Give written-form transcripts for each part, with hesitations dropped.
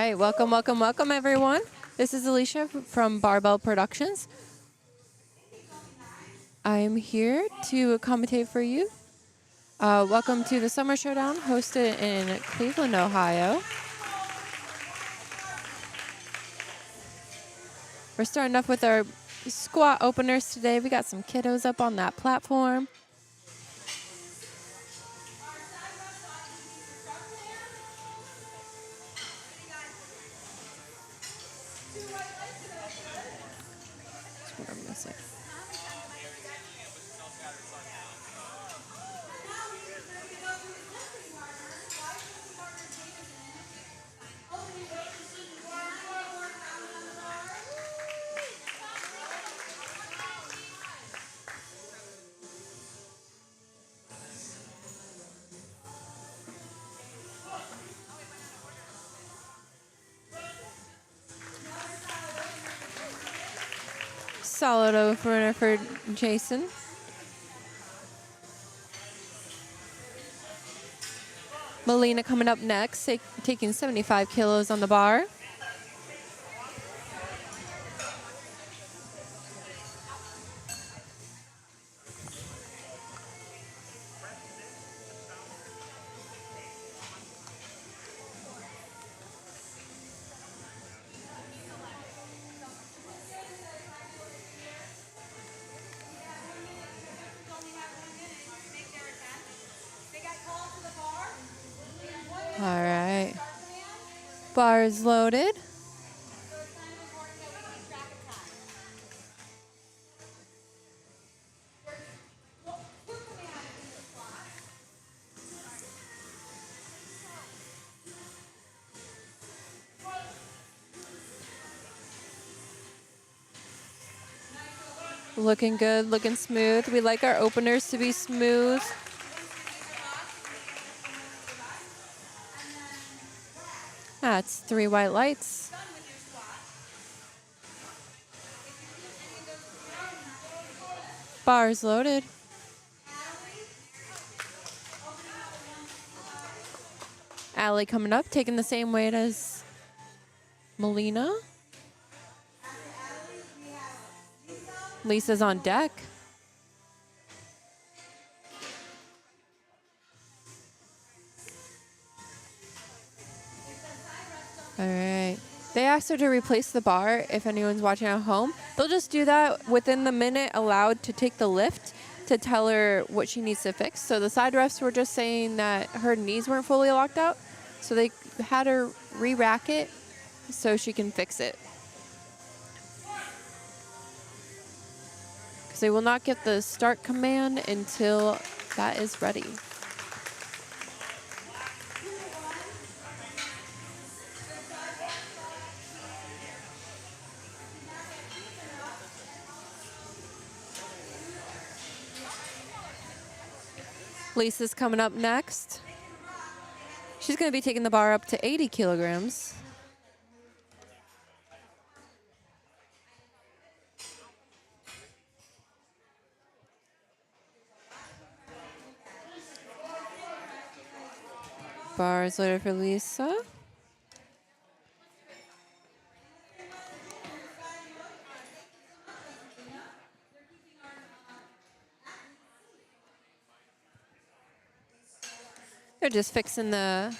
right, welcome, welcome, welcome, everyone. This is Alicia from Barbell Productions. I'm here to commentate for you. Welcome to the Summer Showdown, hosted in Cleveland, Ohio. We're starting off with our squat openers today. We got some kiddos up on that platform. That's what I'm missing. Solid opener for Jason. Melina coming up next, taking 75 kilos on the bar. All right. Bar is loaded. Looking good, looking smooth. We like our openers to be smooth. That's 3 white lights. Bars loaded. Allie coming up, taking the same weight as Melina. Lisa's on deck. All right. They asked her to replace the bar if anyone's watching at home. They'll just do that within the minute allowed to take the lift to tell her what she needs to fix. So the side refs were just saying that her knees weren't fully locked out. So they had her re-rack it so she can fix it. Because they will not get the start command until that is ready. Lisa's coming up next. She's going to be taking the bar up to 80 kilograms. Bar is loaded for Lisa. They're just fixing the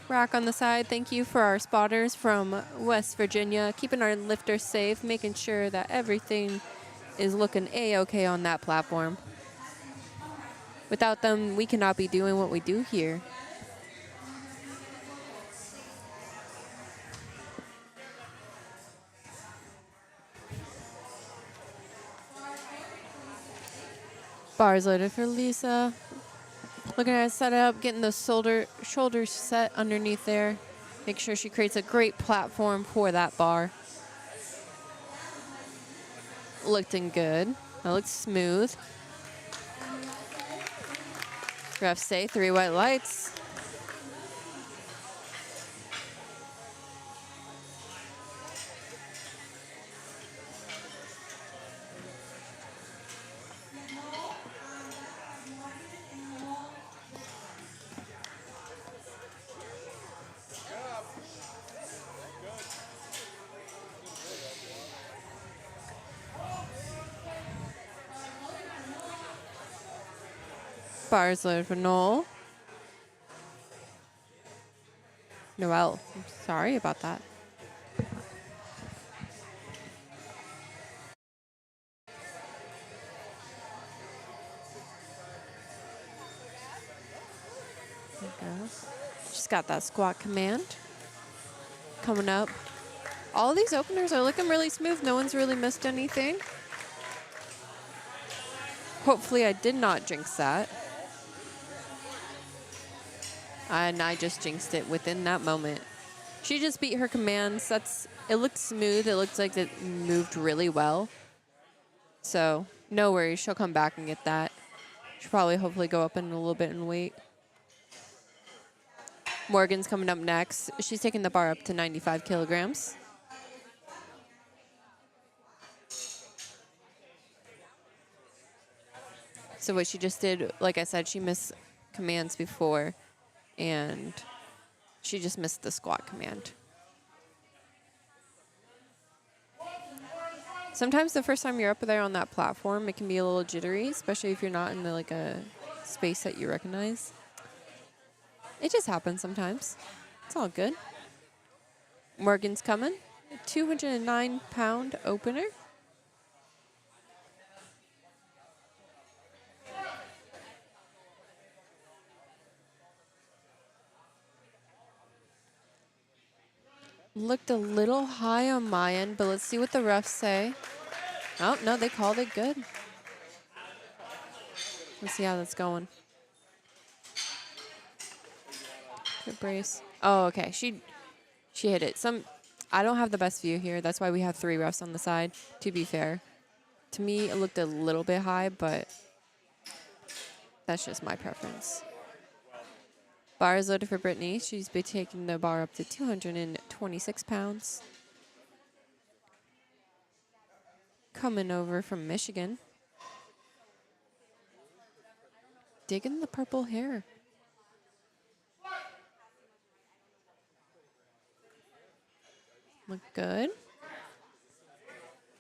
rack on the side. Thank you for our spotters from West Virginia, keeping our lifters safe, making sure that everything is looking A-okay on that platform. Without them, we cannot be doing what we do here. Bars loaded for Lisa. Looking at it set up, getting the shoulders set underneath there. Make sure she creates a great platform for that bar. Looking good. That looks smooth. Refs say 3 white lights. Bars loaded for Noel. Noel, I'm sorry about that. There we go. She's got that squat command coming up. All these openers are looking really smooth. No one's really missed anything. Hopefully I did not jinx that. And I just jinxed it within that moment. She just beat her commands. It looked smooth. It looked like it moved really well. So no worries. She'll come back and get that. She'll probably hopefully go up in a little bit in weight. Morgan's coming up next. She's taking the bar up to 95 kilograms. So what she just did, like I said, she missed commands before, and she just missed the squat command. Sometimes the first time you're up there on that platform, it can be a little jittery, especially if you're not in like a space that you recognize. It just happens sometimes. It's all good. Morgan's coming. 209-pound opener. Looked a little high on my end, but let's see what the refs say. Oh, no, they called it good. Let's see how that's going. Good brace. Oh, okay. She hit it. I don't have the best view here. That's why we have 3 refs on the side, to be fair. To me, it looked a little bit high, but that's just my preference. Bar is loaded for Brittany. She's been taking the bar up to 226 pounds. Coming over from Michigan. Digging the purple hair. Look good.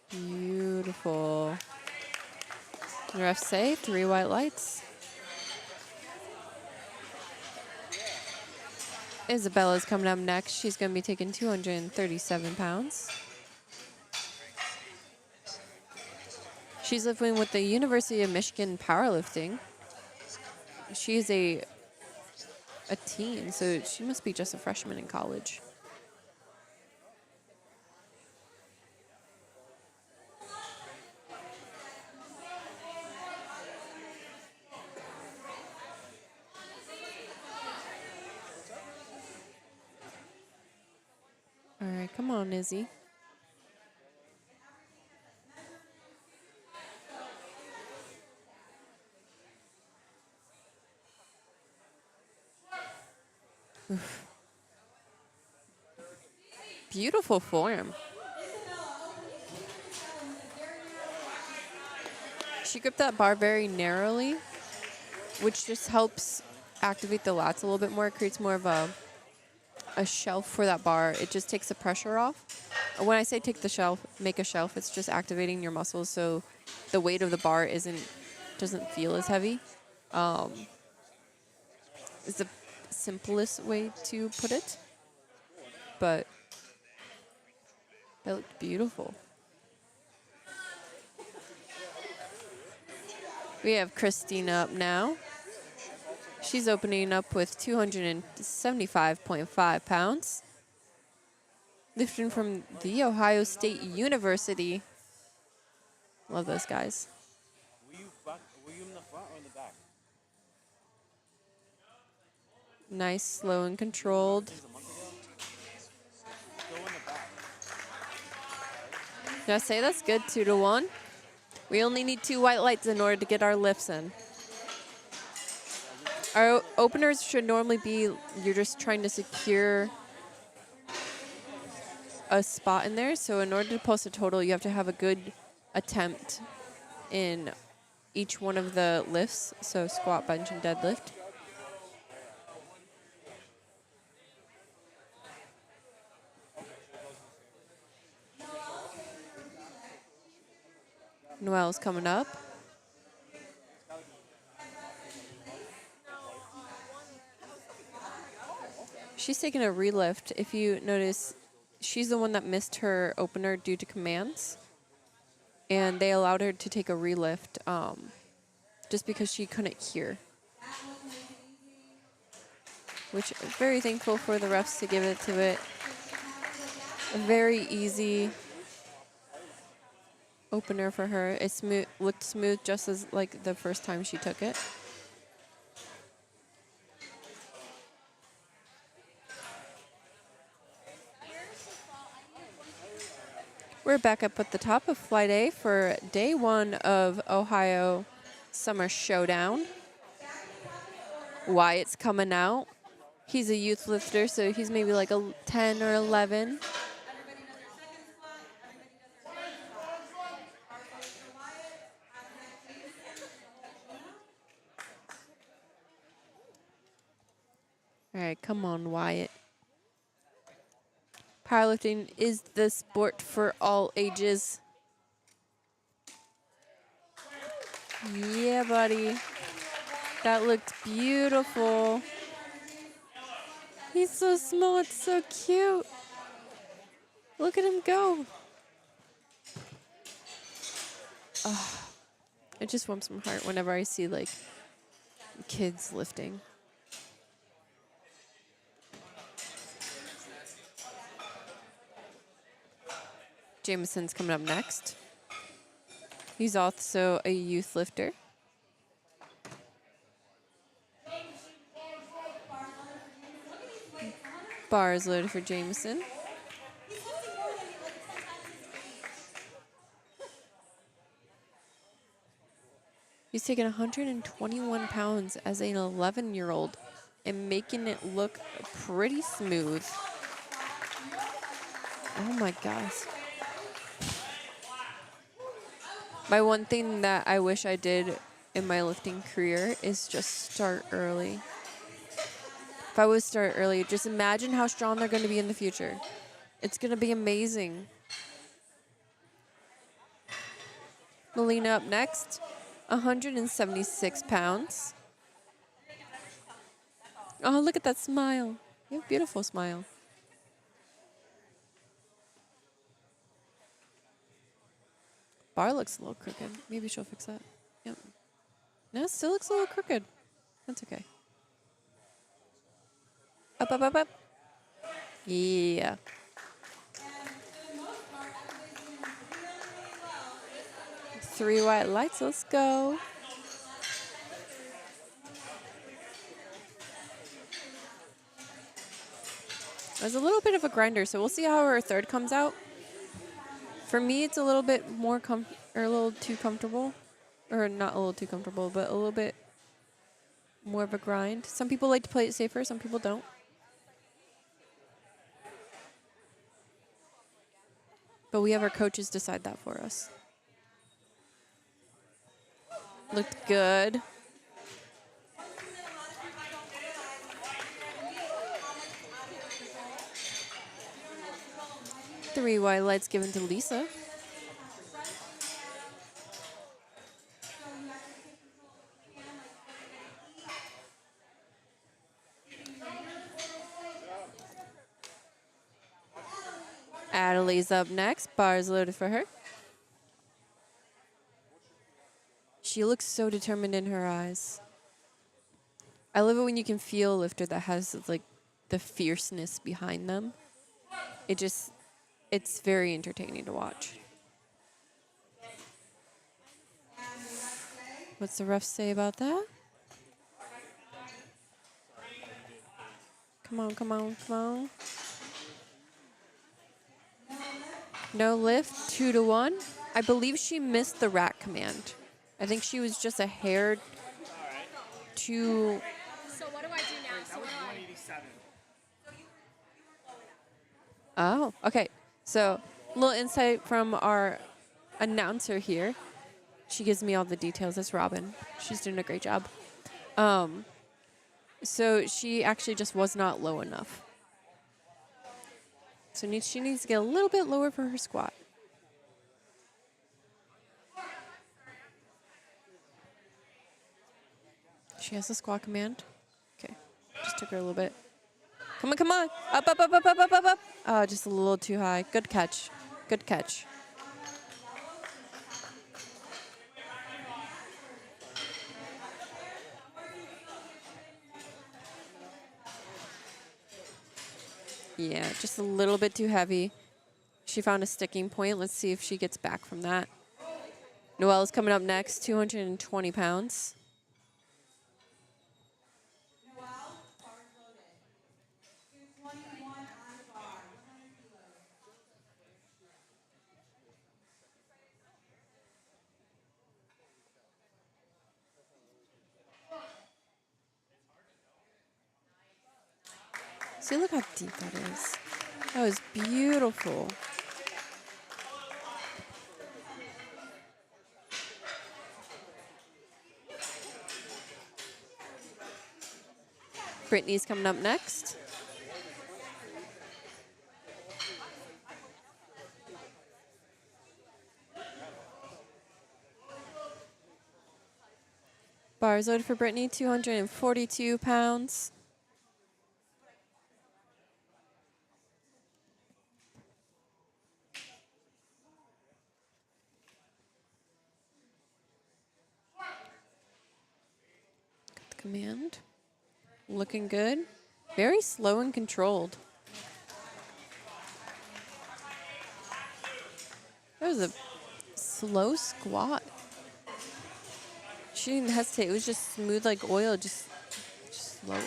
Beautiful. The refs say 3 white lights. Isabella's coming up next. She's going to be taking 237 pounds. She's living with the University of Michigan Powerlifting. She's a teen, so she must be just a freshman in college. All right, come on, Izzy. Oof. Beautiful form. She gripped that bar very narrowly, which just helps activate the lats a little bit more. It creates more of a shelf for that bar. It just takes the pressure off. When I say make a shelf, it's just activating your muscles so the weight of the bar doesn't feel as heavy. It's the simplest way to put it, but that looked beautiful. We have Christina up now. She's opening up with 275.5 pounds. Lifting from The Ohio State University. Love those guys. Were you in the front or in the back? Nice, slow, and controlled. Go in the back. Did I say that's good? 2-1. We only need 2 white lights in order to get our lifts in. Our openers should normally be, you're just trying to secure a spot in there. So in order to post a total, you have to have a good attempt in each one of the lifts. So squat, bench, and deadlift. Noelle's coming up. She's taking a relift. If you notice, she's the one that missed her opener due to commands. And they allowed her to take a relift just because she couldn't hear. Which I'm very thankful for the refs to give it to it. A very easy opener for her. It looked smooth just as like the first time she took it. We're back up at the top of Flight A for day 1 of Ohio Summer Showdown. Wyatt's coming out. He's a youth lifter, so he's maybe like a 10 or 11. All right, come on, Wyatt. Powerlifting is the sport for all ages. Yeah, buddy. That looked beautiful. He's so small, it's so cute. Look at him go. Oh, it just warms my heart whenever I see like kids lifting. Jameson's coming up next. He's also a youth lifter. Bar is loaded for Jameson. He's taking 121 pounds as an 11-year-old and making it look pretty smooth. Oh my gosh. My one thing that I wish I did in my lifting career is just start early. If I would start early, just imagine how strong they're going to be in the future. It's going to be amazing. Melina up next, 176 pounds. Oh, look at that smile. You have a beautiful smile. Bar looks a little crooked. Maybe she'll fix that. Yep. No, it still looks a little crooked. That's okay. Up, up, up, up. Yeah. Three white lights. Let's go. There's a little bit of a grinder, so we'll see how our third comes out. For me, it's a little bit more or a little too comfortable. Or not a little too comfortable, but a little bit more of a grind. Some people like to play it safer, some people don't. But we have our coaches decide that for us. Looked good. Three white lights given to Lisa. Adelaide's up next. Bar's loaded for her. She looks so determined in her eyes. I love it when you can feel a lifter that has like the fierceness behind them. It's very entertaining to watch. What's the ref say about that? Come on, come on, come on. No lift, 2-1. I believe she missed the rack command. I think she was just a hair too. So what do I do now? So what do I? 187. Oh, okay. So, a little insight from our announcer here. She gives me all the details. That's Robin. She's doing a great job. So she actually just was not low enough. So she needs to get a little bit lower for her squat. She has a squat command. Okay, just took her a little bit. Come on, come on. Up, up, up, up, up, up, up, up. Oh, just a little too high. Good catch. Good catch. Yeah, just a little bit too heavy. She found a sticking point. Let's see if she gets back from that. Noelle's coming up next, 220 pounds. See, look how deep that is. That was beautiful. Brittany's coming up next. Bars loaded for Brittany, 242 pounds. Got the command. Looking good. Very slow and controlled. That was a slow squat. She didn't hesitate. It was just smooth like oil, just slower.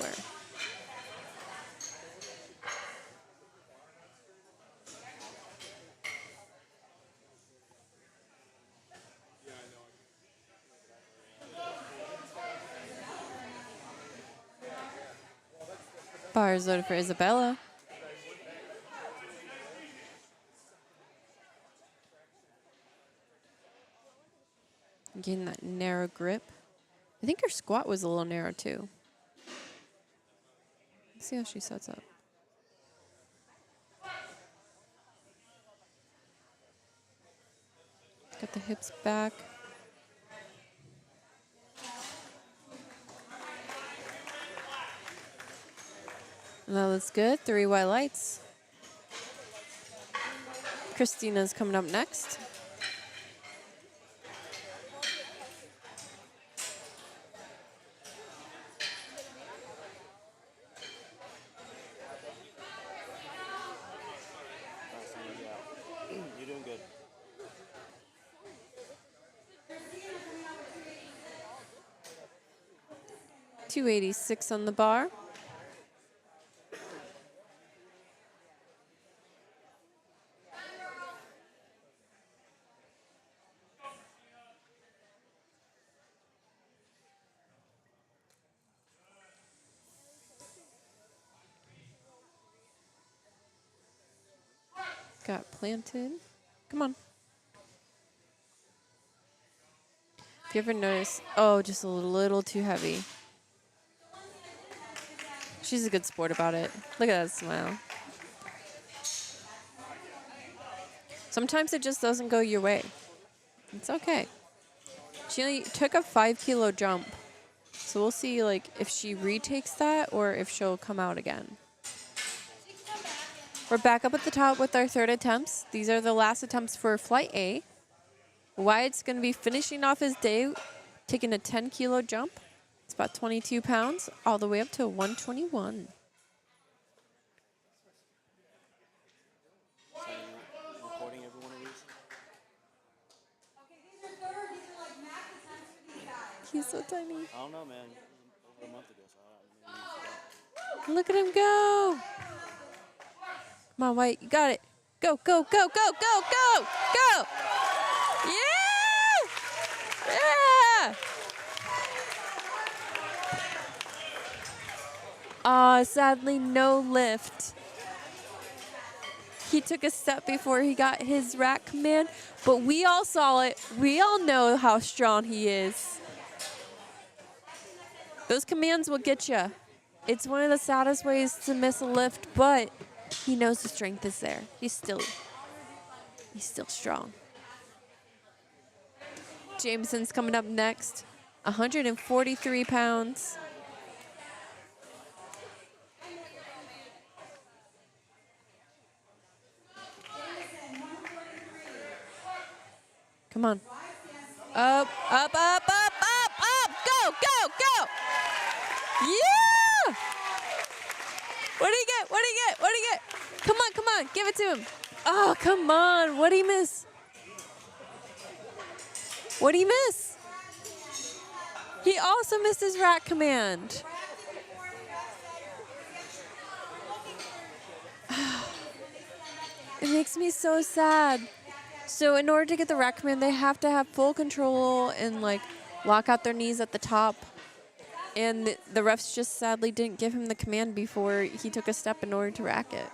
Bars loaded for Isabella. Getting that narrow grip. I think her squat was a little narrow too. Let's see how she sets up. Got the hips back. That looks good. 3 white lights. Christina's coming up next. You're doing good. $286 on the bar. Got planted. Come on. If you ever notice, oh, just a little too heavy. She's a good sport about it. Look at that smile. Sometimes it just doesn't go your way. It's okay. She only took a 5-kilo jump. So we'll see like if she retakes that or if she'll come out again. We're back up at the top with our third attempts. These are the last attempts for Flight A. Wyatt's going to be finishing off his day, taking a 10-kilo jump. It's about 22 pounds, all the way up to 121. Recording every one of these. He's so tiny. I don't know, man. Over a month ago, so I don't know. Look at him go. Come on, Wyatt, you got it. Go, go, go, go, go, go, go. Yeah! Yeah! Sadly, no lift. He took a step before he got his rack command, but we all saw it. We all know how strong he is. Those commands will get you. It's one of the saddest ways to miss a lift, but he knows the strength is there. He's still strong. Jameson's coming up next, 143 pounds. Come on. Up, up, up, up, up, up. Go, go, go. Yeah. What do you get? What do you get? What do you get? Come on, come on. Give it to him. Oh, come on. What did he miss? What did he miss? He also missed his rack command. It makes me so sad. So in order to get the rack command, they have to have full control and like lock out their knees at the top. And the refs just sadly didn't give him the command before he took a step in order to rack it.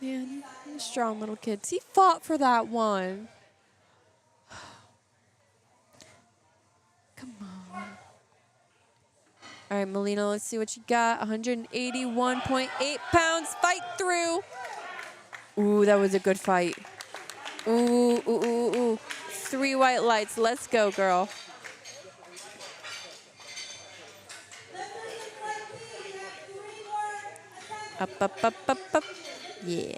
Man, strong little kids. He fought for that one. Come on. All right, Melina, let's see what you got. 181.8 pounds. Fight through. Ooh, that was a good fight. Ooh, ooh, ooh, ooh. 3 white lights. Let's go, girl. Up, up, up, up, up. Yeah.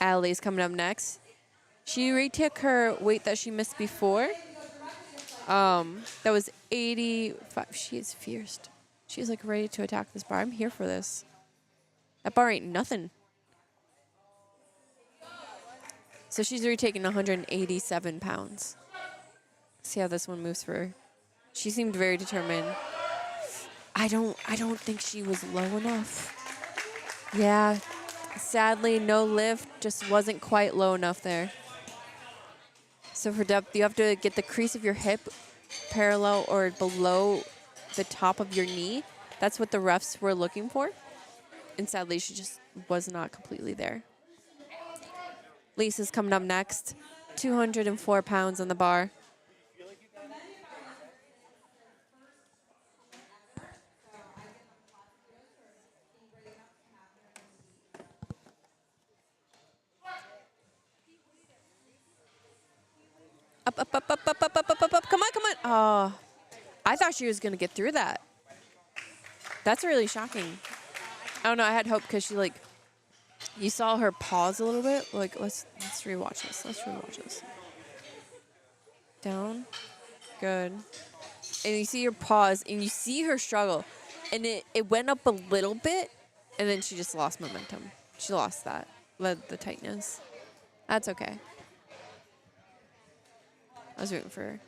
Allie's coming up next. She retook her weight that she missed before. That was 85. She is fierce. She's like ready to attack this bar. I'm here for this. That bar ain't nothing. So she's retaking 187 pounds. See how this one moves for her. She seemed very determined. I don't think she was low enough. Yeah. Sadly, no lift. Just wasn't quite low enough there. So for depth, you have to get the crease of your hip parallel or below the top of your knee. That's what the refs were looking for. And sadly, she just was not completely there. Lisa's coming up next. 204 pounds on the bar. Up, up, up, up, up, up, up, up, up, up. Come on, come on. Oh, I thought she was going to get through that. That's really shocking. I don't know. I had hope because she, like, you saw her pause a little bit. Like, let's rewatch this. Let's rewatch this. Down. Good. And you see her pause, and you see her struggle. And it went up a little bit, and then she just lost momentum. She lost that, the tightness. That's okay. I was rooting for her.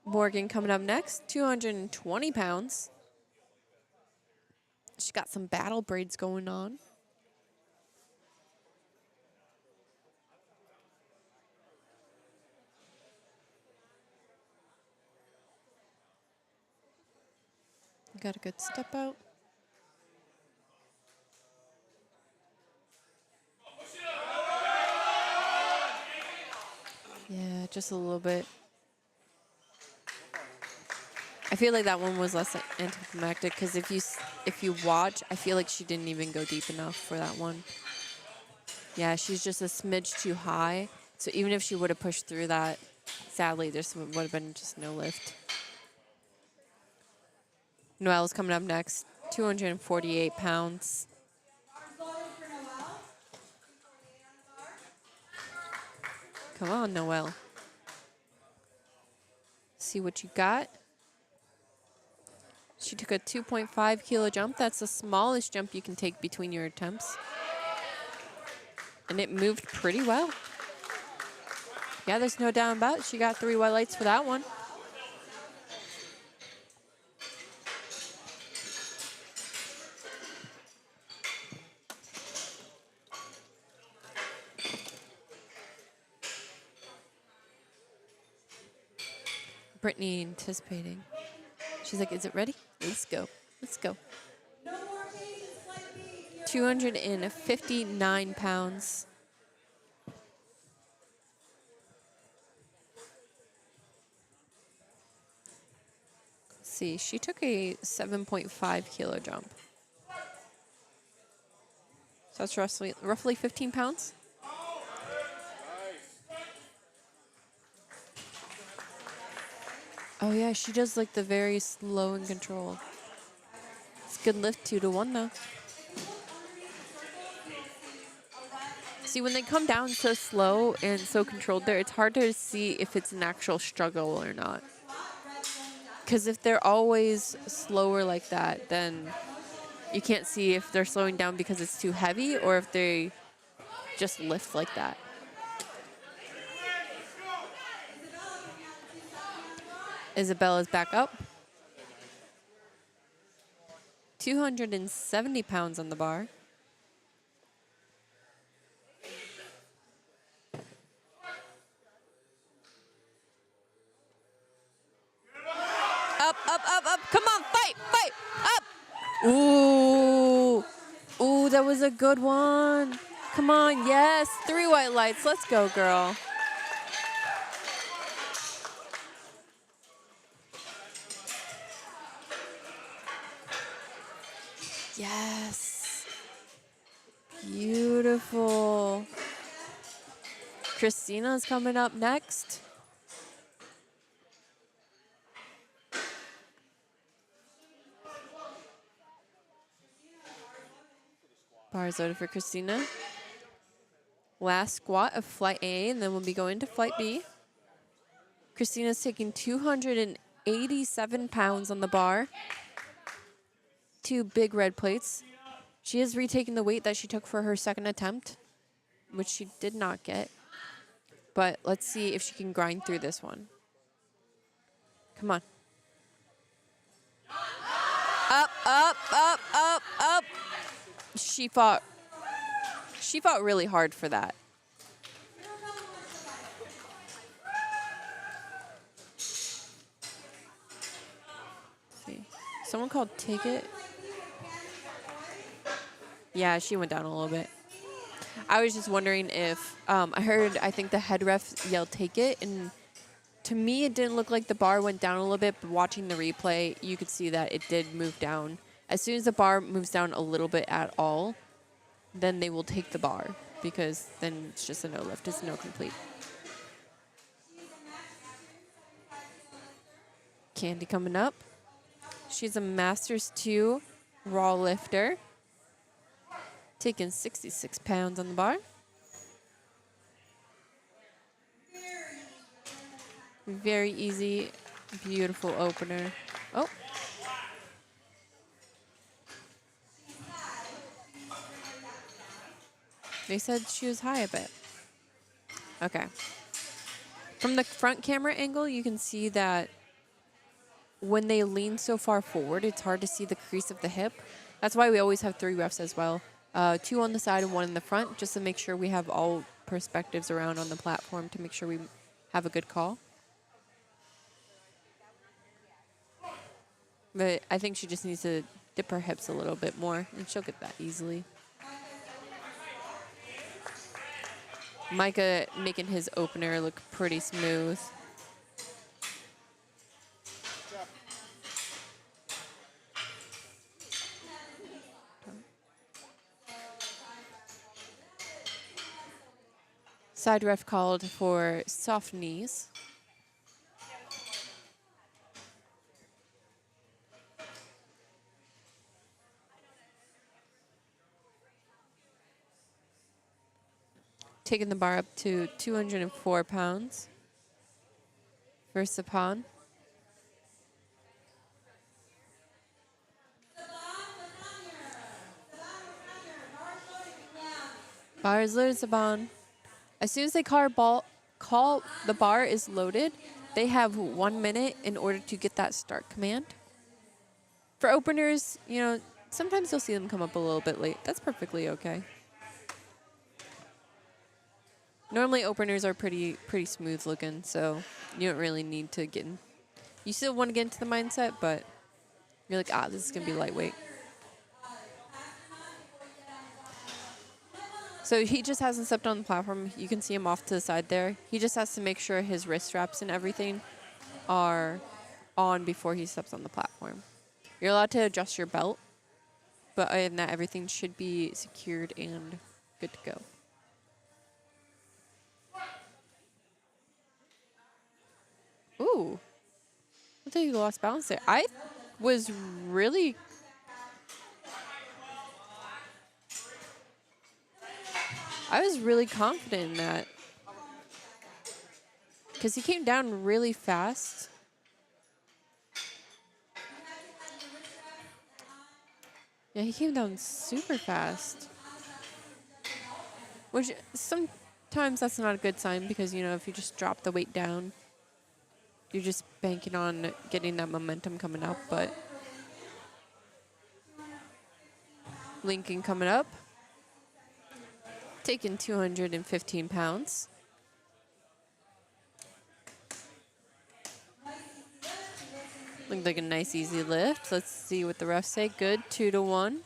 Morgan coming up next, 220 pounds. She got some battle braids going on. Got a good step out. Yeah, just a little bit. I feel like that one was less anticlimactic because if you watch, I feel like she didn't even go deep enough for that one. Yeah, she's just a smidge too high. So even if she would have pushed through that, sadly, there would have been just no lift. Noelle's coming up next, 248 pounds. Come on, Noelle. See what you got. She took a 2.5 kilo jump. That's the smallest jump you can take between your attempts. And it moved pretty well. Yeah, there's no doubt about it. She got 3 white lights for that one. Brittany anticipating. She's like, is it ready? Let's go. Let's go. 259 pounds. Let's see, she took a 7.5 kilo jump. So that's roughly 15 pounds. Oh yeah, she does like the very slow and control. It's good lift 2-to-1 though. See, when they come down so slow and so controlled there, it's hard to see if it's an actual struggle or not. Because if they're always slower like that, then you can't see if they're slowing down because it's too heavy or if they just lift like that. Isabella's back up. 270 pounds on the bar. Up, up, up, up. Come on, fight, fight, up. Ooh. Ooh, that was a good one. Come on, yes. 3 white lights. Let's go, girl. Yes. Beautiful. Christina's coming up next. Bars loaded for Christina. Last squat of flight A, and then we'll be going to flight B. Christina's taking 287 pounds on the bar. 2 big red plates. She is retaking the weight that she took for her second attempt, which she did not get. But let's see if she can grind through this one. Come on. Up, up, up, up, up. She fought really hard for that. Let's see. Someone called ticket. Yeah, she went down a little bit. I was just wondering if I think the head ref yelled take it, and to me it didn't look like the bar went down a little bit, but watching the replay you could see that it did move down. As soon as the bar moves down a little bit at all, then they will take the bar, because then it's just a no lift, it's no complete. Candy coming up. She's a Masters 2 raw lifter. Taking 66 pounds on the bar. Very easy, beautiful opener. Oh. They said she was high a bit. Okay. From the front camera angle, you can see that when they lean so far forward, it's hard to see the crease of the hip. That's why we always have 3 refs as well. 2 on the side and 1 in the front, just to make sure we have all perspectives around on the platform to make sure we have a good call. But I think she just needs to dip her hips a little bit more, and she'll get that easily. Micah making his opener look pretty smooth. Side ref called for soft knees. Taking the bar up to 204 pounds for Sapan. Bar is loaded, Saban. As soon as they call the bar is loaded, they have 1 minute in order to get that start command. For openers, you know, sometimes you'll see them come up a little bit late. That's perfectly okay. Normally openers are pretty smooth looking, so you don't really need to get in. You still want to get into the mindset, but you're like, this is going to be lightweight. So he just hasn't stepped on the platform. You can see him off to the side there. He just has to make sure his wrist straps and everything are on before he steps on the platform. You're allowed to adjust your belt, but other than that, everything should be secured and good to go. Ooh. I think you lost balance there. I was really... I was really confident in that. Because he came down really fast. Yeah, he came down super fast. Which sometimes that's not a good sign because, you know, if you just drop the weight down, you're just banking on getting that momentum coming up. But Lincoln coming up, taking 215 pounds. Looked like a nice, easy lift. Let's see what the refs say. Good, 2-1.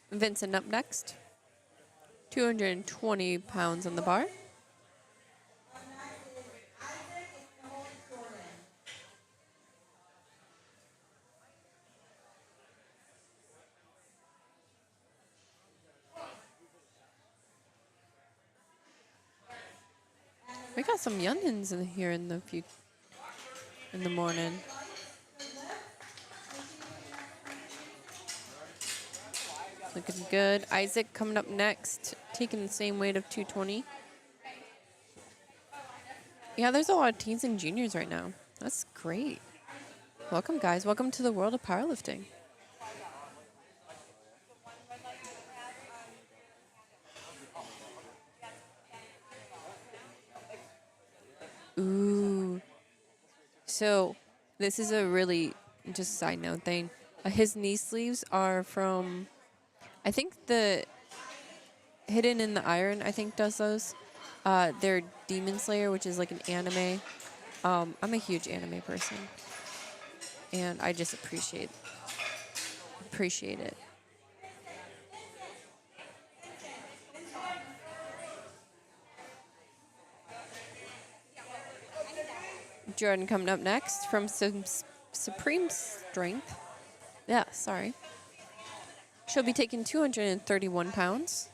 Vincent up next. 220 pounds on the bar. We got some youngins in here in the morning. Looking good. Isaac coming up next, taking the same weight of 220. Yeah, there's a lot of teens and juniors right now. That's great. Welcome, guys. Welcome to the world of powerlifting. Ooh. So, this is a really just side note thing. His knee sleeves are from, I think the Hidden in the Iron, I think, does those. They're Demon Slayer, which is like an anime. I'm a huge anime person. And I just appreciate it. Jordan coming up next from Supreme Strength. Yeah, sorry. She'll be taking 231 pounds.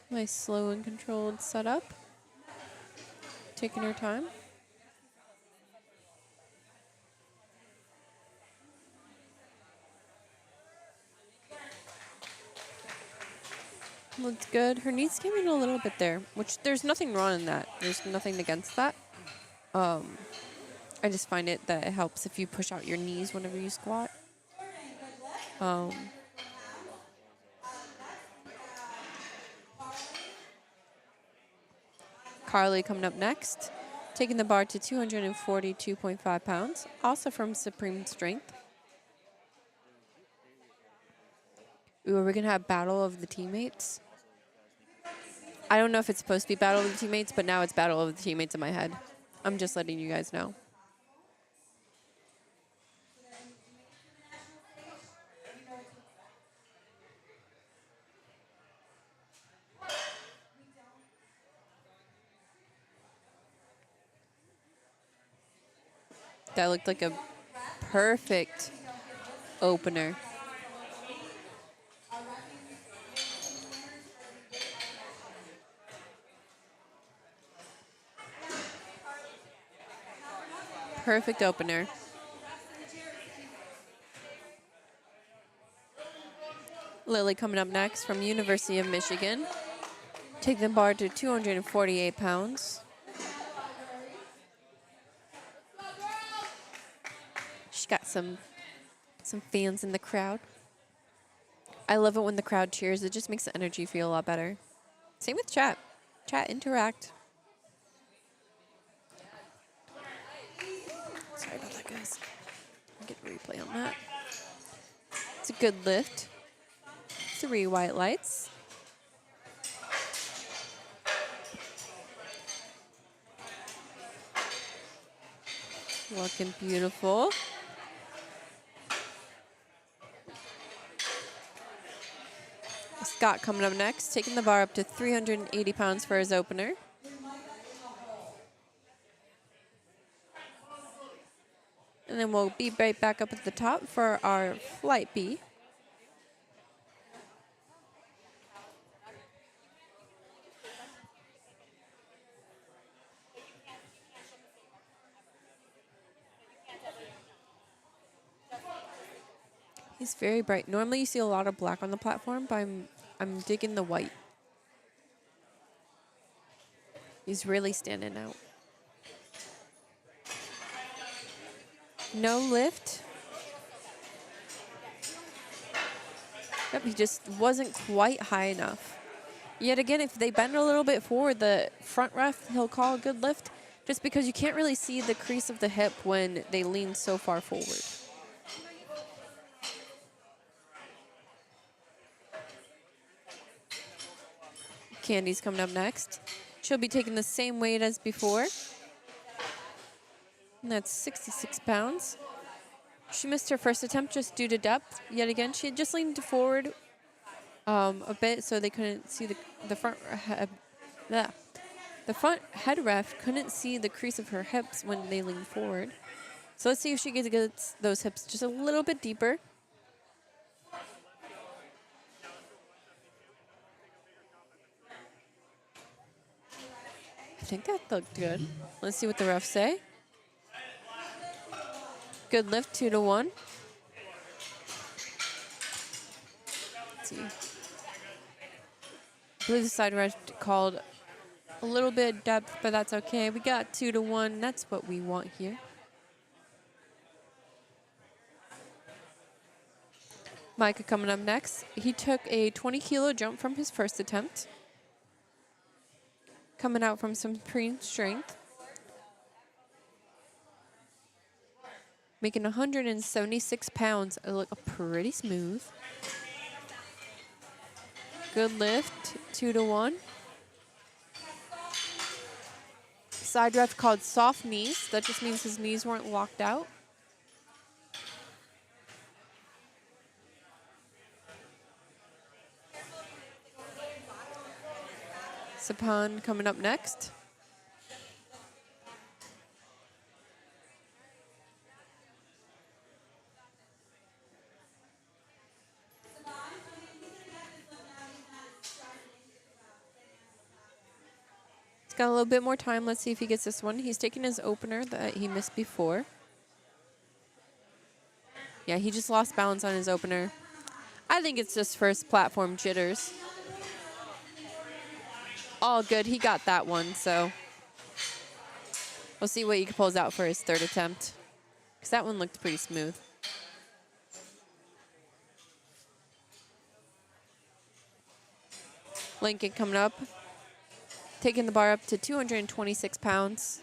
Nice slow and controlled setup. Taking her time. Looks good. Her knees came in a little bit there, which there's nothing wrong in that. There's nothing against that. I just find it that it helps if you push out your knees whenever you squat. Carly coming up next, taking the bar to 242.5 pounds, also from Supreme Strength. Ooh, are we going to have Battle of the Teammates? I don't know if it's supposed to be Battle of the Teammates, but now it's Battle of the Teammates in my head. I'm just letting you guys know. That looked like a perfect opener. Perfect opener. Lily coming up next from University of Michigan. Take the bar to 248 pounds. She's got some fans in the crowd. I love it when the crowd cheers. It just makes the energy feel a lot better. Same with chat. Chat, interact. Sorry about that, guys. I'll get a replay on that. It's a good lift. 3 white lights. Looking beautiful. Scott coming up next, taking the bar up to 380 pounds for his opener. And then we'll be right back up at the top for our flight B. He's very bright. Normally you see a lot of black on the platform, but I'm digging the white. He's really standing out. No lift. Yep, he just wasn't quite high enough. Yet again, if they bend a little bit forward, the front ref, he'll call a good lift, just because you can't really see the crease of the hip when they lean so far forward. Candy's coming up next. She'll be taking the same weight as before. And that's 66 pounds. She missed her first attempt just due to depth. Yet again, she had just leaned forward a bit, so they couldn't see the front head. The front head ref couldn't see the crease of her hips when they leaned forward. So let's see if she gets those hips just a little bit deeper. I think that looked good. Let's see what the refs say. Good lift, 2 to 1. Let's see. I believe the side ref called a little bit of depth, but that's okay. We got 2 to 1. That's what we want here. Micah coming up next. He took a 20-kilo jump from his first attempt. Coming out from supreme strength. Making 176 pounds. It looked pretty smooth. Good lift, 2 to 1. Side ref called soft knees. That just means his knees weren't locked out. Sapan coming up next. He's got a little bit more time. Let's see if he gets this one. He's taking his opener that he missed before. Yeah, he just lost balance on his opener. I think it's just first platform jitters. All good. He got that one, so we'll see what he pulls out for his third attempt, because that one looked pretty smooth. Lincoln coming up, taking the bar up to 226 pounds.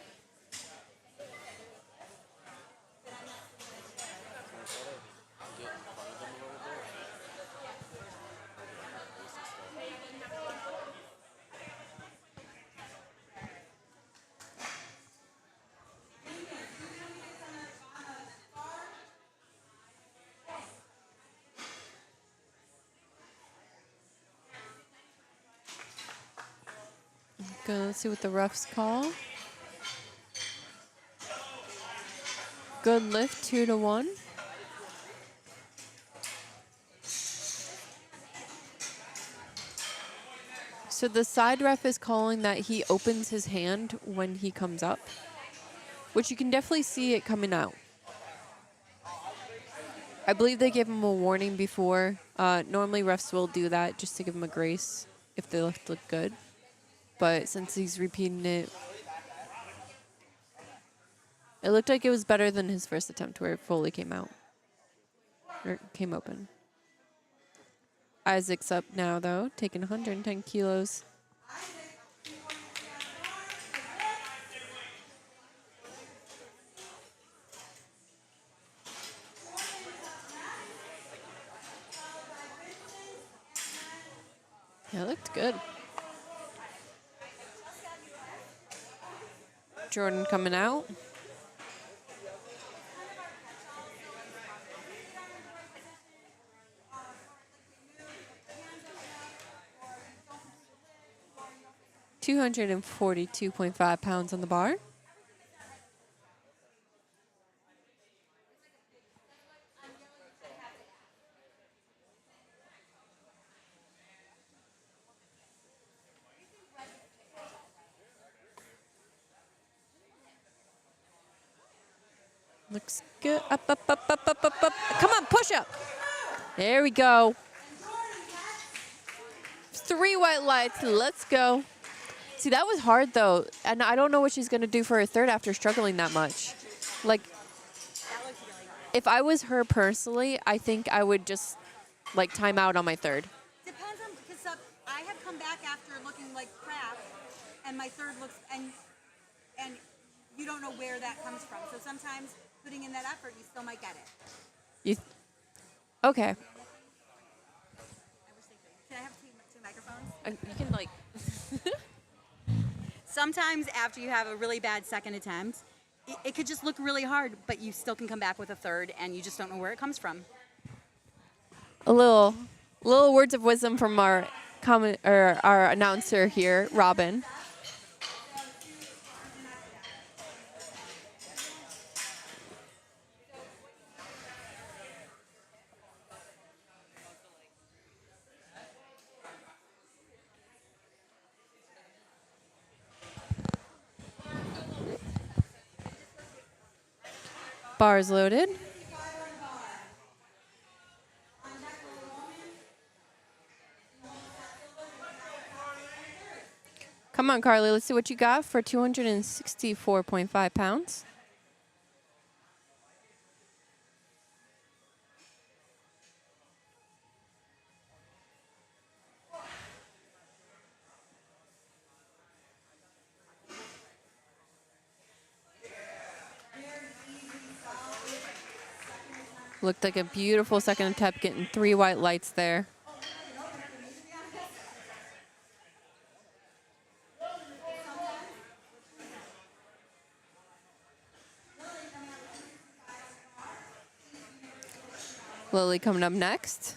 Okay, let's see what the refs call. Good lift, 2 to 1. So the side ref is calling that he opens his hand when he comes up, which you can definitely see it coming out. I believe they give him a warning before. Normally refs will do that just to give him a grace if the lift looked good. But since he's repeating it, it looked like it was better than his first attempt where it fully came out, or came open. Isaac's up now, though, taking 110 kilos. Yeah, it looked good. Jordan coming out. 242.5 pounds on the bar. Looks good. Up, up, up, up, up, up, up. Come on, push up. There we go. 3 white lights. Let's go. See, that was hard, though. And I don't know what she's going to do for her third after struggling that much. Like, if I was her personally, I think I would just, like, time out on my third. Depends on, because I have come back after looking like crap, and my third looks, and you don't know where that comes from. So sometimes putting in that effort, you still might get it. Okay. I was thinking, can I have two microphones? You can, like... Sometimes after you have a really bad second attempt, it could just look really hard, but you still can come back with a third, and you just don't know where it comes from. A little words of wisdom from our our announcer here, Robin. Bars loaded. Come on, Carly. Let's see what you got for 264.5 pounds. Looked like a beautiful second attempt, getting 3 white lights there. Lily coming up next.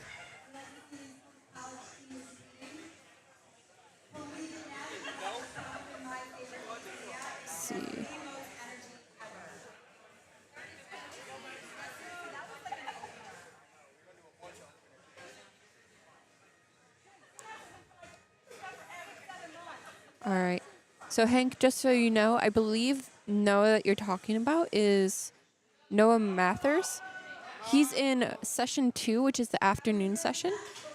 Let's see. All right. So Hank, just so you know, I believe Noah that you're talking about is Noah Mathers. He's in session 2, which is the afternoon session.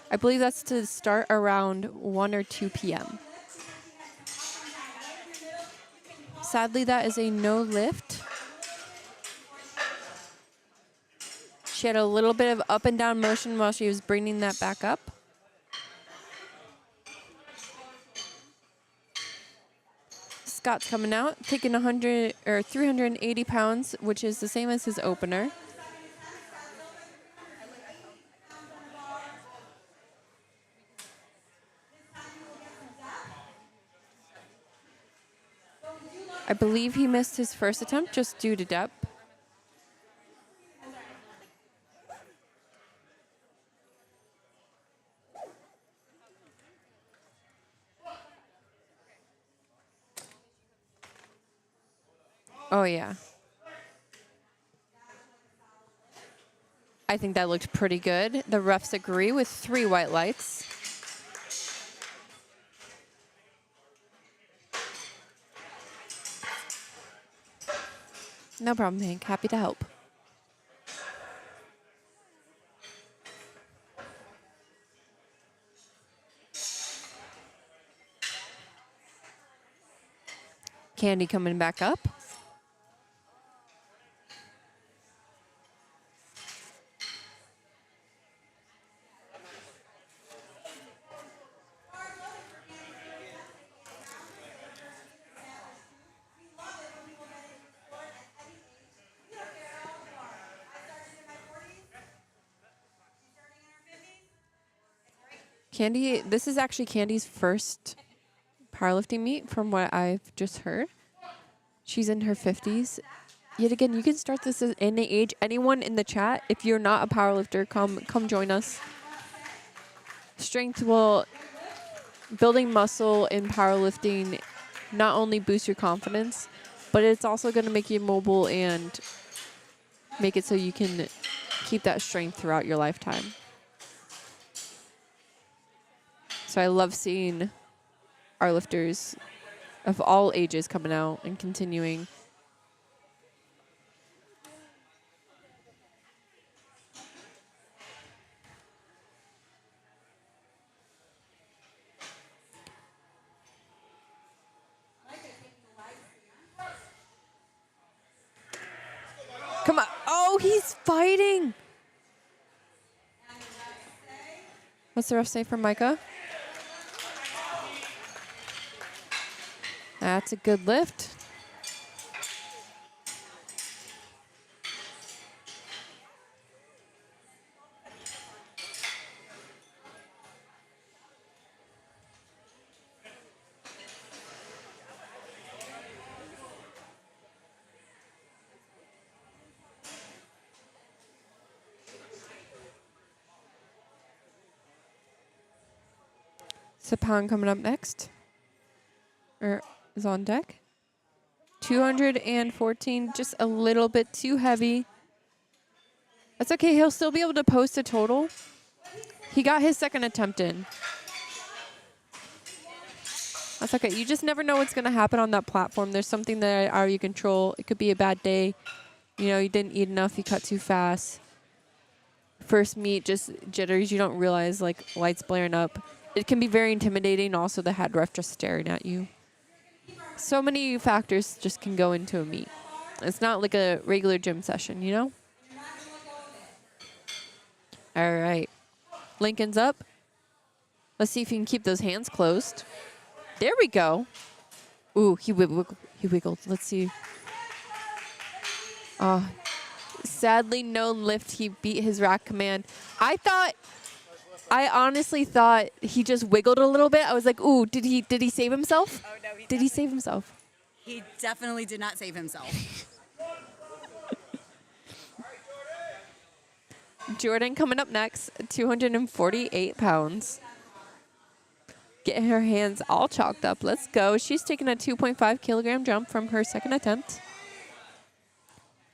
I believe that's to start around 1 or 2 p.m. Sadly, that is a no lift. She had a little bit of up and down motion while she was bringing that back up. Scott's coming out, taking 100 or 380 pounds, which is the same as his opener. I believe he missed his first attempt just due to depth. Oh, yeah. I think that looked pretty good. The refs agree with 3 white lights. No problem, Hank. Happy to help. Candy coming back up. Candy, this is actually Candy's first powerlifting meet from what I've just heard. She's in her 50s. Yet again, you can start this at any age. Anyone in the chat, if you're not a powerlifter, come join us. Strength will building muscle in powerlifting not only boosts your confidence, but it's also going to make you mobile and make it so you can keep that strength throughout your lifetime. So I love seeing our lifters of all ages coming out and continuing. Come on. Oh, he's fighting. What's the ref say for Micah? That's a good lift. Sapan coming up next. Or is on deck. 214, just a little bit too heavy. That's okay. He'll still be able to post a total. He got his second attempt in. That's okay. You just never know what's going to happen on that platform. There's something that out of your control. It could be a bad day. You know, you didn't eat enough. You cut too fast. First meet, just jitters. You don't realize, like, lights blaring up. It can be very intimidating. Also, the head ref just staring at you. So many factors just can go into a meet. It's not like a regular gym session, you know? All right. Lincoln's up. Let's see if he can keep those hands closed. There we go. Ooh, he wiggled. Let's see. Oh, sadly, no lift. He beat his rack command. I honestly thought he just wiggled a little bit. I was like, ooh, did he save himself? Oh, no, Did he save himself? He definitely did not save himself. Jordan coming up next, 248 pounds. Getting her hands all chalked up. Let's go. She's taking a 2.5 kilogram jump from her second attempt.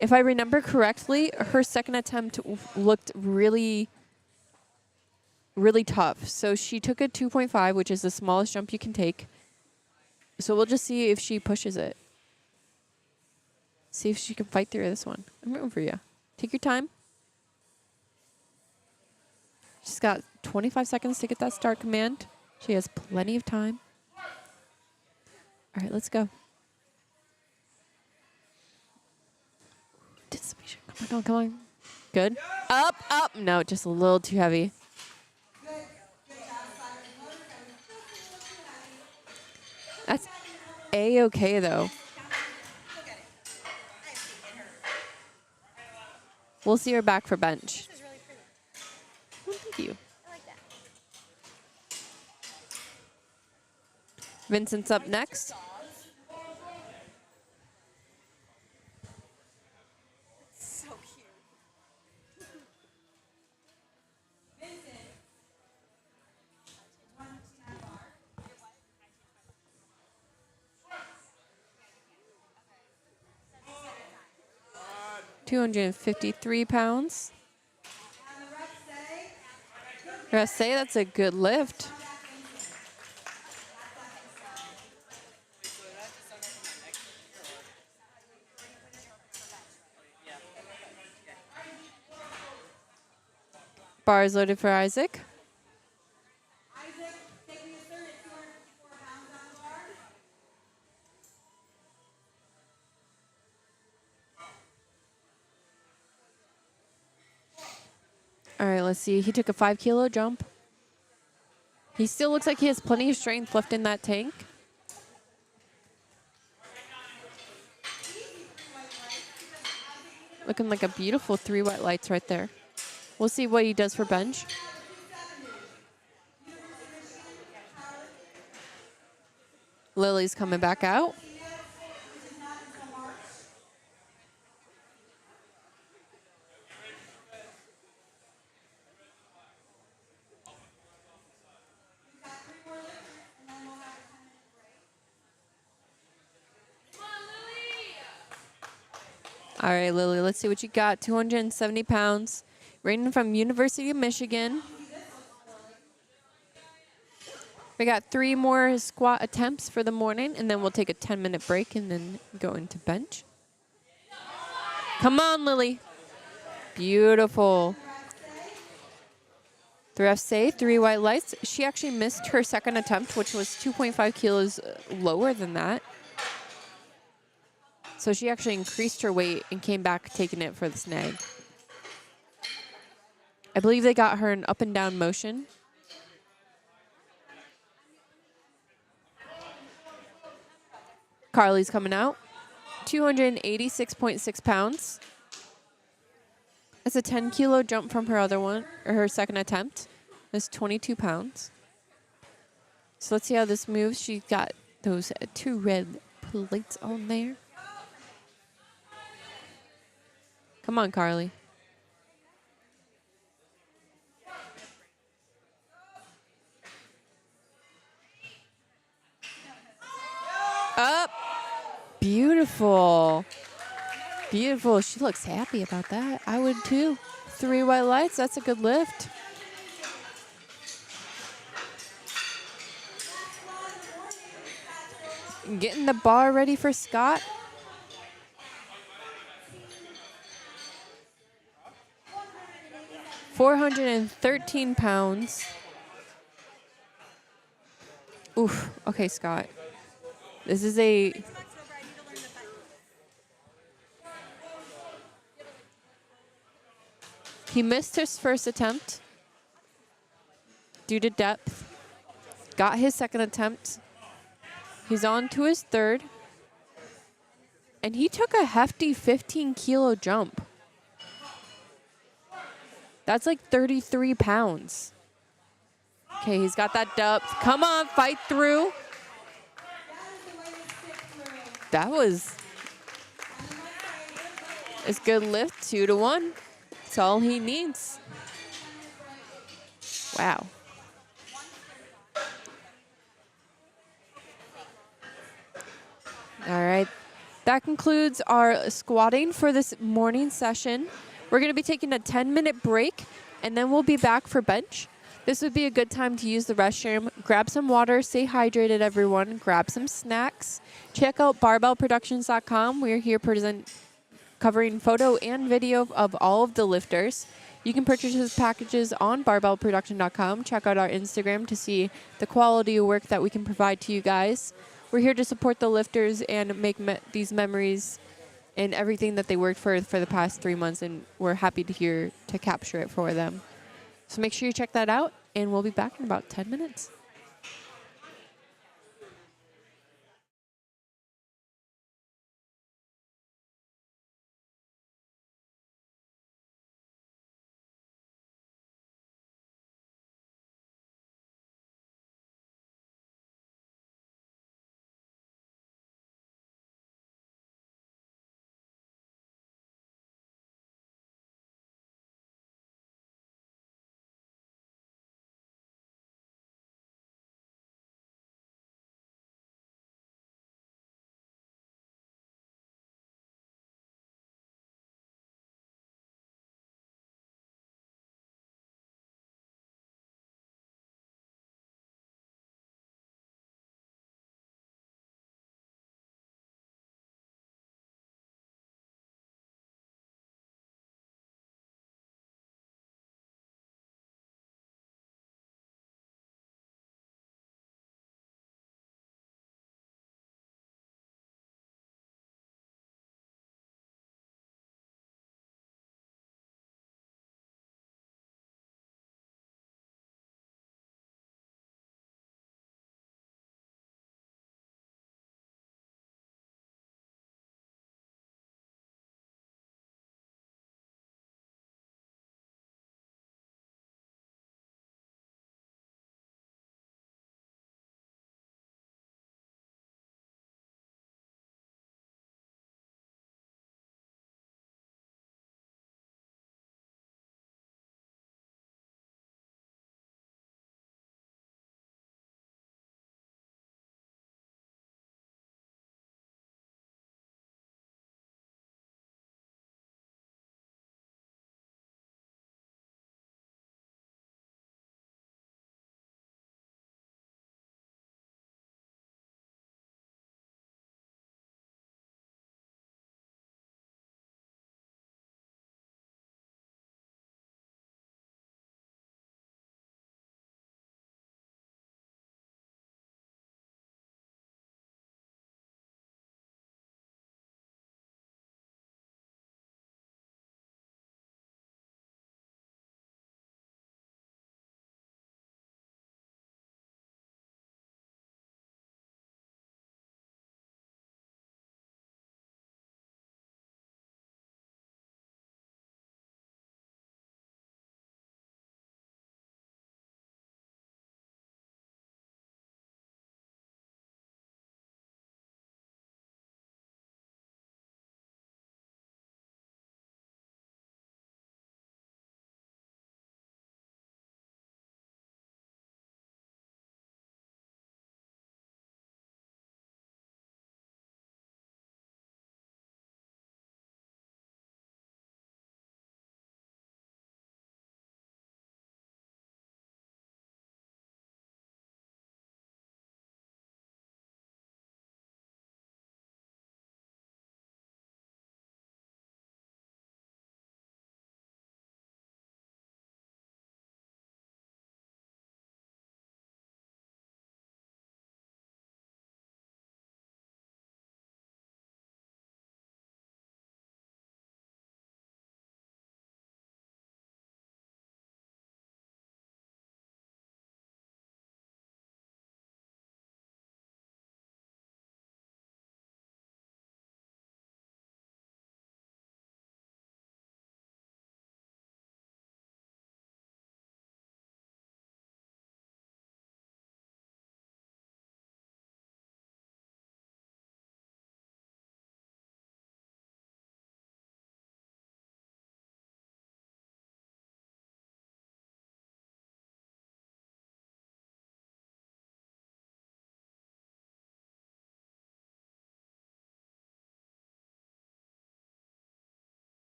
If I remember correctly, her second attempt looked really, really tough. So she took a 2.5, which is the smallest jump you can take. So we'll just see if she pushes it. See if she can fight through this one. I'm rooting for you. Take your time. She's got 25 seconds to get that start command. She has plenty of time. All right, let's go. Come on, come on. Good. Up, up. No, just a little too heavy. That's A-okay, though. We'll see her back for bench. This is really pretty. Oh, thank you. I like that. Vincent's up next. So cute. Vincent. 253 pounds. Refs say that's a good lift. Bar is loaded for Isaac. Isaac, taking his third at 254 pounds on the bar. All right, let's see. He took a 5 kilo jump. He still looks like he has plenty of strength left in that tank. Looking like a beautiful 3 wet lights right there. We'll see what he does for bench. Lily's coming back out. All right, Lily, let's see what you got. 270 pounds. Raiden from University of Michigan. We got 3 more squat attempts for the morning, and then we'll take a 10-minute break and then go into bench. Come on, Lily. Beautiful. The refs say 3 white lights. She actually missed her second attempt, which was 2.5 kilos lower than that. So she actually increased her weight and came back taking it for the snag. I believe they got her an up and down motion. Carly's coming out. 286.6 pounds. That's a 10-kilo jump from her other one, or her second attempt. That's 22 pounds. So let's see how this moves. She's got those 2 red plates on there. Come on, Carly. Up. Beautiful. Beautiful. She looks happy about that. I would too. 3 white lights. That's a good lift. Getting the bar ready for Scott. £413. Oof. Okay, Scott. This is a... He missed his first attempt due to depth. Got his second attempt. He's on to his third. And he took a hefty 15-kilo jump. That's like 33 pounds. Okay, he's got that depth. Come on, fight through. That was a good lift, 2 to 1. That's all he needs. Wow. All right. That concludes our squatting for this morning session. We're going to be taking a 10-minute break, and then we'll be back for bench. This would be a good time to use the restroom. Grab some water. Stay hydrated, everyone. Grab some snacks. Check out barbellproductions.com. We're here covering photo and video of all of the lifters. You can purchase his packages on barbellproduction.com. Check out our Instagram to see the quality of work that we can provide to you guys. We're here to support the lifters and make these memories and everything that they worked for the past 3 months, and we're happy to capture it for them. So make sure you check that out, and we'll be back in about 10 minutes.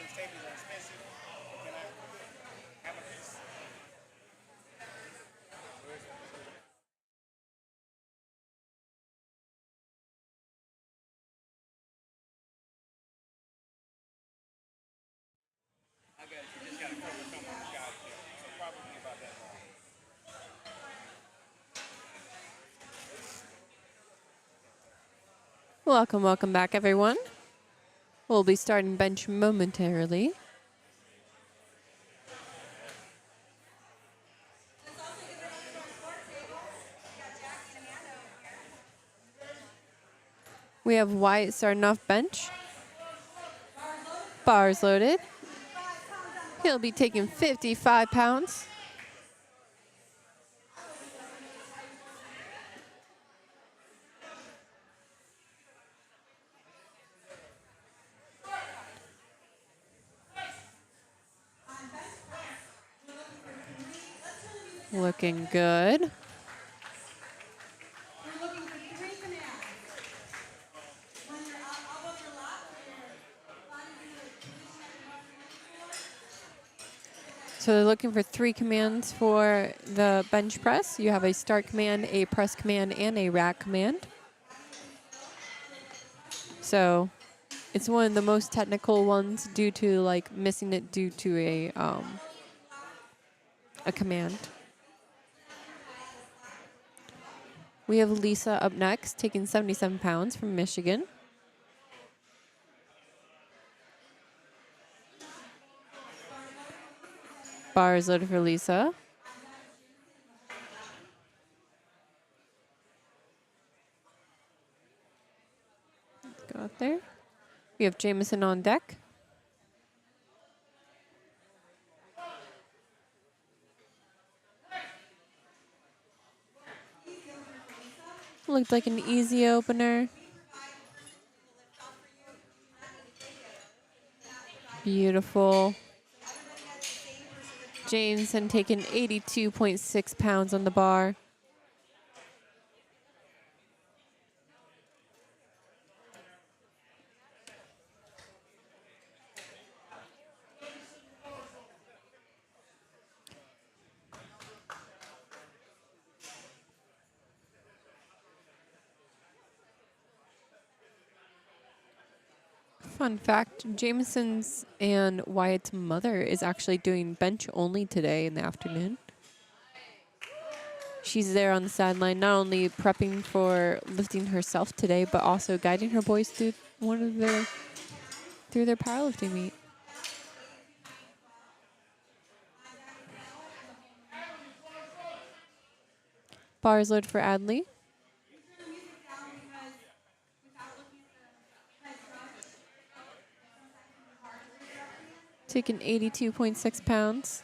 these tables are expensive. Can I have a piece? I got it. You just got to cover some of the guys here. So probably about that long. Welcome back, everyone. We'll be starting bench momentarily. We have Wyatt starting off bench. Bars loaded. He'll be taking 55 pounds. Looking good. So they're looking for 3 commands for the bench press. You have a start command, a press command, and a rack command. So it's one of the most technical ones due to like missing it due to a command. We have Lisa up next, taking 77 pounds from Michigan. Bars loaded for Lisa. Go out there. We have Jameson on deck. Looked like an easy opener. Beautiful. Jameson taking 82.6 pounds on the bar. Fun fact, Jameson's and Wyatt's mother is actually doing bench only today in the afternoon. She's there on the sideline, not only prepping for lifting herself today, but also guiding her boys through their powerlifting meet. Bars load for Adley. Taking 82.6 pounds.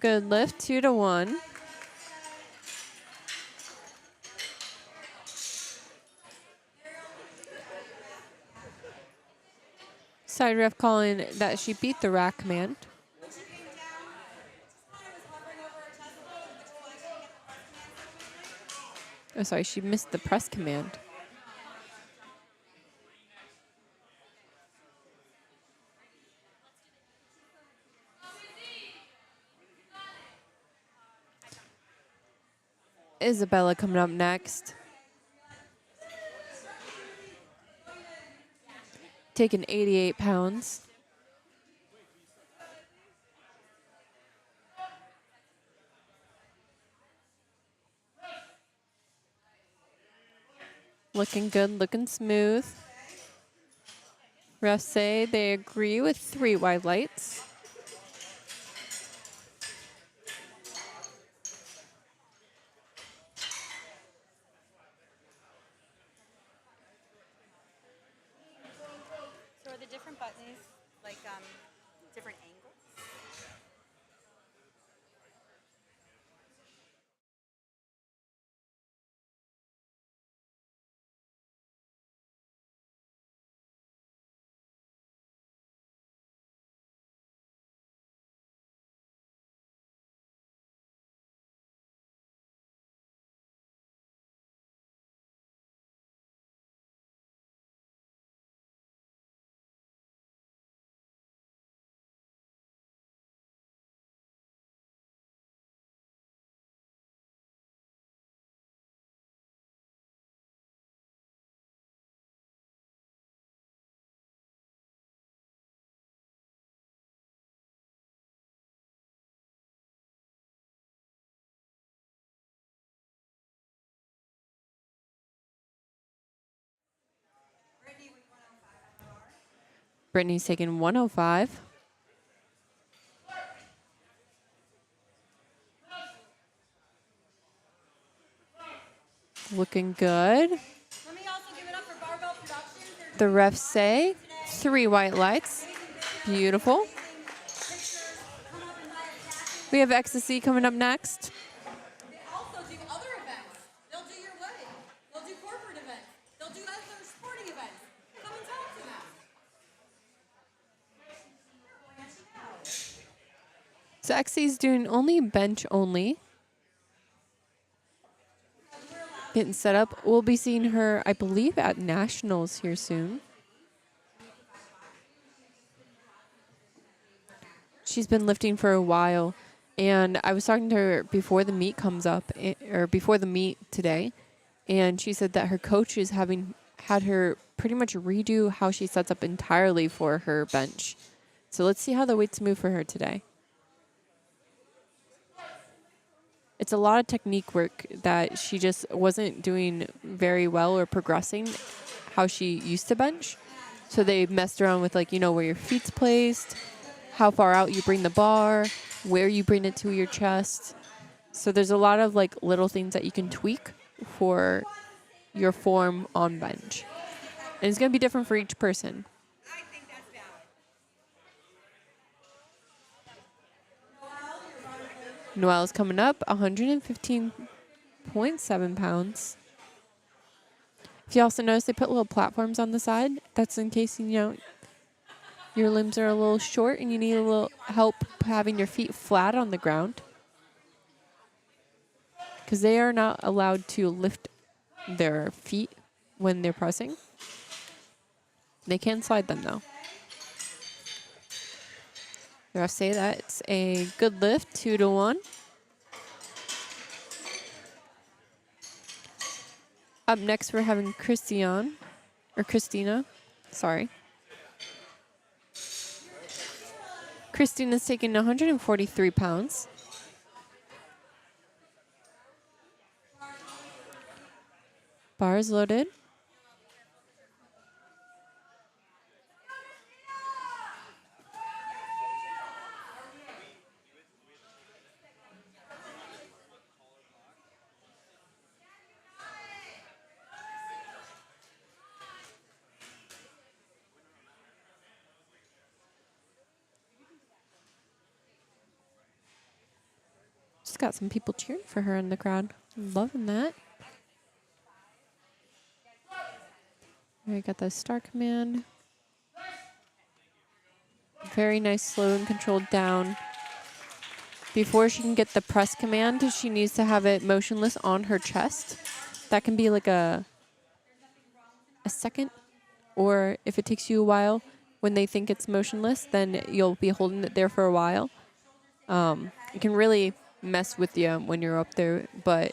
Good lift, 2-1. Side ref calling that she beat the rack command. Oh, sorry, she missed the press command. Isabella coming up next. Taking 88 pounds. Looking good, looking smooth. Refs say they agree with 3 white lights. So are the different buttons like different angles? Brittany's taking 105. Looking good. Let me also give it up for Barbell Productions. The They're refs say 3 white lights. Beautiful. We have Ecstasy coming up next. They also do other events. They'll do your wedding. They'll do corporate events. They'll do other sporting events. Come and talk to them. So Exy's doing only bench only. Getting set up. We'll be seeing her, I believe, at Nationals here soon. She's been lifting for a while. And I was talking to her before the meet comes up, or before the meet today. And she said that her coach is had her pretty much redo how she sets up entirely for her bench. So let's see how the weights move for her today. It's a lot of technique work that she just wasn't doing very well or progressing how she used to bench. So they messed around with, like, you know, where your feet's placed, how far out you bring the bar, where you bring it to your chest. So there's a lot of, like, little things that you can tweak for your form on bench. And it's going to be different for each person. I think that's valid. Noelle's coming up, 115.7 pounds. If you also notice, they put little platforms on the side. That's in case, you know, your limbs are a little short and you need a little help having your feet flat on the ground. Because they are not allowed to lift their feet when they're pressing. They can slide them, though. The refs say that it's a good lift, 2-1. Up next, we're having Christina. Sorry. Christina's taking 143 pounds. Bar is loaded. Just got some people cheering for her in the crowd. Loving that. I got the star command. Very nice, slow and controlled down. Before she can get the press command, she needs to have it motionless on her chest. That can be like a second, or if it takes you a while, when they think it's motionless, then you'll be holding it there for a while. It can really mess with you when you're up there, but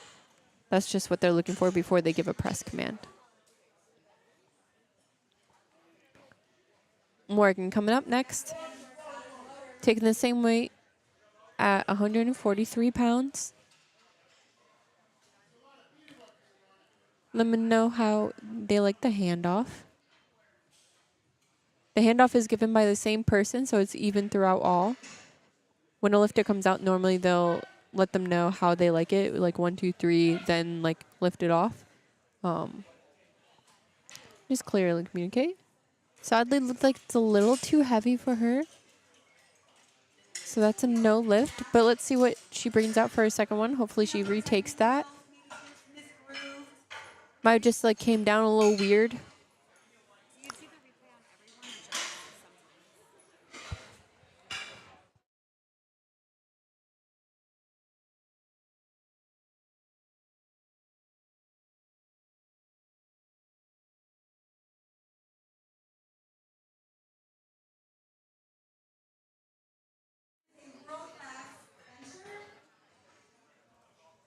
that's just what they're looking for before they give a press command. Morgan coming up next. Taking the same weight at 143 pounds. Let me know how they like the handoff. The handoff is given by the same person, so it's even throughout all. When a lifter comes out, normally they'll let them know how they like it, like 1, 2, 3, then like lift it off. Just clearly communicate. Sadly, it looks like it's a little too heavy for her. So that's a no lift, but let's see what she brings out for her second one. Hopefully she retakes that. Might have just like came down a little weird.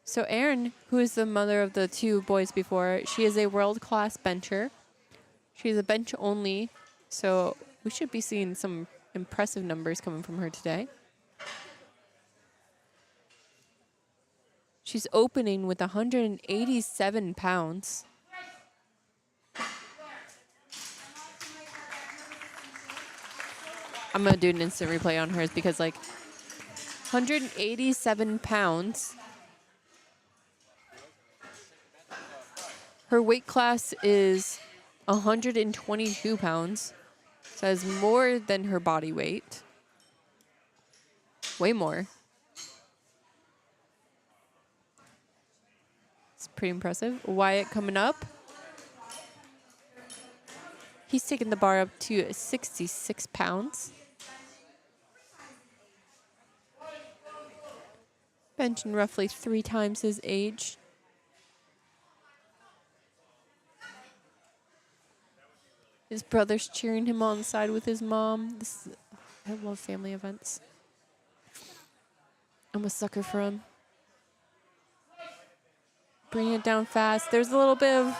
So Erin, who is the mother of the 2 boys before, she is a world-class bencher. She's a bench only, so we should be seeing some impressive numbers coming from her today. She's opening with 187 pounds. I'm going to do an instant replay on hers because, like, 187 pounds. Her weight class is 122 pounds. So that's more than her body weight. Way more. It's pretty impressive. Wyatt coming up. He's taking the bar up to 66 pounds. Benching roughly 3 times his age. His brother's cheering him on the side with his mom. I love family events. I'm a sucker for them. Bring it down fast. There's a little bit of...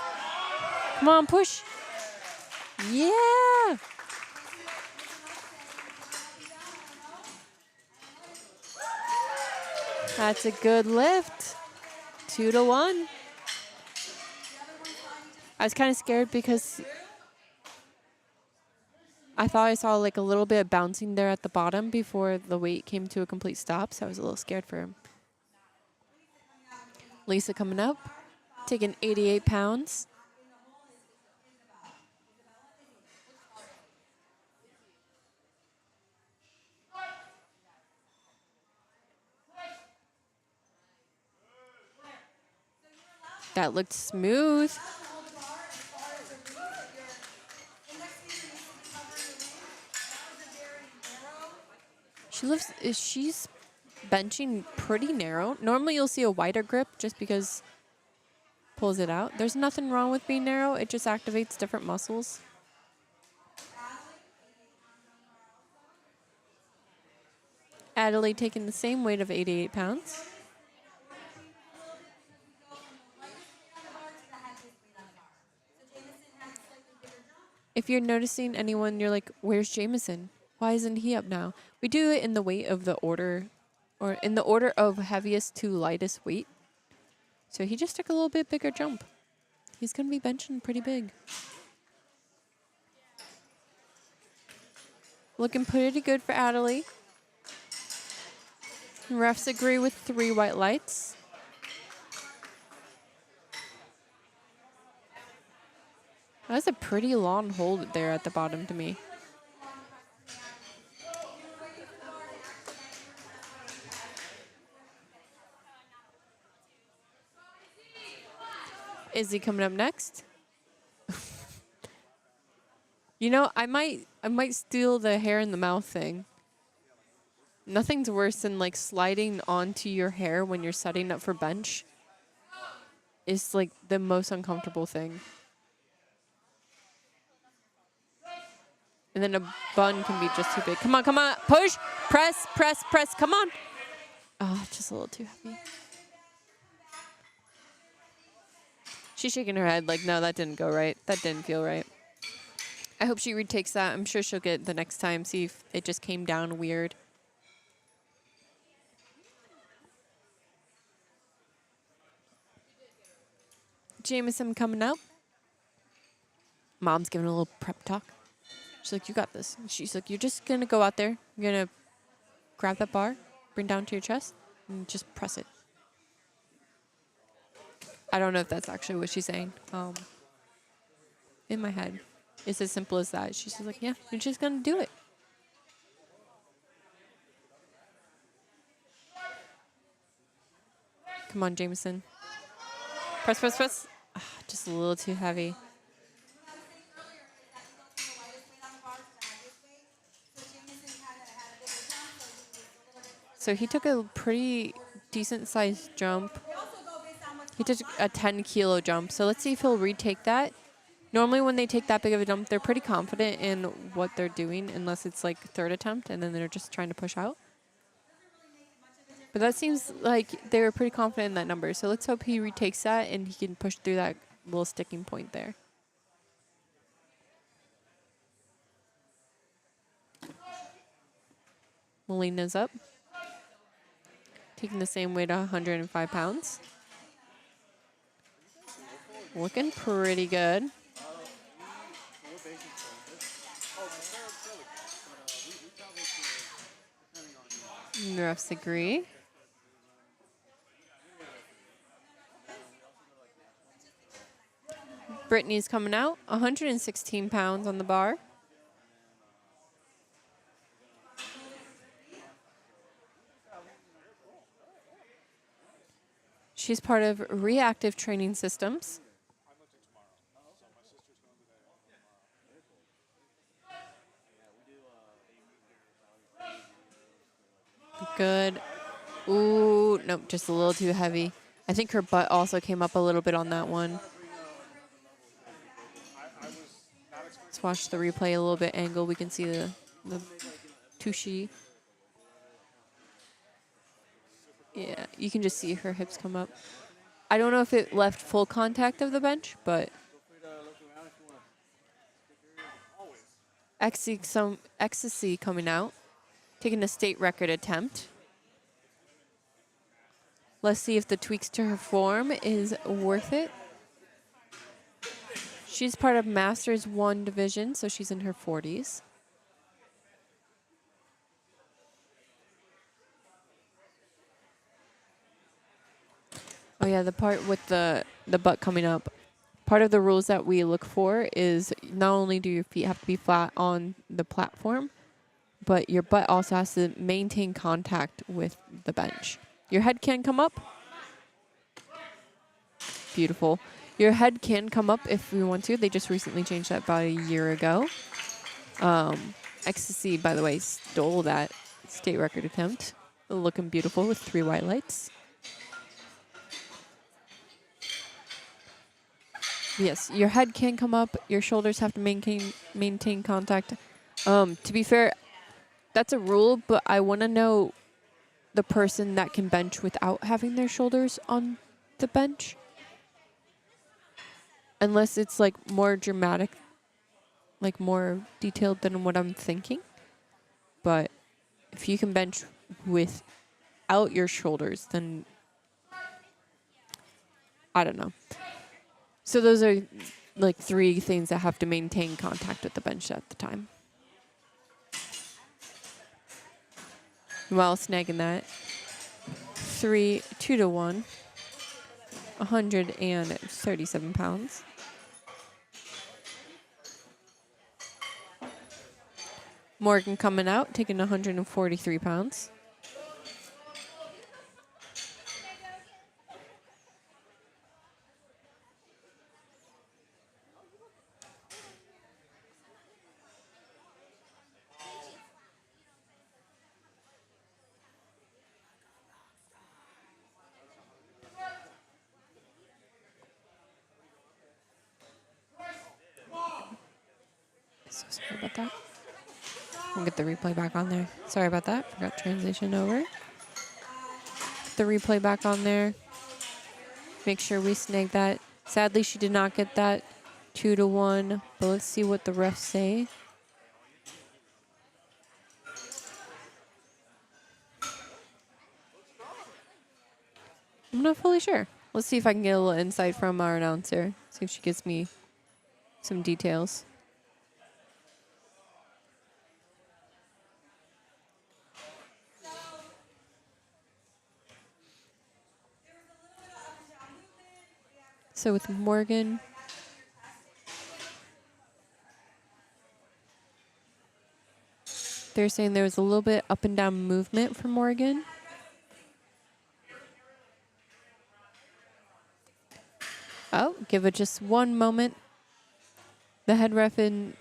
Come on, push. Yeah! That's a good lift. 2 to 1. I was kind of scared because I thought I saw like a little bit of bouncing there at the bottom before the weight came to a complete stop, so I was a little scared for him. Lisa coming up, taking 88 pounds. That looked smooth. She's benching pretty narrow. Normally you'll see a wider grip just because pulls it out. There's nothing wrong with being narrow. It just activates different muscles. Adelaide taking the same weight of 88 pounds. If you're noticing anyone, you're like, where's Jameson? Why isn't he up now? We do it in the weight of the order, or in the order of heaviest to lightest weight. So he just took a little bit bigger jump. He's going to be benching pretty big. Looking pretty good for Adelaide. Refs agree with 3 white lights. That's a pretty long hold there at the bottom to me. Izzy coming up next. You know, I might steal the hair in the mouth thing. Nothing's worse than like sliding onto your hair when you're setting up for bench. It's like the most uncomfortable thing. And then a bun can be just too big. Come on, come on. Push, press, press, press. Come on. Oh, just a little too heavy. She's shaking her head like, no, that didn't go right. That didn't feel right. I hope she retakes that. I'm sure she'll get it the next time. See if it just came down weird. Jameson coming up. Mom's giving a little prep talk. She's like, you got this. She's like, you're just going to go out there. You're going to grab that bar, bring down to your chest, and just press it. I don't know if that's actually what she's saying. In my head, it's as simple as that. She's just like, yeah, you're just going to do it. Come on, Jameson. Press, press, press. Just a little too heavy. So he took a pretty decent sized jump. He took a 10-kilo jump. So let's see if he'll retake that. Normally when they take that big of a jump, they're pretty confident in what they're doing, unless it's like third attempt and then they're just trying to push out. But that seems like they were pretty confident in that number. So let's hope he retakes that and he can push through that little sticking point there. Melina's up. Taking the same weight, 105 pounds. Looking pretty good. And the refs agree. Brittany's coming out, 116 pounds on the bar. She's part of Reactive Training Systems. Good. Ooh, nope, just a little too heavy. I think her butt also came up a little bit on that one. Let's watch the replay a little bit angle. We can see the tushy. Yeah, you can just see her hips come up. I don't know if it left full contact of the bench, but ecstasy coming out, taking a state record attempt. Let's see if the tweaks to her form is worth it. She's part of Masters 1 division, so she's in her 40s. Oh yeah, the part with the butt coming up. Part of the rules that we look for is not only do your feet have to be flat on the platform, but your butt also has to maintain contact with the bench. Your head can come up. Beautiful. Your head can come up if you want to. They just recently changed that about a year ago. Ecstasy, by the way, stole that state record attempt. Looking beautiful with 3 white lights. Yes, your head can come up. Your shoulders have to maintain contact. To be fair, that's a rule, but I want to know the person that can bench without having their shoulders on the bench. Unless it's like more dramatic, like more detailed than what I'm thinking. But if you can bench without your shoulders, then I don't know. So those are like 3 things that have to maintain contact with the bench at the time. While snagging that, 2 to 1, 137 pounds. Morgan coming out, taking 143 pounds. So sorry about that. We'll get the replay back on there. Sorry about that. Forgot transition over. Put the replay back on there. Make sure we snag that. Sadly, she did not get that 2 to 1. But let's see what the refs say. I'm not fully sure. Let's see if I can get a little insight from our announcer. See if she gives me some details. So with Morgan, they're saying there was a little bit up and down movement for Morgan. Oh, give it just one moment. The head ref and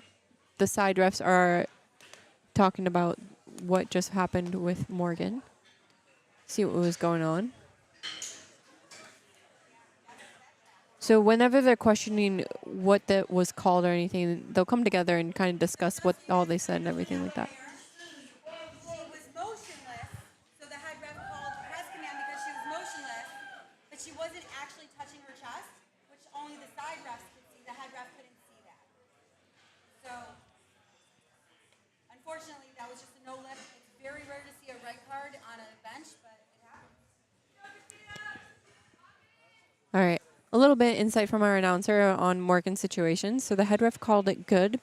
the side refs are talking about what just happened with Morgan. See what was going on. So whenever they're questioning what that was called or anything, they'll come together and kind of discuss what all they said and everything like that. She was motionless, so the head ref called press command because she was motionless, but she wasn't actually touching her chest, which only the side refs could see. The head ref couldn't see that. So, unfortunately, that was just a no lift. It's very rare to see a red card on a bench, but it happens. All right. A little bit insight from our announcer on Morgan's situation. So the head ref called it good.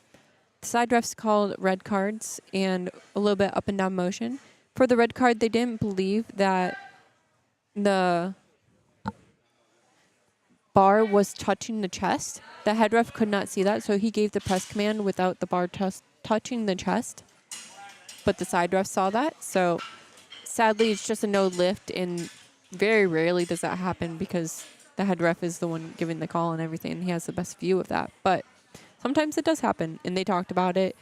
The side refs called red cards and a little bit up and down motion. For the red card, they didn't believe that the bar was touching the chest. The head ref could not see that, so he gave the press command without the bar touching the chest. But the side ref saw that, so sadly it's just a no lift, and very rarely does that happen because the head ref is the one giving the call and everything, and he has the best view of that. But sometimes it does happen, and they talked about it.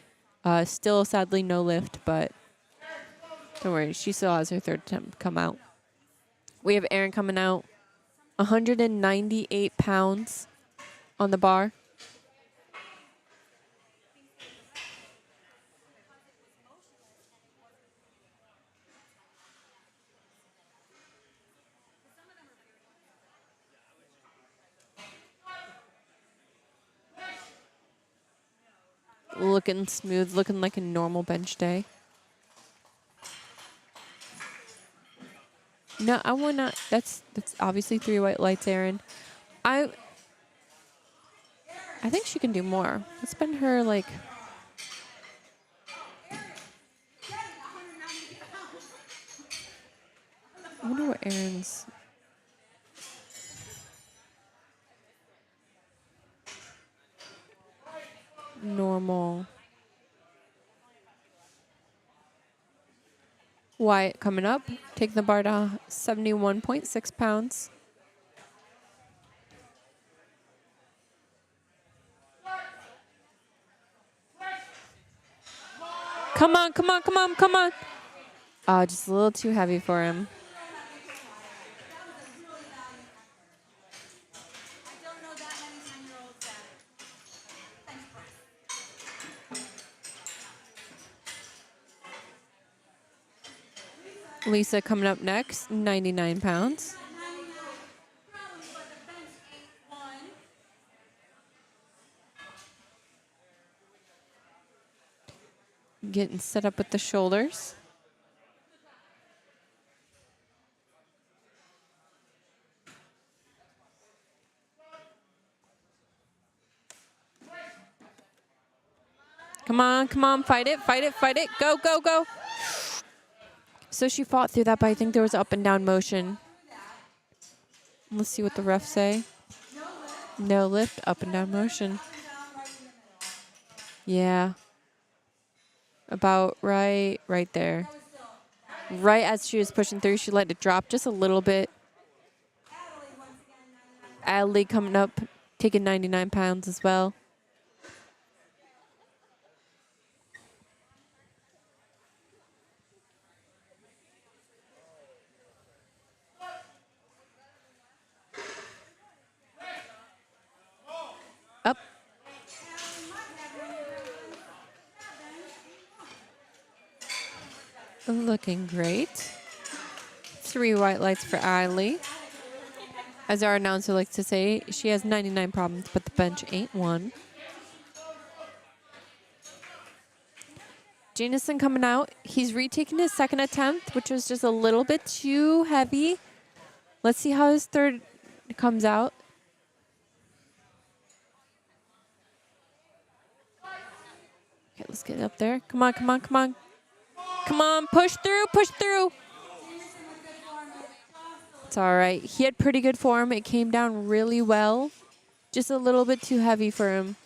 Still, sadly, no lift, but don't worry, she still has her third attempt come out. We have Erin coming out, 198 pounds on the bar. Looking smooth, looking like a normal bench day. No, I want to. That's obviously 3 white lights, Erin. I think she can do more. It's been her like. I wonder what Erin's. Normal. Wyatt coming up, taking the bar to 71.6 pounds. Come on, come on, come on, come on. Just a little too heavy for him. I don't know that many 10-year-olds that bench press. Lisa coming up next, 99 pounds. Getting set up with the shoulders. Come on, come on, fight it, fight it, fight it. Go, go, go. So she fought through that, but I think there was up and down motion. Let's see what the refs say. No lift, up and down motion. Yeah. About right there. Right as she was pushing through, she let it drop just a little bit. Adley coming up, taking 99 pounds as well. Up. Looking great. 3 white lights for Adley. As our announcer likes to say, she has 99 problems, but the bench ain't one. Jamison coming out. He's retaking his second attempt, which was just a little bit too heavy. Let's see how his third comes out. Okay, let's get up there. Come on, come on, come on. Come on, push through, push through. It's all right. He had pretty good form. It came down really well. Just a little bit too heavy for him.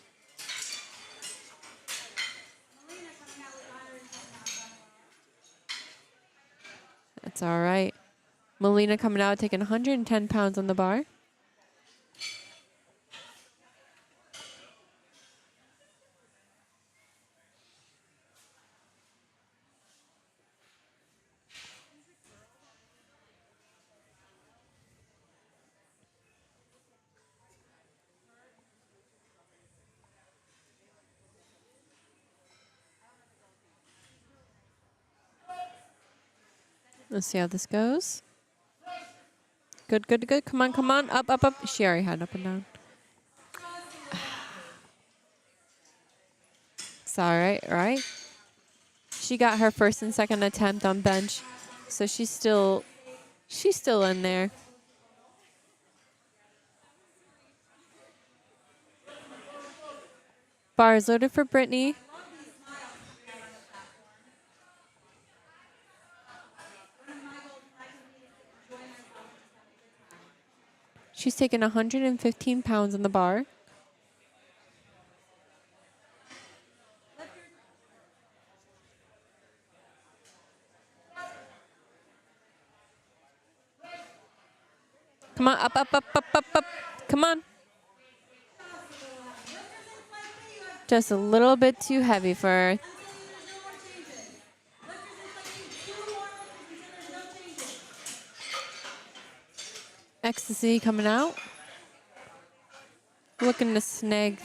That's all right. Melina coming out, taking 110 pounds on the bar. Let's see how this goes. Good, good, good. Come on, come on. Up, up, up. She already had up and down. It's all right, right? She got her first and second attempt on bench, so she's still in there. Bar is loaded for Brittany. She's taken 115 pounds on the bar. Come on, up, up, up, up, up, up. Come on. Just a little bit too heavy for her. Ecstasy coming out. Looking to snag.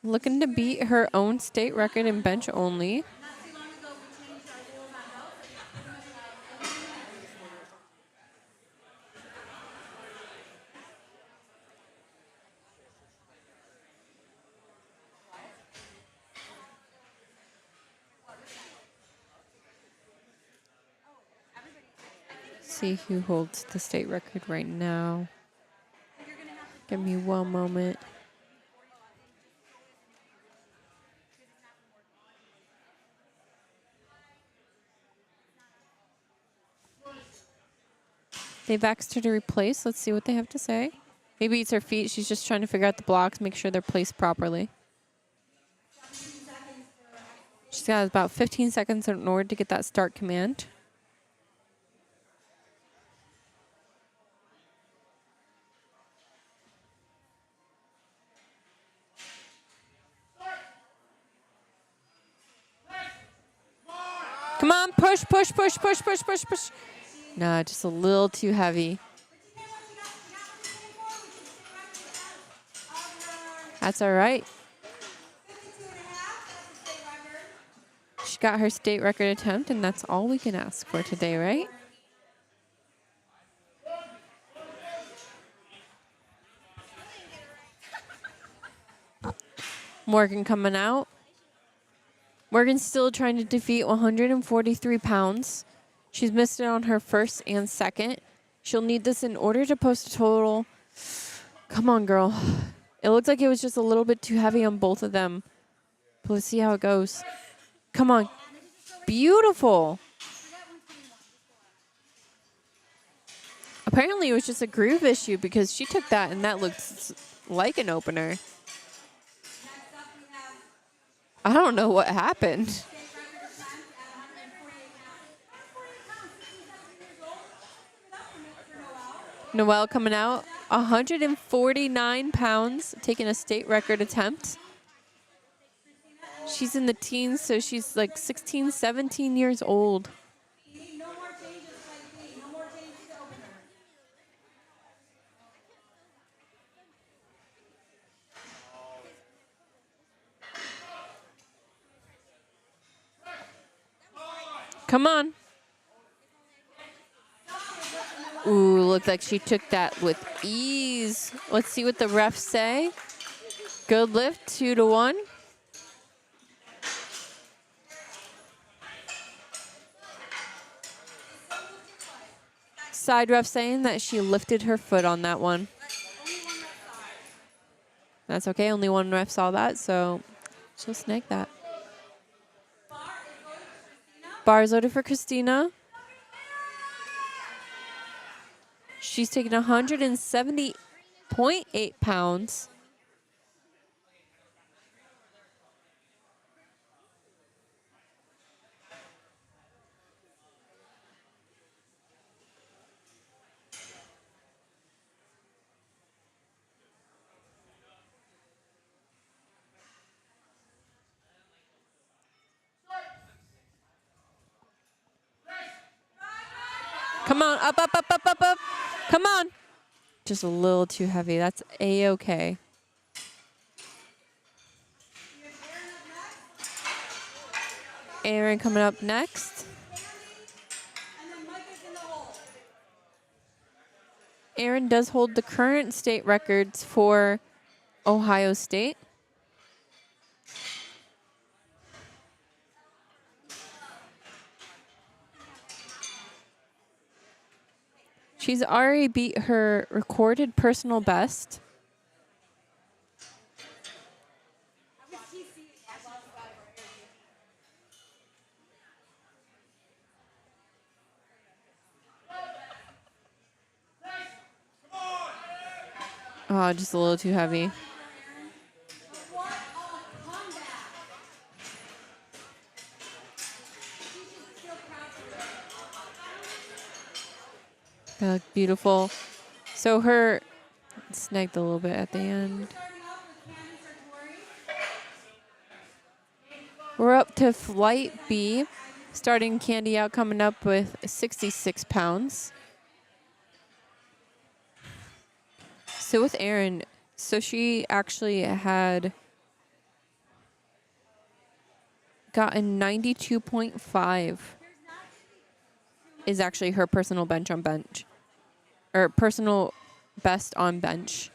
Looking to beat her own state record in bench only. See who holds the state record right now. Give me one moment. They've asked her to replace. Let's see what they have to say. Maybe it's her feet. She's just trying to figure out the blocks, make sure they're placed properly. She's got about 15 seconds in order to get that start command. Come on, push, push, push, push, push, push, push. Nah, just a little too heavy. That's all right. She got her state record attempt, and that's all we can ask for today, right? Morgan coming out. Morgan's still trying to defeat 143 pounds. She's missed it on her first and second. She'll need this in order to post a total. Come on, girl. It looked like it was just a little bit too heavy on both of them. But let's see how it goes. Come on. Beautiful. Apparently it was just a groove issue because she took that and that looked like an opener. I don't know what happened. Noelle coming out, 149 pounds, taking a state record attempt. She's in the teens, so she's like 16, 17 years old. Come on. Ooh, looked like she took that with ease. Let's see what the refs say. Good lift, 2-1. Side ref saying that she lifted her foot on that one. That's okay, only one ref saw that, so she'll snag that. Bar is loaded for Christina. She's taking 170.8 pounds. Come on, up, up, up, up, up, up. Come on. Just a little too heavy. That's A-okay. Aaron coming up next. Aaron does hold the current state records for Ohio State. She's already beat her recorded personal best. Oh, just a little too heavy. They look beautiful. So her snagged a little bit at the end. We're up to flight B. Starting Candy out coming up with 66 pounds. So with Erin, so she actually had gotten 92.5 is actually her personal bench on bench. Or personal best on bench.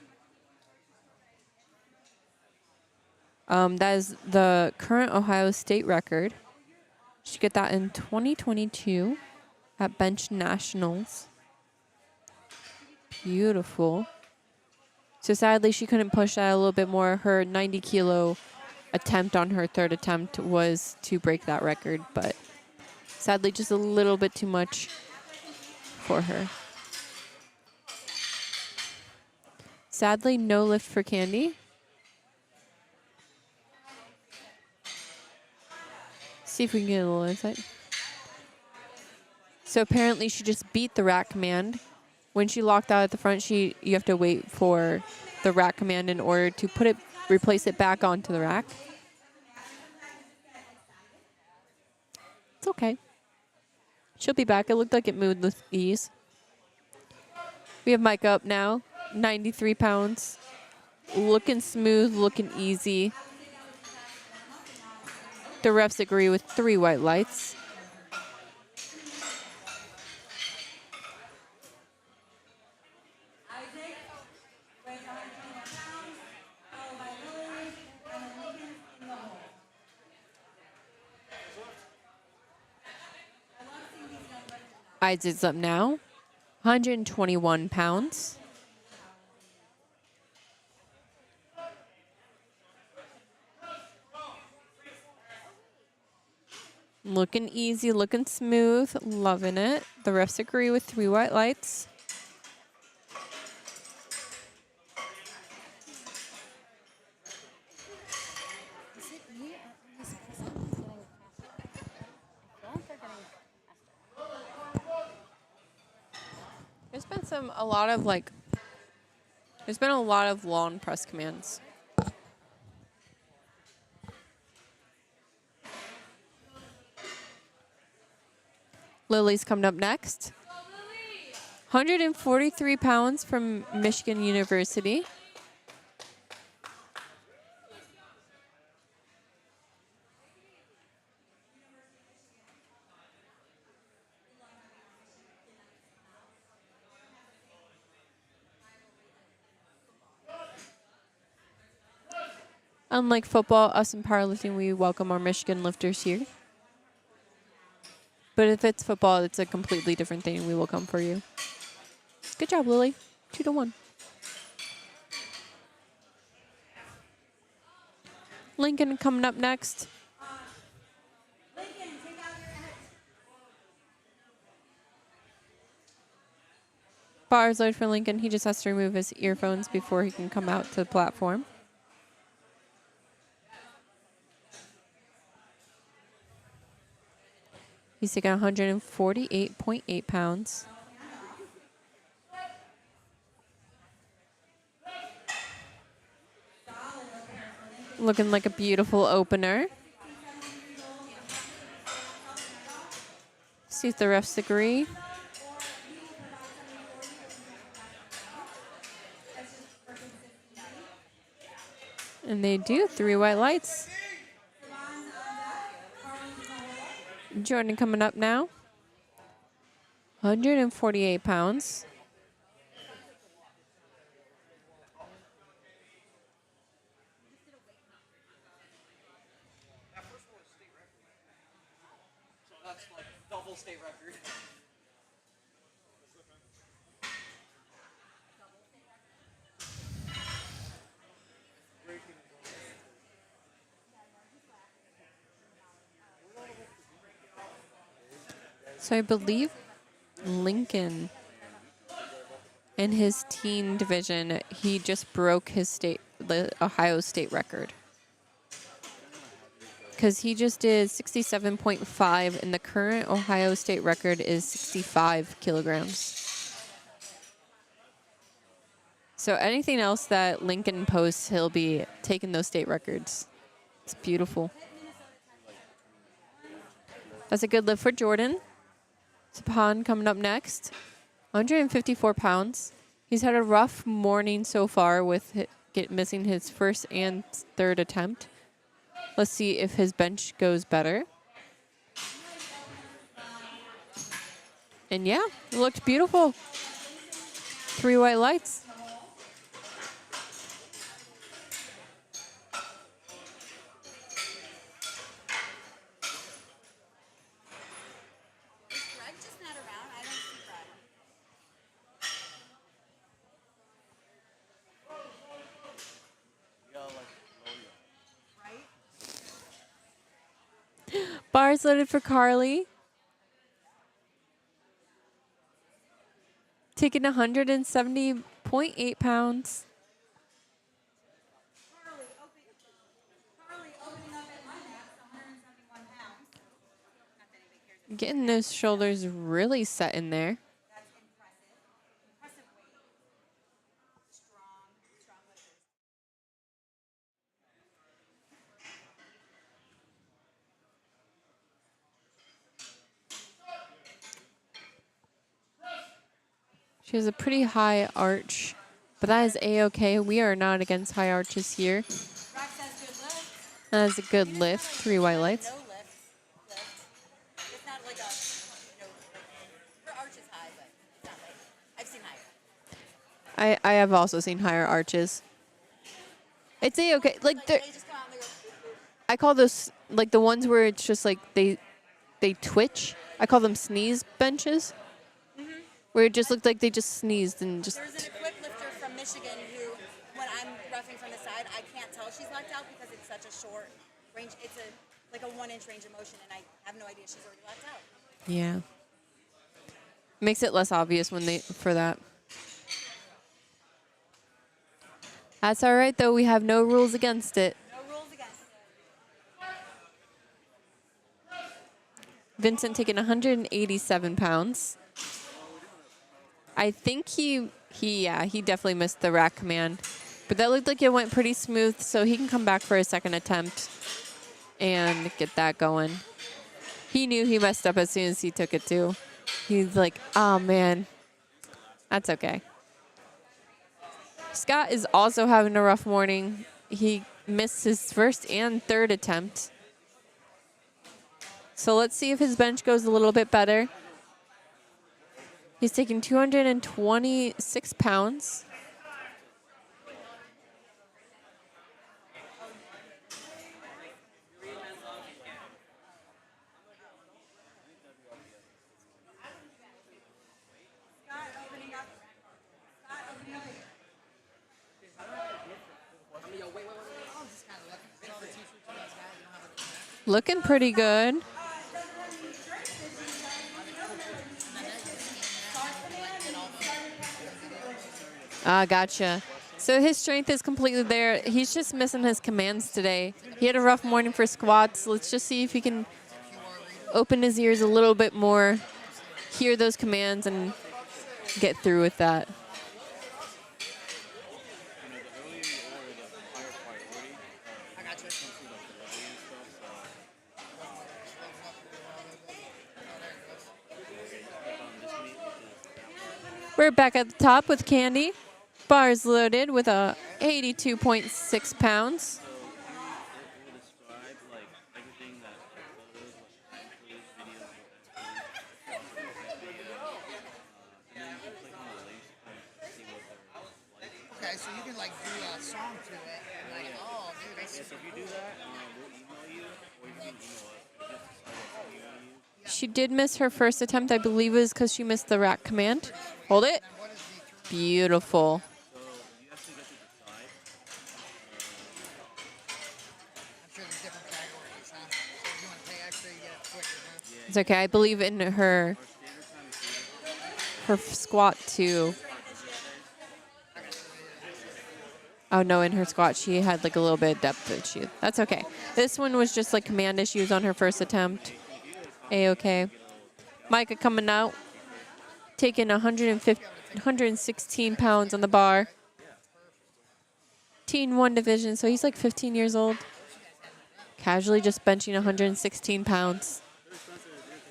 That is the current Ohio State record. She got that in 2022 at Bench Nationals. Beautiful. So sadly, she couldn't push that a little bit more. Her 90 kilo attempt on her third attempt was to break that record, but sadly, just a little bit too much for her. Sadly, no lift for Candy. See if we can get a little insight. So apparently she just beat the rack command. When she locked out at the front, you have to wait for the rack command in order to replace it back onto the rack. It's okay. She'll be back. It looked like it moved with ease. We have Micah up now, 93 pounds. Looking smooth, looking easy. The refs agree with 3 white lights. Isaac's up now, 121 pounds. Looking easy, looking smooth, loving it. The refs agree with 3 white lights. There's been a lot of long press commands. Lily's coming up next. 143 pounds from Michigan University. Unlike football, us in powerlifting, we welcome our Michigan lifters here. But if it's football, it's a completely different thing. We will come for you. Good job, Lily. 2-1. Lincoln coming up next. Bars load for Lincoln. He just has to remove his earphones before he can come out to the platform. He's taking 148.8 pounds. Looking like a beautiful opener. See if the refs agree. And they do. 3 white lights. Jordan coming up now. 148 pounds. That's like double state record. So I believe Lincoln in his teen division, he just broke the Ohio State record. Because he just did 67.5, and the current Ohio State record is 65 kilograms. So anything else that Lincoln posts, he'll be taking those state records. It's beautiful. That's a good lift for Jordan. Sapan coming up next. 154 pounds. He's had a rough morning so far with missing his first and third attempt. Let's see if his bench goes better. And yeah, it looked beautiful. 3 white lights. Is Greg just not around? I don't see Greg. Right? Bars loaded for Carly. Taking 170.8 pounds. Carly opening up at my max, 171 pounds. Not that anybody cares. Getting those shoulders really set in there. That's impressive. Impressive weight. Strong lifters. She has a pretty high arch, but that is A-okay. We are not against high arches here. Rock says good lift. That is a good lift. 3 white lights. No lift. It's not like a, her arch is high, but it's not like, I've seen higher. I have also seen higher arches. It's A-okay. Like, They just come out and they go, I call those, like, the ones where it's just like they twitch. I call them sneeze benches. Where it just looked like they just sneezed and just... there's an equipped lifter from Michigan who, when I'm roughing from the side, I can't tell she's knocked out because it's such a short range. It's like a 1-inch range of motion, and I have no idea she's already knocked out. Yeah. Makes it less obvious for that. That's all right, though. We have no rules against it. No rules against it. Vincent taking 187 pounds. I think he definitely missed the rack command. But that looked like it went pretty smooth, so he can come back for a second attempt and get that going. He knew he messed up as soon as he took it, too. He's like, oh, man. That's okay. Scott is also having a rough morning. He missed his first and third attempt. So let's see if his bench goes a little bit better. He's taking 226 pounds. Looking pretty good. Gotcha. So his strength is completely there. He's just missing his commands today. He had a rough morning for squats. Let's just see if he can open his ears a little bit more, hear those commands, and get through with that. We're back at the top with Candy. Bars loaded with a 82.6 pounds. Okay, so you can like do a song to it and like, oh, dude, that's If you do that, we'll email you, or you can email us. She did miss her first attempt. I believe it was because she missed the rack command. Hold it. Beautiful. So you actually get to decide. I'm sure there's different categories, huh? So if you want to pay extra, you get it quicker, huh? It's okay. I believe in her squat too. Oh, no, in her squat, she had like a little bit of depth issue. That's okay. This one was just like command issues on her first attempt. A-okay. Micah coming out, taking 116 pounds on the bar. Teen 1 division, so he's like 15 years old. Casually just benching 116 pounds.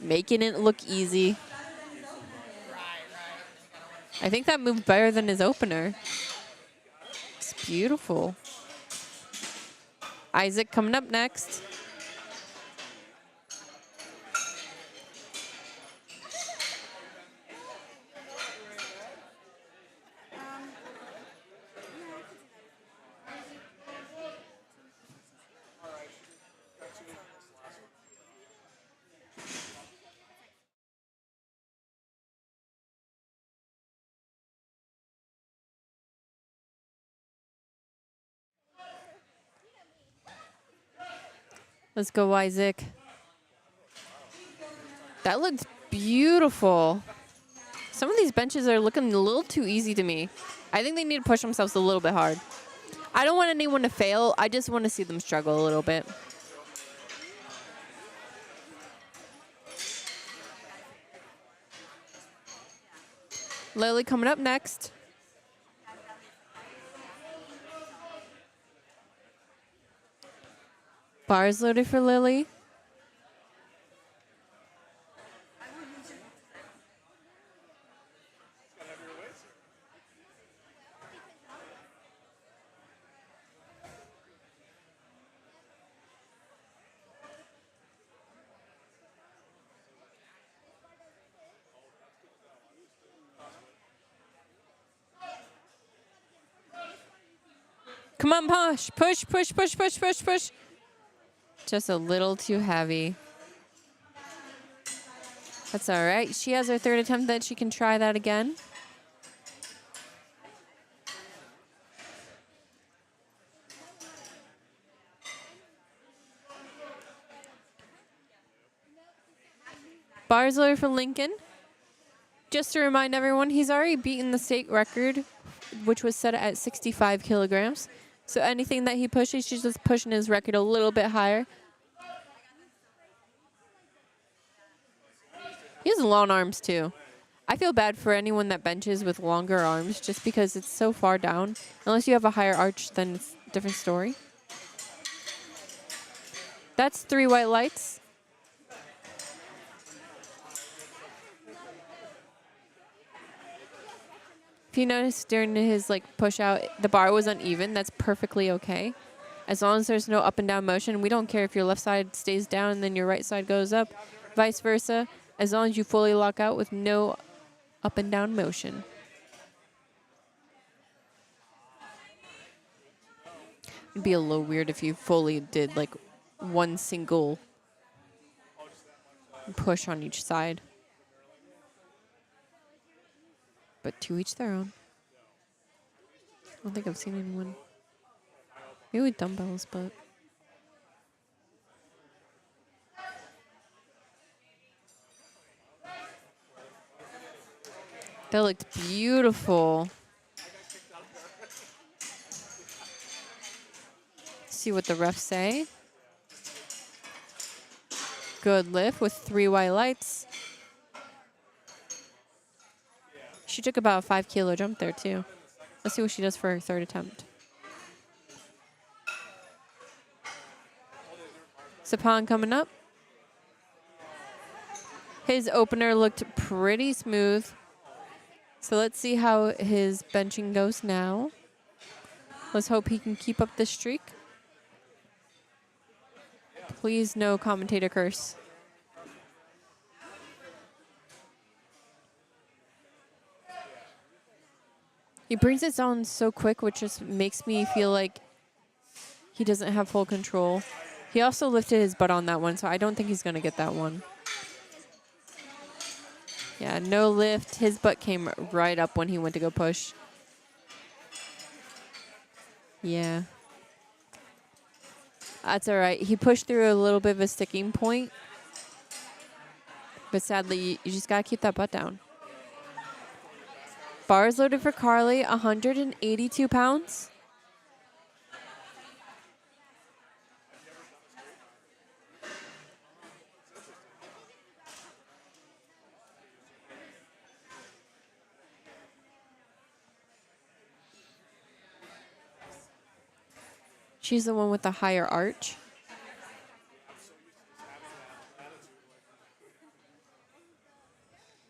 Making it look easy. I think that moved better than his opener. It's beautiful. Isaac coming up next. Let's go, Isaac. That looks beautiful. Some of these benches are looking a little too easy to me. I think they need to push themselves a little bit hard. I don't want anyone to fail. I just want to see them struggle a little bit. Lily coming up next. Bars loaded for Lily. Come on, push, push, push, push, push, push, push. Just a little too heavy. That's all right. She has her third attempt that she can try that again. Bars loaded for Lincoln. Just to remind everyone, he's already beaten the state record, which was set at 65 kilograms. So anything that he pushes, he's just pushing his record a little bit higher. He has long arms, too. I feel bad for anyone that benches with longer arms just because it's so far down. Unless you have a higher arch, then it's a different story. That's 3 white lights. If you notice during his push out, the bar was uneven. That's perfectly okay. As long as there's no up and down motion, we don't care if your left side stays down and then your right side goes up, vice versa. As long as you fully lock out with no up and down motion. It'd be a little weird if you fully did one single push on each side. But to each their own. I don't think I've seen anyone. Maybe with dumbbells, but. That looked beautiful. See what the refs say. Good lift with 3 white lights. She took about a 5 kilo jump there too. Let's see what she does for her third attempt. Sapan coming up. His opener looked pretty smooth. So let's see how his benching goes now. Let's hope he can keep up this streak. Please no commentator curse. He brings it down so quick, which just makes me feel like he doesn't have full control. He also lifted his butt on that one, so I don't think he's going to get that one. Yeah, no lift. His butt came right up when he went to go push. Yeah. That's all right. He pushed through a little bit of a sticking point. But sadly, you just got to keep that butt down. Bars loaded for Carly, 182 pounds. She's the one with the higher arch.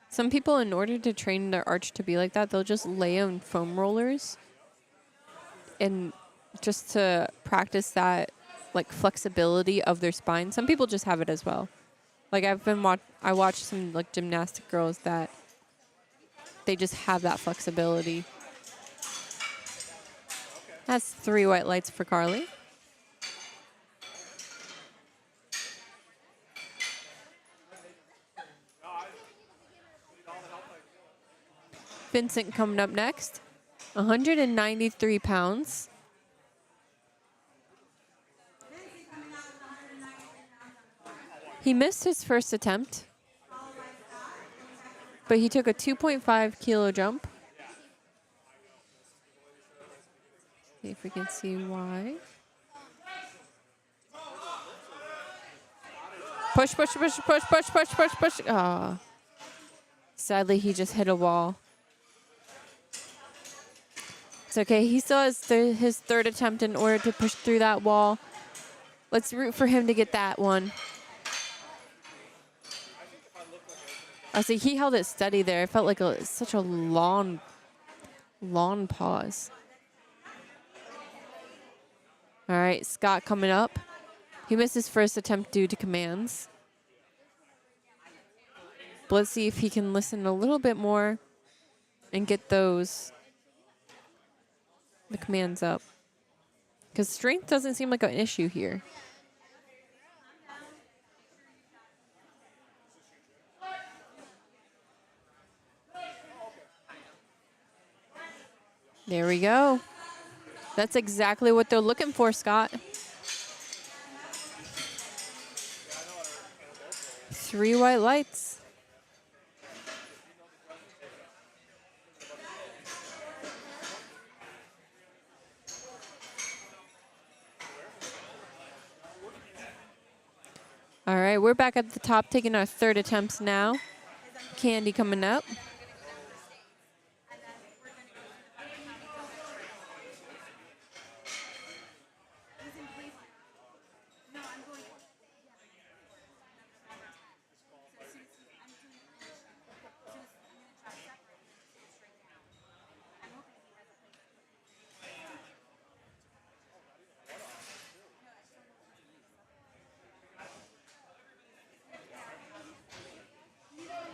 Some people, in order to train their arch to be like that, they'll just lay on foam rollers and just to practice that like flexibility of their spine. Some people just have it as well. Like I watched some like gymnastic girls that they just have that flexibility. That's 3 white lights for Carly. Vincent coming up next. 193 pounds. He missed his first attempt, but he took a 2.5 kilo jump. See if we can see why. Push, push, push, push, push, push, push, push. Ah. Sadly, he just hit a wall. It's okay. He still has his third attempt in order to push through that wall. Let's root for him to get that one. I see he held it steady there. It felt like such a long pause. All right, Scott coming up. He missed his first attempt due to commands. But let's see if he can listen a little bit more and get the commands up. Because strength doesn't seem like an issue here. There we go. That's exactly what they're looking for, Scott. 3 white lights. All right, we're back at the top, taking our third attempts now. Candy coming up.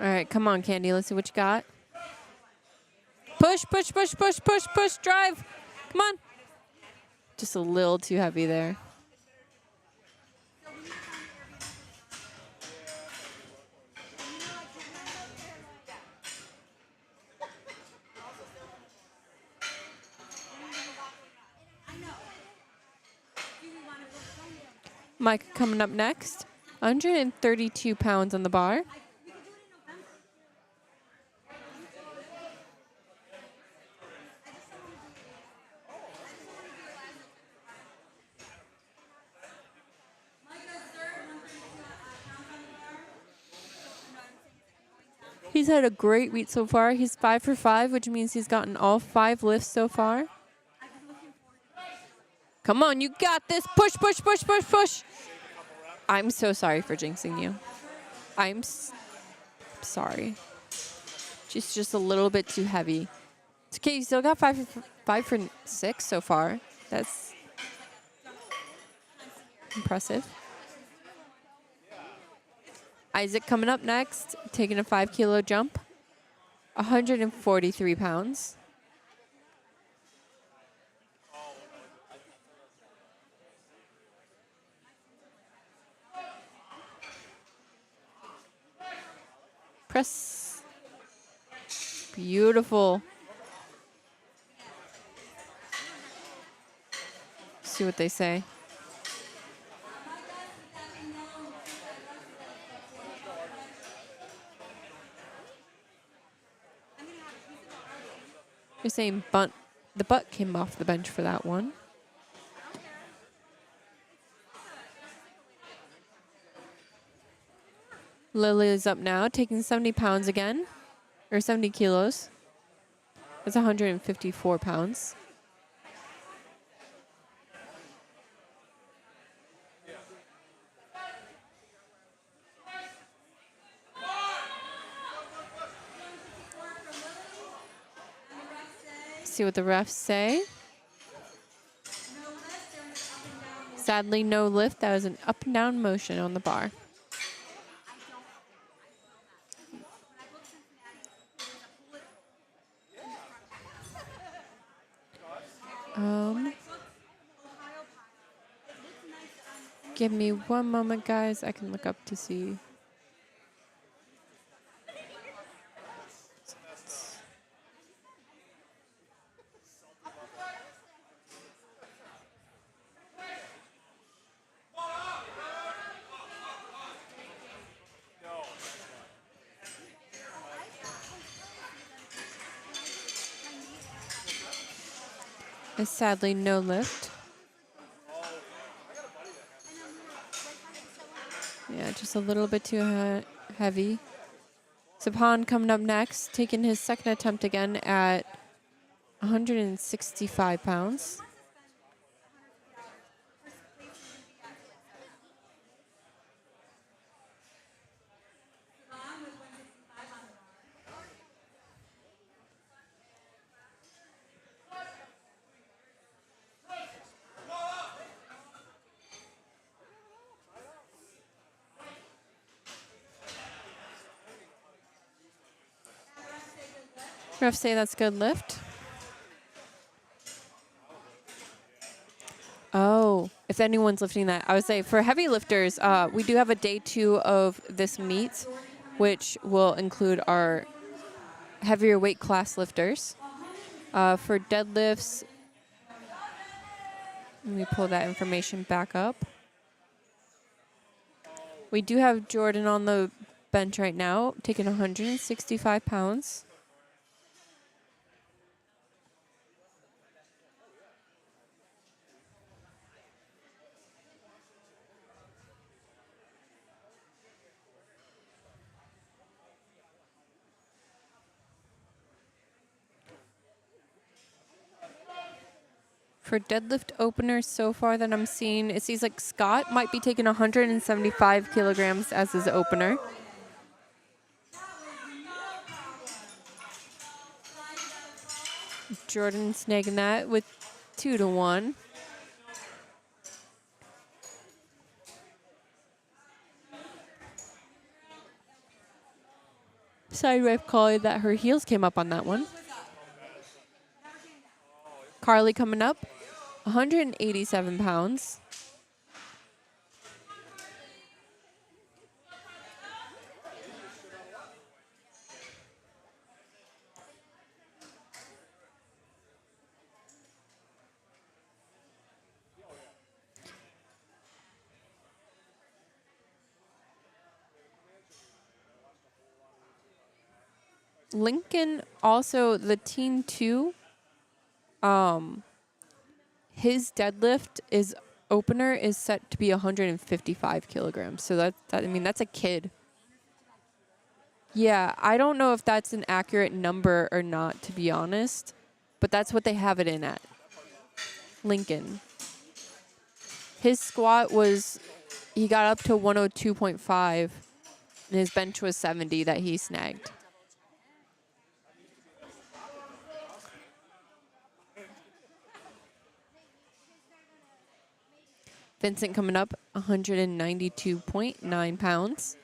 All right, come on, Candy. Let's see what you got. Push, push, push, push, push, push, drive. Come on. Just a little too heavy there. Mike coming up next. 132 pounds on the bar. He's had a great week so far. He's 5 for 5, which means he's gotten all 5 lifts so far. Come on, you got this. Push, push, push, push, push. I'm so sorry for jinxing you. I'm sorry. She's just a little bit too heavy. It's okay, you still got 5 for 6 so far. That's impressive. Isaac coming up next, taking a 5 kilo jump. 143 pounds. Press. Beautiful. See what they say. You're saying the butt came off the bench for that one. Lily is up now, taking 70 pounds again, or 70 kilos. That's 154 pounds. see what the refs say. Sadly, no lift. That was an up and down motion on the bar. Give me one moment, guys. I can look up to see. It's sadly no lift. Yeah, just a little bit too heavy. Sapan coming up next, taking his second attempt again at 165 pounds. Refs say that's good lift. Oh, if anyone's lifting that, I would say for heavy lifters, we do have a day 2 of this meet, which will include our heavier weight class lifters. For deadlifts, let me pull that information back up. We do have Jordan on the bench right now, taking 165 pounds. For deadlift openers so far that I'm seeing, it seems like Scott might be taking 175 kilograms as his opener. Jordan snagging that with 2-1. Side ref calling that her heels came up on that one. Carly coming up, 187 pounds. Lincoln also, the Teen 2, his deadlift is opener is set to be 155 kilograms. So that's a kid. Yeah, I don't know if that's an accurate number or not, to be honest, but that's what they have it in at. Lincoln. His squat he got up to 102.5, and his bench was 70 that he snagged. Vincent coming up, 192.9 pounds.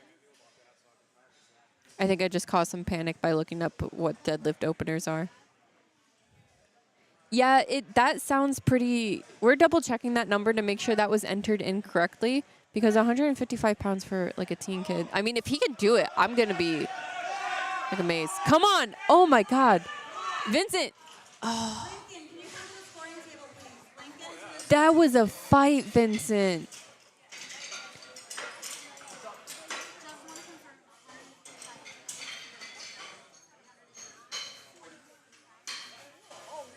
I think I just caused some panic by looking up what deadlift openers are. Yeah, that sounds pretty... We're double checking that number to make sure that was entered incorrectly, because 155 pounds for like a teen kid. I mean, if he can do it, I'm going to be like amazed. Come on. Oh my God. Vincent. Oh. That was a fight, Vincent.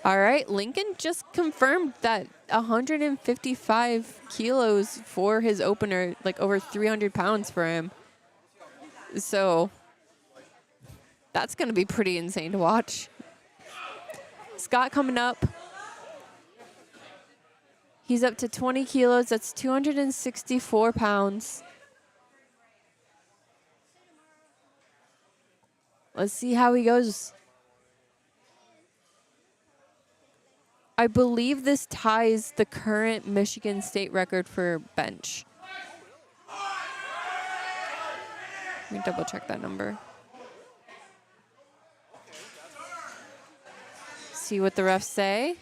All right, Lincoln just confirmed that 155 kilos for his opener, like over 300 pounds for him. So that's going to be pretty insane to watch. Scott coming up. He's up to 20 kilos. That's 264 pounds. Let's see how he goes. I believe this ties the current Michigan state record for bench. Let me double check that number. See what the refs say.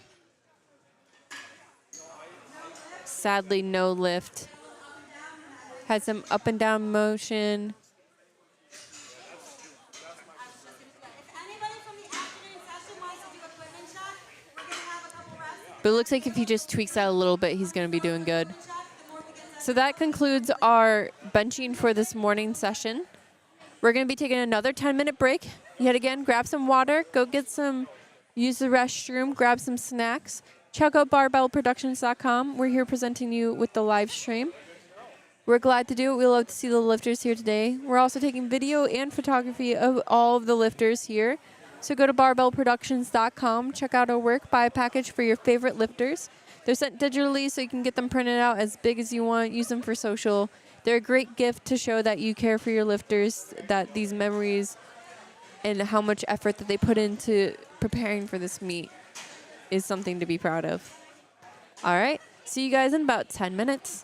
Sadly, no lift. Had some up and down motion. If anybody from the afternoon session wants to do a equipment check, we're going to have a couple reps. But it looks like if he just tweaks that a little bit, he's going to be doing good. Check, the more we get So that concludes our benching for this morning session. We're going to be taking another 10-minute break. Yet again, grab some water, go get some, use the restroom, grab some snacks. Check out barbellproductions.com. We're here presenting you with the live stream. We're glad to do it. We love to see the lifters here today. We're also taking video and photography of all of the lifters here. So go to barbellproductions.com, check out our work, buy a package for your favorite lifters. They're sent digitally so you can get them printed out as big as you want, use them for social. They're a great gift to show that you care for your lifters, that these memories and how much effort that they put into preparing for this meet is something to be proud of. All right, see you guys in about 10 minutes.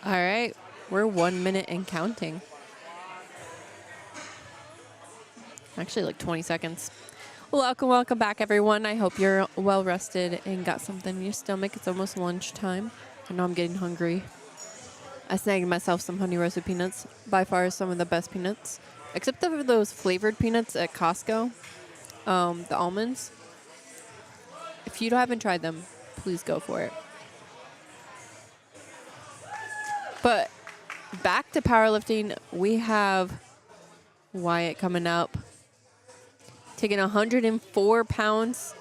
All right. We're 1 minute and counting. Actually, like 20 seconds. Welcome back, everyone. I hope you're well rested and got something in your stomach. It's almost lunchtime. I know I'm getting hungry. I snagged myself some honey roasted peanuts. By far, some of the best peanuts. Except for those flavored peanuts at Costco, the almonds. If you haven't tried them, please go for it. But back to powerlifting, we have Wyatt coming up, taking 104 pounds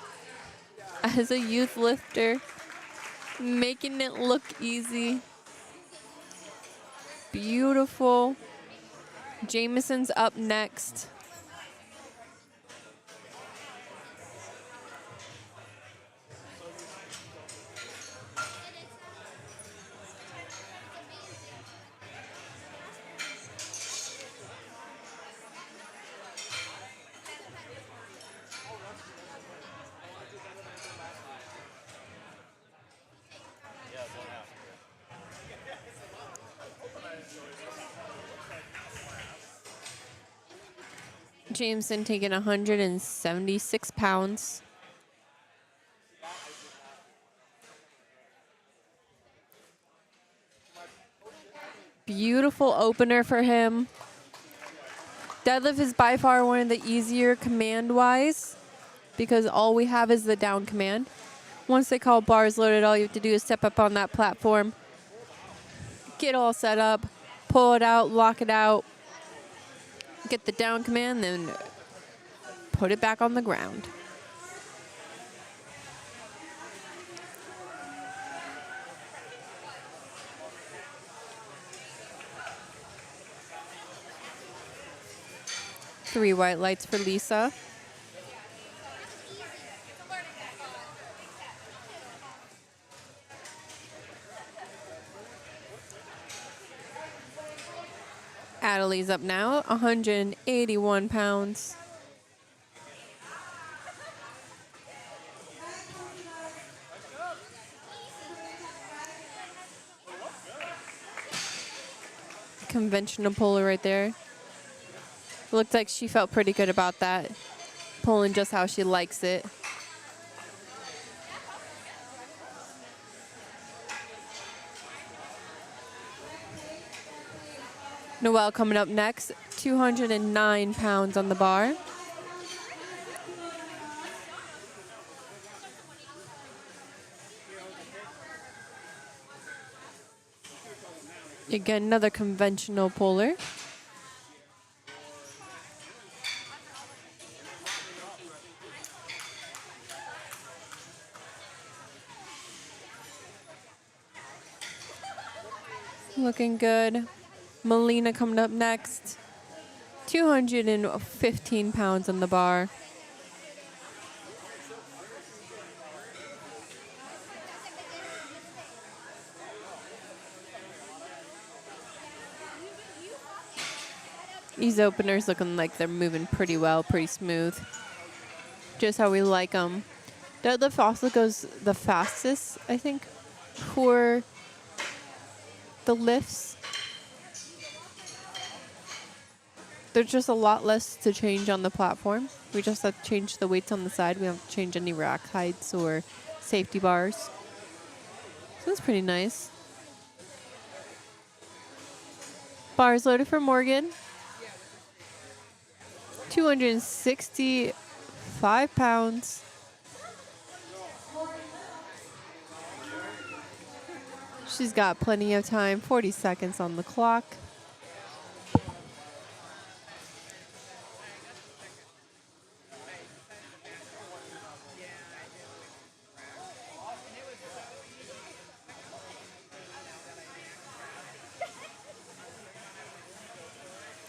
as a youth lifter, making it look easy. Beautiful. Jameson's up next. Jameson taking 176 pounds. Beautiful opener for him. Deadlift is by far one of the easier command-wise because all we have is the down command. Once they call bars loaded, all you have to do is step up on that platform, get all set up, pull it out, lock it out, get the down command, then put it back on the ground. Three white lights for Lisa. Adelie's up now, 181 pounds. Conventional puller right there. Looked like she felt pretty good about that. Pulling just how she likes it. Noelle coming up next, 209 pounds on the bar. Again, another conventional puller. Looking good. Melina coming up next. 215 pounds on the bar. These openers looking like they're moving pretty well, pretty smooth. Just how we like them. Deadlift also goes the fastest, I think, for the lifts. There's just a lot less to change on the platform. We just have to change the weights on the side. We don't have to change any rack heights or safety bars. So that's pretty nice. Bars loaded for Morgan. 265 pounds. She's got plenty of time, 40 seconds on the clock.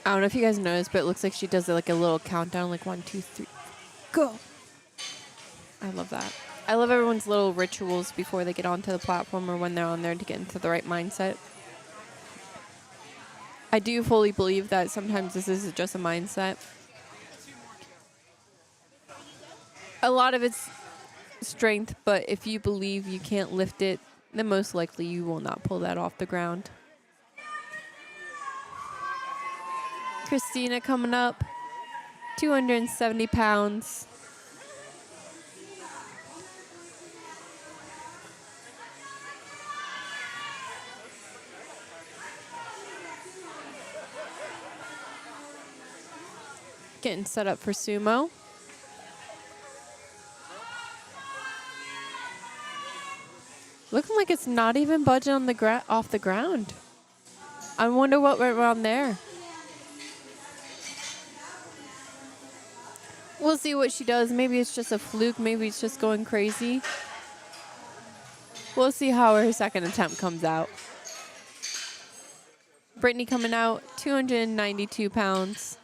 I don't know if you guys noticed, but it looks like she does like a little countdown, like 1, 2, 3, go. I love that. I love everyone's little rituals before they get onto the platform or when they're on there to get into the right mindset. I do fully believe that sometimes this is just a mindset. A lot of it's strength, but if you believe you can't lift it, then most likely you will not pull that off the ground. Christina coming up, 270 pounds. Getting set up for sumo. Looking like it's not even budging on the off the ground. I wonder what went wrong there. We'll see what she does. Maybe it's just a fluke. Maybe it's just going crazy. We'll see how her second attempt comes out. Brittany coming out, 292 pounds.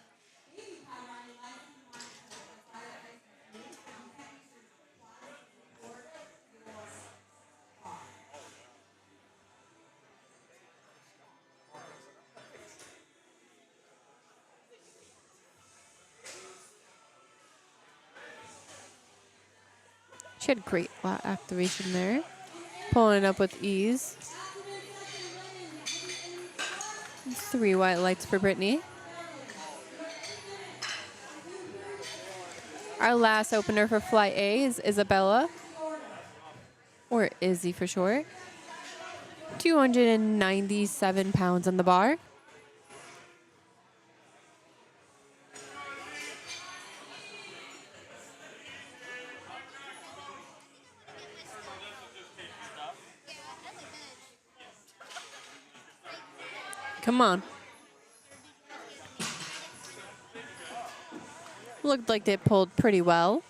She had great lat activation there. Pulling it up with ease. 3 white lights for Brittany. Our last opener for Flight A is Isabella, or Izzy for short. 297 pounds on the bar. Come on. Looked like they pulled pretty well.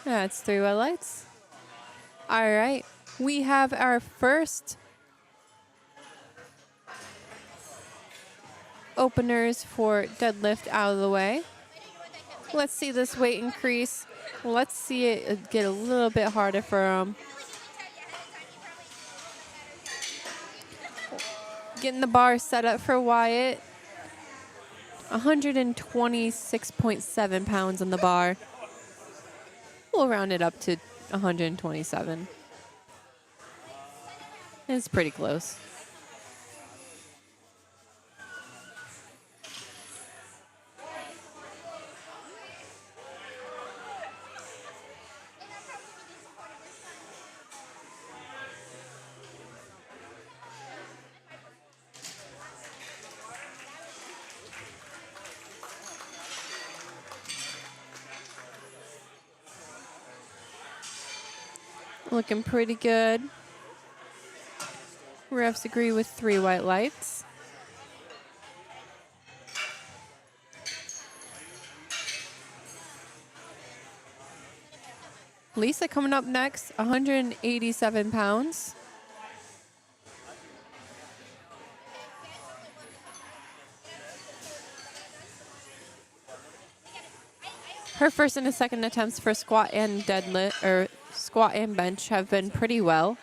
That's 3 white lights. All right. We have our first openers for deadlift out of the way. Let's see this weight increase. Let's see it get a little bit harder for them. Getting the bar set up for Wyatt. 126.7 pounds on the bar. We'll round it up to 127. It's pretty close. Looking pretty good. Refs agree with 3 white lights. Lisa coming up next, 187 pounds. Her first and second attempts for squat and deadlift, or squat and bench, have been pretty well.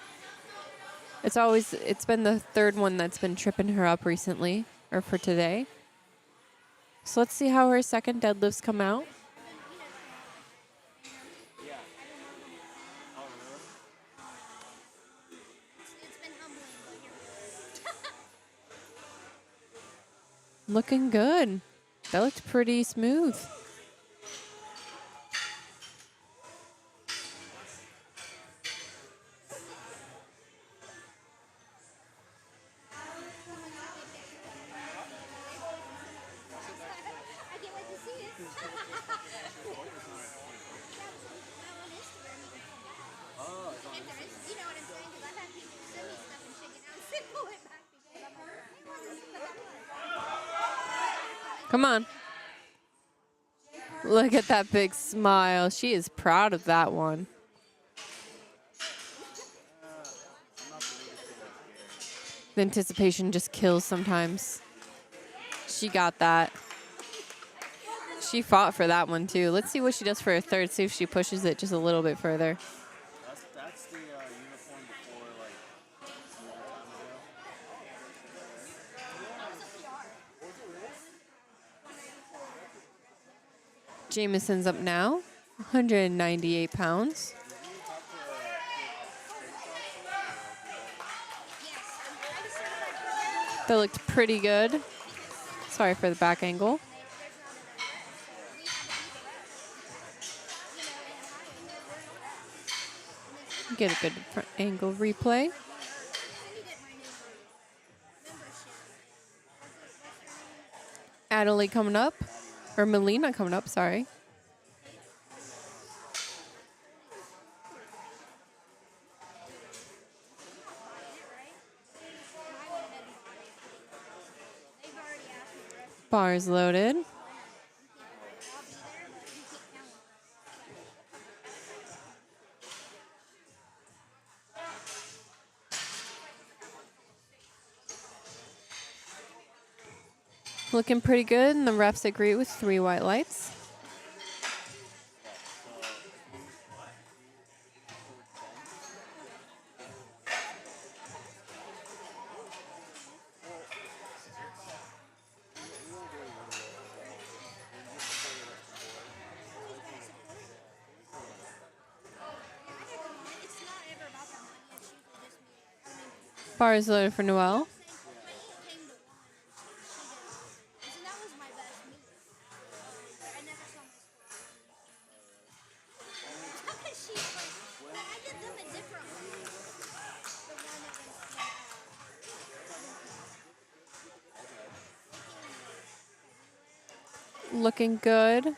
It's been the third one that's been tripping her up recently, or for today. So let's see how her second deadlifts come out. Looking good. That looked pretty smooth. Come on. Look at that big smile. She is proud of that one. The anticipation just kills sometimes. She got that. She fought for that one too. Let's see what she does for her third. See if she pushes it just a little bit further. That's the uniform before, like, a long time ago. Jameson's up now, 198 pounds. That looked pretty good. Sorry for the back angle. Get a good front angle replay. Adelie coming up. Or Melina coming up, sorry. Bars loaded. Looking pretty good, and the refs agree with 3 white lights. Bars loaded for Noelle. Looking good.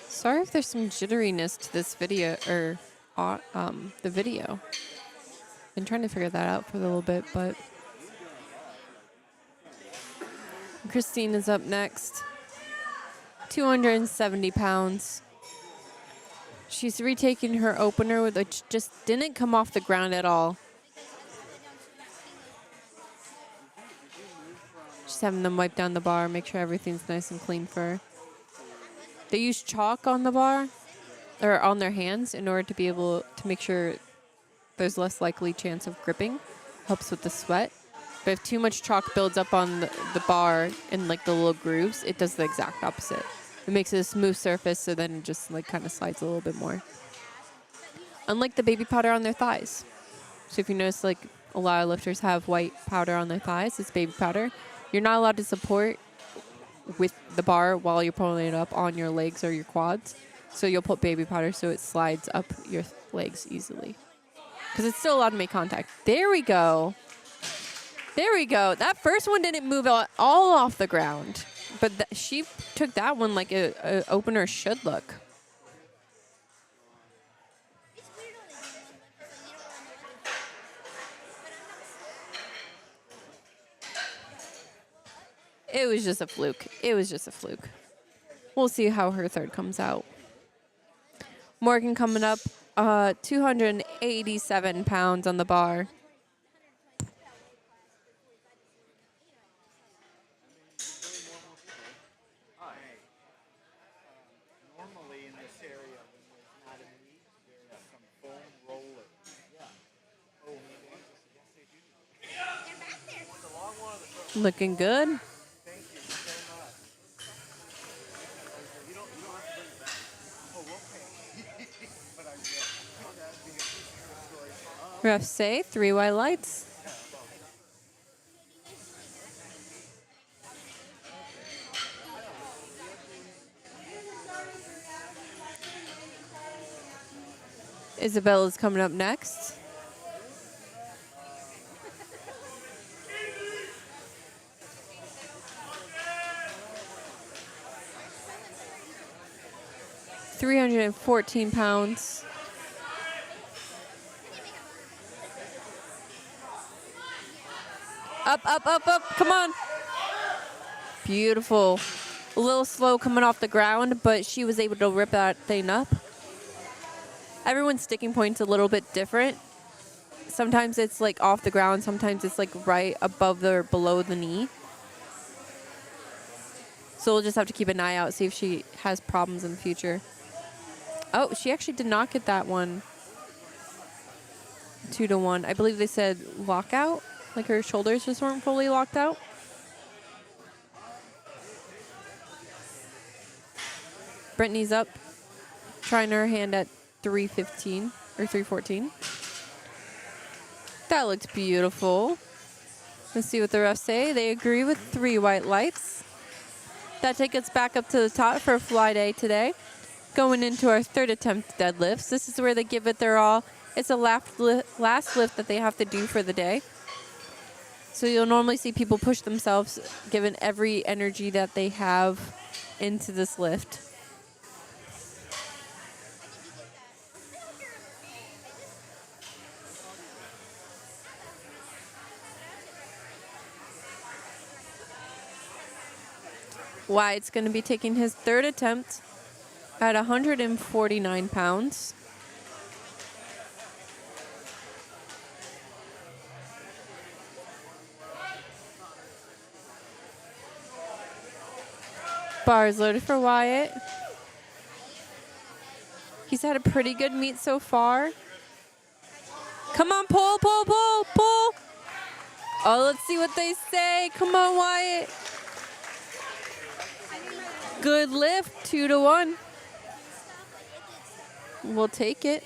Sorry if there's some jitteriness to this video, or the video. Been trying to figure that out for a little bit, but Christine is up next. 270 pounds. She's retaking her opener, which just didn't come off the ground at all. Just having them wipe down the bar, make sure everything's nice and clean for her. They use chalk on the bar, or on their hands, in order to be able to make sure there's less likely chance of gripping. Helps with the sweat. But if too much chalk builds up on the bar in like the little grooves, it does the exact opposite. It makes it a smooth surface, so then it just like kind of slides a little bit more. Unlike the baby powder on their thighs. So if you notice, like a lot of lifters have white powder on their thighs, it's baby powder. You're not allowed to support with the bar while you're pulling it up on your legs or your quads. So you'll put baby powder so it slides up your legs easily. Because it's still allowed to make contact. There we go. There we go. That first one didn't move all off the ground. But she took that one like a opener should look. It was just a fluke. It was just a fluke. We'll see how her third comes out. Morgan coming up, 287 pounds on the bar. Normally in this area, when there's not a meat, there's some foam roller. Looking good. Refs say 3 white lights. Isabella's coming up next. £314. Up, up, up, up. Come on. Beautiful. A little slow coming off the ground, but she was able to rip that thing up. Everyone's sticking point's a little bit different. Sometimes it's like off the ground. Sometimes it's like right above or below the knee. So we'll just have to keep an eye out, see if she has problems in the future. Oh, she actually did not get that one 2-1. I believe they said lockout. Like her shoulders just weren't fully locked out. Brittany's up, trying her hand at 315 or 314. That looked beautiful. Let's see what the refs say. They agree with 3 white lights. That takes us back up to the top for a fly day today. Going into our 3rd attempt deadlifts. This is where they give it their all. It's the last lift that they have to do for the day. So you'll normally see people push themselves, given every energy that they have into this lift. Wyatt's going to be taking his 3rd attempt at 149 pounds. Bars loaded for Wyatt. He's had a pretty good meet so far. Come on, pull, pull, pull, pull. Oh, let's see what they say. Come on, Wyatt. Good lift, 2-1. We'll take it.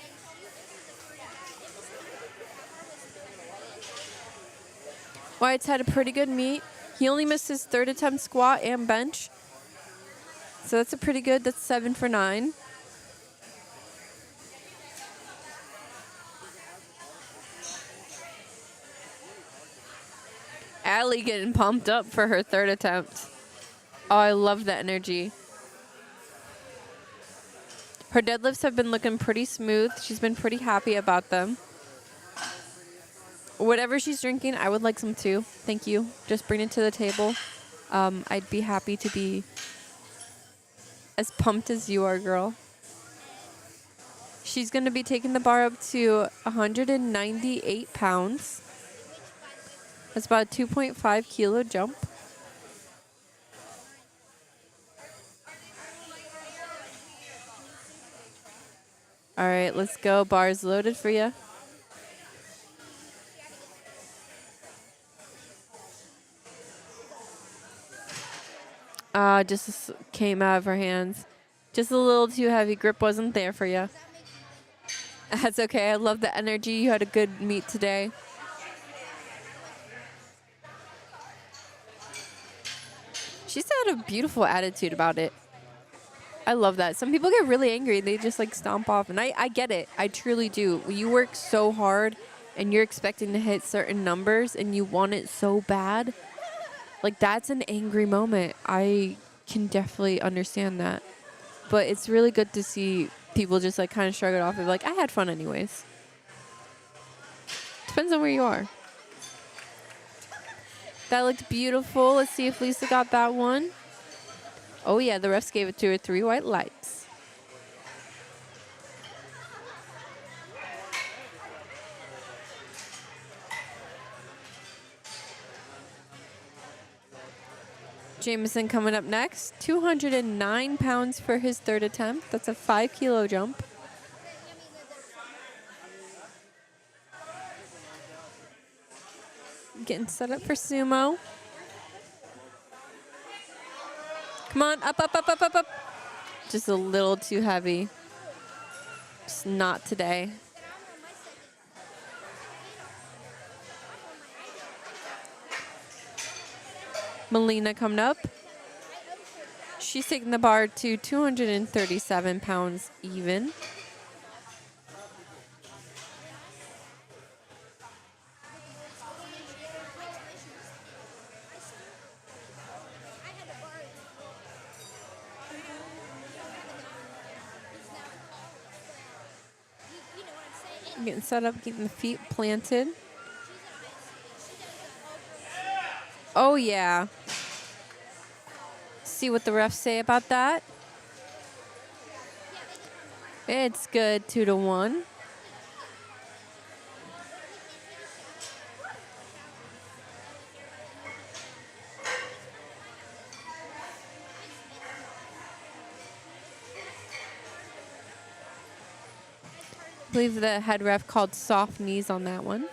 Wyatt's had a pretty good meet. He only missed his 3rd attempt squat and bench. So that's a pretty good. That's 7 for 9. Allie getting pumped up for her 3rd attempt. Oh, I love that energy. Her deadlifts have been looking pretty smooth. She's been pretty happy about them. Whatever she's drinking, I would like some too. Thank you. Just bring it to the table. I'd be happy to be as pumped as you are, girl. She's going to be taking the bar up to 198 pounds. That's about a 2.5 kilo jump. All right, let's go. Bars loaded for you. Just came out of her hands. Just a little too heavy. Grip wasn't there for you. That's okay. I love the energy. You had a good meet today. She's had a beautiful attitude about it. I love that. Some people get really angry. They just like stomp off. And I get it. I truly do. You work so hard and you're expecting to hit certain numbers and you want it so bad. Like, that's an angry moment. I can definitely understand that. But it's really good to see people just like kind of shrug it off and be like, I had fun anyways. Depends on where you are. That looked beautiful. Let's see if Lisa got that one. Oh yeah, the refs gave it to her 3 white lights. Jameson coming up next. 209 pounds for his 3rd attempt. That's a 5 kilo jump. Getting set up for sumo. Come on, up, up, up, up, up, up. Just a little too heavy. Just not today. Melina coming up. She's taking the bar to 237 pounds even. Getting set up, getting the feet planted. Oh, yeah. See what the refs say about that. It's good, 2-1. I believe the head ref called soft knees on that one.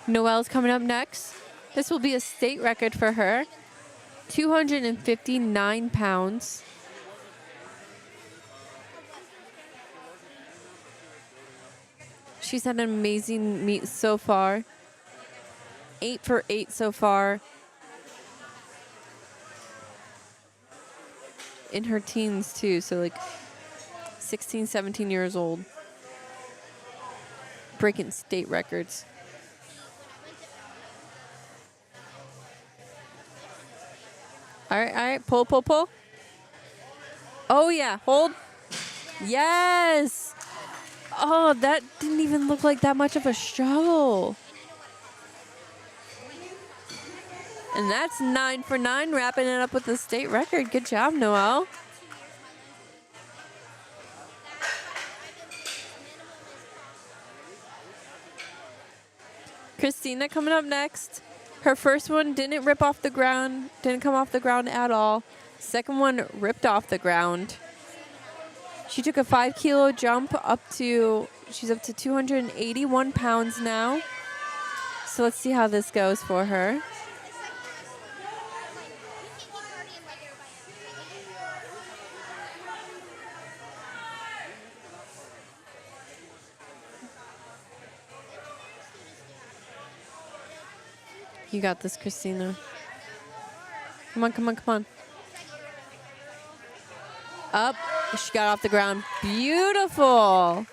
Noelle's coming up next. This will be a state record for her. 259 pounds. She's had an amazing meet so far. 8 for 8 so far. In her teens too, so like 16, 17 years old. Breaking state records. All right, pull, pull, pull. Oh yeah, hold. Yes. Oh, that didn't even look like that much of a struggle. And that's 9 for 9, wrapping it up with the state record. Good job, Noelle. Christina coming up next. Her first one didn't rip off the ground, didn't come off the ground at all. Second one ripped off the ground. She took a 5 kilo jump she's up to 281 pounds now. So let's see how this goes for her. You got this, Christina. Come on, come on, come on. Up. She got off the ground. Beautiful.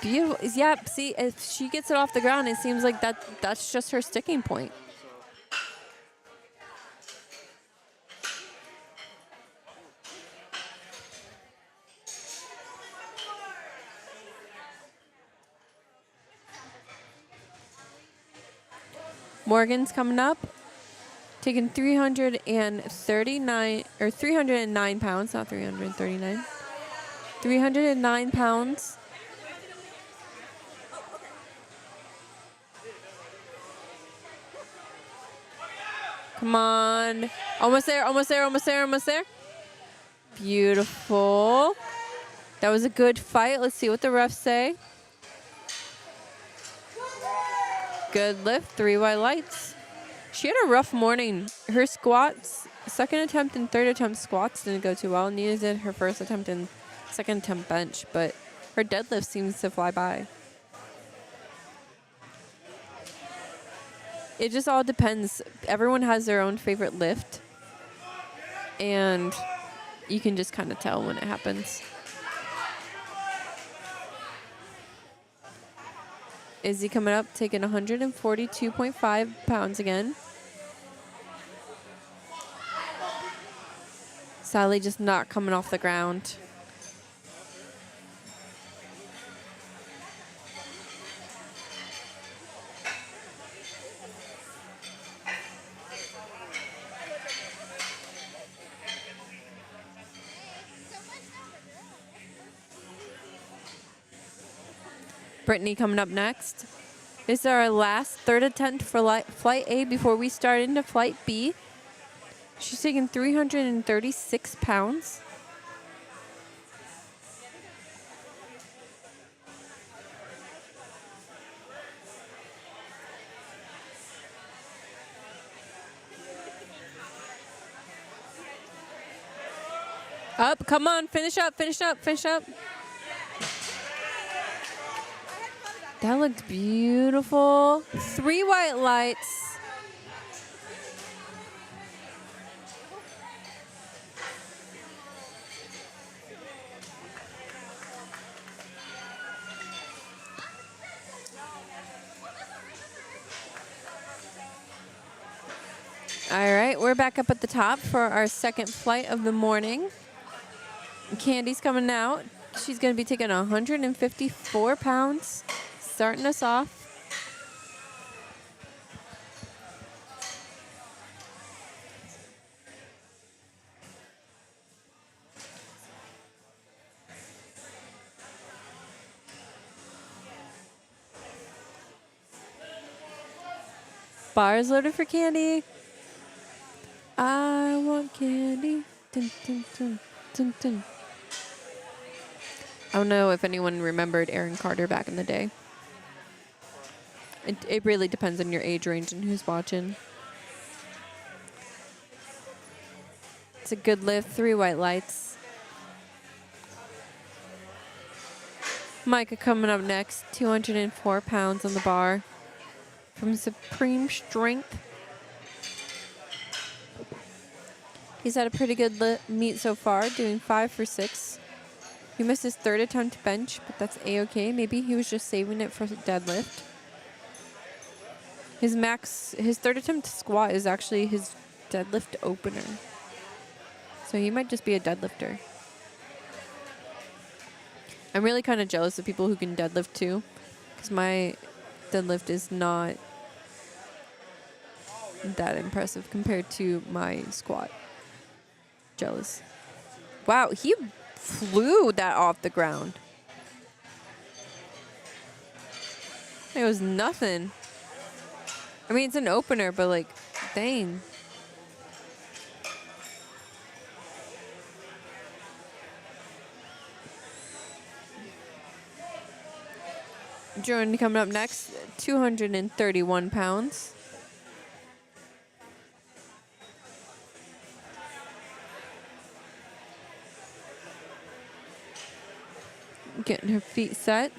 Beautiful. Yeah, see, if she gets it off the ground, it seems like that's just her sticking point. Morgan's coming up, taking 309 pounds, not 339. 309 pounds. Come on. Almost there, almost there, almost there, almost there. Beautiful. That was a good fight. Let's see what the refs say. Good lift, 3 white lights. She had a rough morning. Her squats, second attempt and third attempt squats didn't go too well. Neither did her first attempt and second attempt bench, but her deadlift seems to fly by. It just all depends. Everyone has their own favorite lift, and you can just kind of tell when it happens. Izzy coming up, taking 142.5 pounds again. Sally just not coming off the ground. Brittany coming up next. This is our last third attempt for Flight A before we start into Flight B. She's taking 336 pounds. Up, come on, finish up, finish up, finish up. That looks beautiful. 3 white lights. All right, we're back up at the top for our second flight of the morning. Candy's coming out. She's going to be taking 154 pounds. Starting us off. Bars loaded for Candy. I want candy. Dun, dun, dun, dun, dun. I don't know if anyone remembered Aaron Carter back in the day. It really depends on your age range and who's watching. It's a good lift, 3 white lights. Micah coming up next, 204 pounds on the bar from Supreme Strength. He's had a pretty good meet so far, doing 5 for 6. He missed his third attempt to bench, but that's A-okay. Maybe he was just saving it for deadlift. His third attempt to squat is actually his deadlift opener. So he might just be a deadlifter. I'm really kind of jealous of people who can deadlift too, because my deadlift is not that impressive compared to my squat. Jealous. Wow, he flew that off the ground. It was nothing. I mean, it's an opener, but like, dang. Jordan coming up next, 231 pounds. Getting her feet set.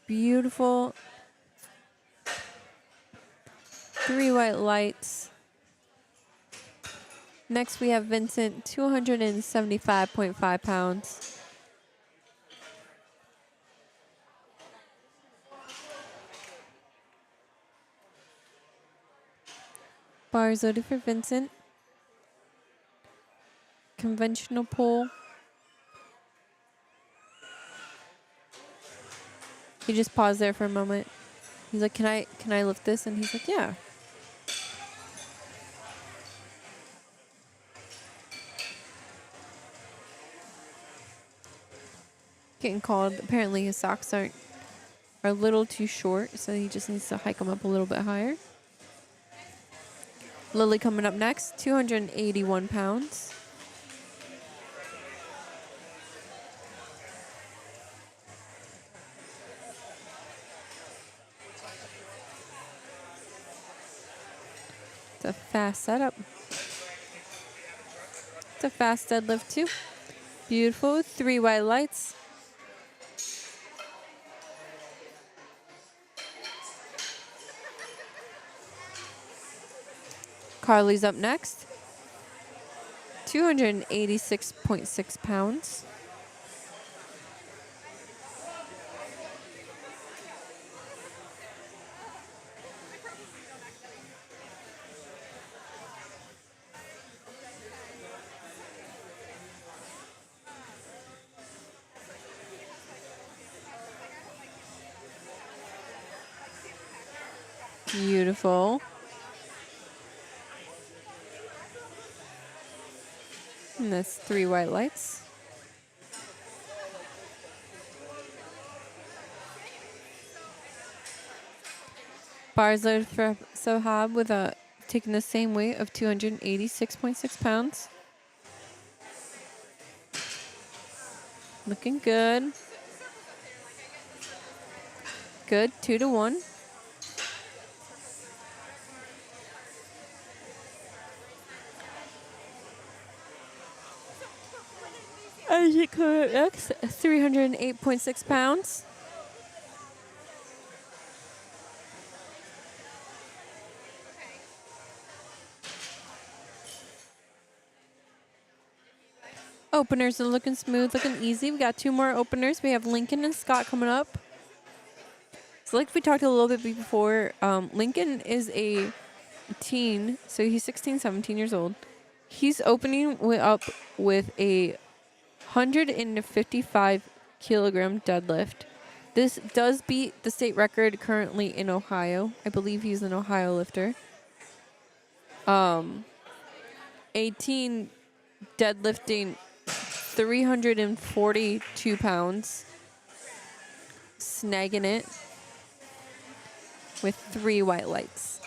Beautiful. 3 white lights. Next we have Vincent, 275.5 pounds. Bars loaded for Vincent. Conventional pull. He just paused there for a moment. He's like, can I lift this? And he's like, yeah. Getting called. Apparently his socks are a little too short, so he just needs to hike them up a little bit higher. Lily coming up next, 281 pounds. It's a fast setup. It's a fast deadlift too. Beautiful. 3 white lights. Carly's up next. 286.6 pounds. Beautiful. And that's 3 white lights. Bars loaded for Sohab with taking the same weight of 286.6 pounds. Looking good. Good, 2 to 1. As you correct, 308.6 pounds. Openers are looking smooth, looking easy. We got 2 more openers. We have Lincoln and Scott coming up. So like we talked a little bit before, Lincoln is a teen, so he's 16, 17 years old. He's opening up with a 155 kilogram deadlift. This does beat the state record currently in Ohio. I believe he's an Ohio lifter. 18 deadlifting 342 pounds. Snagging it with 3 white lights.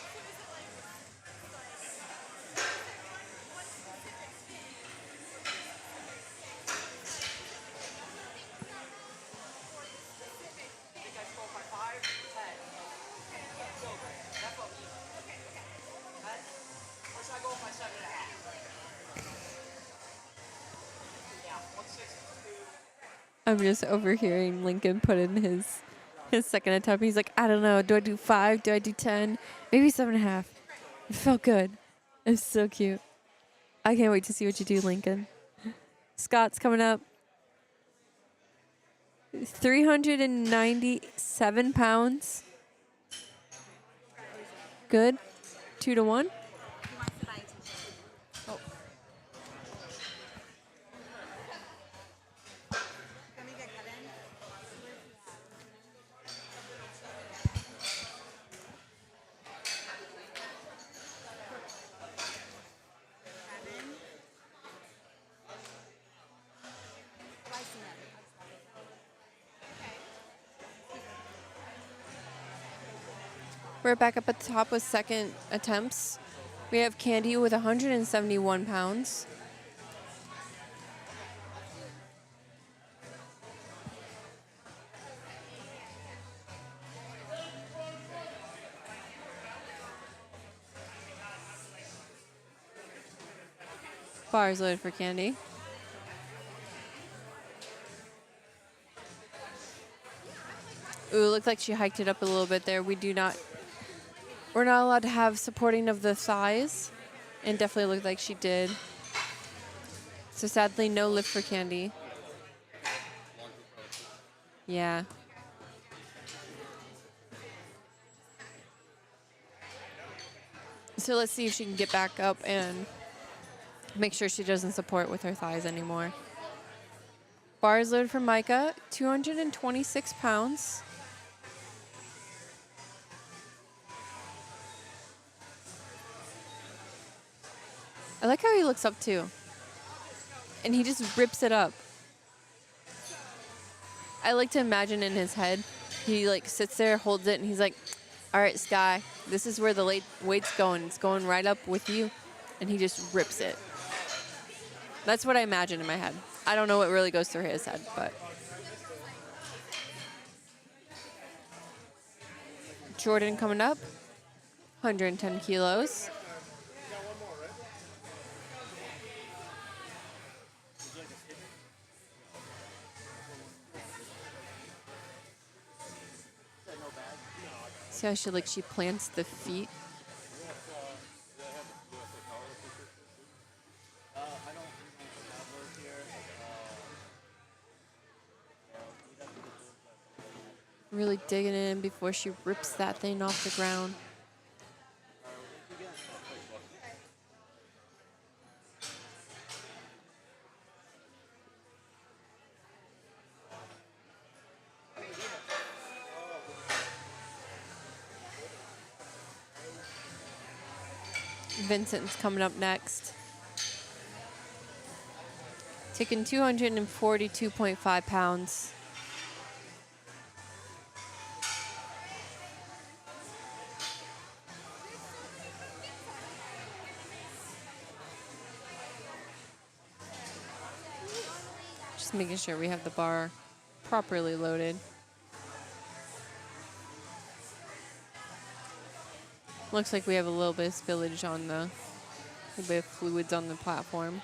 I'm just overhearing Lincoln put in his second attempt. He's like, I don't know. Do I do 5? Do I do 10? Maybe 7.5. It felt good. It's so cute. I can't wait to see what you do, Lincoln. Scott's coming up. 397 pounds. Good. 2 to 1. He wants to buy a t-shirt. Oh. Let me get Kevin. Kevin. Oh, I see him. We're back up at the top with second attempts. We have Candy with 171 pounds. Bars loaded for Candy. Ooh, looks like she hiked it up a little bit there. We're not allowed to have supporting of the thighs, and definitely looked like she did. So sadly, no lift for Candy. Yeah. So let's see if she can get back up and make sure she doesn't support with her thighs anymore. Bars loaded for Micah, 226 pounds. I like how he looks up too. And he just rips it up. I like to imagine in his head, he like sits there, holds it, and he's like, all right, Sky, this is where the weight's going. It's going right up with you. And he just rips it. That's what I imagine in my head. I don't know what really goes through his head, but. Jordan coming up, 110 kilos. See how she plants the feet. Really digging in before she rips that thing off the ground. Vincent's coming up next. Taking 242.5 pounds. Just making sure we have the bar properly loaded. Looks like we have a little bit of spillage on a bit of fluids on the platform.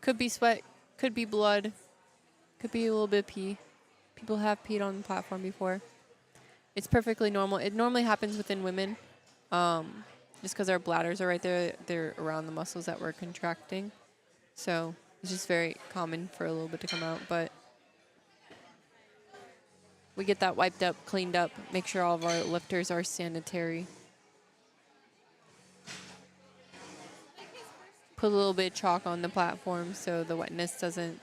Could be sweat, could be blood, could be a little bit of pee. People have peed on the platform before. It's perfectly normal. It normally happens within women. Just because our bladders are right there, they're around the muscles that we're contracting. So it's just very common for a little bit to come out, but we get that wiped up, cleaned up, make sure all of our lifters are sanitary. Put a little bit of chalk on the platform so the wetness doesn't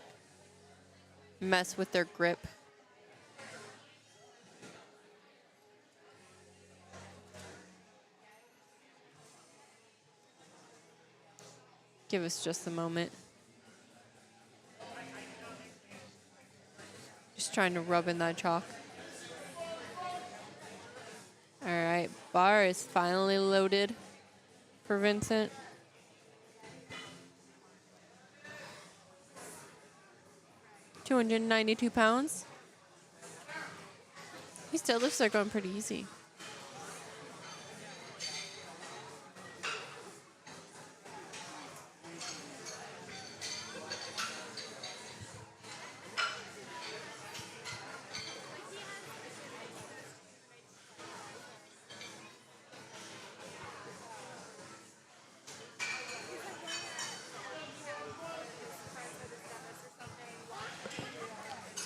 mess with their grip. Give us just a moment. Just trying to rub in that chalk. All right, bar is finally loaded for Vincent. £292. These deadlifts are going pretty easy.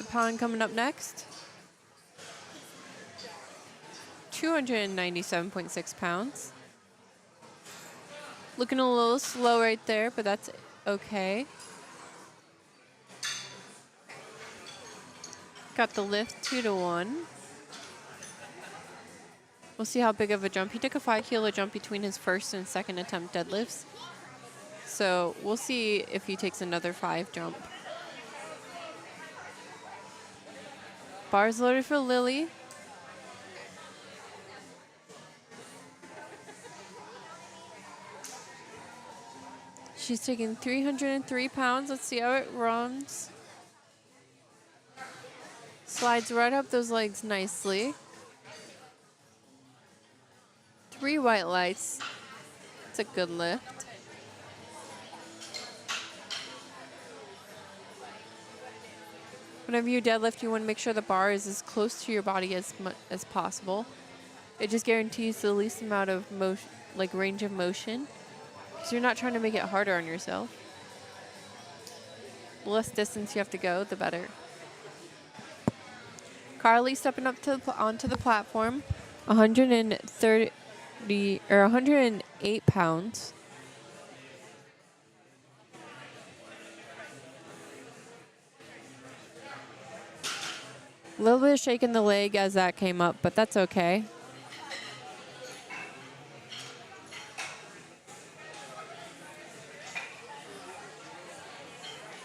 pound coming up next. 297.6 pounds. Looking a little slow right there, but that's okay. Got the lift 2-to-1. We'll see how big of a jump. He took a 5-kilo jump between his first and second attempt deadlifts. So we'll see if he takes another 5 jump. Bars loaded for Lily. She's taking 303 pounds. Let's see how it runs. Slides right up those legs nicely. 3 white lights. It's a good lift. Whenever you deadlift, you want to make sure the bar is as close to your body as possible. It just guarantees the least amount of motion, like range of motion, because you're not trying to make it harder on yourself. The less distance you have to go, the better. Carly stepping up to onto the platform, 108 pounds. A little bit of shake in the leg as that came up, but that's okay.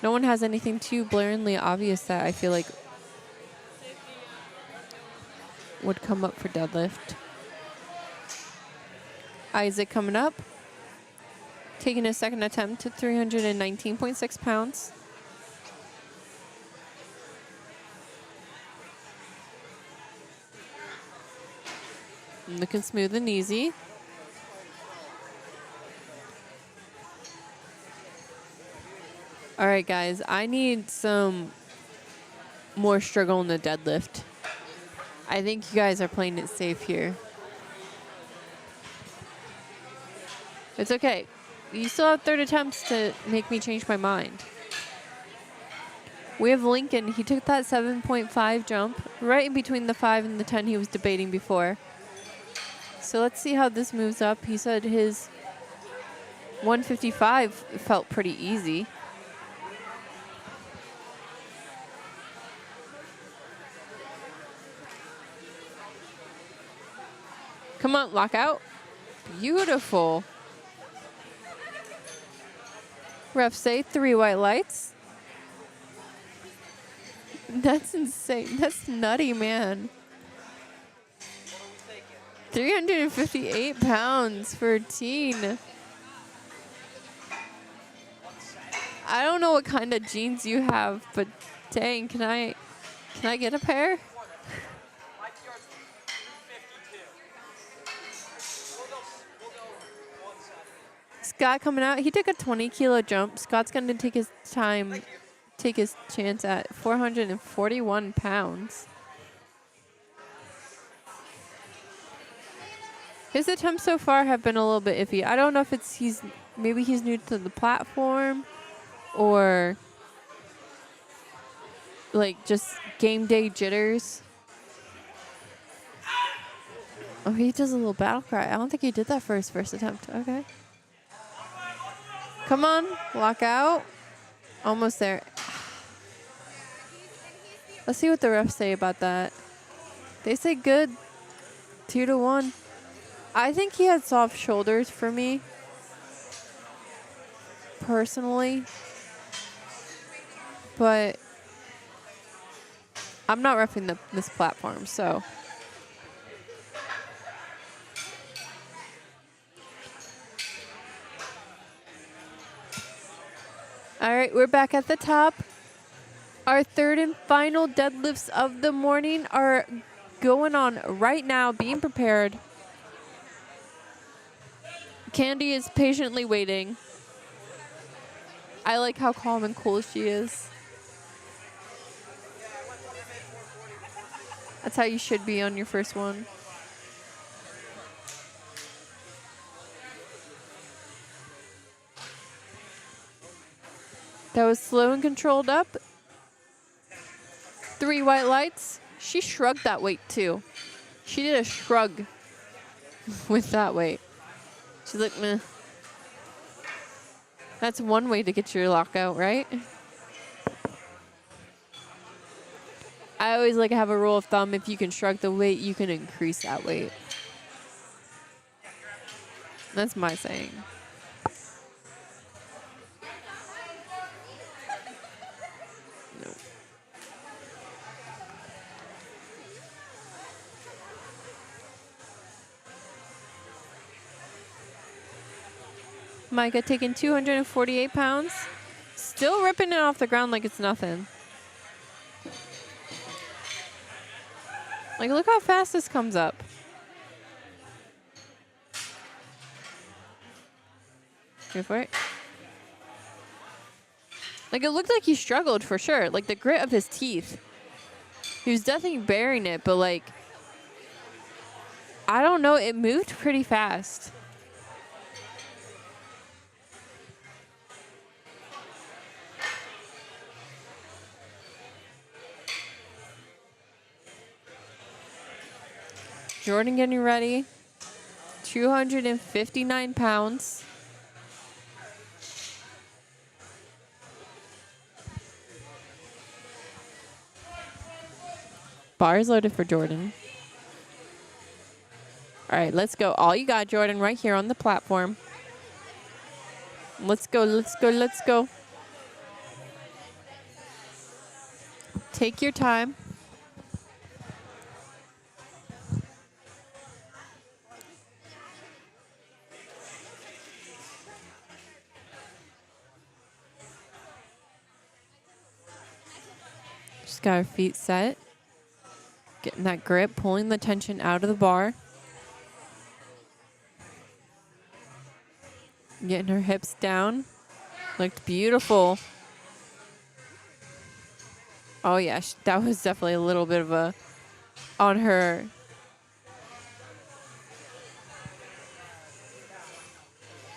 No one has anything too blaringly obvious that I feel like would come up for deadlift. Isaac coming up, taking a second attempt to 319.6 pounds. Looking smooth and easy. All right, guys, I need some more struggle in the deadlift. I think you guys are playing it safe here. It's okay. You still have 3rd attempts to make me change my mind. We have Lincoln. He took that 7.5 jump right in between the 5 and the 10 he was debating before. So let's see how this moves up. He said his 155 felt pretty easy. Come on, lock out. Beautiful. Refs say 3 white lights. That's insane. That's nutty, man. 358 pounds for a teen. I don't know what kind of jeans you have, but dang, can I get a pair? My PR's 352. We'll go 170. Scott coming out. He took a 20-kilo jump. Scott's going to take his time, take his chance at 441 pounds. His attempts so far have been a little bit iffy. I don't know if it's maybe he's new to the platform or like just game day jitters. Oh, he does a little battle cry. I don't think he did that for his first attempt. Okay. Come on, lock out. Almost there. Let's see what the refs say about that. They say good. 2-to-1. I think he had soft shoulders for me, personally. But I'm not reffing this platform, so. All right, we're back at the top. Our 3rd and final deadlifts of the morning are going on right now, being prepared. Candy is patiently waiting. I like how calm and cool she is. That's how you should be on your first one. That was slow and controlled up. 3 white lights. She shrugged that weight too. She did a shrug with that weight. She's like, meh. That's one way to get your lockout, right? I always like to have a rule of thumb. If you can shrug the weight, you can increase that weight. That's my saying. No. Micah taking 248 pounds. Still ripping it off the ground like it's nothing. Like, look how fast this comes up. Go for it. Like, it looked like he struggled for sure. Like, the grit of his teeth. He was definitely bearing it, but, like, I don't know. It moved pretty fast. Jordan getting ready. 259 pounds. Bars loaded for Jordan. All right, let's go. All you got, Jordan, right here on the platform. Let's go, let's go, let's go. Take your time. Just got our feet set. Getting that grip, pulling the tension out of the bar. Getting her hips down. Looked beautiful. Oh, yeah. That was definitely a little bit of a... on her...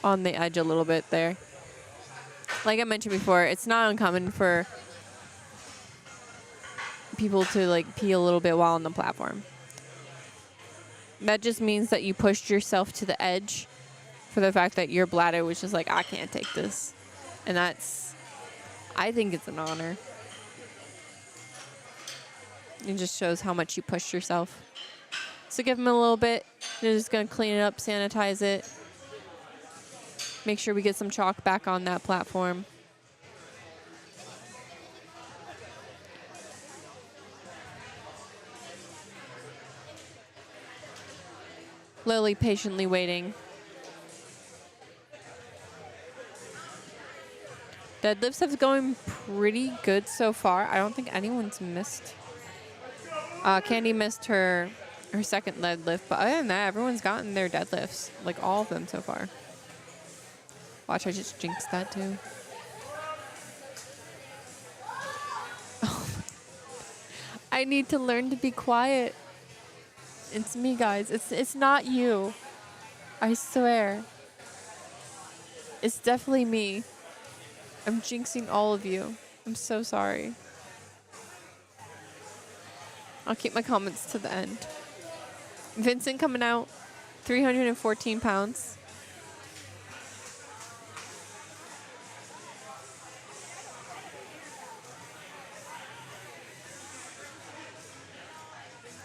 on the edge a little bit there. Like I mentioned before, it's not uncommon for people to like pee a little bit while on the platform. That just means that you pushed yourself to the edge for the fact that your bladder was just like, I can't take this. And that's, I think it's an honor. It just shows how much you pushed yourself. So give them a little bit. You're just going to clean it up, sanitize it. Make sure we get some chalk back on that platform. Lily patiently waiting. Deadlifts have going pretty good so far. I don't think anyone's missed. Candy missed her second deadlift, but other than that, everyone's gotten their deadlifts. Like all of them so far. Watch, I just jinxed that too. I need to learn to be quiet. It's me, guys. It's not you. I swear. It's definitely me. I'm jinxing all of you. I'm so sorry. I'll keep my comments to the end. Vincent coming out, 314 pounds.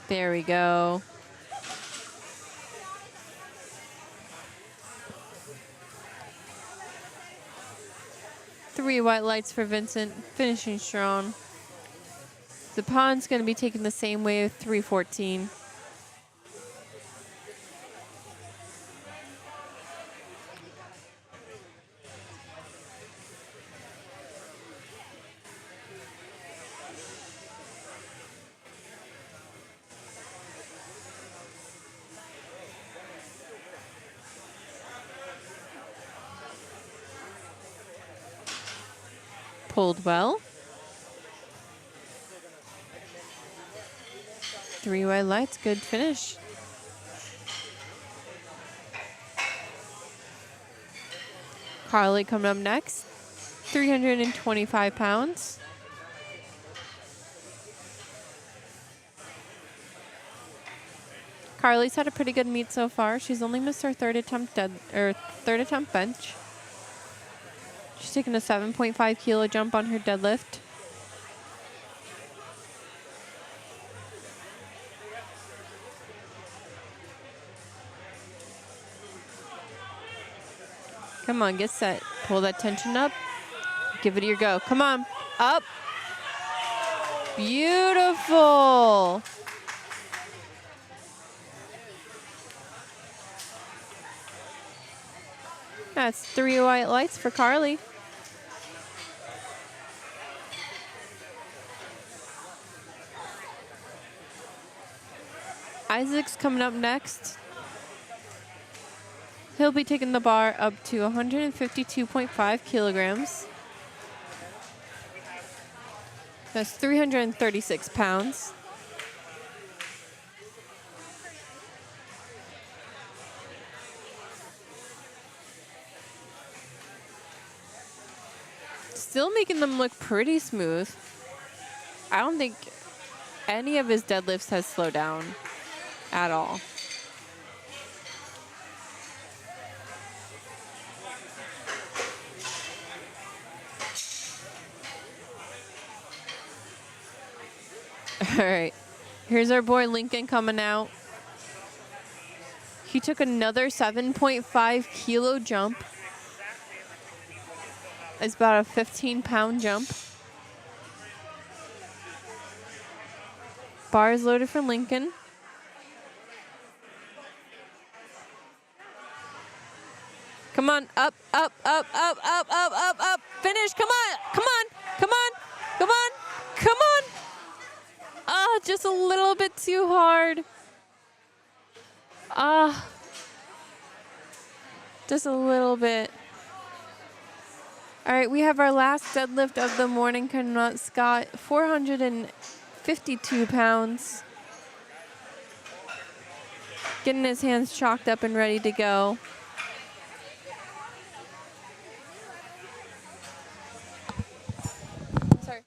There we go. Three white lights for Vincent, finishing strong. Zapon's going to be taking the same way with 314. Pulled well. 3 white lights, good finish. Carly coming up next, 325 pounds. Carly's had a pretty good meet so far. She's only missed her third attempt bench. She's taking a 7.5 kilo jump on her deadlift. Come on, get set. Pull that tension up. Give it your go. Come on. Up. Beautiful. That's 3 white lights for Carly. Isaac's coming up next. He'll be taking the bar up to 152.5 kilograms. That's 336 pounds. Still making them look pretty smooth. I don't think any of his deadlifts has slowed down at all. All right, here's our boy Lincoln coming out. He took another 7.5 kilo jump. It's about a 15-pound jump. Bar is loaded for Lincoln. Come on, up, up, up, up, up, up, up, up. Finish, come on, come on, come on, come on, come on. Ah, just a little bit too hard. Ah, just a little bit. All right, we have our last deadlift of the morning coming out. Scott, 452 pounds. Getting his hands chalked up and ready to go. Sorry.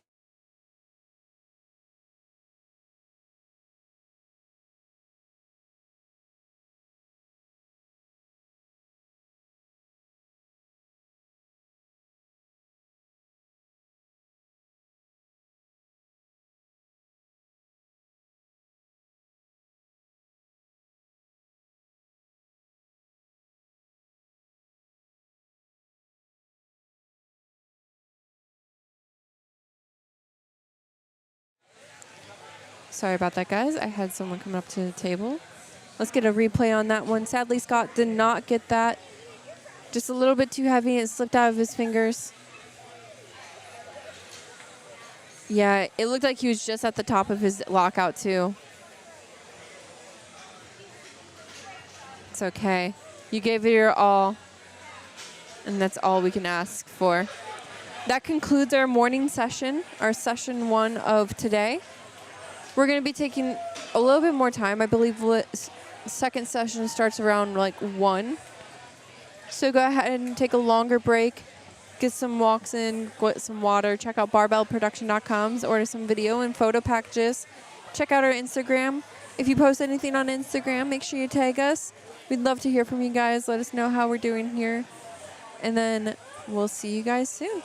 Sorry about that, guys. I had someone come up to the table. Let's get a replay on that one. Sadly, Scott did not get that. Just a little bit too heavy. It slipped out of his fingers. Yeah, it looked like he was just at the top of his lockout, too. It's okay. You gave it your all, and that's all we can ask for. That concludes our morning session, our session 1 of today. We're going to be taking a little bit more time. I believe second session starts around like 1. So go ahead and take a longer break, get some walks in, get some water, check out barbellproduction.com, order some video and photo packages. Check out our Instagram. If you post anything on Instagram, make sure you tag us. We'd love to hear from you guys. Let us know how we're doing here. And then we'll see you guys soon.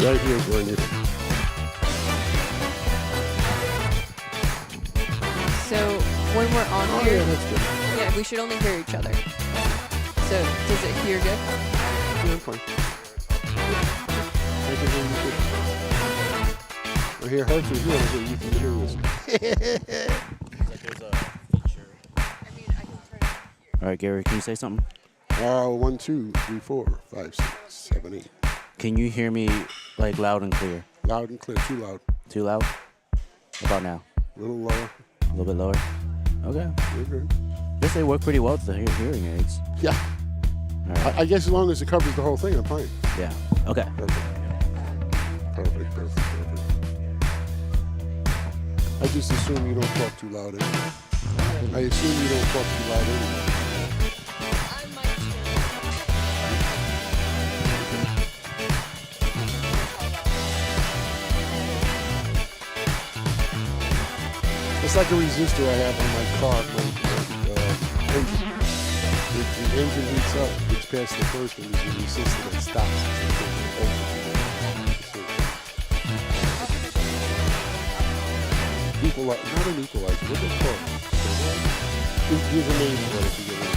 Right here is where I need it. So when we're on Oh, here, yeah, that's good. yeah, we should only hear each other. So does it hear good? Yeah, I'm fine. I can hear you good. I hear her through here. I hear you through here. All right, Gary, can you say something? 1, 2, 3, 4, 5, 6, 7, 8. Can you hear me like loud and clear? Loud and clear. Too loud. Too loud? How about now? A little lower. A little bit lower? Okay. You're good. Guess they work pretty well with the hearing aids. Yeah. All right. I guess as long as it covers the whole thing, I'm fine. Yeah. Okay. Perfect. I just assume you don't talk too loud anyway. I assume you don't talk too loud anyway. It's like a resistor I have on my car, my engine. If the engine heats up, it's past the first one, there's a resistor that stops it. Not an equalizer, what's it called? There's a name for it if you get it.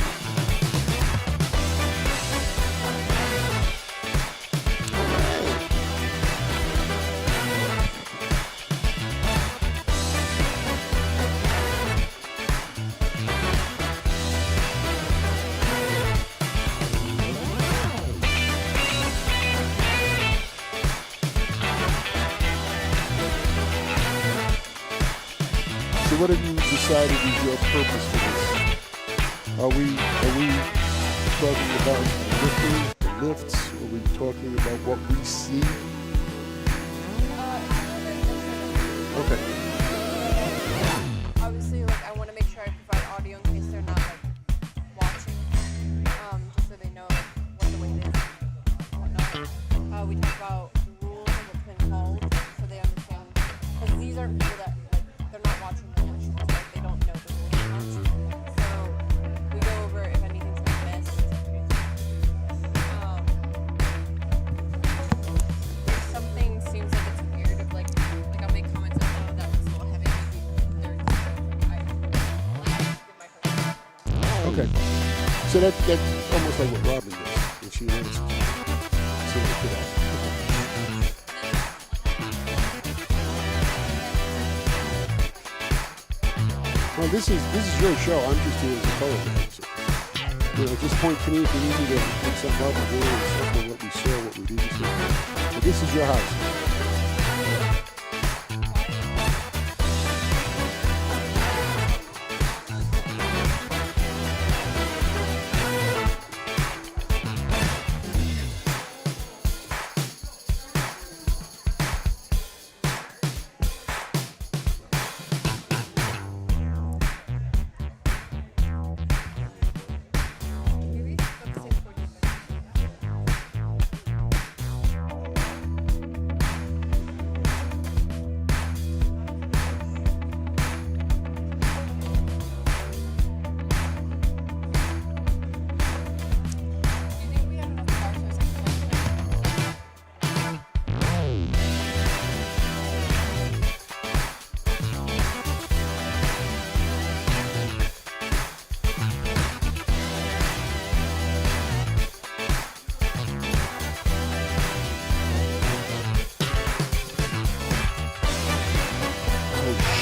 What have you decided is your purpose for this? Are we talking about lifting, lifts? Are we talking about what we see? Okay. Obviously, like I want to make sure I provide audio in case they're not like watching, just so they know like, what the weight is and whatnot. We talk about rules and what's been called, so they understand. Because these aren't people that like they're not watching the nationals, like they don't know the rules. So we go over if anything's been missed. If something seems like it's weird, if like I'll make comments like, oh, that was a little heavy, maybe I give my permission. Okay. So that's almost like what Robin does when she wants to look it up. Well, this is your show. I'm just here as a color guy. So, just point to me if you need me to put something up or something, what we saw, what we didn't see. But this is your house.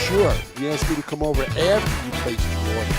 Sure. You asked me to come over after you placed your order.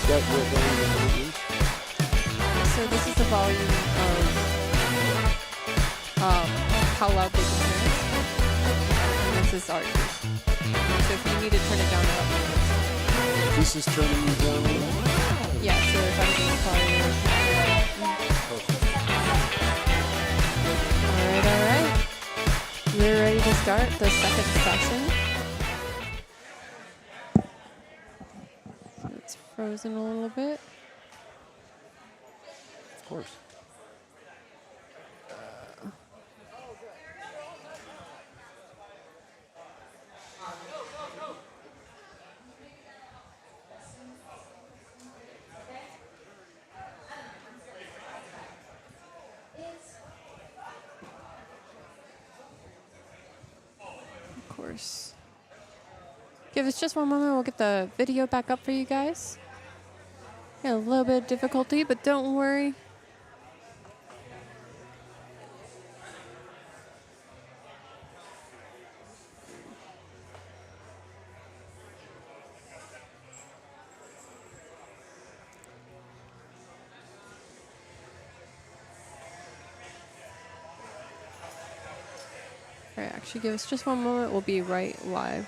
that what volume is? So this is the volume of how loud they can hear it. And this is ours. So if you need to turn it down or up. This is turning you down a little? Yeah, so if I'm being quiet. All right. We're ready to start the second session. So it's frozen a little bit. Of course. Of course. Give us just one moment. We'll get the video back up for you guys. Yeah, a little bit of difficulty, but don't worry. All right, actually, give us just one moment. We'll be right live.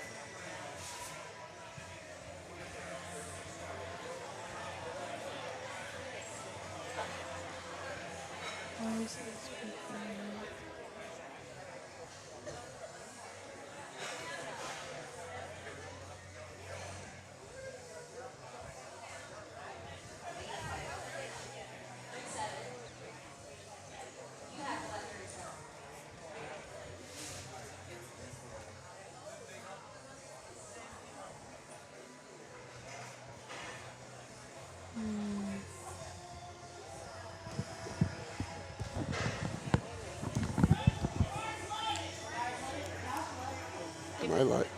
Am I live?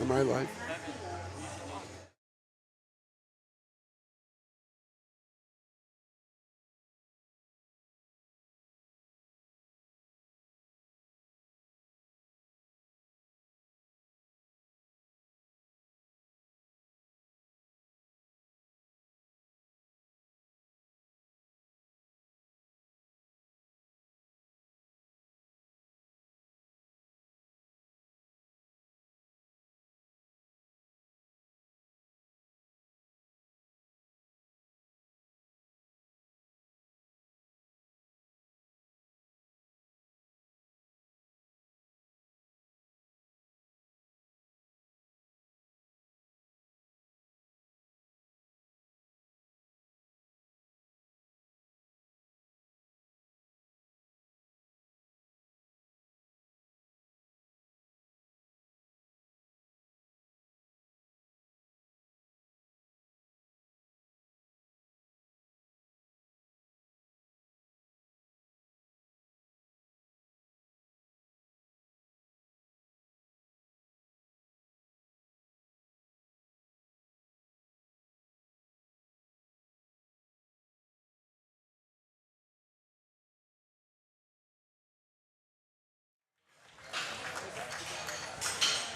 Am I live?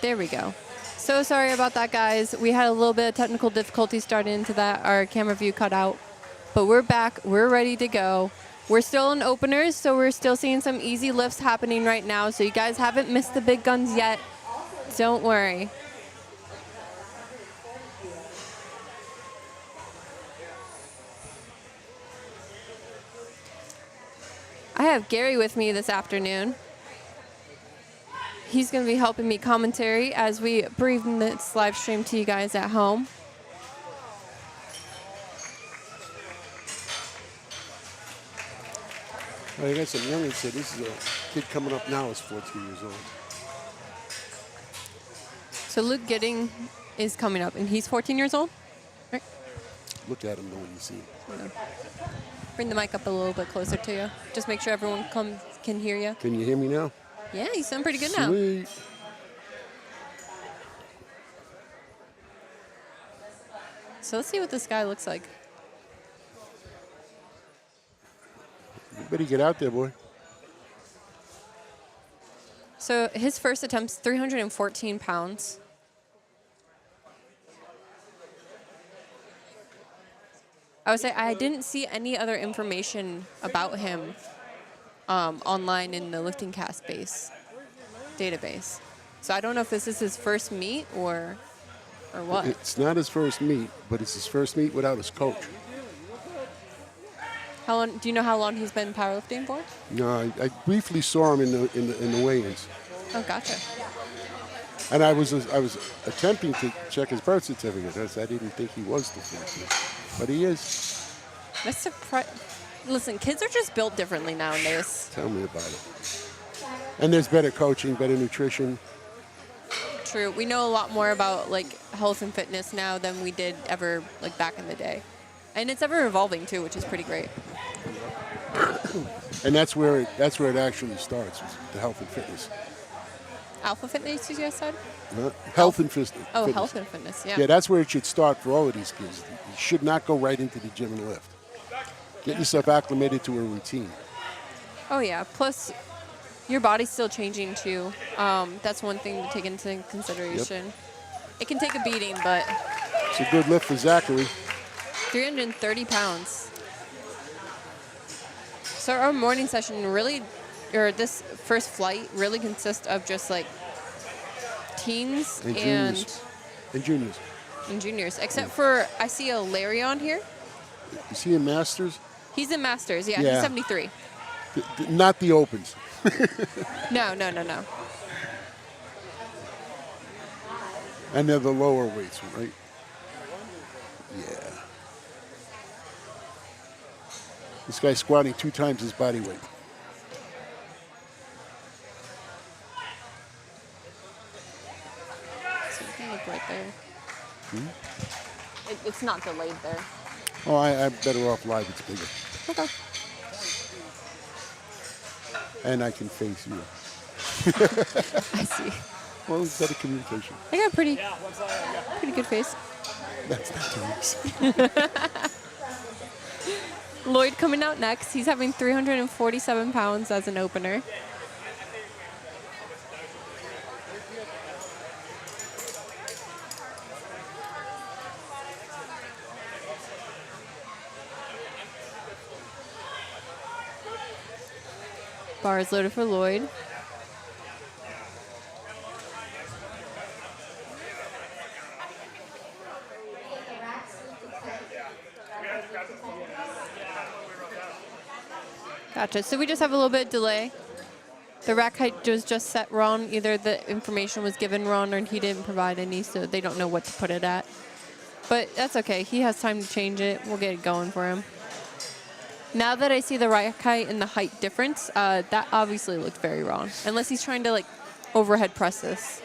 There we go. So sorry about that, guys. We had a little bit of technical difficulty starting into that. Our camera view cut out. But we're back. We're ready to go. We're still in openers, so we're still seeing some easy lifts happening right now. So you guys haven't missed the big guns yet. Don't worry. I have Gary with me this afternoon. He's going to be helping me commentary as we bring this live stream to you guys at home. I got some youngins here. This is a kid coming up now is 14 years old. So Luke Gidding is coming up, and he's 14 years old? Right. Look at him, know what you see. Yeah. Bring the mic up a little bit closer to you. Just make sure everyone can hear you. Can you hear me now? Yeah, you sound pretty good now. Sweet. So let's see what this guy looks like. You better get out there, boy. So his first attempt's 314 pounds. I would say I didn't see any other information about him online in the Lifting Cast base database. So I don't know if this is his first meet or what. It's not his first meet, but it's his first meet without his coach. How long? Do you know how long he's been powerlifting for? No, I briefly saw him in the weigh-ins, Oh, gotcha. and I was attempting to check his birth certificate as I didn't think he was the first, but he is. That's surprising. Listen, kids are just built differently nowadays. Tell me about it. And there's better coaching, better nutrition. True. We know a lot more about like health and fitness now than we did ever like back in the day. And it's ever evolving too, which is pretty great. And that's where it actually starts, is the health and fitness. Alpha Fitness, you guys said? Health and fitness. Oh, health and fitness, yeah. Yeah, that's where it should start for all of these kids. You should not go right into the gym and lift. Get yourself acclimated to a routine. Oh, yeah. Plus, your body's still changing too. That's one thing to take into consideration. Yep. It can take a beating, but... It's a good lift for Zachary. 330 pounds. So our morning session really, or this first flight really consists of just like teens and juniors. Except for, I see a Larry on here. Is he in Masters? He's in Masters, yeah. He's 73. Not the Opens. No. And they're the lower weights, right? Yeah. This guy's squatting 2 times his body weight. So you can look right there. It's not delayed there. Oh, I'm better off live. It's bigger. Okay. And I can face you. I see. Well, it's better communication. I got a pretty good face. That's not too easy. Lloyd coming out next. He's having 347 pounds as an opener. Bar is loaded for Lloyd. Gotcha. So we just have a little bit of delay. The rack height was just set wrong. Either the information was given wrong or he didn't provide any, so they don't know what to put it at. But that's okay. He has time to change it. We'll get it going for him. Now that I see the rack height and the height difference, that obviously looked very wrong. Unless he's trying to like overhead press this.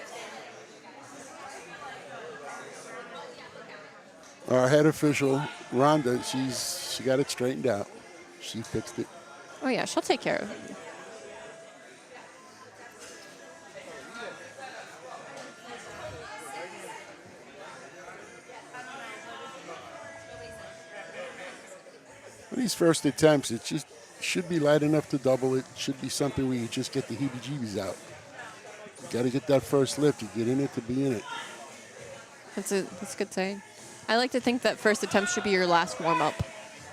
Our head official, Rhonda, she got it straightened out. She fixed it. Oh yeah, she'll take care of it. These first attempts, it just should be light enough to double it. Should be something where you just get the heebie-jeebies out. You got to get that first lift. You get in it to be in it. That's a good saying. I like to think that first attempt should be your last warm-up.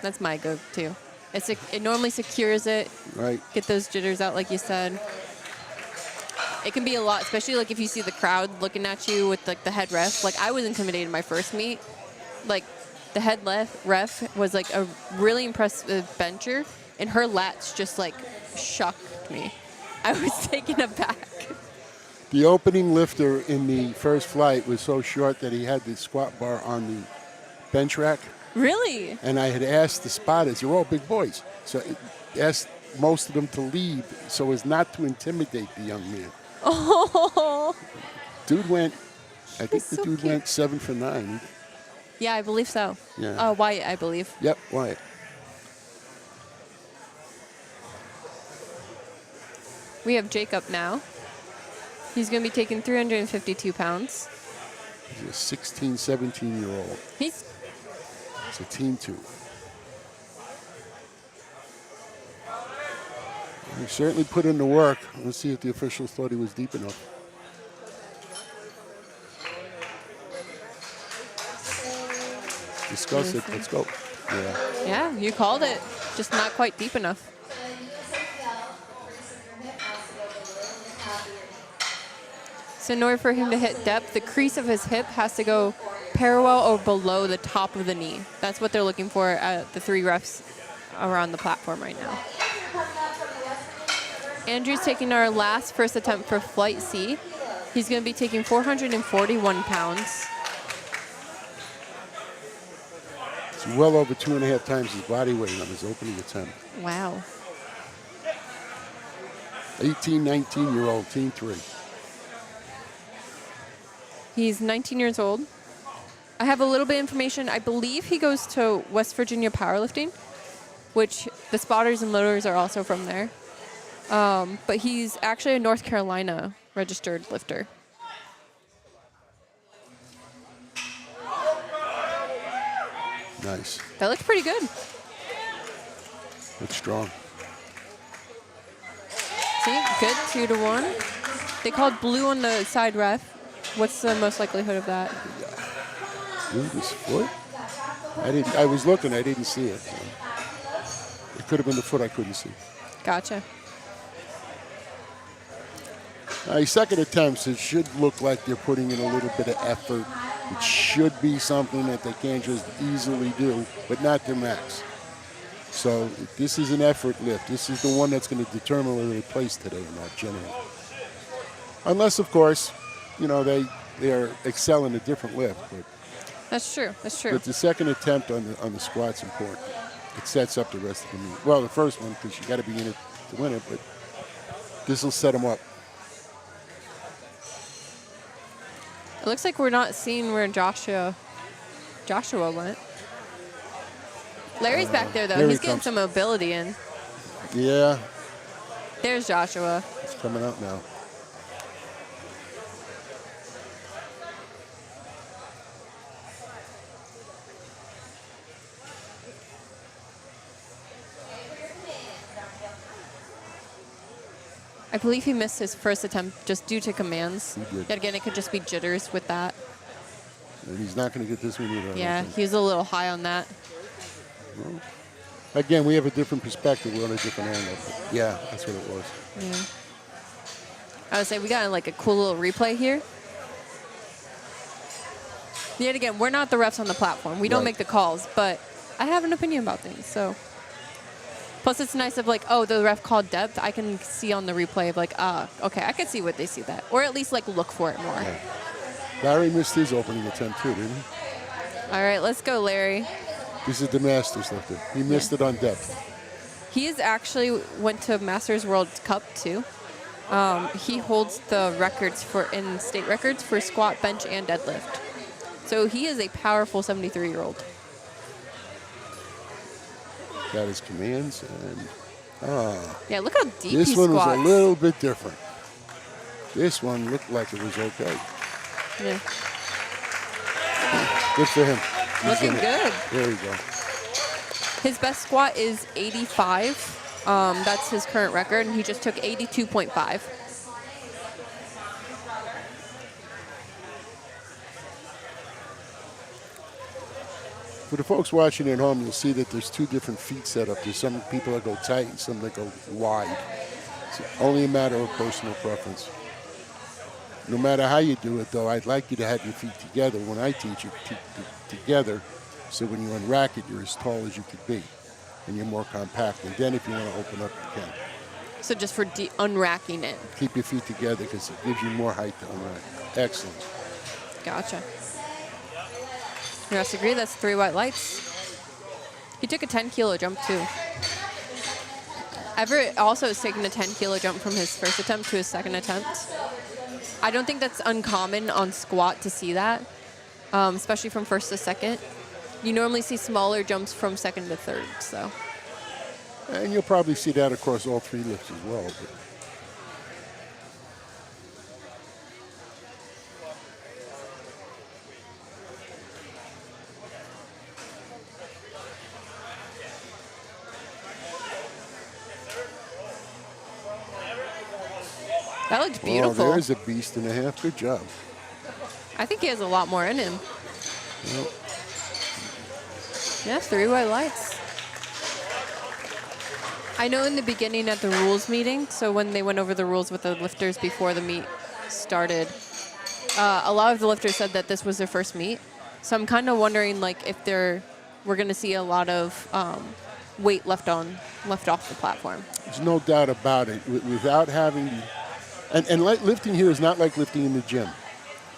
That's my go-to. It normally secures it. Right. Get those jitters out, like you said. It can be a lot, especially like if you see the crowd looking at you with like the head ref. Like I was intimidated in my first meet. Like the head ref was like a really impressive bencher, and her lats just like shocked me. I was taken aback. The opening lifter in the first flight was so short that he had the squat bar on the bench rack. Really? And I had asked the spotters, they're all big boys, so I asked most of them to leave so as not to intimidate the young man. Oh. Dude went, I think the so dude cute. went 7 for 9. Yeah, I believe so. Yeah. Wyatt, I believe. Yep, Wyatt. We have Jacob now. He's going to be taking 352 pounds. He's a 16, 17-year-old. It's a team 2. He certainly put in the work. Let's see if the officials thought he was deep enough. Discuss it. Let's go. Yeah. Yeah, you called it. Just not quite deep enough. So in order for him to hit depth, the crease of his hip has to go parallel or below the top of the knee. That's what they're looking for at the 3 refs around the platform right now. Andrew's taking our last first attempt for Flight C. He's going to be taking 441 pounds. It's well over 2.5 times his body weight on his opening attempt. Wow. 18, 19-year-old, team 3. He's 19 years old. I have a little bit of information. I believe he goes to West Virginia Powerlifting, which the spotters and loaders are also from there. But he's actually a North Carolina registered lifter. Nice. That looks pretty good. Looks strong. See, good 2-1. They called blue on the side ref. What's the most likelihood of that? Move his foot? I was looking, I didn't see it. It could have been the foot I couldn't see. Gotcha. His second attempts, it should look like they're putting in a little bit of effort. It should be something that they can't just easily do, but not their max. So this is an effort lift. This is the one that's going to determine whether they place today or not, generally. Unless, of course, you know, they are excelling a different lift. But That's true. That's true. But the second attempt on the squat's important. It sets up the rest of the meet. Well, the first one, because you got to be in it to win it, but this will set them up. It looks like we're not seeing where Joshua went. Larry's back there, though. There He's he getting comes. some mobility in. Yeah, There's Joshua. it's coming out now. I believe he missed his first attempt just due to commands. He did. Yet again, it could just be jitters with that. And he's not going to get this one either. I don't Yeah, think. he was a little high on that. Again, we have a different perspective. We're on a different angle. But yeah, that's what it was. Yeah. I would say we got like a cool little replay here. Yet again, we're not the refs on the platform. We don't Right. make the calls, but I have an opinion about things. So, plus it's nice of like, oh, the ref called depth. I can see on the replay of like, okay, I can see what they see that, or at least like look for it more. Yeah. Larry missed his opening attempt too, didn't he? All right, let's go, Larry. This is the Masters lifter. He missed it on depth. He is actually went to Masters World Cup too. He holds the records in state records for squat, bench, and deadlift. So he is a powerful 73-year-old. Got his commands, and Yeah, look how deep this he one squats. was a little bit different. This one looked like it was okay. Yeah. Good for him. He's Looking in it. good. There we go. His best squat is 85. That's his current record, and he just took 82.5. For the folks watching at home, you'll see that there's two different feet set up. There's some people that go tight and some that go wide. It's only a matter of personal preference. No matter how you do it, though, I'd like you to have your feet together. When I teach you, keep it together, so when you unrack it, you're as tall as you could be, and you're more compact. And then if you want to open up, you can. So just for unracking it. Keep your feet together because it gives you more height to unrack. Excellent. Gotcha. You guys agree? That's 3 white lights. He took a 10-kilo jump, too. Everett also has taken a 10-kilo jump from his first attempt to his second attempt. I don't think that's uncommon on squat to see that, especially from first to second. You normally see smaller jumps from second to third, so. And you'll probably see that across all 3 lifts as well. But That looks beautiful. Oh, there's a beast and a half. Good job. I think he has a lot more in him. Well, Yeah, 3 white lights. I know in the beginning at the rules meeting, so when they went over the rules with the lifters before the meet started, a lot of the lifters said that this was their first meet. So I'm kind of wondering, like, if we're going to see a lot of weight left off the platform. There's no doubt about it. Without having, and lifting here is not like lifting in the gym.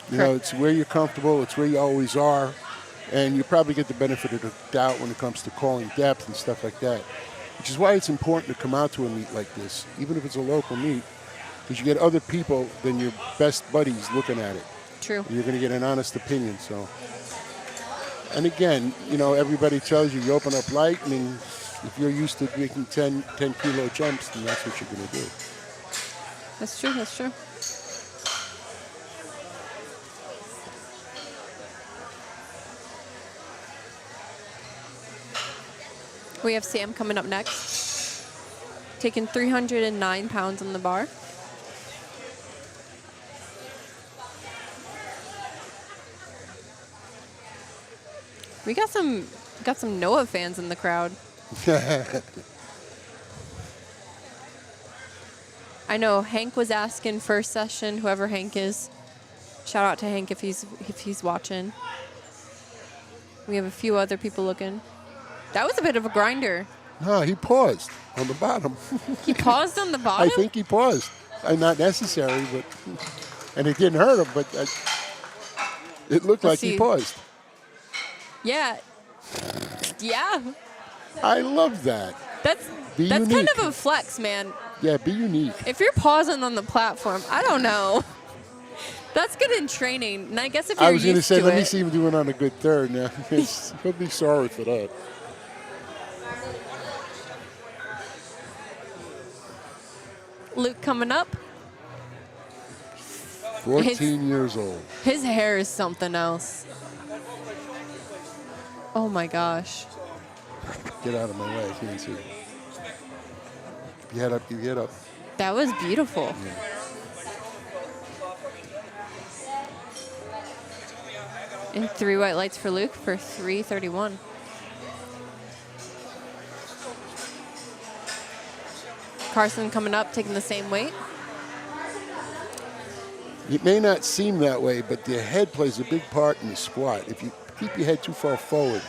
You know, Correct. it's where you're comfortable. It's where you always are. And you probably get the benefit of the doubt when it comes to calling depth and stuff like that. Which is why it's important to come out to a meet like this, even if it's a local meet, because you get other people than your best buddies looking at it. True. You're going to get an honest opinion. So, and again, you know, everybody tells you open up light. I mean, if you're used to making 10 kilo jumps, then that's what you're going to do. That's true. That's true. We have Sam coming up next, taking 309 pounds on the bar. We got some Noah fans in the crowd. I know Hank was asking first session, whoever Hank is. Shout out to Hank if he's watching. We have a few other people looking. That was a bit of a grinder. No, he paused on the bottom. He paused on the bottom? I think he paused. Not necessary, but, and it didn't hurt him, but it looked like he paused. Yeah. Yeah. I love that. That's unique. kind of a flex, man. Yeah, be unique. If you're pausing on the platform, I don't know. That's good in training. And I guess if you're I was going to used say, to let it, me see him doing on a good third now. He'll be sorry for that. Luke coming up. 14 years old. His hair is something else. Oh my gosh. Get out of my way. I can't see. You head up, you get up. That was beautiful. Yeah. And 3 white lights for Luke for 331. Carson coming up, taking the same weight. It may not seem that way, but the head plays a big part in the squat. If you keep your head too far forward,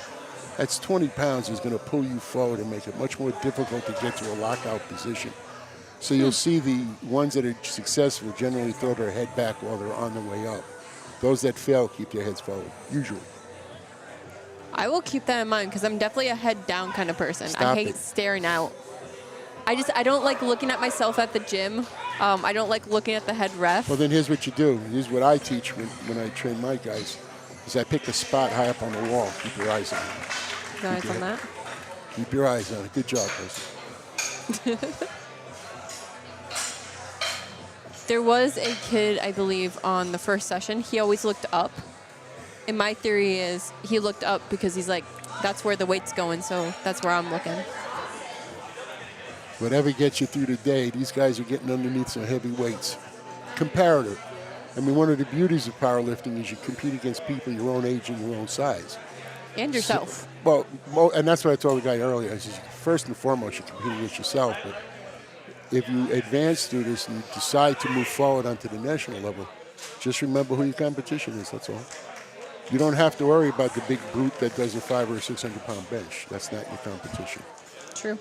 that's 20 pounds is going to pull you forward and make it much more difficult to get to a lockout position. So you'll see the ones that are successful generally throw their head back while they're on the way up. Those that fail keep their heads forward, usually. I will keep that in mind because I'm definitely a head down kind of person. I hate staring out. I don't like looking at myself at the gym. I don't like looking at the head ref. Well, then here's what you do. Here's what I teach when I train my guys, is I pick a spot high up on the wall. Keep your eyes on it. Keep your eyes on that. Keep your eyes on it. Good job, Chris. There was a kid, I believe, on the first session. He always looked up. And my theory is he looked up because he's like, that's where the weight's going, so that's where I'm looking. Whatever gets you through the day, these guys are getting underneath some heavy weights. Comparative. I mean, one of the beauties of powerlifting is you compete against people your own age and your own size. And yourself. So, and that's what I told the guy earlier. I said, first and foremost, you compete against yourself. But if you advance through this and decide to move forward onto the national level, just remember who your competition is, that's all. You don't have to worry about the big brute that does a 500 or 600 pound bench. That's not your competition. True.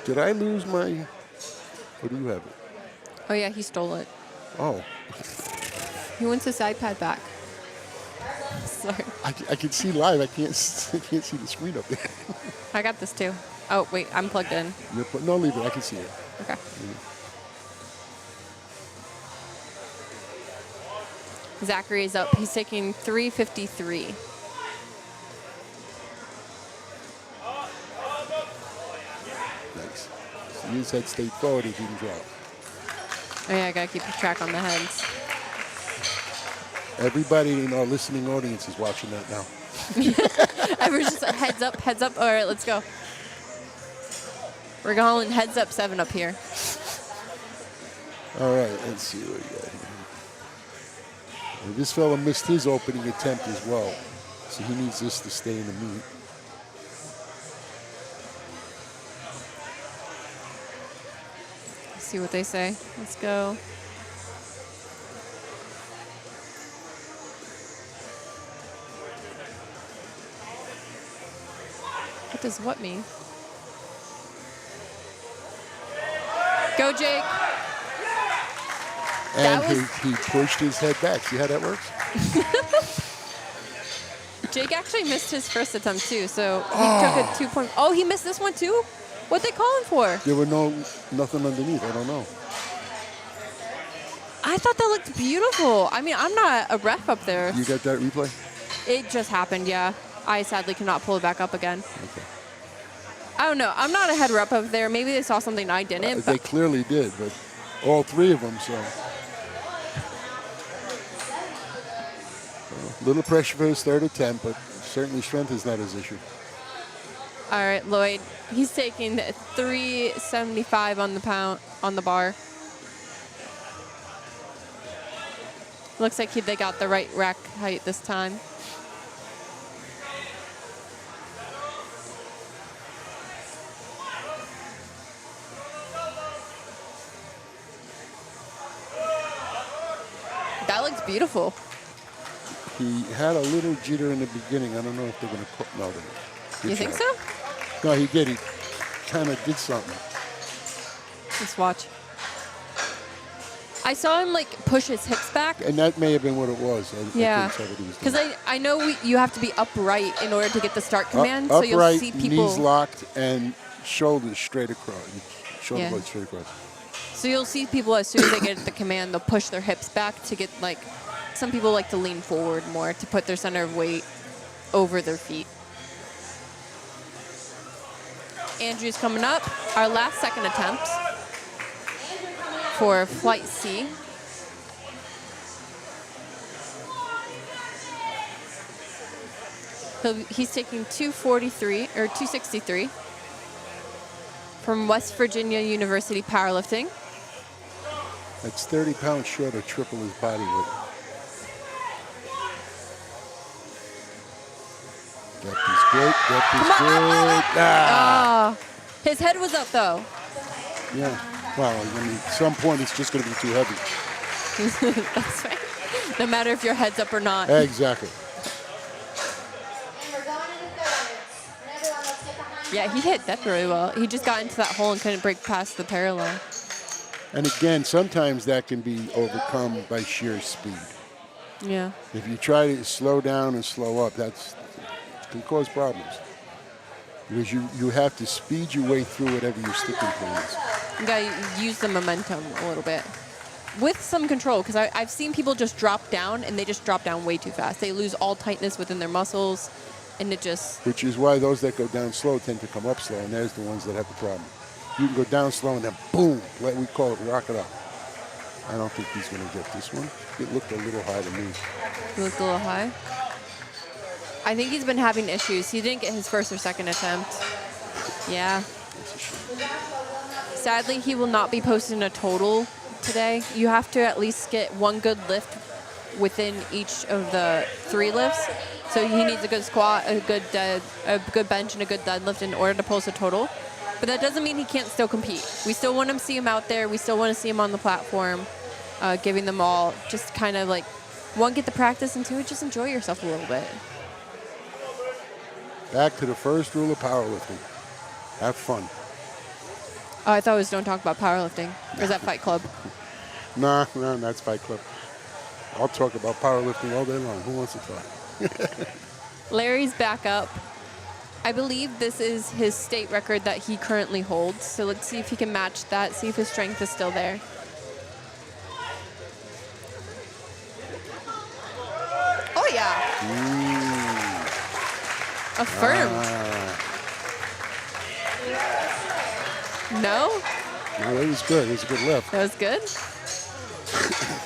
Did I lose my, or do you have it? Oh, yeah, he stole it. Oh. He wants his iPad back. Sorry. I can see live. I can't see the screen up there. I got this too. Oh, wait, I'm plugged in. No, leave it. I can see it. Okay. Zachary is up. He's taking 353. Nice. So use head straight forward if you can drop. Oh, yeah, I got to keep track on the heads. Everybody in our listening audience is watching that now. Everyone's just like, heads up, heads up. All right, let's go. We're calling heads up 7 up here. All right, let's see what we got here. And this fella missed his opening attempt as well. So he needs this to stay in the meet. Let's see what they say. Let's go. What does what mean? Go, Jake. And That was- he pushed his head back. See how that works? Jake actually missed his first attempt too, so he took a 2 point. Oh, he missed this one too? What they calling for? There were nothing underneath. I don't know. I thought that looked beautiful. I mean, I'm not a ref up there. You got that replay? It just happened, yeah. I sadly cannot pull it back up again. Okay. I don't know. I'm not a head rep up there. Maybe they saw something I didn't. They But clearly did, but all three of them, so. A little pressure for his third attempt, but certainly strength is not his issue. all right, Lloyd. He's taking 375 on the bar. Looks like they got the right rack height this time. That looks beautiful. He had a little jitter in the beginning. I don't know if they're going to. No, they didn't. Good You think job. so? No, he did. He kind of did something. Let's watch. I saw him like push his hips back. And that may have been what it was. I Yeah, couldn't tell what he was because doing. I know you have to be upright in order to get the start command, so you'll Upright, see people. knees locked, and shoulders straight across. Shoulder Yeah. blades straight across. So you'll see people as soon as they get the command, they'll push their hips back to get like. Some people like to lean forward more to put their center of weight over their feet. Andrew's coming up. Our last second attempt for flight C. He's taking 243 or 263 from West Virginia University Powerlifting. That's 30 pounds short of triple his body weight. Depth is good. Depth is good. Ah. His head was up though. Yeah. Well, I mean, at some point it's just going to be too heavy. That's right. No matter if your head's up or not. Exactly. And we're going into thirds. And everyone, let's get behind. Yeah, he hit that really well. He just got into that hole and couldn't break past the parallel. And again, sometimes that can be overcome by sheer speed. Yeah. If you try to slow down and slow up, it can cause problems. Because you have to speed your way through whatever your sticking point is. You gotta use the momentum a little bit. With some control, because I've seen people just drop down and they just drop down way too fast. They lose all tightness within their muscles and it just... Which is why those that go down slow tend to come up slow, and there's the ones that have the problem. You can go down slow and then boom, we call it rock it up. I don't think he's going to get this one. It looked a little high to me. He looked a little high. I think he's been having issues. He didn't get his first or second attempt. Yeah. It's a shame. Sadly, he will not be posting a total today. You have to at least get one good lift within each of the 3 lifts. So he needs a good squat, a good bench, and a good deadlift in order to post a total. But that doesn't mean he can't still compete. We still want to see him out there. We still want to see him on the platform, giving them all just kind of like, one, get the practice, and 2, just enjoy yourself a little bit. Back to the first rule of powerlifting. Have fun. Oh, I thought it was don't talk about powerlifting. Or is that Fight Club? No, that's Fight Club. I'll talk about powerlifting all day long. Who wants to talk? Larry's back up. I believe this is his state record that he currently holds. So let's see if he can match that, see if his strength is still there. Oh, yeah. Affirmed. No? No, it was good. It was a good lift. That was good?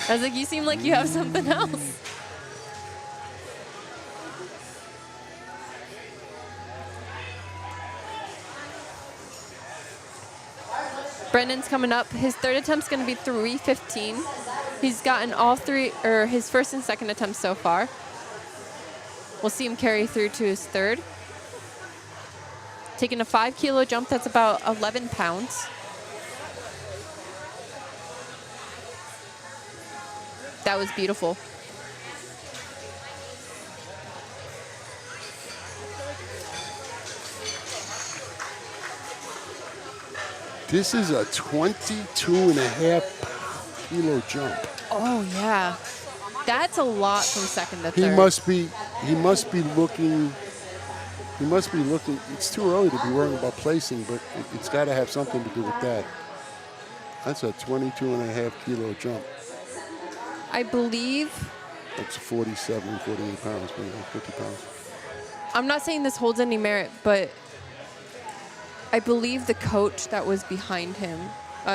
I was like, you seem like you have something else. Brendan's coming up. His third attempt's going to be 315. He's gotten all three, or his first and second attempts so far. We'll see him carry through to his third. Taking a 5 kilo jump, that's about 11 pounds. That was beautiful. This is a 22.5 kilo jump. Oh yeah, that's a lot from second to third. He must be looking. It's too early to be worrying about placing, but it's got to have something to do with that. That's a 22.5 kilo jump. I believe. That's 47, 48 pounds, maybe 50 pounds. I'm not saying this holds any merit, but I believe the coach that was behind him,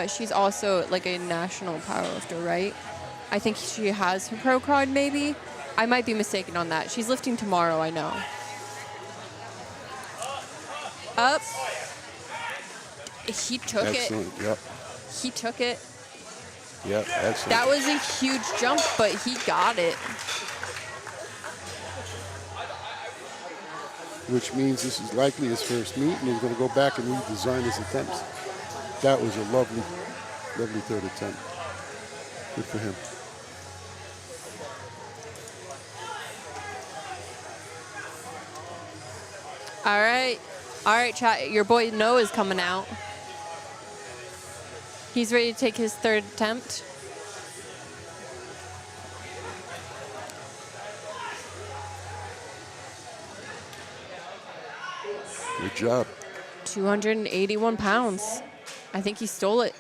she's also like a national powerlifter, right? I think she has her pro card, maybe. I might be mistaken on that. She's lifting tomorrow, I know. Up. He took Excellent. it. Yep. He took it. Yep. Excellent. That was a huge jump, but he got it. Which means this is likely his first meet, and he's going to go back and redesign his attempts. That was a lovely, lovely third attempt. Good for him. All right, chat. Your boy Noah is coming out. He's ready to take his third attempt. Good job. 281 pounds. I think he stole it.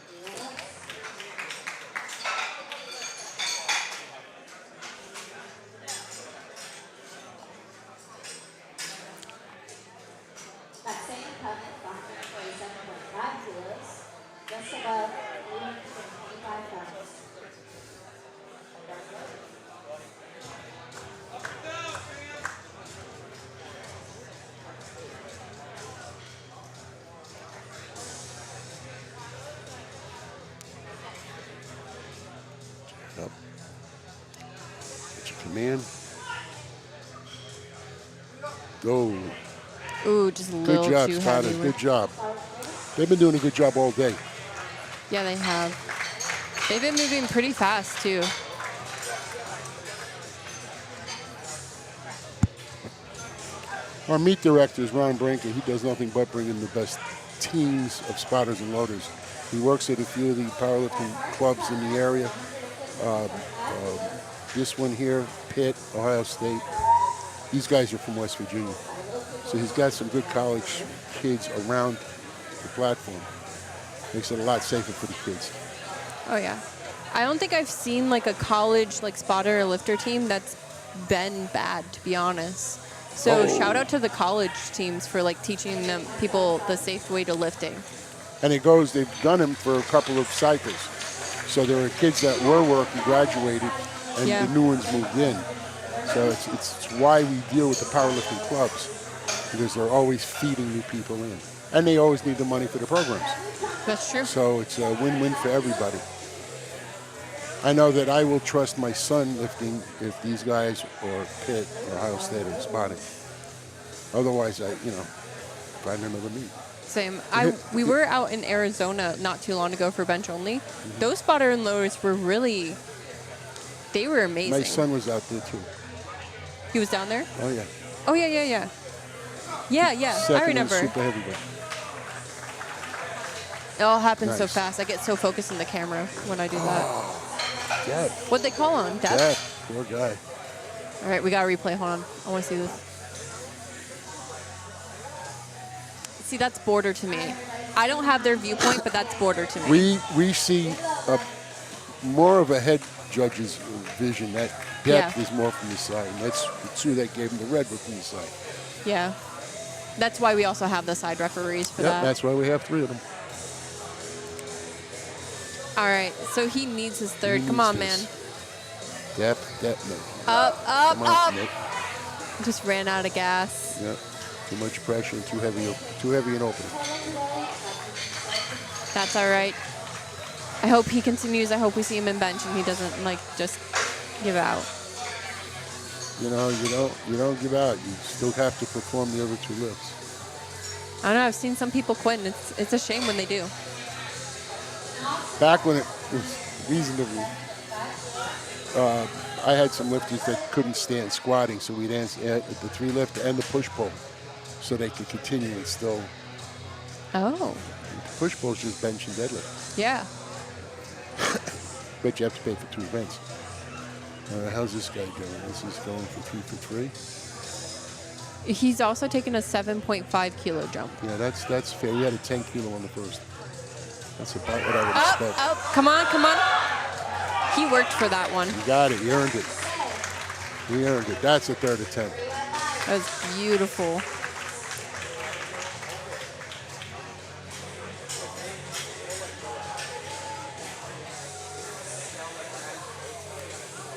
That same opponent, 147.5 kilos, just above 325 pounds. Up. Get your command. Go. Ooh, just a little Good job, too spotters. heavy. Good job. They've been doing a good job all day. Yeah, they have. They've been moving pretty fast, too. Our meet director is Ron Brinker. He does nothing but bring in the best teams of spotters and loaders. He works at a few of the powerlifting clubs in the area. This one here, Pitt, Ohio State. These guys are from West Virginia. So he's got some good college kids around the platform. Makes it a lot safer for the kids. Oh, yeah. I don't think I've seen like a college like spotter or lifter team that's been bad, to be honest. So shout out to the college teams for like teaching them people the safe way to lifting. And they've done them for a couple of cycles. So there are kids that were working, graduated, and Yeah. the new ones moved in. So it's why we deal with the powerlifting clubs, because they're always feeding new people in. And they always need the money for the programs. That's true. So it's a win-win for everybody. I know that I will trust my son lifting if these guys or Pitt or Ohio State are spotting. Otherwise, find another meet. Same. We were out in Arizona not too long ago for bench only. Mm-hmm. Those spotter and loaders were they were amazing. My son was out there too. He was down there? Oh yeah. Oh, yeah. Yeah. Second I remember. in super heavyweight. It all happens so Nice. fast. I get so focused on the camera when I do that. Dead. What'd they call on? Death? Dead. Poor guy. All right, we got to replay. Hold on. I want to see this. See, that's border to me. I don't have their viewpoint, but that's border to me. We see more of a head judge's vision. That depth Yeah. is more from the side. And that's true. That gave him the red from the side. Yeah. That's why we also have the side referees for that. That's why we have 3 of them. All right, so he needs his third. He Come needs on, this. man. Depth, Nick. Up. Come on, Nick. Just ran out of gas. Yep. Too much pressure and too heavy an opening. That's all right. I hope he continues. I hope we see him in bench and he doesn't like just give out. You know, you don't give out. You still have to perform the other two lifts. I don't know. I've seen some people quit, and it's a shame when they do. Back when it was reasonable, I had some lifters that couldn't stand squatting, so we'd add the 3 lift and the push pull, so they could continue and still. Oh. Push pull is just bench and deadlift. Yeah. But you have to pay for 2 events. How's this guy going? This is going for 3 for 3. He's also taken a 7.5 kilo jump. Yeah, that's fair. We had a 10 kilo on the first. That's about what I would Up, expect. up, come on, come on. He worked for that one. You got it. You earned it. We earned it. That's a third attempt. That was beautiful.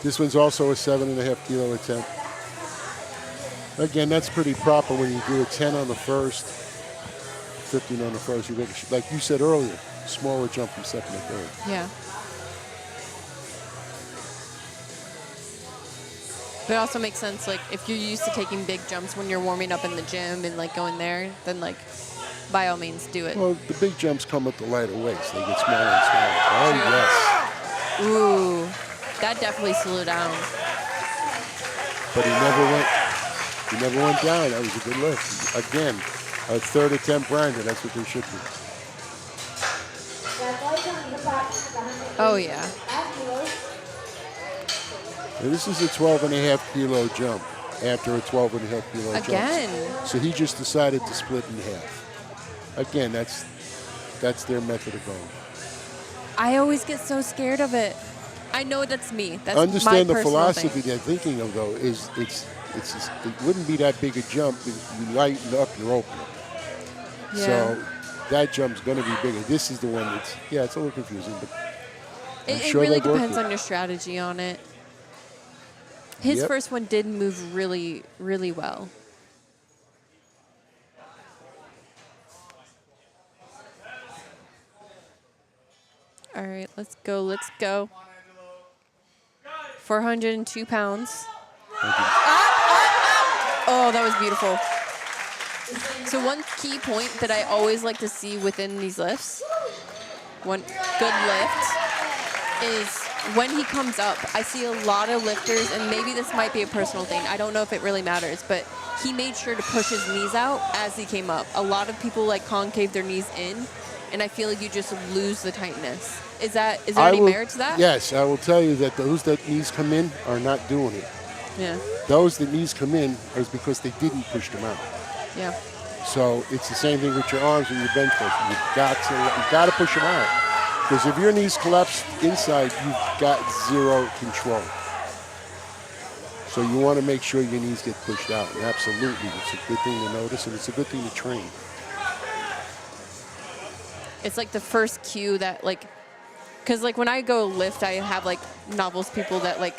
This one's also a 7.5 kilo attempt. Again, that's pretty proper when you do a 10 on the first, 15 on the first. You get, like you said earlier, smaller jump from second to third. Yeah. But it also makes sense, like, if you're used to taking big jumps when you're warming up in the gym and, like, going there, then, like, by all means, do it. Well, the big jumps come with the lighter weights. They get smaller and smaller. Oh, yes. Ooh, that definitely slowed down. But he never went down. That was a good lift. Again, a third attempt grinder. That's what they should do. Oh, yeah. Now, this is a 12.5 kilo jump after a 12.5 kilo jump. Again. So he just decided to split in half. Again, that's their method of going. I always get so scared of it. I know that's me. That's Understand my the personal philosophy thing. they're thinking of, though, is it wouldn't be that big a jump if you lighten up your opener. Yeah. So that jump's going to be bigger. This is the one that's, it's a little confusing, but I'm It sure really they'll work depends it. on your strategy on it. His Yep. first one did move really, really well. All right, let's go, let's go. 402 pounds. Oh, that was beautiful. So one key point that I always like to see within these lifts, one good lift, is when he comes up, I see a lot of lifters, and maybe this might be a personal thing. I don't know if it really matters, but he made sure to push his knees out as he came up. A lot of people like concave their knees in, and I feel like you just lose the tightness. Is there any merit to that? Yes, I will tell you that those that knees come in are not doing it. Yeah. Those that knees come in is because they didn't push them out. Yeah. So it's the same thing with your arms and your bench press. You've got to push them out. Because if your knees collapse inside, you've got zero control. So you want to make sure your knees get pushed out. And absolutely, it's a good thing to notice, and it's a good thing to train. It's like the first cue that, like, because, like, when I go lift, I have, like, novice people that, like,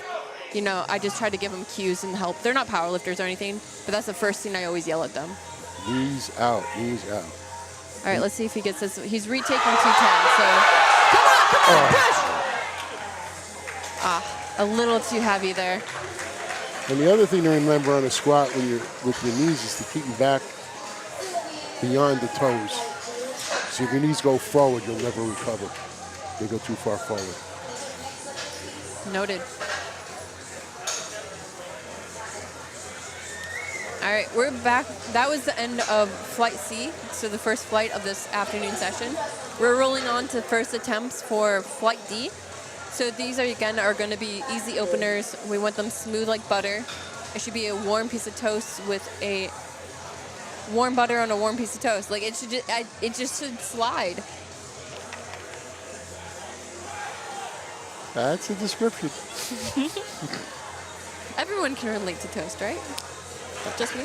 you know, I just try to give them cues and help. They're not power lifters or anything, but that's the first thing I always yell at them. Knees out, knees out. All right, let's see if he gets this. He's retaking 210, so come on, push! A little too heavy there. And the other thing to remember on a squat when you're with your knees is to keep them back beyond the toes. So if your knees go forward, you'll never recover. They go too far forward. Noted. All right, we're back. That was the end of Flight C, so the first flight of this afternoon session. We're rolling on to first attempts for Flight D. So these are going to be easy openers. We want them smooth like butter. It should be a warm piece of toast with a warm butter on a warm piece of toast. Like, it just should slide. That's a description. Everyone can relate to toast, right? Just me?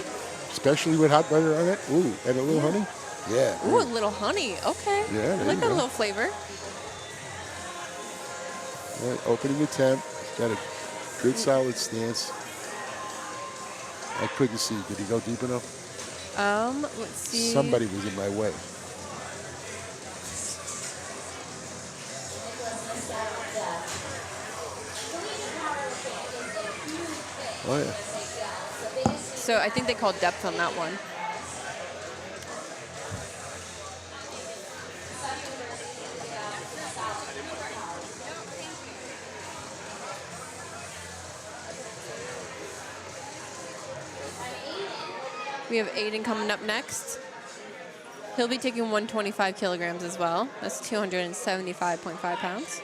Especially with hot butter on it. Ooh, and a little honey. Yeah. Ooh, a little honey. Okay. Yeah, there I like you that go. little flavor. All right, opening attempt. Got a good solid stance. I couldn't see. Did he go deep enough? Let's see. Somebody was in my way. Oh, yeah. So I think they call depth on that one. We have Aiden coming up next. He'll be taking 125 kilograms as well. That's 275.5 pounds.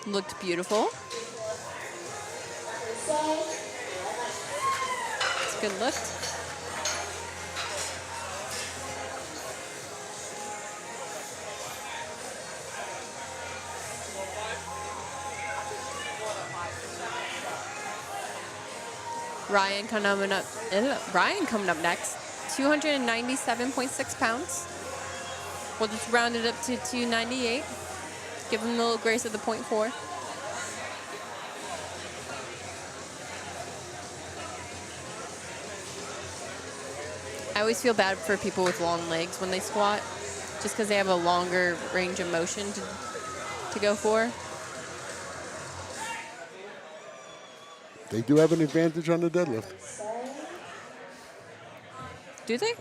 Looked beautiful. It's a good lift. Ryan coming up next. 297.6 pounds. We'll just round it up to 298. Give him a little grace of the 0.4. I always feel bad for people with long legs when they squat, just because they have a longer range of motion to go for. They do have an advantage on the deadlift. Do they?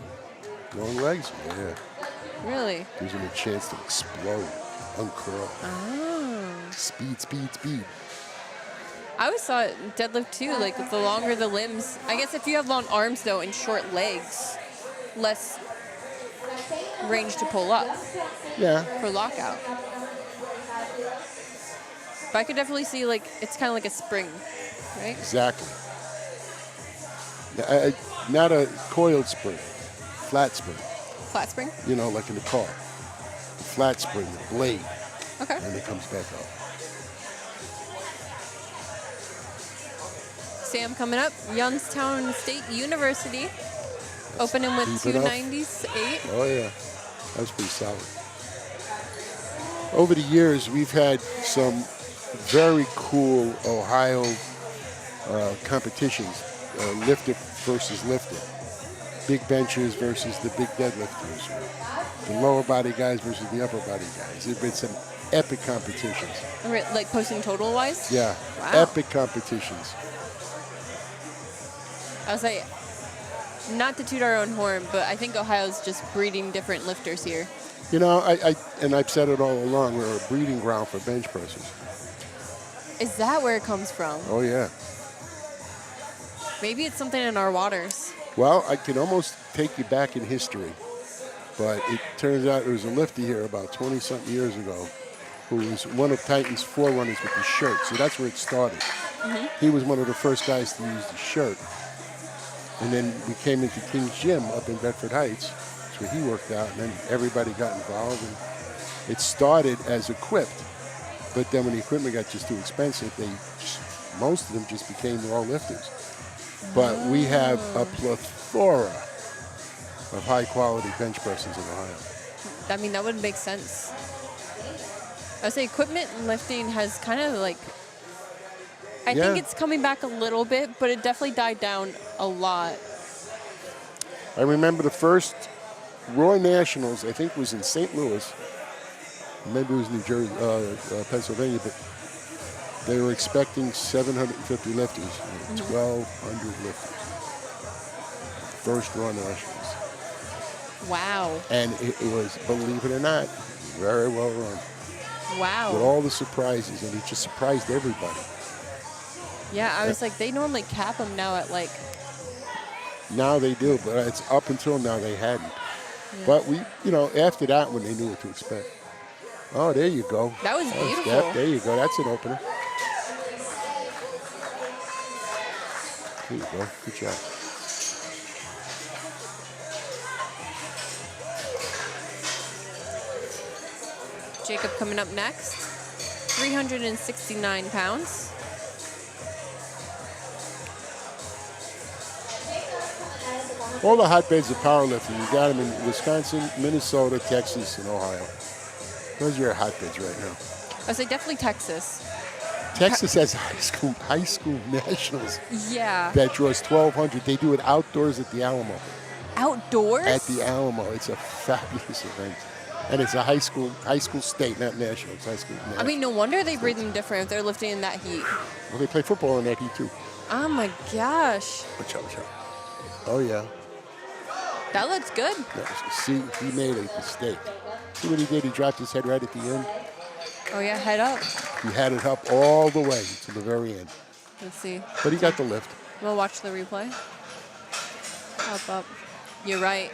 Long legs? Yeah. Really? Gives them a chance to explode, uncurl. Oh. Speed, speed, speed. I always thought deadlift too, like the longer the limbs. I guess if you have long arms though and short legs, less range to pull up Yeah. for lockout. But I could definitely see like it's kind of like a spring, right? Exactly. Not a coiled spring, flat spring. Flat spring? You know, like in the car. The flat spring, the blade, Okay. and it comes back up. Sam coming up, Youngstown State University. Opening with Deep enough. 298. Oh, yeah. That was pretty solid. Over the years, we've had some very cool Ohio competitions, lifter versus lifter. Big benchers versus the big deadlifters. The lower body guys versus the upper body guys. There have been some epic competitions. Like posting total wise? Yeah, Wow. epic competitions. I was like, not to toot our own horn, but I think Ohio's just breeding different lifters here. You know, I've said it all along, we're a breeding ground for bench pressers. Is that where it comes from? Oh, yeah. Maybe it's something in our waters. Well, I can almost take you back in history, but it turns out there was a lifter here about 20-something years ago who was one of Titan's forerunners with the shirt. So that's where it started. Mm-hmm. He was one of the first guys to use the shirt. And then we came into King's Gym up in Bedford Heights. That's where he worked out, and then everybody got involved. And it started as equipped, but then when the equipment got just too expensive, most of them just became raw lifters. But we have a plethora of high-quality bench presses in Ohio. I mean, that would make sense. I would say equipment and lifting has kind of like, I think it's coming back a little bit, but it definitely died down a lot. I remember the first Roy Nationals, I think was in St. Louis. Maybe it was New Jersey, Pennsylvania, but they were expecting 750 lifters and 1,200 lifters. First Roy Nationals. Wow. And it was, believe it or not, very well run. Wow. With all the surprises, and it just surprised everybody. Yeah, I was like, they normally cap them now at like. Now they do, but it's up until now they hadn't. Yeah. But we, after that one, they knew what to expect. Oh, there you go. That was beautiful. There you go. That's an opener. There you go. Good job. Jacob coming up next. 369 pounds. All the hotbeds of powerlifting, you got them in Wisconsin, Minnesota, Texas, and Ohio. Those are your hotbeds right now. I would say definitely Texas. Texas has high school nationals. Yeah. That draws 1,200. They do it outdoors at the Alamo. Outdoors? At the Alamo. It's a fabulous event. And it's a high school state, not national. It's high school. I National. mean, no wonder they breathe them different if they're lifting in that heat. Well, they play football in that heat too. Oh my gosh. Watch out, watch out. Oh yeah. That looks good. Yeah, see, he made a mistake. See what he did? He dropped his head right at the end. Oh yeah, head up. He had it up all the way to the very end. Let's see. But he got the lift. We'll watch the replay. Up. You're right.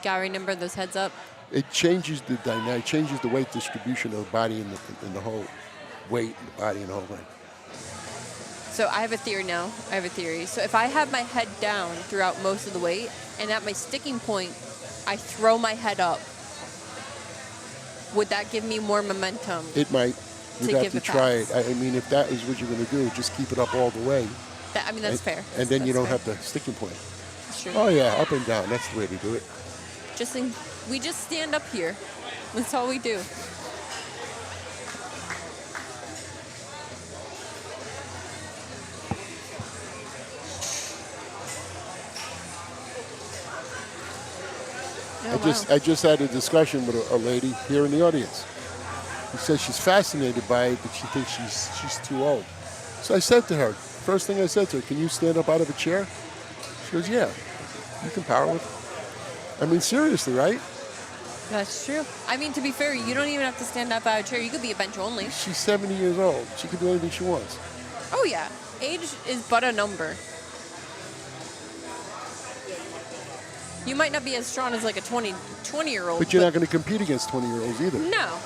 Gotta remember those heads up. It changes the dynamic, changes the weight distribution of the body in the whole weight, body, and the whole thing. So I have a theory now. So if I have my head down throughout most of the weight, and at my sticking point, I throw my head up, would that give me more momentum? It might. You'd To have give to it try back. it. I mean, if that is what you're going to do, just keep it up all the way. That's fair. And then you That's don't fair. have the sticking point. That's true. Oh yeah, up and down. That's the way to do it. We just stand up here. That's all we do. Oh, I just had a discussion with a lady here in the audience. She says she's fascinated by it, but she thinks she's too old. So I said to her, first thing I said to her, can you stand up out of a chair? She goes, yeah, you can power lift. I mean, seriously, right? That's true. I mean, to be fair, you don't even have to stand up out of a chair. You could be a bench only. She's 70 years old. She can do anything she wants. Oh, yeah. Age is but a number. You might not be as strong as like a 20-year-old. But you're not going to compete against 20-year-olds either. No.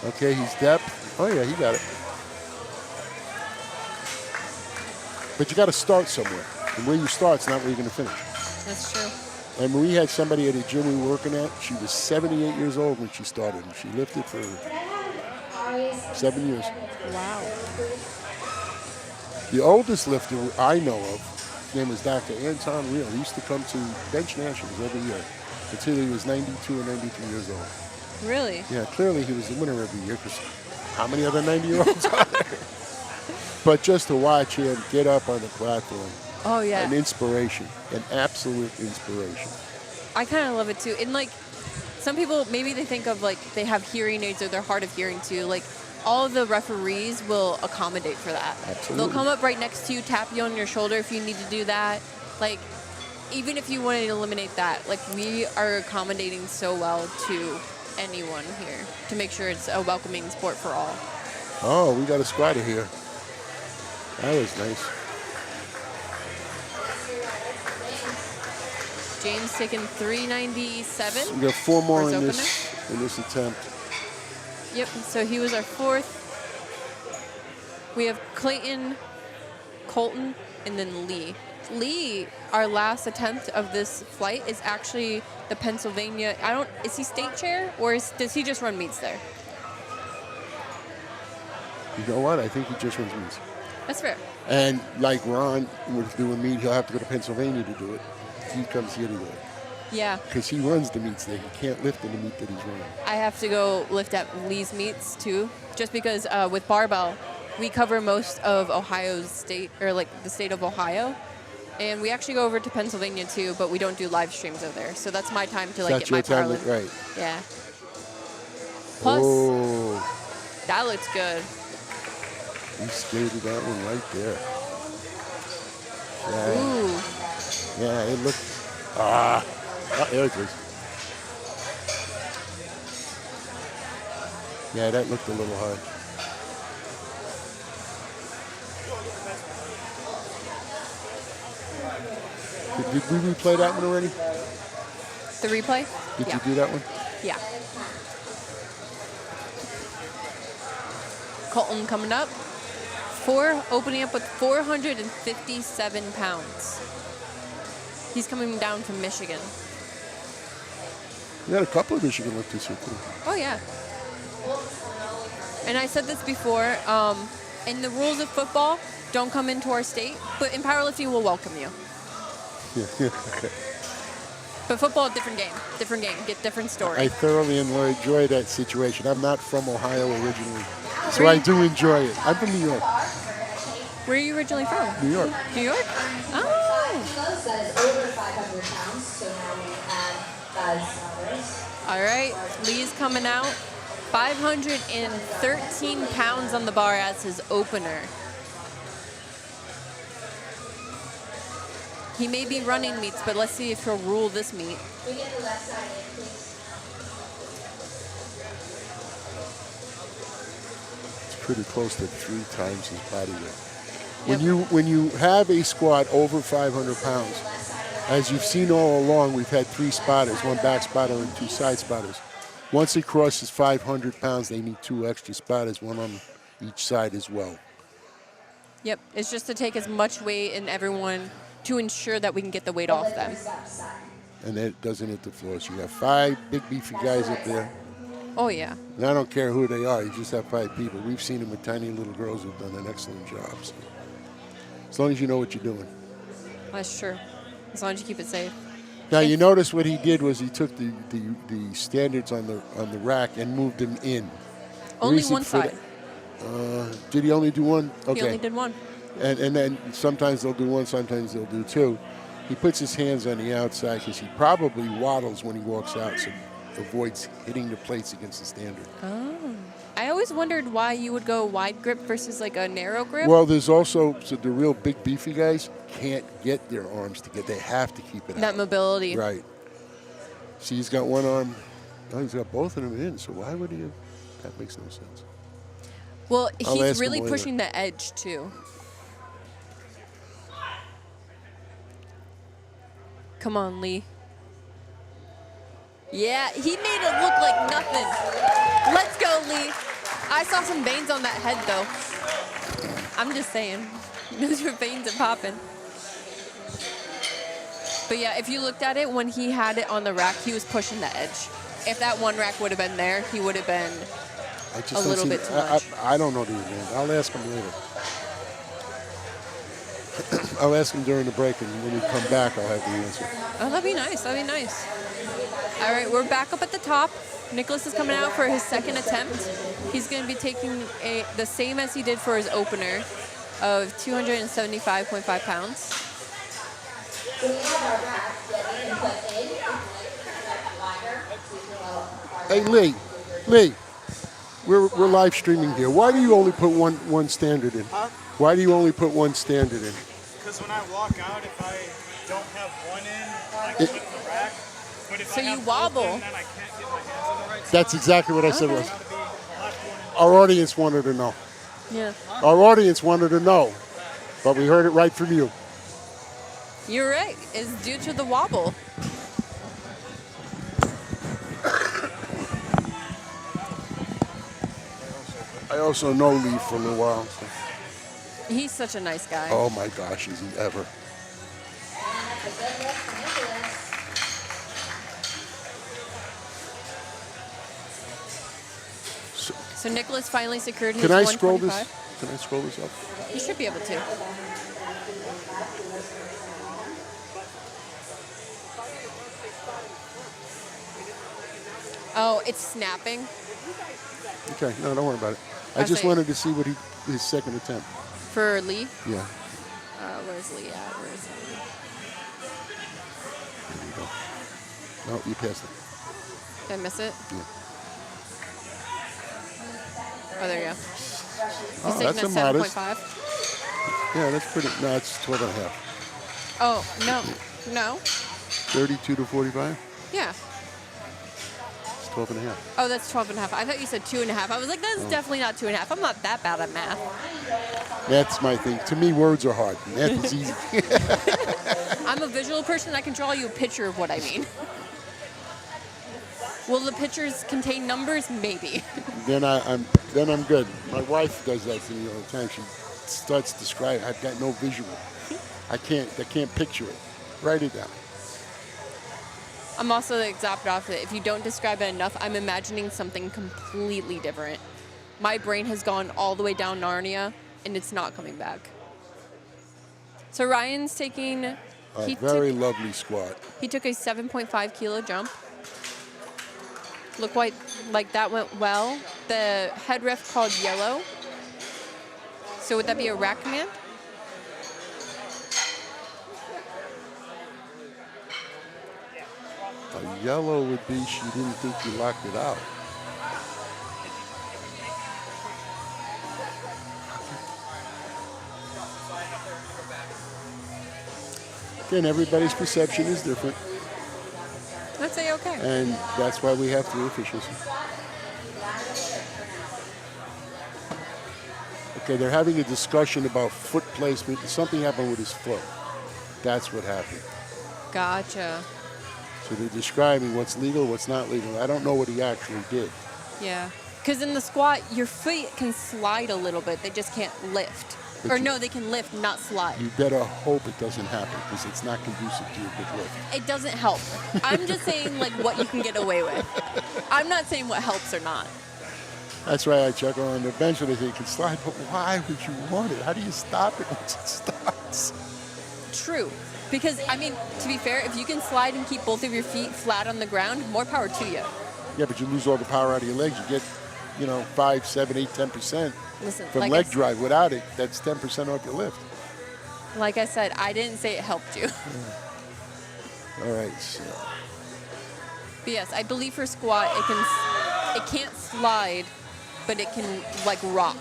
Okay, he's depth. Oh, yeah, he got it. But you got to start somewhere. And where you start's not where you're going to finish. That's true. And we had somebody at a gym we were working at. She was 78 years old when she started. And she lifted for 7 years. Wow. The oldest lifter I know of, his name was Dr. Anton Reel. He used to come to bench nationals every year until he was 92 or 93 years old. Really? Yeah, clearly he was the winner every year because how many other 90-year-olds are there? But just to watch him get up on the platform, Oh, yeah. an inspiration, an absolute inspiration. I kind of love it too. And like, some people, maybe they think of like they have hearing aids or they're hard of hearing too. Like, all of the referees will accommodate for that. Absolutely. They'll come up right next to you, tap you on your shoulder if you need to do that. Like, even if you wanted to eliminate that, like, we are accommodating so well to anyone here to make sure it's a welcoming sport for all. Oh, we got a squatter here. That was nice. James taking 397. We got 4 more for his in opener. this attempt. Yep, so he was our 4th. We have Clayton, Colton, and then Lee. Lee, our last attempt of this flight, is actually the Pennsylvania. Is he state chair or does he just run meets there? You know what? I think he just runs meets. That's fair. And like Ron was doing meet, he'll have to go to Pennsylvania to do it. He comes here to do it. Yeah, Because he runs the meets there. He can't lift in the meet that he's running. I have to go lift at Lee's meets too, just because with barbell, we cover most of Ohio's state, or like the state of Ohio. And we actually go over to Pennsylvania too, but we don't do live streams over there. So that's my time to like That's get my your time, power lift. right? Yeah. Plus, Oh, that looks good. he skated that one right there. Yeah, Ooh. yeah, it looked. There it is. Yeah, that looked a little hard. Did we replay that one already? The replay? Did Yeah. you do that one? Yeah. Colton coming up. Opening up with 457 pounds. He's coming down from Michigan. We had a couple of Michigan lifters here too. Oh, yeah. And I said this before, in the rules of football, don't come into our state, but in powerlifting, we'll welcome you. But football, different game, get different story. I thoroughly enjoy that situation. I'm not from Ohio originally, so Where I you- do enjoy it. I'm from New York. Where are you originally from? New York. New York? Oh. That is over 500 pounds, so now we All right, Lee's coming out. 513 pounds on the bar as his opener. He may be running meets, but let's see if he'll rule this meet. We get the left side in, please. It's pretty close to 3 times his body weight. Yep. When you have a squat over 500 pounds, as you've seen all along, we've had 3 spotters, 1 back spotter and 2 side spotters. Once it crosses 500 pounds, they need 2 extra spotters, 1 on each side as well. Yep, it's just to take as much weight in everyone to ensure that we can get the weight off them. And it doesn't hit the floor. So you have 5 big beefy guys up there. Oh yeah. And I don't care who they are, you just have 5 people. We've seen them with tiny little girls who've done an excellent job. So as long as you know what you're doing. That's true. As long as you keep it safe. Now you notice what he did was he took the standards on the rack and moved them in. Only Reason one for side. Did he only do one? Okay. He only did one. And then sometimes they'll do 1, sometimes they'll do 2. He puts his hands on the outside because he probably waddles when he walks out, so avoids hitting the plates against the standard. Oh. I always wondered why you would go wide grip versus like a narrow grip. Well, there's also the real big beefy guys can't get their arms together. They have to keep it out. That mobility. Right. See, he's got one arm. Oh, he's got both of them in, so why would he? That makes no sense. Well, I'll he's ask really him later. pushing the edge too. Come on, Lee. Yeah, he made it look like nothing. Let's go, Lee. I saw some veins on that head, though. I'm just saying. Those were veins are popping. But yeah, if you looked at it, when he had it on the rack, he was pushing the edge. If that one rack would have been there, he would have been a little bit too much. I don't know the advantage. I'll ask him later. I'll ask him during the break, and when we come back, I'll have the answer. Oh, that'd be nice. That'd be nice. All right, we're back up at the top. Nicholas is coming out for his second attempt. He's going to be taking the same as he did for his opener of 275.5 pounds. Hey, Lee, we're live streaming here. Why do you only put one standard in? Huh? Why do you only put one standard in? Because when I walk out, if I don't have one in, I can put in the rack. But if So I have you both wobble. in, then I can't get my hands on the right side. That's exactly what I said. Okay. Was. Gotta be left one in. Our audience wanted to know. Yeah. Our audience wanted to know, but we heard it right from you. You're right. It's due to the wobble. I also know Lee for a little while. So. He's such a nice guy. Oh my gosh, is he ever? So Nicholas finally secured his Can I scroll 125. this? Can I scroll this up? You should be able to. Oh, it's snapping. Okay, no, don't worry about it. I I'll just say- wanted to see what his second attempt. For Lee. Yeah, Where's Lee at? Where's Lee? there you go. No, you passed it. Did I miss it? Yeah. Oh, there you go. Oh, He's that's taking a a modest. 7.5. Yeah, that's pretty. No, it's 12 and a half. Oh, no. 32 to 45. Yeah. It's 12 and a half. Oh, that's 12.5. I thought you said 2.5. I was like, that's definitely not 2.5. I'm not that bad at math. That's my thing. To me, words are hard. Math is easy. I'm a visual person. I can draw you a picture of what I mean. Will the pictures contain numbers? Maybe. then I'm good. My wife does that to me all the time. She starts describing. I've got no visual. I can't picture it. Write it down. I'm also the exact opposite. If you don't describe it enough, I'm imagining something completely different. My brain has gone all the way down Narnia, and it's not coming back. So Ryan's taking... A very lovely squat. He took a 7.5 kilo jump. Looked like that went well. The head ref called yellow. So would that be a rack command? A yellow would be she didn't think you locked it out. Again, everybody's perception is different, I'd say okay. and that's why we have 3 officials. Okay, they're having a discussion about foot placement. Something happened with his foot. That's what happened. Gotcha. So they're describing what's legal, what's not legal. I don't know what he actually did. Yeah. Because in the squat, your feet can slide a little bit. They just can't lift. But Or no, they can lift, not slide. You better hope it doesn't happen because it's not conducive to a good lift. It doesn't help. I'm just saying like what you can get away with. I'm not saying what helps or not. That's why I check on the bench when they say it can slide, but why would you want it? How do you stop it once it starts? True. Because, I mean, to be fair, if you can slide and keep both of your feet flat on the ground, more power to you. Yeah, but you lose all the power out of your legs. You get, 5, 7, 8, 10% Listen, from like leg drive. Without it, that's 10% off your lift. Like I said, I didn't say it helped you. All right, so But yes, I believe for squat, it can't slide, but it can like rock.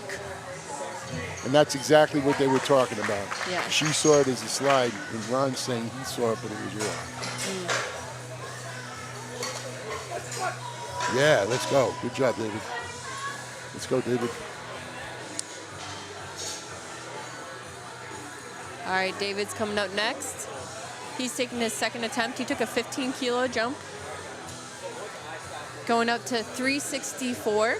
and that's exactly what they were talking about. Yeah. She saw it as a slide, and Ron's saying he saw it, but it was wrong. Yeah, let's go. Good job, David. Let's go, David. All right, David's coming up next. He's taking his second attempt. He took a 15-kilo jump, going up to 364.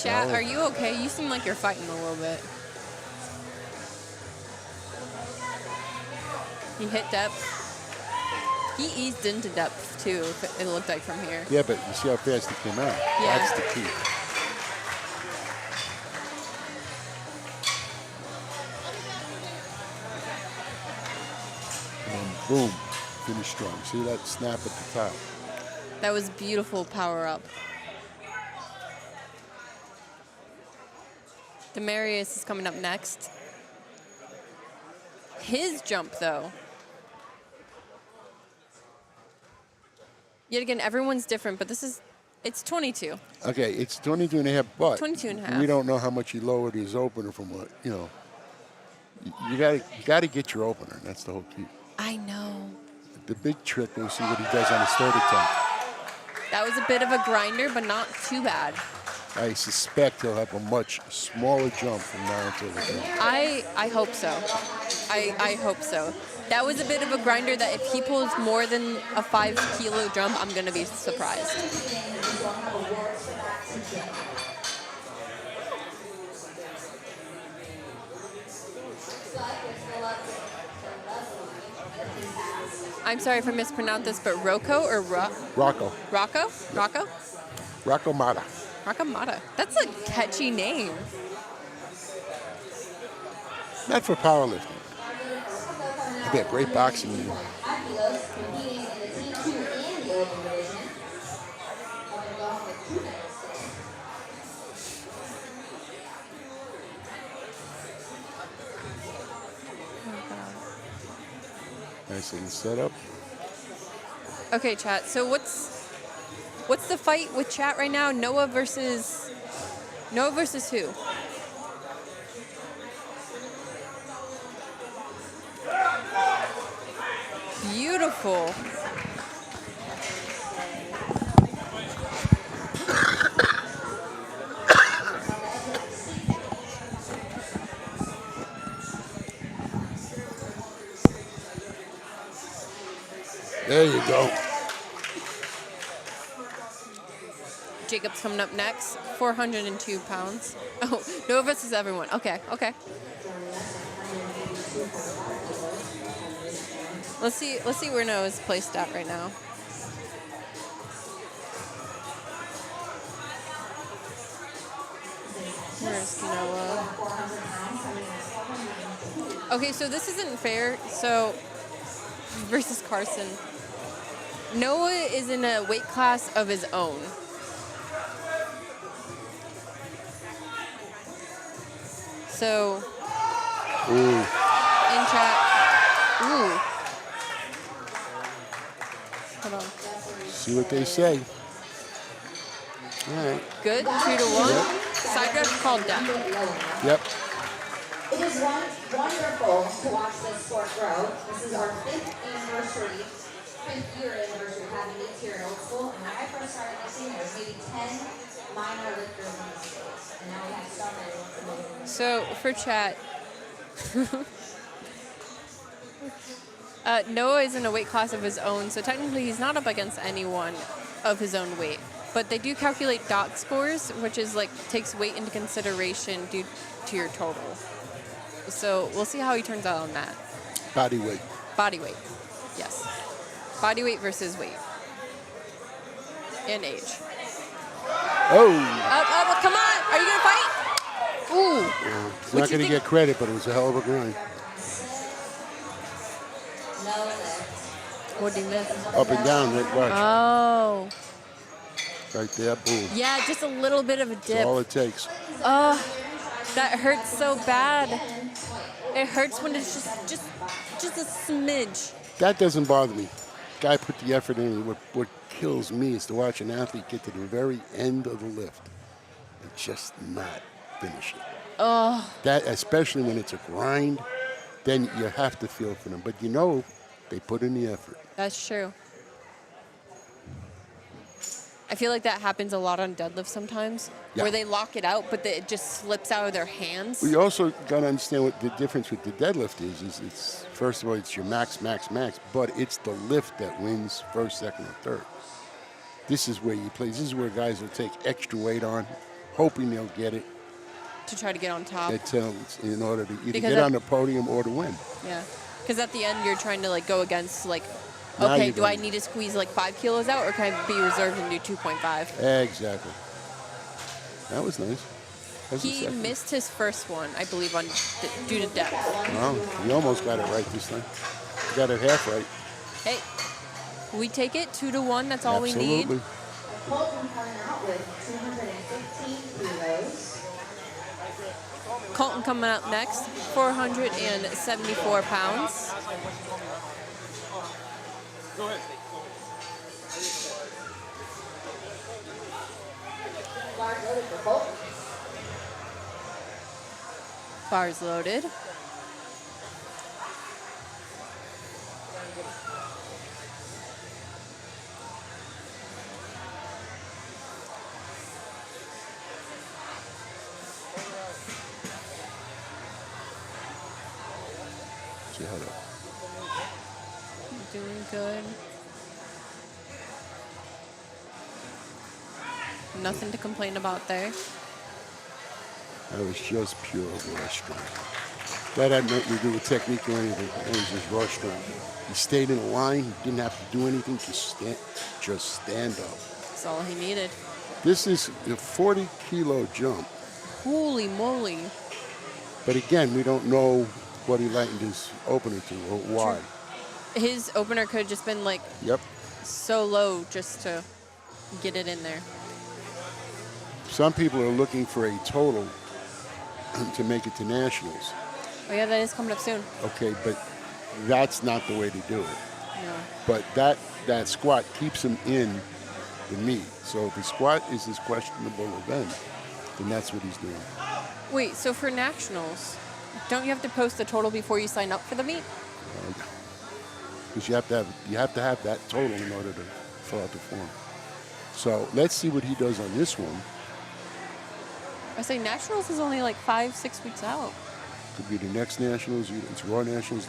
Chat, are you okay? You seem like you're fighting a little bit. He hit depth. He eased into depth too, it looked like from here. Yeah, but you see how fast he came out. Yeah. That's the key. And boom, finish strong. See that snap at the top? That was beautiful power up. Demarius is coming up next. His jump, though. Yet again, everyone's different, but it's 22. Okay, it's 22 and a half, but 22 and a half. we don't know how much he lowered his opener from what, You gotta get your opener, and that's the whole key. I know. The big trick, we'll see what he does on his third attempt. That was a bit of a grinder, but not too bad. I suspect he'll have a much smaller jump from now until the end. I hope so. I hope so. That was a bit of a grinder that if he pulls more than a 5-kilo jump, I'm going to be surprised. I'm sorry if I mispronounced this, but Rocco or Rocco. Rocco? Rocco? Rocco Mata. Rockamata. That's a catchy name. Not for powerlifting. It'd be a great boxing meeting. Nice little setup. Okay, chat. So what's the fight with chat right now? Noah versus who? Beautiful. There you go. Jacob's coming up next. 402 pounds. Oh, Noah versus everyone. Okay. Let's see where Noah's placed at right now. Where's Noah? Okay, so this isn't fair. So, versus Carson. Noah is in a weight class of his own. So, Ooh. in chat. Ooh. Hold on. See what they say. All right. Good. 2-1. Side ref called down. Yep. It is wonderful to watch this sport grow. This is our 5th anniversary, 5th year anniversary of having meets here in Old School. And when I first started lifting, there was maybe 10 minor lifters in the space. And now we have so many. So, for chat. Noah is in a weight class of his own, so technically he's not up against anyone of his own weight. But they do calculate dot scores, which is like takes weight into consideration due to your total. So we'll see how he turns out on that. Body weight. Body weight, yes. Body weight versus weight. And age. Oh. Up, come on! Are you gonna fight? Ooh. Yeah, he's not going to get credit, but it was a hell of a grind. What do you miss? Up and down, right? Watch. Oh. Right there, boom. Yeah, just a little bit of a That's dip. all it takes. Oh, that hurts so bad. It hurts when it's just a smidge. That doesn't bother me. Guy put the effort in. What kills me is to watch an athlete get to the very end of the lift and just not finish it. Oh. That, especially when it's a grind, then you have to feel for them. But you know, they put in the effort. That's true. I feel like that happens a lot on deadlift sometimes, Yeah. where they lock it out, but it just slips out of their hands. We also got to understand what the difference with the deadlift is it's, first of all, it's your max, but it's the lift that wins first, second, or third. This is where you play. This is where guys will take extra weight on, hoping they'll get it. To try to get on top. That's in order to either Because get on the podium or to win. Yeah. Because at the end, you're trying to like go against like, Now okay, you're do I going- need to squeeze like 5 kilos out, or can I be reserved and do 2.5? Exactly. That was nice. That's the He second. missed his first one, I believe, due to depth. Wow, he almost got it right this time. He got it half right. Hey, we take it 2-1. That's all we need. Absolutely. Colton coming out with 215 kilos. Colton coming up next, 474 pounds. Go ahead. Large loaded for Colton. Bars loaded. Get your head up. Doing good. Nothing to complain about there. That was just pure raw strength. That had nothing to do with technique or anything. It was just raw strength. He stayed in a line. He didn't have to do anything. Just stand up. That's all he needed. This is a 40-kilo jump. Holy moly. But again, we don't know what he lightened his opener to or why. His opener could have just been like Yep. so low just to get it in there. Some people are looking for a total to make it to nationals. Oh yeah, that is coming up soon. Okay, but that's not the way to do it. No. But that squat keeps him in the meet. So if the squat is his questionable event, then that's what he's doing. Wait, so for nationals, don't you have to post the total before you sign up for the meet? Because you have to have that total in order to fill out the form. So let's see what he does on this one. I say nationals is only like 5-6 weeks out. Could be the next nationals. It's Raw Nationals.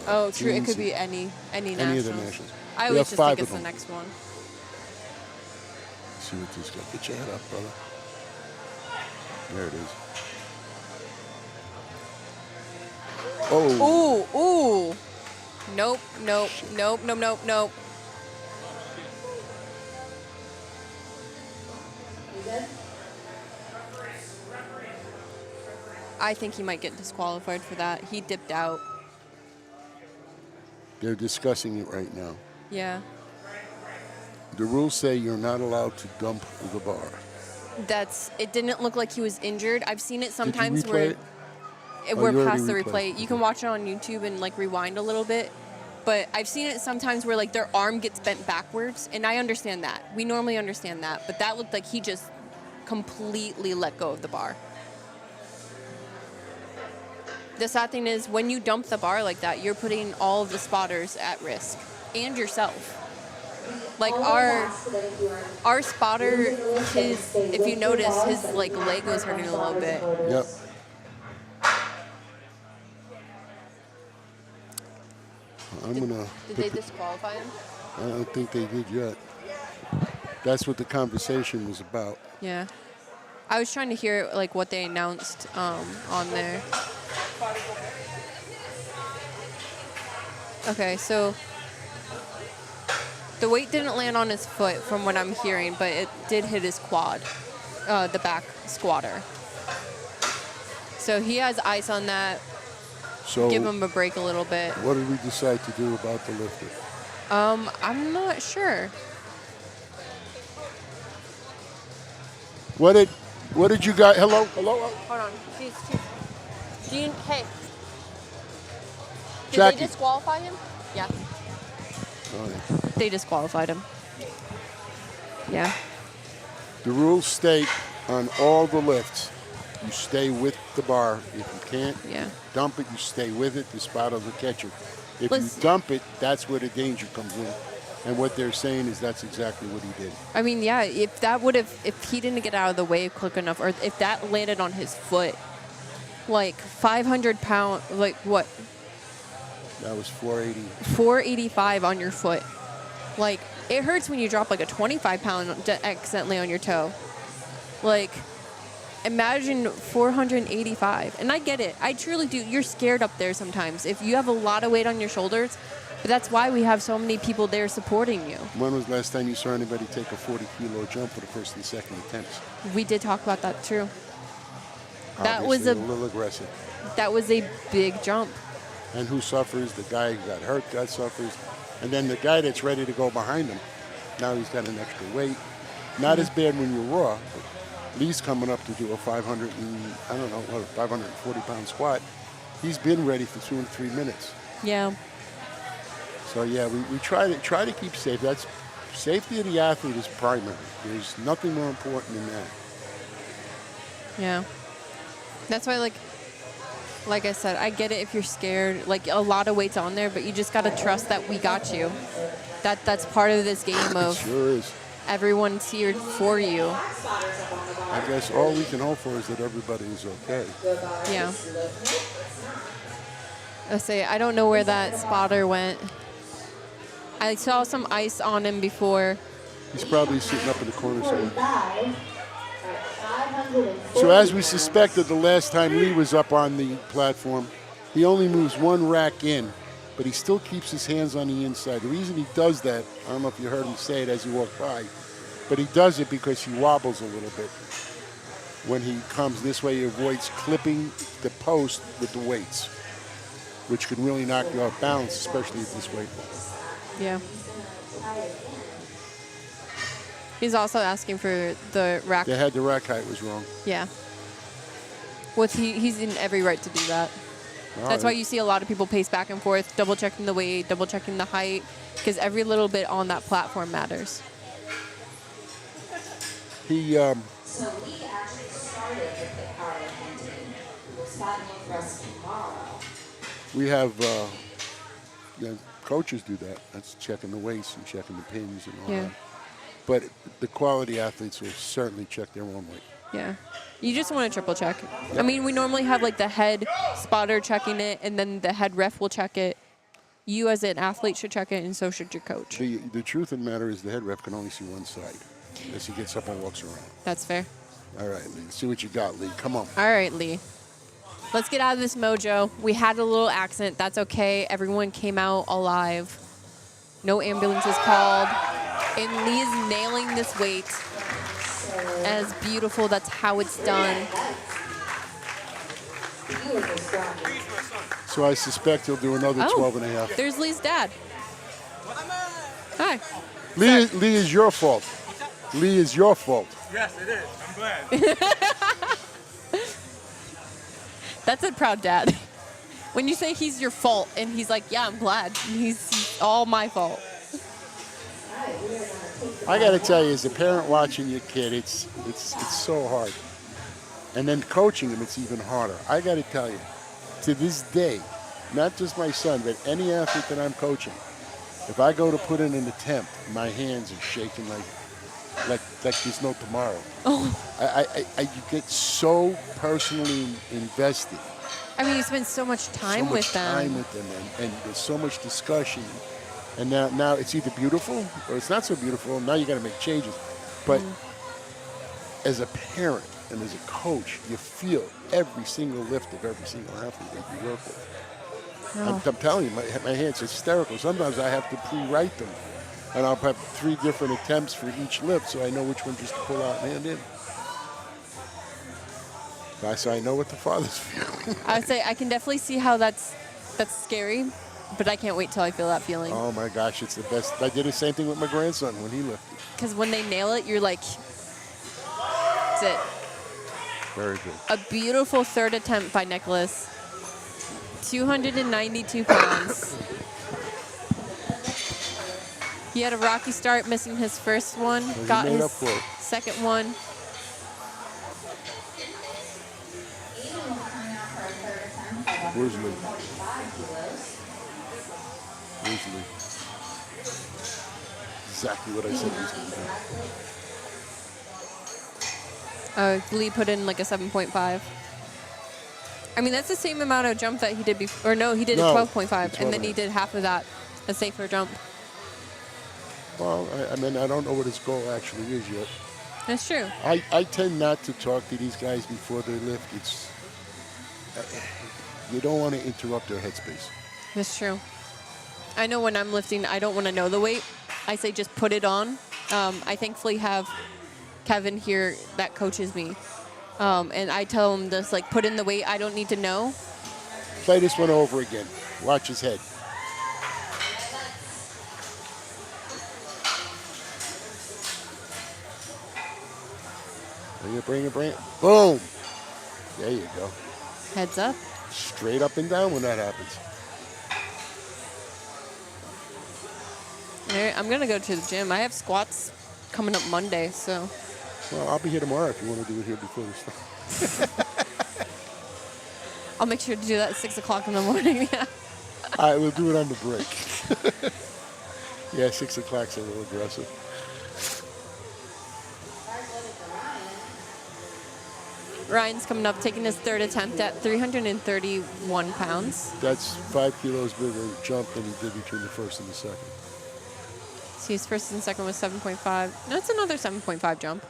Oh, true. It teams, could be any nationals. any of the nationals. I We always have just 5 think it's of the them. next one. See what this guy. Get your head up, brother. There it is. Oh. Ooh, ooh. Nope, nope, nope, nope, nope, nope. You good? I think he might get disqualified for that. He dipped out. They're discussing it right now. Yeah. The rules say you're not allowed to dump the bar. It didn't look like he was injured. I've seen it sometimes Did you replay where it? we're you past the already replay. replayed? You can watch it on YouTube and like rewind a little bit. But I've seen it sometimes where like their arm gets bent backwards, and I understand that. We normally understand that, but that looked like he just completely let go of the bar. The sad thing is when you dump the bar like that, you're putting all of the spotters at risk and yourself. Like our spotter, if you notice, his like leg was hurting a little bit. Yep. I'm gonna. Did they disqualify him? I don't think they did yet. That's what the conversation was about. Yeah. I was trying to hear like what they announced on there. Okay, so the weight didn't land on his foot from what I'm hearing, but it did hit his quad, the back squatter. So he has ice on that. So Give him a break a little bit. what did we decide to do about the lifter? I'm not sure. What did you guys? Hello. Hold on. She's Jean, hey. Did Jackie. they disqualify him? Yeah. Oh, yeah. They disqualified him. Yeah. The rules state on all the lifts, you stay with the bar. If you can't Yeah. dump it, you stay with it. The spotter will catch it. If you Listen. dump it, that's where the danger comes in. And what they're saying is that's exactly what he did. I mean, yeah, if he didn't get out of the way quick enough, or if that landed on his foot, like 500 pound, like what? That was 480. 485 on your foot. Like, it hurts when you drop like a 25 pound accidentally on your toe. Like, imagine 485. And I get it. I truly do. You're scared up there sometimes. If you have a lot of weight on your shoulders, but that's why we have so many people there supporting you. When was the last time you saw anybody take a 40-kilo jump for the first and second attempts? We did talk about that too. That was Obviously, a little aggressive. That was a big jump. And who suffers? The guy who got hurt suffers. And then the guy that's ready to go behind him, now he's got an extra weight. Not as bad when you're raw, but Lee's coming up to do a 540-pound squat. He's been ready for 2 and 3 minutes. Yeah. So yeah, we try to keep safe. That's safety of the athlete is primary. There's nothing more important than that. Yeah. That's why, like I said, I get it if you're scared. Like, a lot of weight's on there, but you just got to trust that we got you. That's part of this game of Sure is. everyone's here for you. I guess all we can hope for is that everybody is okay. Yeah. I don't know where that spotter went. I saw some ice on him before. He's probably sitting up in the corner somewhere. So as we suspected the last time Lee was up on the platform, he only moves one rack in, but he still keeps his hands on the inside. The reason he does that, I don't know if you heard him say it as he walked by, but he does it because he wobbles a little bit. When he comes this way, he avoids clipping the post with the weights, which can really knock you off balance, especially at this weight. Yeah. He's also asking for the rack. They had the rack height was wrong. Yeah. He's in every right to do that. That's why you see a lot of people pace back and forth, double checking the weight, double checking the height, because every little bit on that platform matters. He So we actually started with the powerlifting team. We're starting with us tomorrow. We have coaches do that. That's checking the weights and checking the pins and all Yeah. that. But the quality athletes will certainly check their own weight. Yeah. You just want to triple check. I mean, we normally have like the head spotter checking it, and then the head ref will check it. You as an athlete should check it, and so should your coach. The truth of the matter is the head ref can only see one side as he gets up and walks around. That's fair. All right, Lee. See what you got, Lee. Come on. All right, Lee. Let's get out of this mojo. We had a little accident. That's okay. Everyone came out alive. No ambulances called. And Lee is nailing this weight. As beautiful. That's how it's done. Beautiful squat. So I suspect he'll do another 12 and a half. There's Lee's dad. Hi. Lee is your fault. Lee is your fault. Yes, it is. I'm glad. That's a proud dad. When you say he's your fault and he's like, yeah, I'm glad. He's all my fault. I got to tell you, as a parent watching your kid, it's so hard. And then coaching him, it's even harder. I got to tell you, to this day, not just my son, but any athlete that I'm coaching, if I go to put in an attempt, my hands are shaking like there's no tomorrow. Oh. I get so personally invested. I mean, you spend so much time with them. And there's so much discussion. And now it's either beautiful or it's not so beautiful. Now you got to make changes. But as a parent and as a coach, you feel every single lift of every single athlete that you work with. Oh. I'm telling you, my hands are hysterical. Sometimes I have to pre-write them. And I'll have 3 different attempts for each lift so I know which one just to pull out and hand in. So I know what the father's feeling. I would say I can definitely see how that's scary, but I can't wait till I feel that feeling. Oh my gosh, it's the best. I did the same thing with my grandson when he lifted. Because when they nail it, you're like, that's it. Very good. A beautiful third attempt by Nicholas. 292 pounds. He had a rocky start, missing his first one. Well, got made his up for it. second one. Where's Lee? Where's Lee? Exactly what I said he was going to do. Lee put in like a 7.5. I mean, that's the same amount of jump that he did before. Or no, he did a 12.5, and then he did half of that, a safer jump. Well, I mean, I don't know what his goal actually is yet. That's true. I tend not to talk to these guys before they lift. You don't want to interrupt their headspace. That's true. I know when I'm lifting, I don't want to know the weight. I say just put it on. I thankfully have Kevin here that coaches me. And I tell him just like put in the weight. I don't need to know. Play this one over again. Watch his head. Bring it. Boom. There you go. Heads up. Straight up and down when that happens. All right, I'm going to go to the gym. I have squats coming up Monday, so. Well, I'll be here tomorrow if you want to do it here before this stuff. I'll make sure to do that at 6 o'clock in the morning. Yeah. All right, we'll do it on the break. Yeah, 6 o'clock's a little aggressive. Ryan's coming up, taking his third attempt at 331 pounds. That's 5 kilos bigger jump than he did between the first and the second. So his first and second was 7.5. No, it's another 7.5 jump.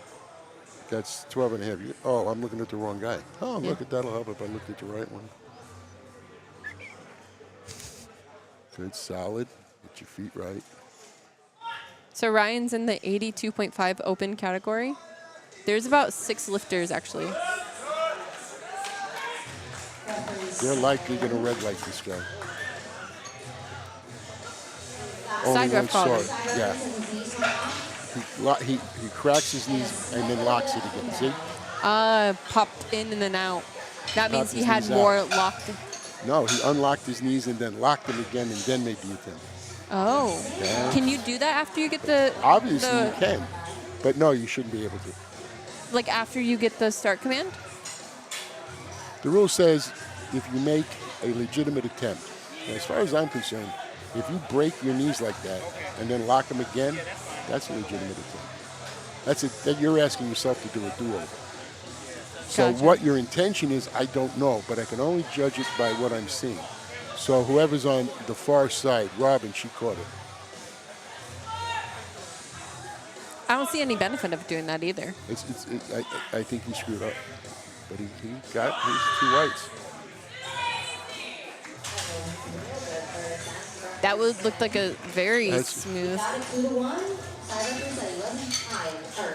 That's 12 and a half. Oh, I'm looking at the wrong guy. Oh, Yeah. look at that'll help if I looked at the right one. Good, solid. Get your feet right. So Ryan's in the 82.5 open category. There's about 6 lifters, actually. They're likely going to red light this guy. Side Only rep one called saw it. Yeah. He cracks his knees and then locks it again. See? Popped in and then out. That means Popped he his had knees more out. locked. No, he unlocked his knees and then locked them again and then made the attempt. Oh. Yeah. Can you do that after you get the... Obviously the, you can, but no, you shouldn't be able to. Like after you get the start command? The rule says if you make a legitimate attempt, and as far as I'm concerned, if you break your knees like that and then lock them again, that's a legitimate attempt. That you're asking yourself to do a do-over. So Gotcha. what your intention is, I don't know, but I can only judge it by what I'm seeing. So whoever's on the far side, Robin, she caught it. I don't see any benefit of doing that either. I think he screwed up, but he got his 2 whites. That would look like a very smooth.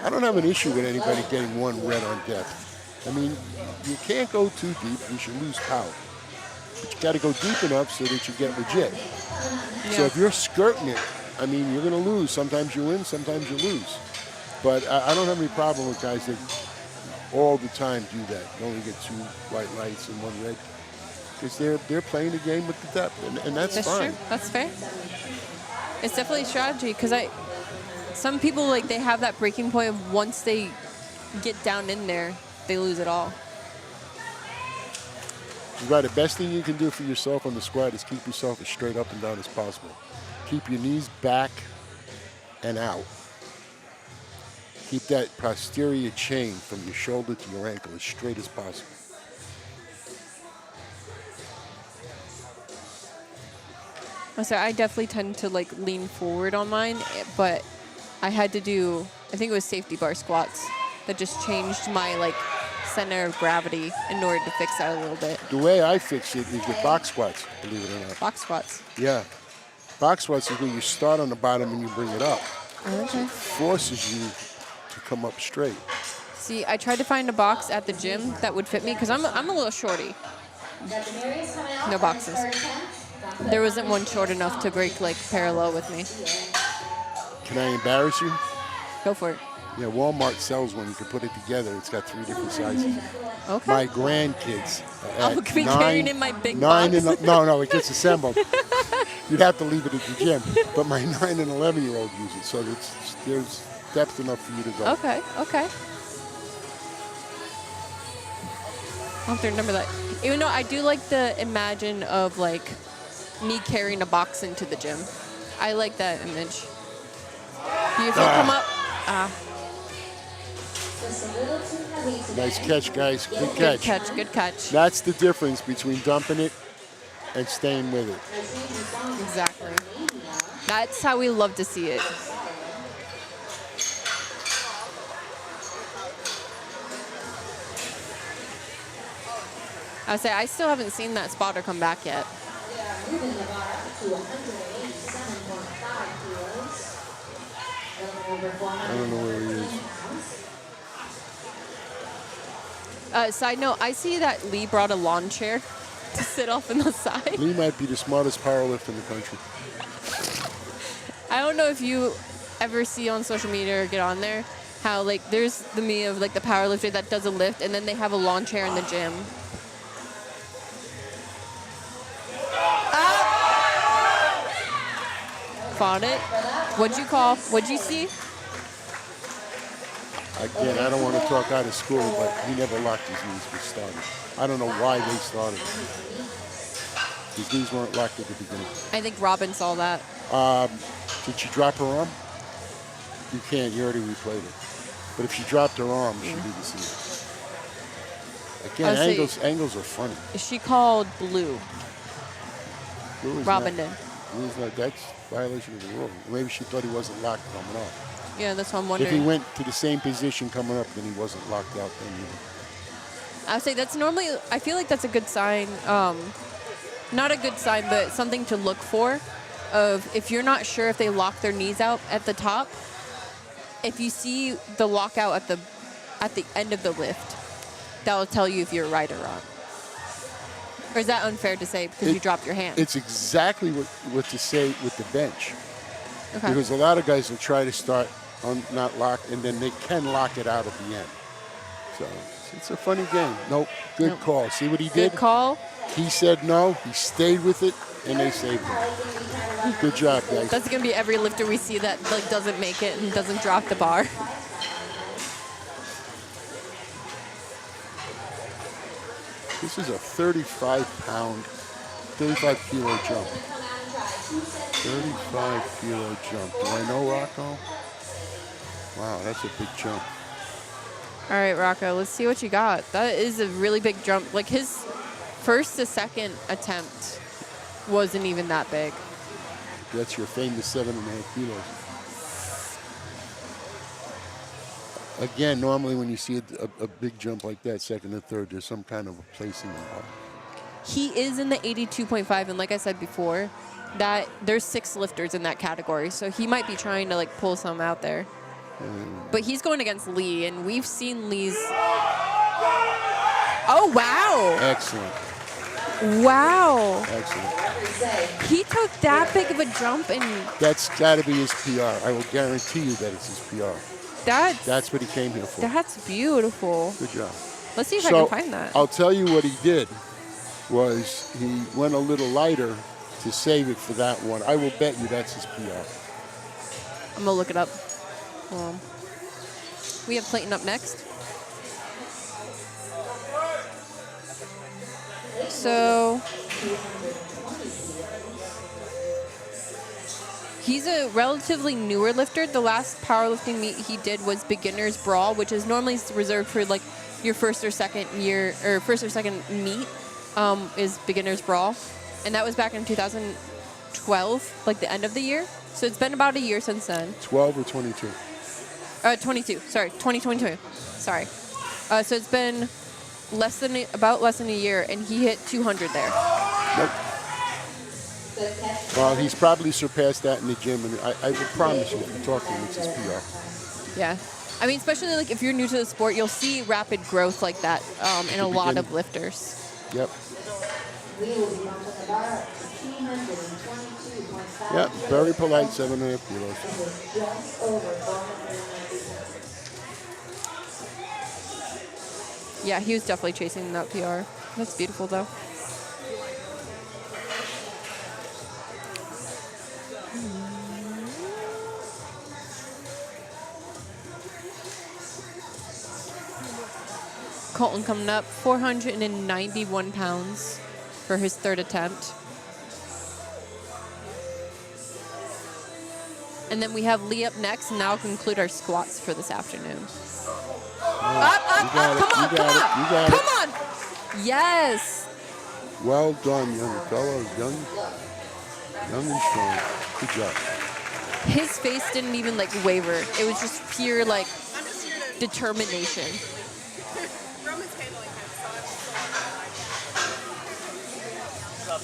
I don't have an issue with anybody getting 1 red on depth. I mean, you can't go too deep. You should lose power. But you got to go deep enough so that you get legit. So if you're skirting it, I mean, you're going to lose. Sometimes you win, sometimes you lose. But I don't have any problem with guys that all the time do that. You only get 2 white lights and 1 red. Because they're playing the game with the depth, and that's fine. True. That's fair. It's definitely a strategy because some people, like, they have that breaking point of once they get down in there, they lose it all. Right, the best thing you can do for yourself on the squat is keep yourself as straight up and down as possible. Keep your knees back and out. Keep that posterior chain from your shoulder to your ankle as straight as possible. So I definitely tend to like lean forward on mine, but I had to do, I think it was safety bar squats that just changed my like center of gravity in order to fix that a little bit. The way I fix it is with box squats, believe it or not. Box squats. Yeah. Box squats is where you start on the bottom and you bring it up. Okay. It forces you to come up straight. See, I tried to find a box at the gym that would fit me because I'm a little shorty. No boxes. There wasn't one short enough to break like parallel with me. Can I embarrass you? Go for it. Yeah, Walmart sells one. You can put it together. It's got 3 different sizes. Okay. My grandkids. I'll be carrying in my big 9 box. and no, it gets assembled. You'd have to leave it at the gym. But my 9 and 11-year-old use it, so there's depth enough for you to go. Okay. I'll have to remember that. Even though I do like the imagine of like me carrying a box into the gym. I like that image. Beautiful. Come up. Nice catch, guys. Good catch. Good catch. That's the difference between dumping it and staying with it. Exactly. That's how we love to see it. I say I still haven't seen that spotter come back yet. I don't know where he is. Side note, I see that Lee brought a lawn chair to sit off on the side. Lee might be the smartest powerlifter in the country. I don't know if you ever see on social media or get on there how like there's the meme of like the powerlifter that does a lift and then they have a lawn chair in the gym. Fought it. What'd you call? What'd you see? Again, I don't want to talk out of school, but he never locked his knees when he started. I don't know why they started. His knees weren't locked at the beginning. I think Robin saw that. Did she drop her arm? You can't. You already replayed it. But if she dropped her arm, she didn't see it. Again, angles are funny. She called Blue. Blue is Robin not, did. Blue is not, that's violation of the rule. Maybe she thought he wasn't locked coming up. Yeah, that's what I'm If wondering. he went to the same position coming up, then he wasn't locked out then either. I would say that's normally, I feel like that's a good sign. Not a good sign, but something to look for. Of if you're not sure if they lock their knees out at the top, if you see the lockout at the end of the lift, that will tell you if you're right or wrong. Or is that unfair to say because you dropped your hand? It's exactly what to say with the bench. Okay. Because a lot of guys will try to start on not locked, and then they can lock it out at the end. So it's a funny game. Nope, good call. See what he did? Good call. He said no, he stayed with it, and they saved him. Good job, guys. That's going to be every lifter we see that like doesn't make it and doesn't drop the bar. This is a 35 kilo jump. 35 kilo jump. Do I know Rocco? Wow, that's a big jump. All right, Rocco, let's see what you got. That is a really big jump. Like his first to second attempt wasn't even that big. That's your famous 7.5 kilos. Again, normally when you see a big jump like that, second and third, there's some kind of a placing involved. He is in the 82.5, and like I said before, that there's 6 lifters in that category, so he might be trying to like pull some out there. But he's going against Lee, and we've seen Lee's Oh, wow. Excellent. Wow. Excellent. He took that big of a jump, and That's got to be his PR. I will guarantee you that it's his PR. That's what he came here for. that's beautiful. Good job. Let's see if I So, can find that. I'll tell you what he did was he went a little lighter to save it for that one. I will bet you that's his PR. I'm going to look it up. Hold on. We have Clayton up next. So he's a relatively newer lifter. The last powerlifting meet he did was Beginner's Brawl, which is normally reserved for like your first or second meet is Beginner's Brawl. And that was back in 2012, like the end of the year. So it's been about a year since then. 12 or 22? 22. Sorry, 2022. Sorry. So it's been about less than a year, and he hit 200 there. Nope. Well, he's probably surpassed that in the gym, and I will promise you, if you talk to him, it's his PR. Yeah. I mean, especially like if you're new to the sport, you'll see rapid growth like that in a lot of lifters. Yep. Yep, very polite, 7.5 kilos. Yeah, he was definitely chasing that PR. That's beautiful, though. Colton coming up, 491 pounds for his third attempt. And then we have Lee up next, and now we'll conclude our squats for this afternoon. Up, come on. Yes. Well done, young fellow. Young and strong. Good job. His face didn't even like waver. It was just pure like determination. Roman's handling him, so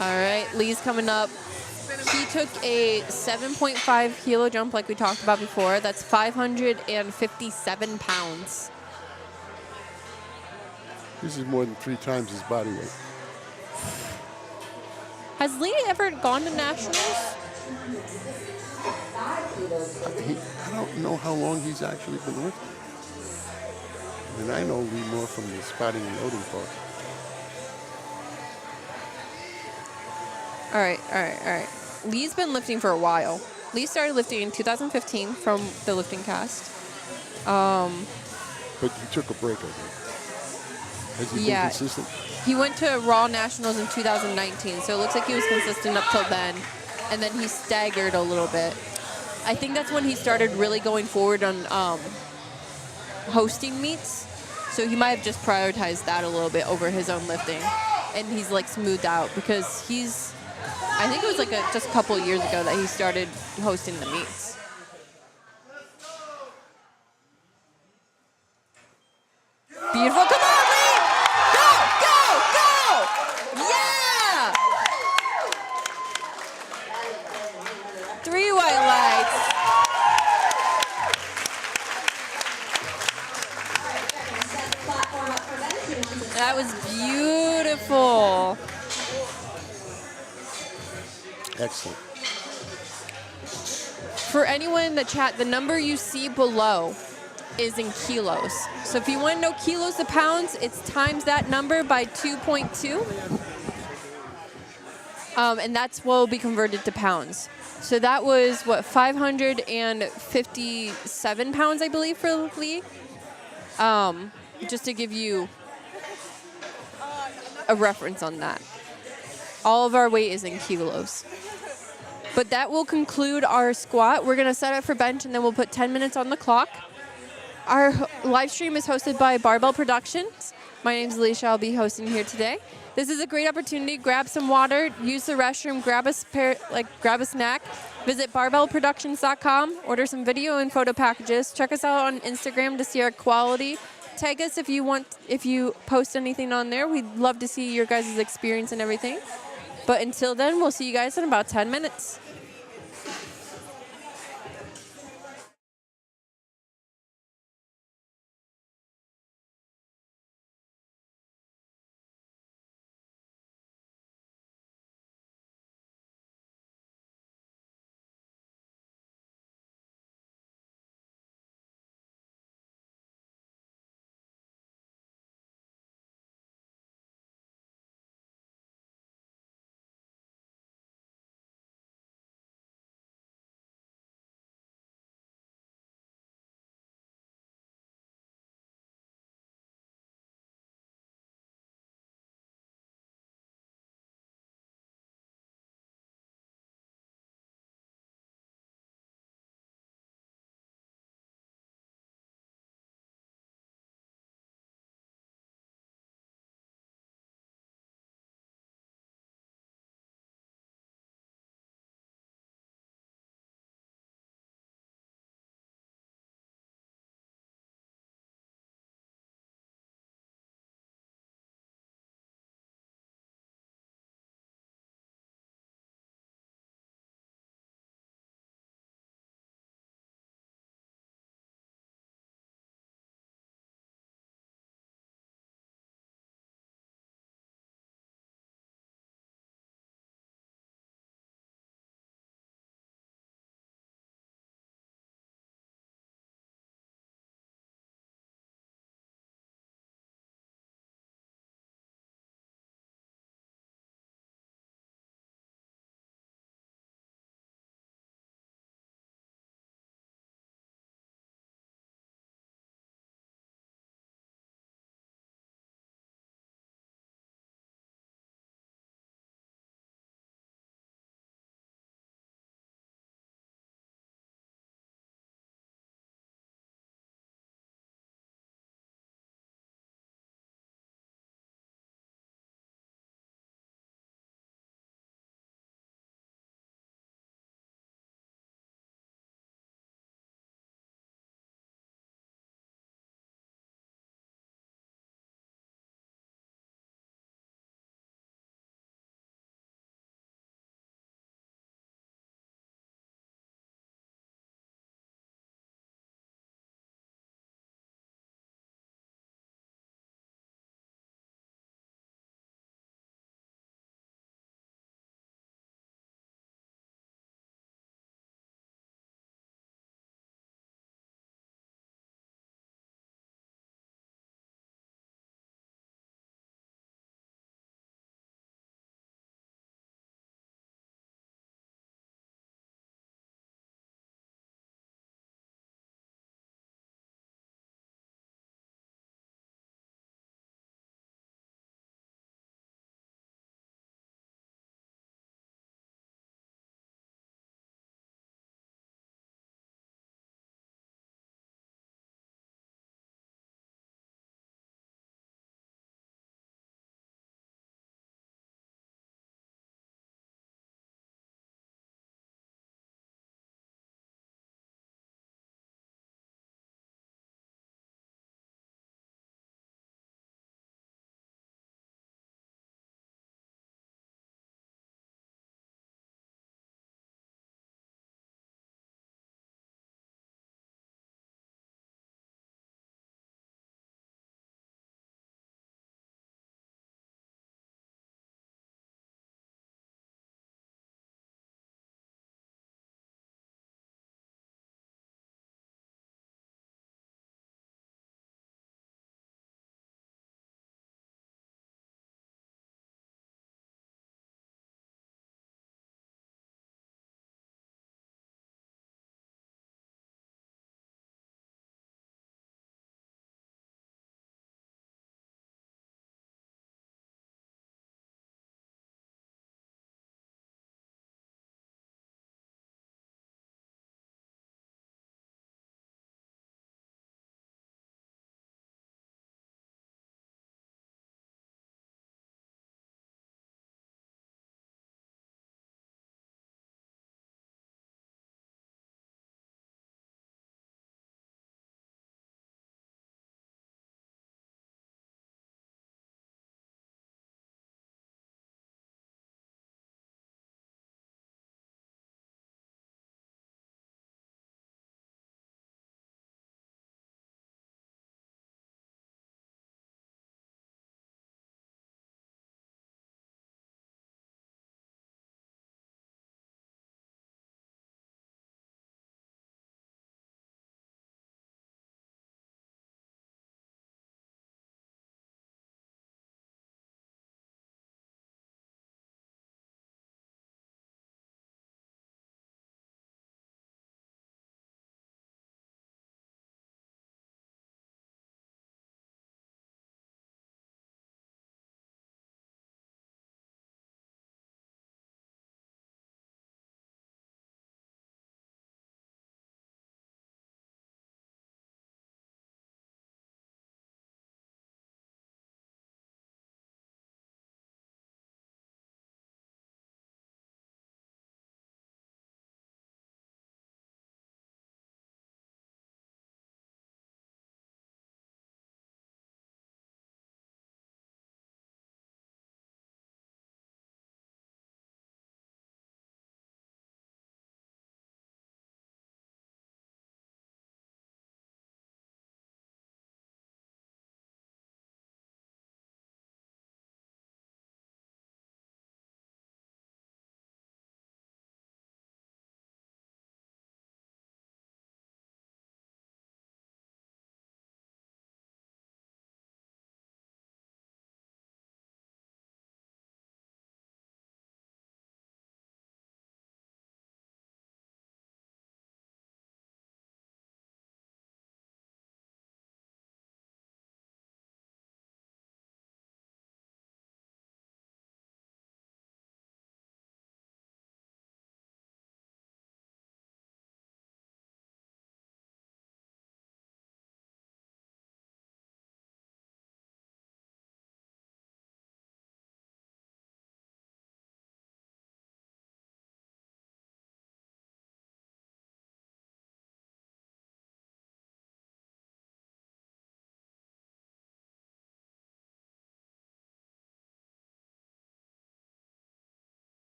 All right, Lee's coming up. He took a 7.5 kilo jump like we talked about before. That's 557 pounds. This is more than 3 times his body weight. Has Lee ever gone to nationals? I don't know how long he's actually been lifting. And I know Lee more from the spotting and loading part. All right. Lee's been lifting for a while. Lee started lifting in 2015 from the lifting cast. But he took a break, I think. Has he been consistent? He went to Raw Nationals in 2019, so it looks like he was consistent up till then. And then he staggered a little bit. I think that's when he started really going forward on hosting meets. So he might have just prioritized that a little bit over his own lifting. And he's like smoothed out because I think it was like just a couple of years ago that he started hosting the meets. Beautiful. Come on, Lee! Go! Yeah! 3 white lights. That was beautiful. Excellent. For anyone in the chat, the number you see below is in kilos. So if you want to know kilos to pounds, it's times that number by 2.2. And that's what will be converted to pounds. So that was, 557 pounds, I believe, for Lee. Just to give you a reference on that. All of our weight is in kilos. But that will conclude our squat. We're going to set up for bench, and then we'll put 10 minutes on the clock. Our live stream is hosted by Barbell Productions. My name is Alicia. I'll be hosting here today. This is a great opportunity. Grab some water, use the restroom, grab a snack. Visit barbellproductions.com. Order some video and photo packages. Check us out on Instagram to see our quality. Tag us if you post anything on there. We'd love to see your guys' experience and everything. But until then, we'll see you guys in about 10 minutes.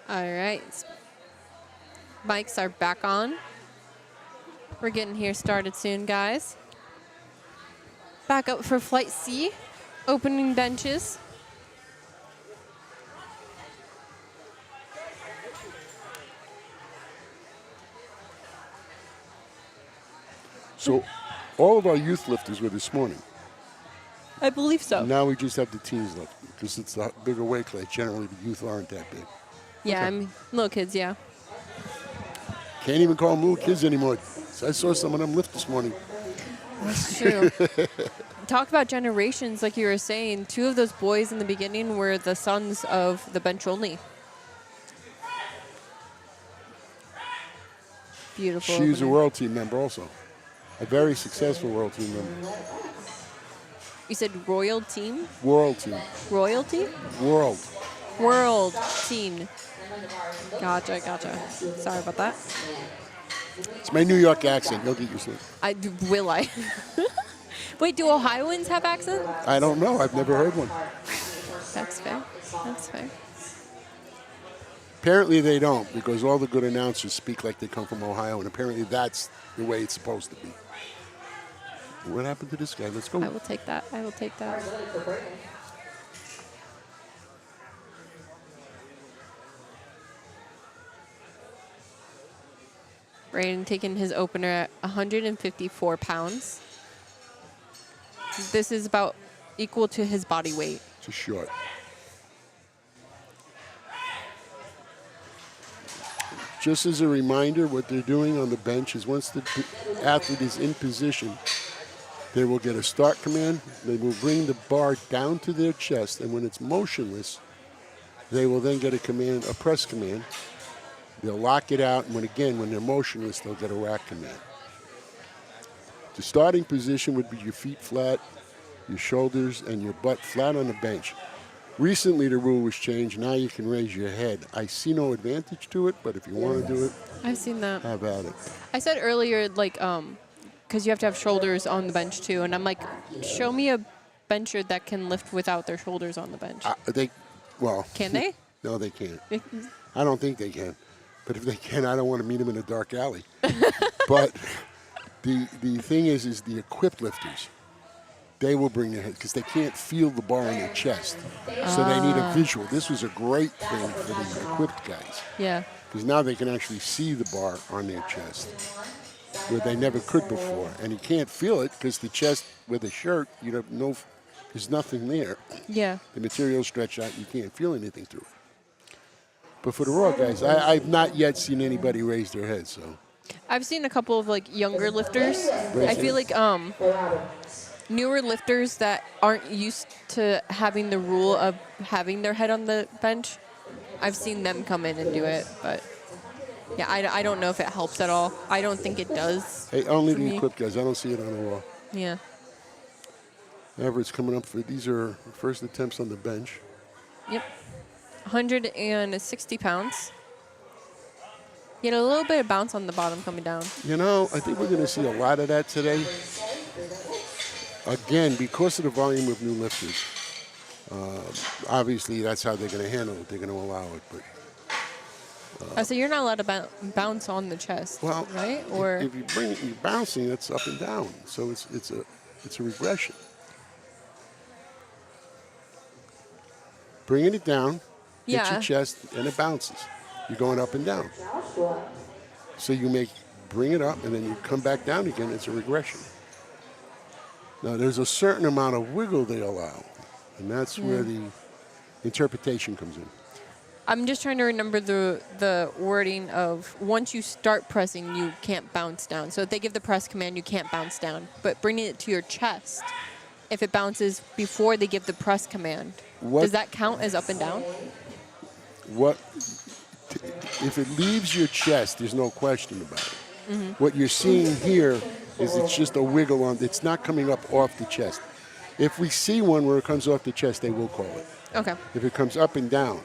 All right. Mics are back on. We're getting here started soon, guys. Back up for Flight C, opening benches. So all of our youth lifters were this morning. I believe so. Now we just have the teens left because it's the bigger weight class. Generally, the youth aren't that big. Yeah, Okay. I mean, little kids, yeah. Can't even call them little kids anymore. I saw some of them lift this morning. That's true. Talk about generations, like you were saying. 2 of those boys in the beginning were the sons of the bench only. Beautiful. She's a opener. world team member also. A very successful world team member. You said royal team? World team. Royalty? World. World team. Gotcha. Sorry about that. It's my New York accent. You'll get used to it. Will I? Wait, do Ohioans have accents? I don't know. I've never heard one. That's fair. That's fair. Apparently they don't, because all the good announcers speak like they come from Ohio, and apparently that's the way it's supposed to be. What happened to this guy? Let's go. I will take that. I will take that. Braden taking his opener at 154 pounds. This is about equal to his body weight. It's a short. Just as a reminder, what they're doing on the bench is once the athlete is in position, they will get a start command. They will bring the bar down to their chest, and when it's motionless, they will then get a command, a press command. They'll lock it out, and when they're motionless, they'll get a rack command. The starting position would be your feet flat, your shoulders, and your butt flat on the bench. Recently, the rule was changed. Now you can raise your head. I see no advantage to it, but if you want to do it, I've seen that. have at it. I said earlier, like, because you have to have shoulders on the bench too, and I'm like, show me a bencher that can lift without their shoulders on the bench. Can they? No, they can't. I don't think they can. But if they can, I don't want to meet them in a dark alley. But the thing is the equipped lifters, they will bring their head because they can't feel the bar in their chest. So they need a visual. This was a great thing for the equipped guys. Yeah. Because now they can actually see the bar on their chest, where they never could before. And you can't feel it because the chest with a shirt, there's nothing there. Yeah. The material's stretched out, you can't feel anything through it. But for the raw guys, I've not yet seen anybody raise their head, so. I've seen a couple of like younger lifters. I feel like newer lifters that aren't used to having the rule of having their head on the bench. I've seen them come in and do it, but yeah, I don't know if it helps at all. I don't think it does. Hey, only for the me. equipped guys. I don't see it on the raw. Yeah. Everett's coming up for, these are first attempts on the bench. Yep. 160 pounds. You had a little bit of bounce on the bottom coming down. I think we're going to see a lot of that today. Again, because of the volume of new lifters. Obviously, that's how they're going to handle it. They're going to allow it. But So you're not allowed to bounce on the chest, right? Or if you bring it, you're bouncing, that's up and down. So it's a regression. Bringing it down, hit your chest, and it bounces. You're going up and down. So you bring it up, and then you come back down again. It's a regression. Now, there's a certain amount of wiggle they allow, and that's where the interpretation comes in. I'm just trying to remember the wording of once you start pressing, you can't bounce down. So if they give the press command, you can't bounce down. But bringing it to your chest, if it bounces before they give the press command, does that count as up and down? If it leaves your chest, there's no question about it. Mm-hmm. What you're seeing here is it's just a wiggle on. It's not coming up off the chest. If we see one where it comes off the chest, they will call it. Okay. If it comes up and down,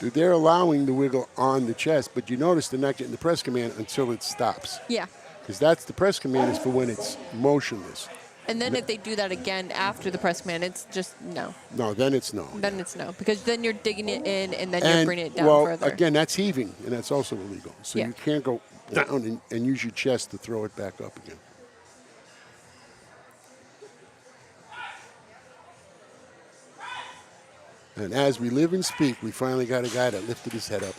they're allowing the wiggle on the chest, but you notice they're not getting the press command until it stops. Yeah. Because that's the press command is for when it's motionless. And then if they do that again after the press command, it's just no. No, then it's no. Then it's no, because then you're digging it in and then And, you're bringing it down well, further. again, that's heaving, and that's also illegal. So Yeah. you can't go down and use your chest to throw it back up again. And as we live and speak, we finally got a guy that lifted his head up.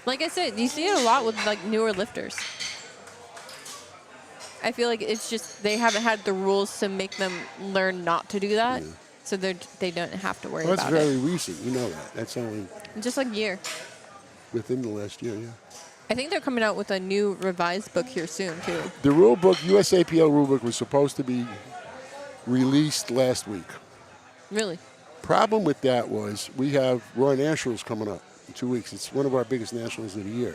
Like I said, you see it a lot with like newer lifters. I feel like it's just they haven't had the rules to make them learn not to do that, so they don't have to worry Well, that's about very it. recent. You know that. That's only Just like a year. within the last year, yeah. I think they're coming out with a new revised book here soon too. The rule book, USAPL rule book, was supposed to be released last week. Really? Problem with that was we have Roy Nationals coming up in 2 weeks. It's one of our biggest nationals of the year.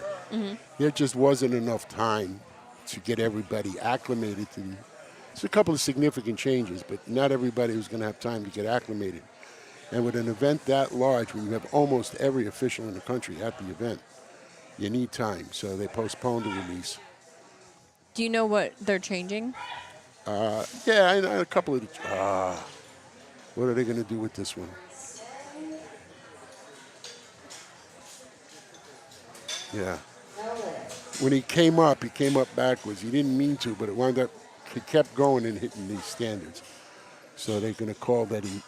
There just wasn't enough time to get everybody acclimated to the. It's a couple of significant changes, but not everybody was going to have time to get acclimated. And with an event that large, when you have almost every official in the country at the event, you need time. So they postponed the release. Do you know what they're changing? Yeah, I know a couple of. What are they going to do with this one? Yeah. When he came up backwards. He didn't mean to, but it wound up, he kept going and hitting these standards. So they're going to call that he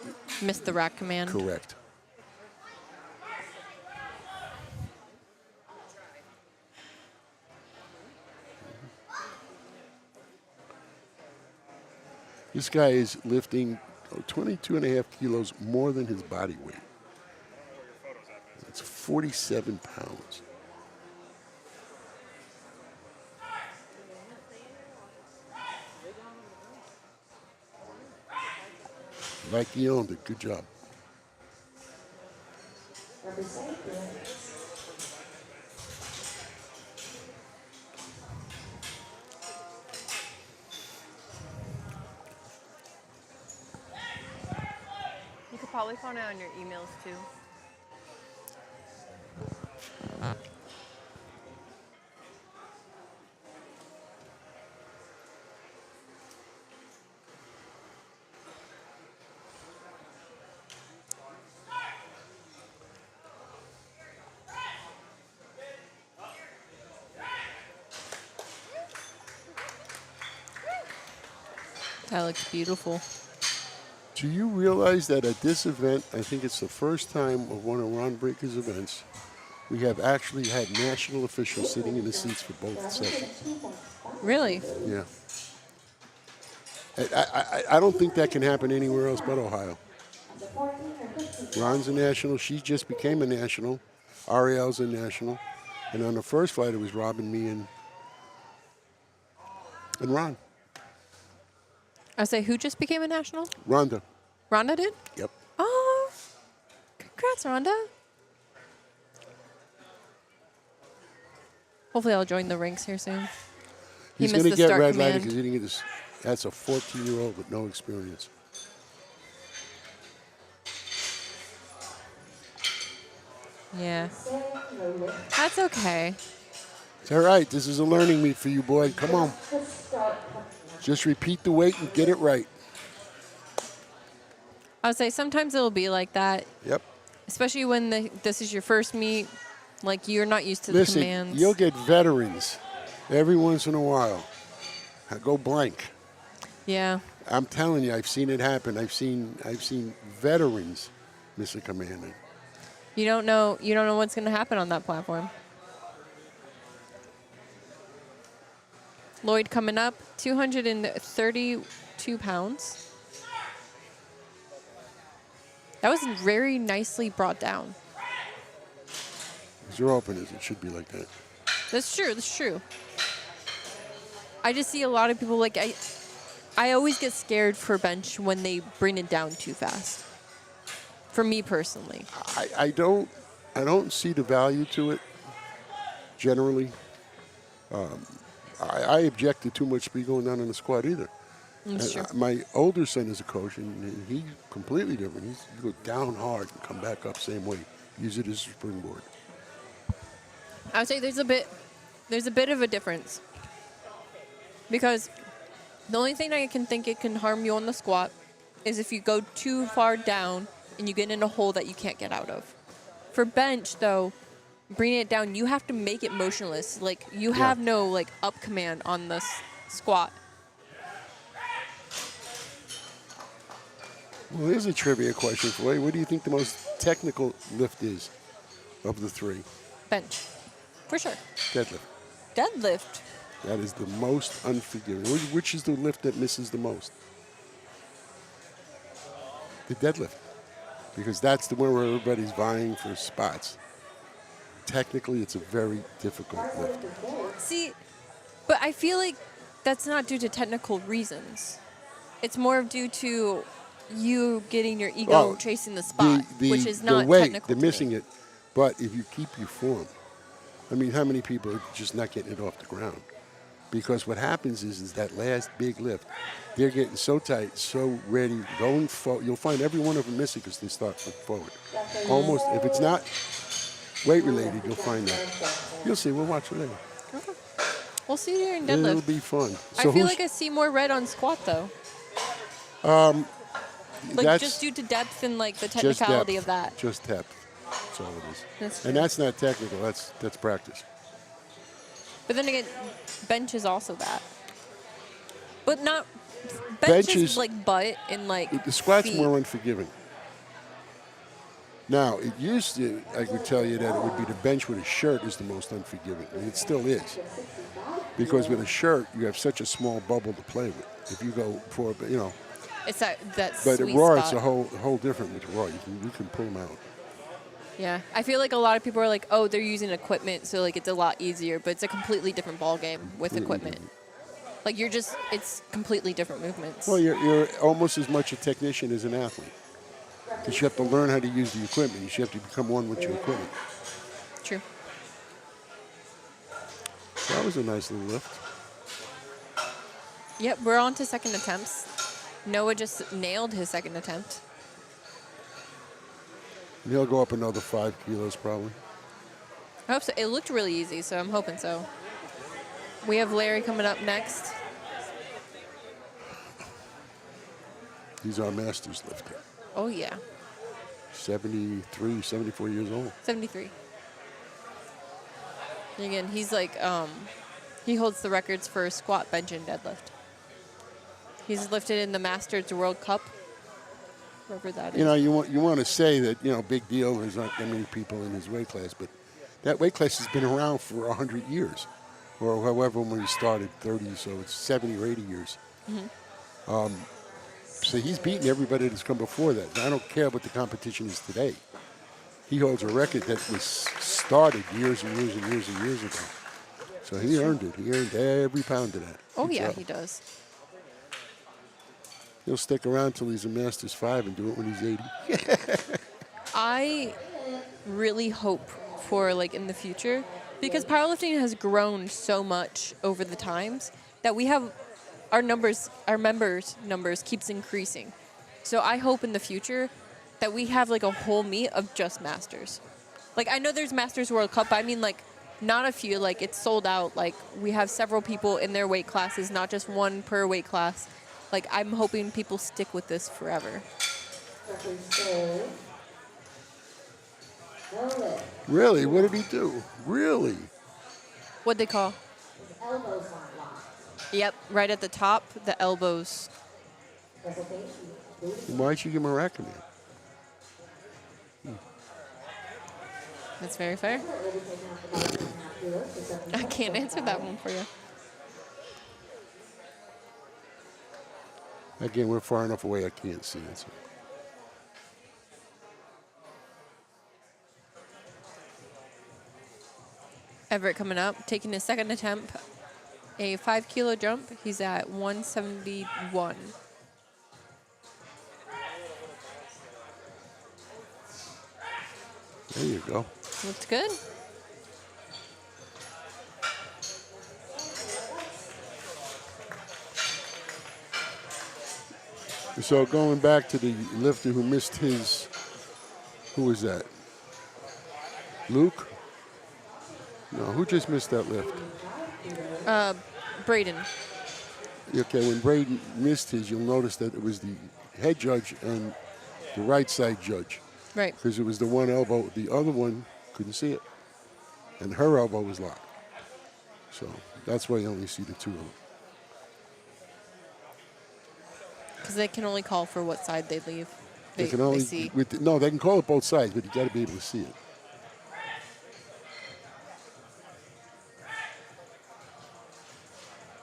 Missed the rack command. correct. This guy is lifting 22 and a half kilos more than his body weight. It's 47 pounds. Like he owned it. Good job. You could probably find it on your emails too. That looks beautiful. Do you realize that at this event, I think it's the first time of one of Ron Breaker's events, we have actually had national officials sitting in the seats for both sessions. Really? Yeah. I don't think that can happen anywhere else but Ohio. Ron's a national. She just became a national. Ariel's a national. And on the first flight, it was Robin, me, and Ron. I say, who just became a national? Rhonda. Rhonda did? Yep. Oh, congrats, Rhonda. Hopefully I'll join the ranks here soon. He's missed going to the get start red lighted command. because he didn't get this. That's a 14-year-old with no experience. Yeah. That's okay. It's all right. This is a learning meet for you, boy. Come on. Just repeat the weight and get it right. I would say sometimes it'll be like that, Yep. especially when this is your first meet. Like, you're not used to Listen, the commands. you'll get veterans every once in a while. Go blank. Yeah. I'm telling you, I've seen it happen. I've seen veterans miss a command. You don't know what's going to happen on that platform. Lloyd coming up, 232 pounds. That was very nicely brought down. As your openers, it should be like that. That's true. That's true. I just see a lot of people like I always get scared for bench when they bring it down too fast. For me personally. I don't see the value to it. Generally, I object to too much speed going down in the squat either. That's true. My older son is a coach, and he's completely different. He's you go down hard and come back up same way. Use it as a springboard. I would say there's a bit of a difference because The only thing I can think it can harm you on the squat is if you go too far down and you get in a hole that you can't get out of. For bench, though, bringing it down, you have to make it motionless. Like, you have no, like, up command on the squat. Well, here's a trivia question for you. What do you think the most technical lift is of the three? Bench. For sure. Deadlift. Deadlift. That is the most unforgiving. Which is the lift that misses the most? The deadlift. Because that's the one where everybody's vying for spots. Technically, it's a very difficult lift. See, but I feel like that's not due to technical reasons. It's more due to you getting your ego chasing the spot, which is not the weight, technical. the missing it. But if you keep your form, I mean, how many people are just not getting it off the ground? Because what happens is that last big lift, they're getting so tight, so ready, going forward. You'll find every one of them missing because they start forward. Almost, if it's not weight related, you'll find that. You'll see. We'll watch it later. Okay. We'll see you in deadlift. It'll be fun. I feel like I see more red on squat though. Like just due to depth and like the technicality of that. Just depth. That's all it is. That's true. And that's not technical. That's practice. But then again, bench is also that. But not bench is like butt and like the squat's feet. more unforgiving. Now, it used to, I could tell you that it would be the bench with a shirt is the most unforgiving. And it still is. Because with a shirt, you have such a small bubble to play with. If you go for, you know. It's that But sweet at Raw, spot. it's a whole different with Raw. You can pull them out. Yeah, I feel like a lot of people are like, oh, they're using equipment, so like it's a lot easier, but it's a completely different ball game with equipment. Like it's completely different movements. Well, you're almost as much a technician as an athlete. Because you have to learn how to use the equipment. You have to become one with your equipment. True. That was a nice little lift. Yep, we're on to second attempts. Noah just nailed his second attempt. And he'll go up another 5 kilos probably. I hope so. It looked really easy, so I'm hoping so. We have Larry coming up next. He's our master's lifter. Oh, yeah. 73, 74 years old. 73. And again, he's like, he holds the records for squat, bench, and deadlift. He's lifted in the Masters World Cup. Wherever that is. You know, you want to say that, you know, big deal, there's not that many people in his weight class, but that weight class has been around for 100 years. Or however when he started, 30, so it's 70 or 80 years. Mm-hmm. So he's beaten everybody that's come before that. And I don't care what the competition is today. He holds a record that was started years and years and years and years ago. So he earned it. He earned every pound of that. Oh, Good yeah, job. he does. He'll stick around till he's a Masters 5 and do it when he's 80. I really hope for, like, in the future, because powerlifting has grown so much over the times that we have our members' numbers keeps increasing. So I hope in the future that we have, like, a whole meet of just Masters. Like, I know there's Masters World Cup, but I mean, like, not a few. Like, it's sold out. Like, we have several people in their weight classes, not just one per weight class. Like, I'm hoping people stick with this forever. Really? What did he do? Really? What'd they call? Elbows aren't locked. Yep, right at the top, the elbows. Why'd you give him a rack in there? That's very fair. I can't answer that one for you. Again, we're far enough away I can't see it. So. Everett coming up, taking his second attempt, a 5 kilo jump. He's at 171. There you go. Looks good. So going back to the lifter who missed his, who was that? Luke? No, who just missed that lift? Braden. Okay, when Braden missed his, you'll notice that it was the head judge and the right side judge. Right. Because it was the one elbow. The other one couldn't see it. And her elbow was locked. So that's why you only see the two of them. Because they can only call for what side they leave. They can only see. no, they can call it both sides, but you got to be able to see it.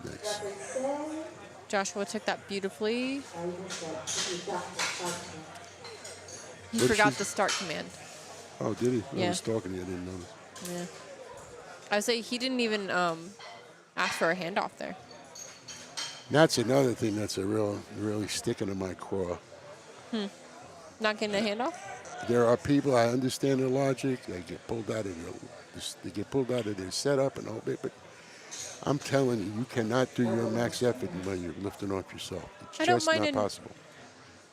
Next. Joshua took that beautifully. He What forgot she- the start command. Oh, did he? I Yeah. was talking to you. I didn't notice. Yeah. I would say he didn't even ask for a handoff there. That's another thing that's really sticking to my craw. Not getting a handoff? There are people, I understand their logic. They get pulled out of their setup and all that, but I'm telling you, you cannot do your max effort when you're lifting off yourself. It's I don't just mind not possible.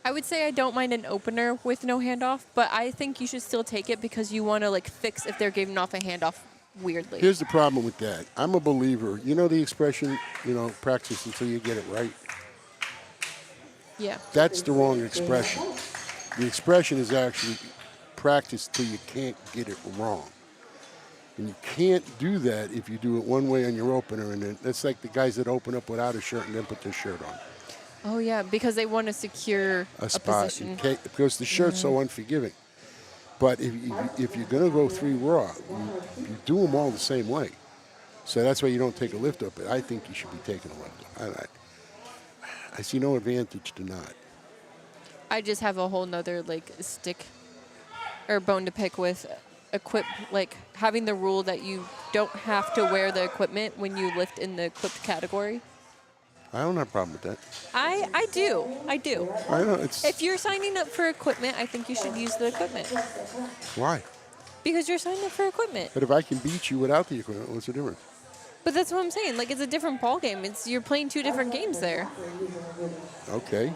I would say I don't mind an opener with no handoff, but I think you should still take it because you want to like fix if they're giving off a handoff weirdly. Here's the problem with that. I'm a believer. You know the expression, practice until you get it right? Yeah. That's the wrong expression. The expression is actually practice till you can't get it wrong. And you can't do that if you do it one way on your opener, and then that's like the guys that open up without a shirt and then put their shirt on. Oh yeah, because they want to secure A spot. position. Because the shirt's so unforgiving. But if you're going to go 3 raw, you do them all the same way. So that's why you don't take a lift up. But I think you should be taking a lift up. I see no advantage to not. I just have a whole nother like stick or bone to pick with having the rule that you don't have to wear the equipment when you lift in the equipped category. I don't have a problem with that. I do. I know it's If you're signing up for equipment, I think you should use the equipment. why. Because you're signing up for equipment. But if I can beat you without the equipment, what's the difference? But that's what I'm saying. Like it's a different ball game. You're playing 2 different games there. Okay.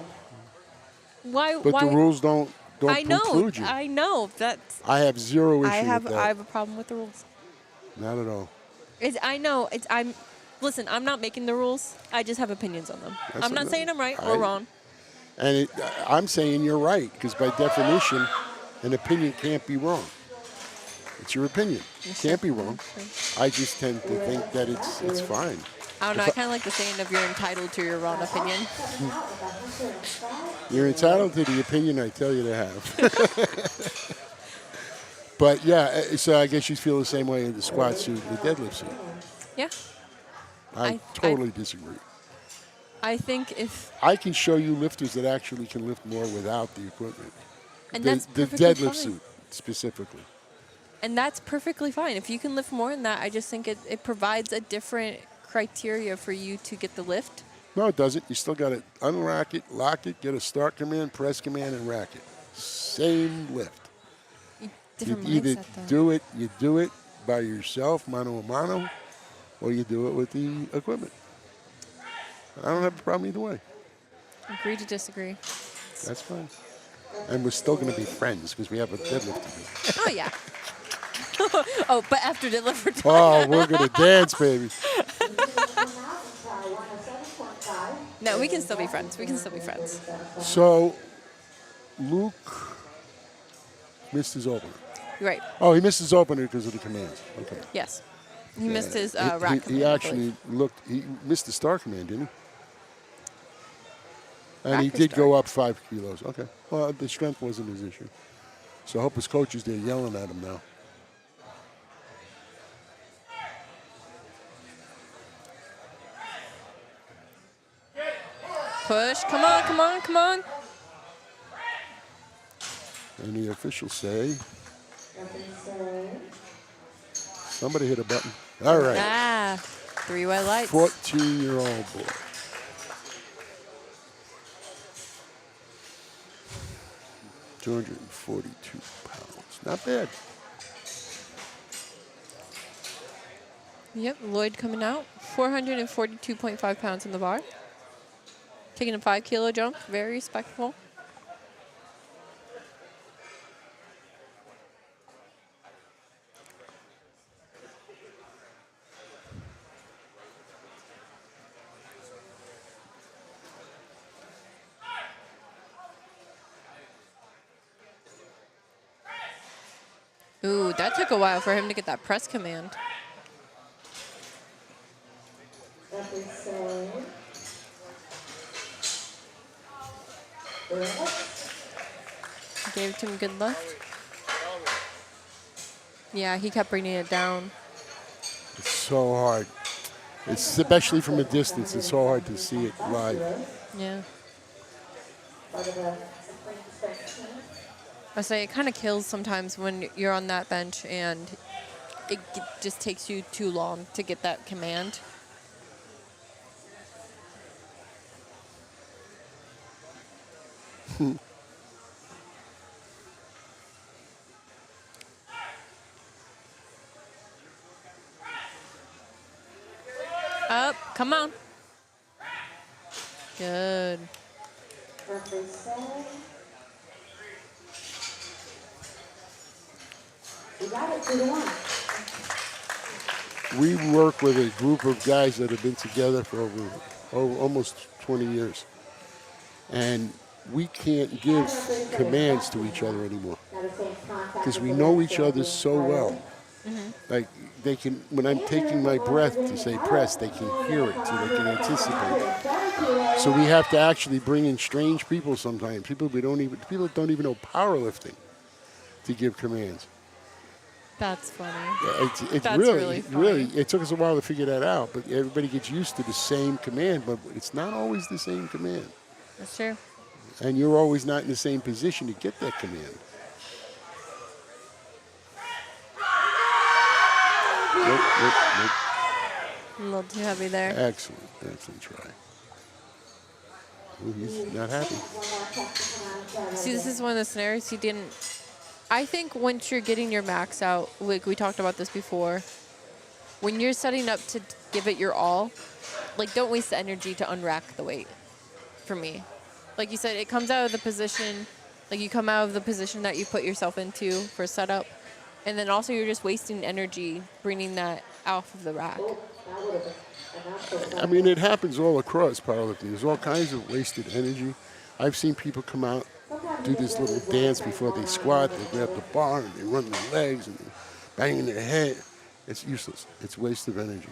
Why? But the rules don't I know. preclude you. I know. That's. I have zero issue with that. I have a problem with the rules. Not at all. I know. Listen, I'm not making the rules. I just have opinions on them. That's I'm not what- saying I'm right or wrong. And I'm saying you're right, because by definition, an opinion can't be wrong. It's your opinion. It can't be wrong. I just tend to think that it's fine. I don't know. I kind of like the saying of you're entitled to your wrong opinion. You're entitled to the opinion I tell you to have. But yeah, so I guess you feel the same way in the squat suit and the deadlift suit. Yeah. I totally disagree. I think if I can show you lifters that actually can lift more without the equipment. and the that's the perfectly deadlift fine. suit specifically. And that's perfectly fine. If you can lift more than that, I just think it provides a different criteria for you to get the lift. No, it doesn't. You still got to unrack it, lock it, get a start command, press command, and rack it. Same lift. Different You either mindset, though. you do it by yourself, mano a mano, or you do it with the equipment. I don't have a problem either way. Agree to disagree. That's fine. And we're still going to be friends because we have a deadlift to do. Oh yeah. Oh, but after deadlift, we're done. Oh, we're going to dance, baby. No, we can still be friends. We can still be friends. So, Luke missed his opener. You're right. Oh, he missed his opener because of the commands. Okay. Yes. He missed his He- rack he command, I actually believe. he missed the star command, didn't he? And Rack he or did star? go up 5 kilos. Okay. Well, the strength wasn't his issue. So I hope his coach is there yelling at him now. Push. Come on, come on, come on. And the officials say, somebody hit a button. All right. Ah, 3 white lights. 14-year-old boy. £242. Not bad. Yep, Lloyd coming out. 442.5 pounds in the bar. Taking a 5 kilo jump. Very respectful. Ooh, that took a while for him to get that press command. Gave it to him good lift. Yeah, he kept bringing it down. It's so hard. It's especially from a distance. It's so hard to see it live. Yeah. I say it kind of kills sometimes when you're on that bench and it just takes you too long to get that command. Up, come on. Good. We work with a group of guys that have been together for over almost 20 years. And we can't give commands to each other anymore because we know each other so well. Like they can, when I'm taking my breath to say press, they can hear it, so they can anticipate it. So we have to actually bring in strange people sometimes. People don't even know powerlifting to give commands. That's funny. It's That's really funny. it took us a while to figure that out, but everybody gets used to the same command, but it's not always the same command. That's true. And you're always not in the same position to get that command. Nope. A little too heavy there. Excellent try. Ooh, he's not happy. See, this is one of the scenarios he didn't. I think once you're getting your max out, like we talked about this before, when you're setting up to give it your all, like don't waste the energy to unrack the weight. For me, like you said, it comes out of the position, like you come out of the position that you put yourself into for setup, and then also you're just wasting energy bringing that off of the rack. I mean, it happens all across powerlifting. There's all kinds of wasted energy. I've seen people come out, do this little dance before they squat. They grab the bar and they run their legs and they're banging their head. It's useless. It's waste of energy.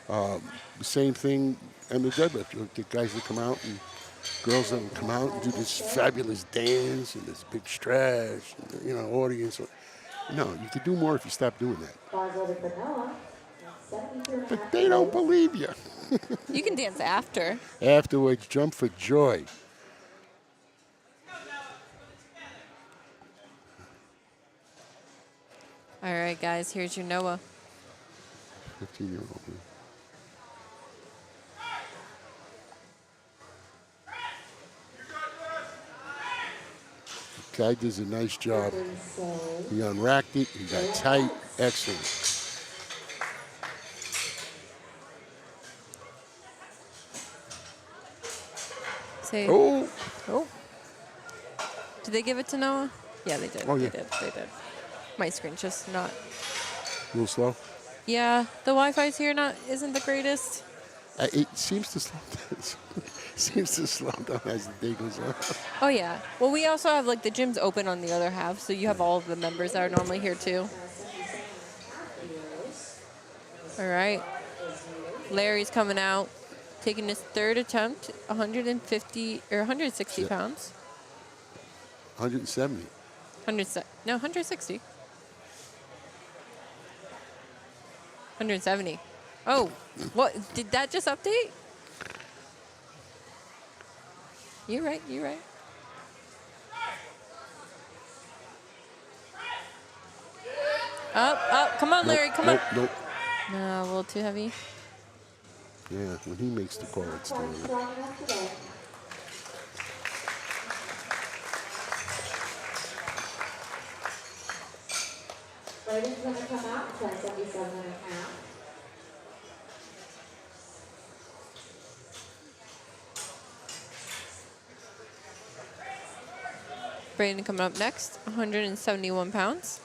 The same thing in the deadlift. You'll get guys that come out and girls that will come out and do this fabulous dance and this big stretch, and, audience. No, you could do more if you stop doing that. But they don't believe you. You can dance after. Afterwards, jump for joy. All right, guys, here's your Noah. 15-year-old. Guy does a nice job. He unracked it. He got tight. Excellent. Say. Oh. Did they give it to Noah? Yeah, they did. Oh, yeah. They did. My screen's just not. A little slow. Yeah, the Wi-Fi's here isn't the greatest. It seems to slow down. Seems to slow down as the day goes on. Oh yeah. Well, we also have like the gym's open on the other half, so you have all of the members that are normally here too. All right. Larry's coming out, taking his third attempt, 150 or 160 Yeah. pounds. 170. 160. 170. Oh, what? Did that just update? You're right. Up. Come on, Larry. Come on. Nope. No, a little too heavy. Yeah, when he makes the call, it's doing it. Braden's going to come out and try 77 and a half. Braden coming up next, 171 pounds.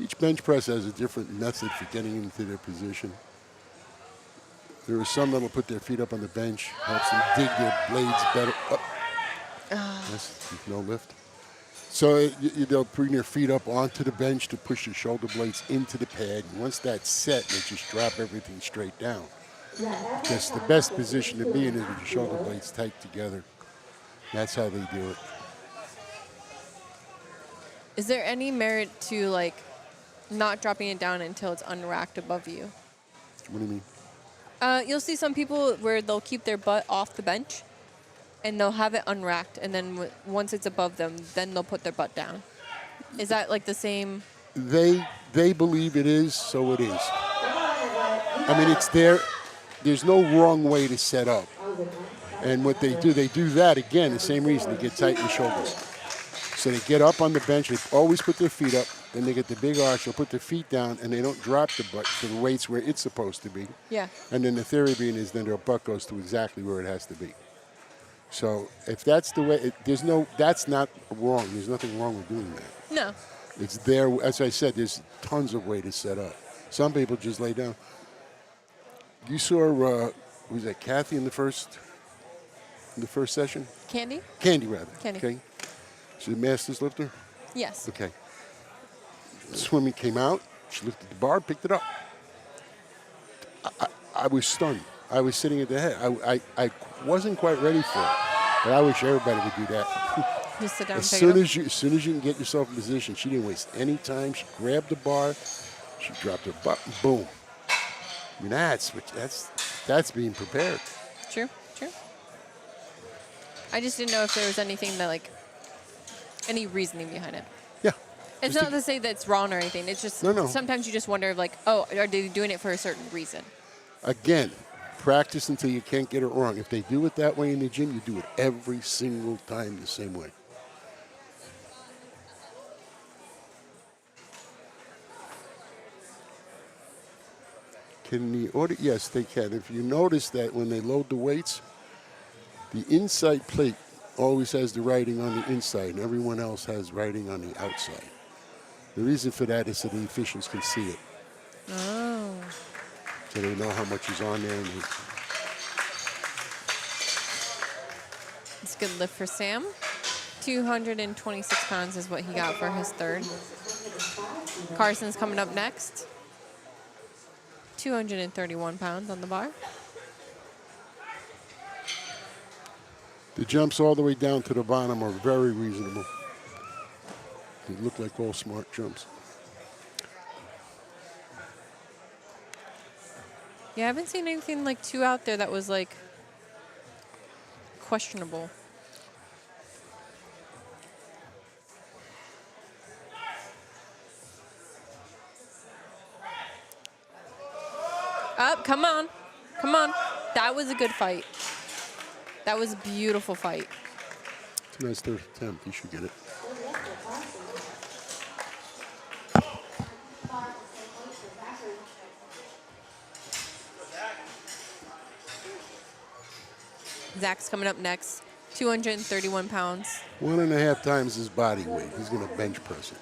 Each bench press has a different method for getting into their position. There are some that'll put their feet up on the bench, helps them dig their blades better up. Yes, no lift. So they'll bring their feet up onto the bench to push your shoulder blades into the pad. And once that's set, they just drop everything straight down. That's the best position to be in is with your shoulder blades tight together. That's how they do it. Is there any merit to like not dropping it down until it's unracked above you? What do you mean? You'll see some people where they'll keep their butt off the bench and they'll have it unracked, and then once it's above them, then they'll put their butt down. Is that like the same? They believe it is, so it is. I mean, it's there. There's no wrong way to set up. And what they do that, again, the same reason, to get tight in the shoulders. So they get up on the bench, they always put their feet up, then they get the big arch, they'll put their feet down, and they don't drop the butt to the weights where it's supposed to be. Yeah. And then the theory being is then their butt goes to exactly where it has to be. So if that's the way, that's not wrong. There's nothing wrong with doing that. No. It's there, as I said, there's tons of ways to set up. Some people just lay down. You saw, was that Kathy in the first session? Candy? Candy, rather. Candy. Okay. She's a master's lifter? Yes. Okay. Swimming came out. She lifted the bar, picked it up. I was stunned. I was sitting at the head. I wasn't quite ready for it, but I wish everybody would do that. Just sit down. As soon as you can get yourself in position, she didn't waste any time. She grabbed the bar, she dropped her butt, and boom. I mean, that's being prepared. True. I just didn't know if there was anything that any reasoning behind it. Yeah. It's not to say that it's wrong or anything. It's just No. sometimes you just wonder are they doing it for a certain reason? Again, practice until you can't get it wrong. If they do it that way in the gym, you do it every single time the same way. Can the order? Yes, they can. If you notice that when they load the weights, the inside plate always has the writing on the inside, and everyone else has writing on the outside. The reason for that is so the officials can see it. Oh. So they know how much is on there. It's a good lift for Sam. 226 pounds is what he got for his third. Carson's coming up next. 231 pounds on the bar. The jumps all the way down to the bottom are very reasonable. They look like all smart jumps. Yeah, I haven't seen anything too out there that was questionable. Up, come on. That was a good fight. That was a beautiful fight. It's a nice third attempt. You should get it. Zach's coming up next. 231 pounds. 1.5 times his body weight. He's going to bench press it.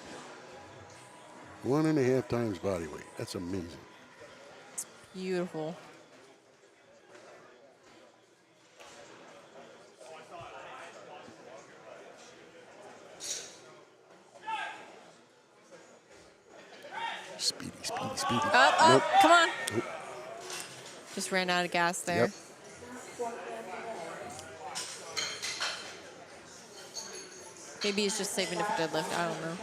1.5 times body weight. That's amazing. It's beautiful. Speedy. Up, Nope. come on. Nope. Just ran out of gas there. Yep. Maybe he's just saving it for deadlift. I don't know.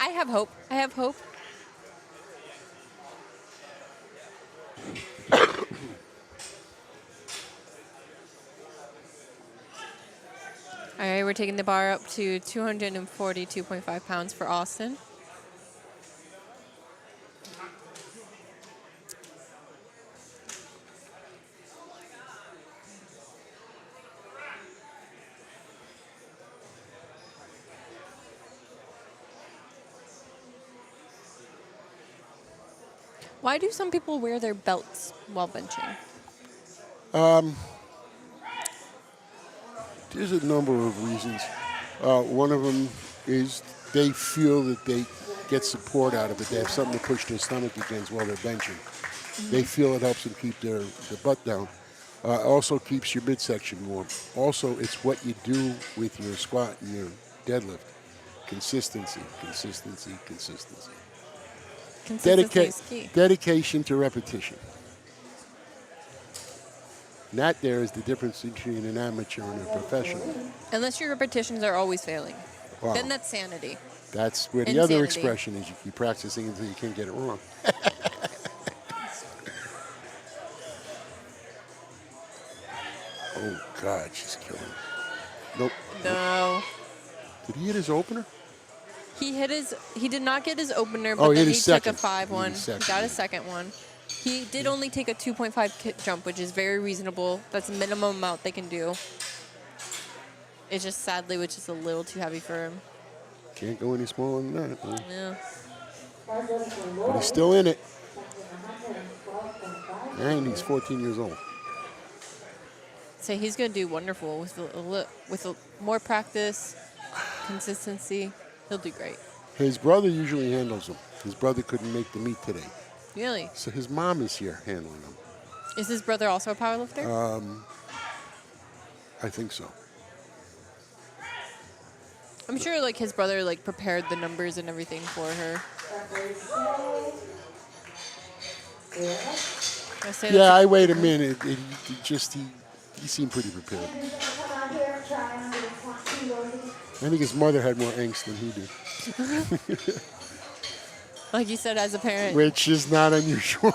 I have hope. All right, we're taking the bar up to 242.5 pounds for Austin. Why do some people wear their belts while benching? There's a number of reasons. One of them is they feel that they get support out of it. They have something to push their stomach against while they're benching. They feel it helps them keep their butt down. Also keeps your midsection warm. Also, it's what you do with your squat and your deadlift. Consistency, consistency, consistency. Consistency is key. Dedication to repetition. And that there is the difference between an amateur and a professional. Unless your repetitions are always failing. Wow. Then that's sanity. That's where the other Insanity. expression is. You keep practicing until you can't get it wrong. Oh, God, she's killing me. Nope. No. Did he hit his opener? He did not get his opener, Oh, but he then hit he his took second. a 5-1. He hit his He second, got a yeah. second one. He did only take a 2.5 kick jump, which is very reasonable. That's the minimum amount they can do. It's just sadly, which is a little too heavy for him. Can't go any smaller than that. Huh? Yeah. But he's still in it. And he's 14 years old. So he's going to do wonderful with more practice, consistency. He'll do great. His brother usually handles him. His brother couldn't make the meet today. Really? So his mom is here handling him. Is his brother also a powerlifter? I think so. I'm sure like his brother like prepared the numbers and everything for her. I say Yeah, that's I wait a minute. He seemed pretty prepared. I think his mother had more angst than he did, like you said as a parent. which is not unusual.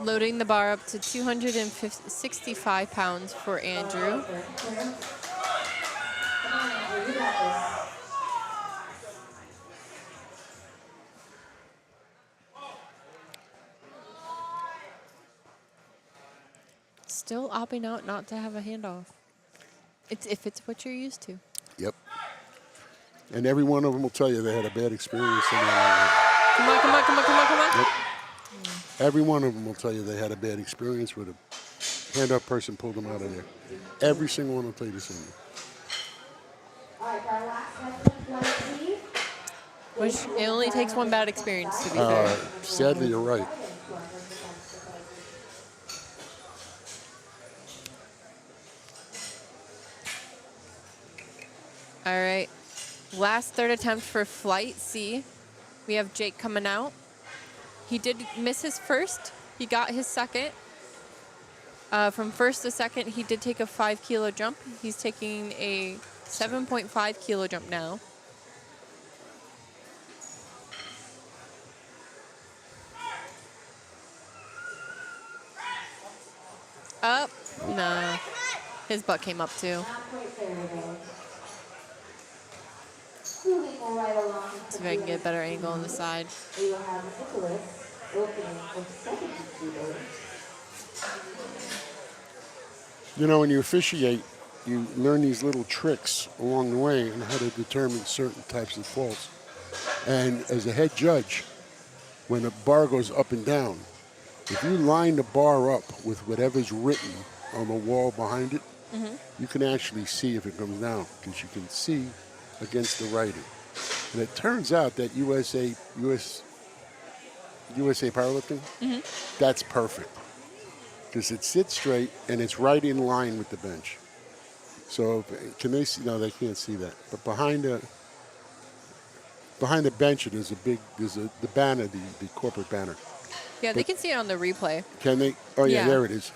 Loading the bar up to 265 pounds for Andrew. Still opting out not to have a handoff. It's if it's what you're used to. Yep. And every one of them will tell you they had a bad experience. In their Come on, come on, come on, come on, come on. Yep. Every one of them will tell you they had a bad experience with a hand-up person pulled them out of there. Every single one will tell you the same. Which it only takes one bad experience to be fair. Sadly, you're right. All right. Last third attempt for flight C. We have Jake coming out. He did miss his first. He got his second. From first to second, he did take a 5 kilo jump. He's taking a 7.5 kilo jump now. Up. No. His butt came up too. So if I can get a better angle on the side. You know, when you officiate, you learn these little tricks along the way on how to determine certain types of faults. And as a head judge, when a bar goes up and down, if you line the bar up with whatever's written on the wall behind it, you can actually see if it comes down because you can see against the writing. And it turns out that USA Powerlifting, that's perfect because it sits straight and it's right in line with the bench. So can they see? No, they can't see that. But behind the bench, there's the banner, the corporate banner. Yeah, they can see it on the replay. Can they? Oh yeah, Yeah. there it is.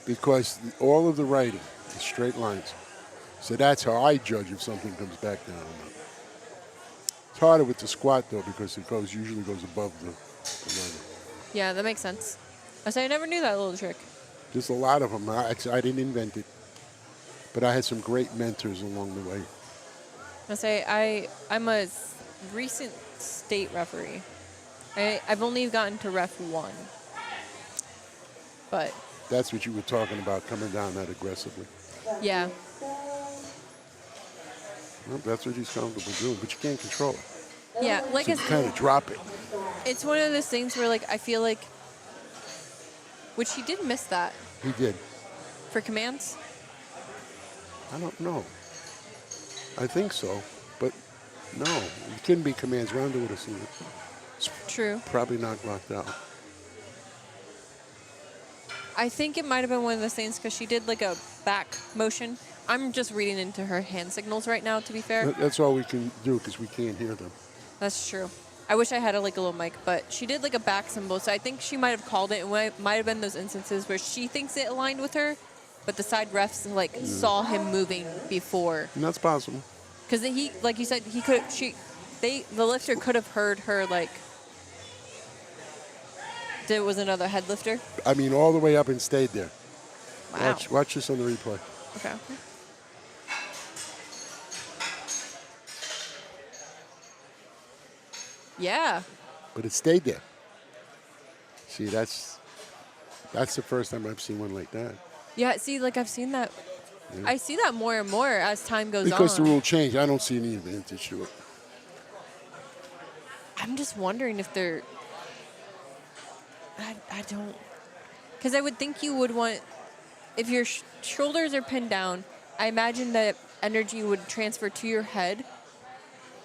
Because all of the writing is straight lines. So that's how I judge if something comes back down or not. It's harder with the squat though because it usually goes above the level. Yeah, that makes sense. I never knew that little trick. There's a lot of them. I didn't invent it, but I had some great mentors along the way. I'm a recent state referee. I've only gotten to ref 1. But That's what you were talking about, coming down that aggressively. yeah, Well, that's what he's comfortable doing, but you can't control it. yeah, like So you kind of drop it. it's one of those things where like I feel like, which he did miss that He did. for commands. I don't know. I think so, but no, it couldn't be commands. Ronda would have seen it. True. Probably not locked out. I think it might have been one of those things because she did like a back motion. I'm just reading into her hand signals right now, to be fair. That's all we can do because we can't hear them. That's true. I wish I had a little mic, but she did like a back symbol, so I think she might have called it. It might have been those instances where she thinks it aligned with her, but the side refs like saw him moving before. And that's possible. Because he, like you said, the lifter could have heard her like. There was another head lifter. I mean, all the way up and stayed there. Wow. Watch this on the replay. Okay. Yeah. But it stayed there. See, that's the first time I've seen one like that. Yeah. See, like I've seen that. Yeah. I see that more and more as time goes on. Because the rule changed, I don't see any advantage to it. I'm just wondering if they're. I don't. Because I would think you would want. If your shoulders are pinned down, I imagine that energy would transfer to your head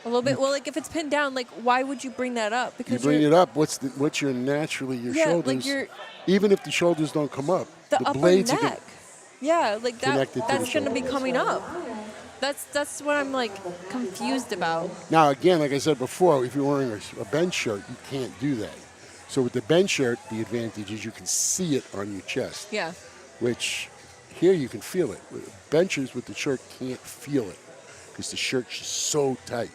a little bit. Well, like if it's pinned down, like why would you bring that up? Because you bring it up. What's your naturally your shoulders? Like even if the shoulders don't come up, the the upper blades neck. are Yeah, like that. connected to That's the going to be shoulder. coming up. That's what I'm like confused about. Now again, like I said before, if you're wearing a bench shirt, you can't do that. So with the bench shirt, the advantage is you can see it on your chest. Yeah. Which here you can feel it. Benchers with the shirt can't feel it because the shirt's just so tight.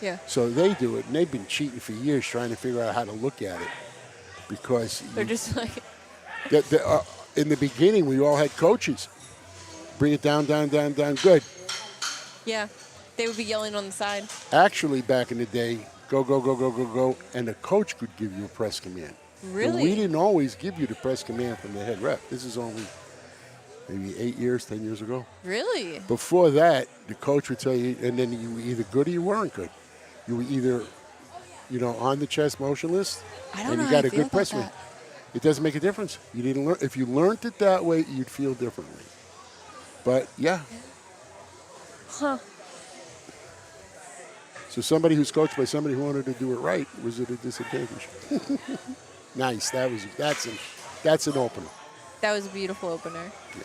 Yeah. So they do it, and they've been cheating for years trying to figure out how to look at it because They're just like. in the beginning we all had coaches. Bring it down, down, down, down. Good. Yeah. They would be yelling on the side. Actually, back in the day, go, go, go, go, go, go, and the coach could give you a press command. Really? But we didn't always give you the press command from the head rep. This is only maybe 8 years, 10 years ago. Really? Before that, the coach would tell you, and then you were either good or you weren't good. You were either, on the chest motionless, I don't and know you how got I a feel good press about command. It doesn't make a difference. You didn't learn. If you learned it that way, you'd feel differently. But yeah. Huh. So somebody who's coached by somebody who wanted to do it right was at a disadvantage. Nice. That's an opener. That was a beautiful opener. Yeah.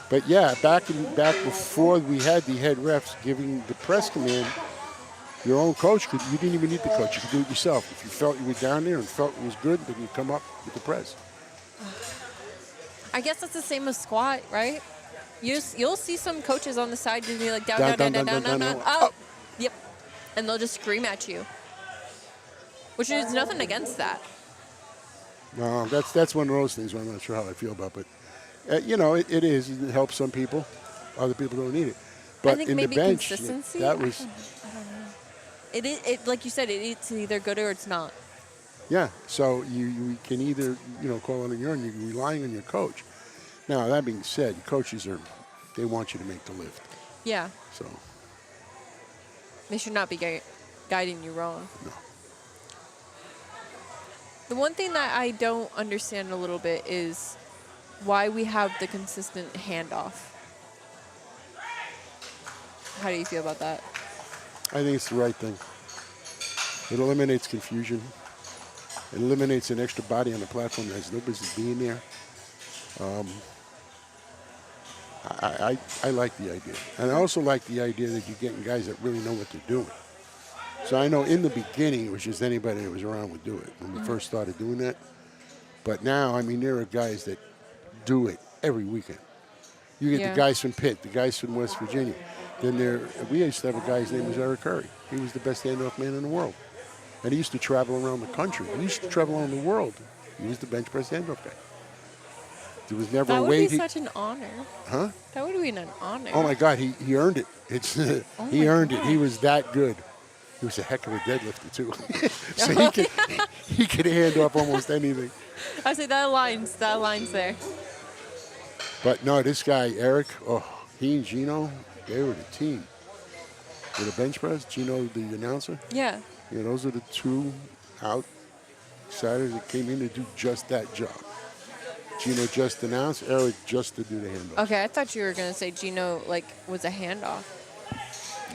But yeah, back before we had the head refs giving the press command, your own coach you didn't even need the coach. You could do it yourself. If you felt you were down there and felt it was good, then you come up with the press. I guess that's the same as squat, right? You'll see some coaches on the side just be like down, down. Up. Yep. And they'll just scream at you. Which is nothing against that. No, that's one of those things where I'm not sure how I feel about, but it is. It helps some people. Other people don't need it. But I think in maybe the bench, consistency. that was. I don't know. It like you said, it's either good or it's not. Yeah. So you can either call on your own. You're relying on your coach. Now that being said, coaches they want you to make the lift. Yeah. So. They should not be guiding you wrong. No. The one thing that I don't understand a little bit is why we have the consistent handoff. How do you feel about that? I think it's the right thing. It eliminates confusion. It eliminates an extra body on the platform that has no business being there. I like the idea. And I also like the idea that you're getting guys that really know what they're doing. So I know in the beginning it was just anybody that was around would do it when we first started doing that. But now, I mean, there are guys that do it every weekend. You get the guys from Pitt, the guys from West Virginia. Then we used to have a guy, his name was Eric Curry. He was the best handoff man in the world. And he used to travel around the country. He used to travel around the world. He was the bench press handoff guy. There was never a way. That would be such an honor. Huh? That would be an honor. Oh my God, he earned it. He earned it. He was that good. He was a heck of a deadlifter too. So he could hand off almost anything. I say that aligns there. But no, this guy Eric, he and Gino, they were the team. With a bench press, Gino the announcer. Yeah. Yeah, those are the two outsiders that came in to do just that job. Gino just announced. Eric just to do the handoff. Okay, I thought you were gonna say Gino was a handoff.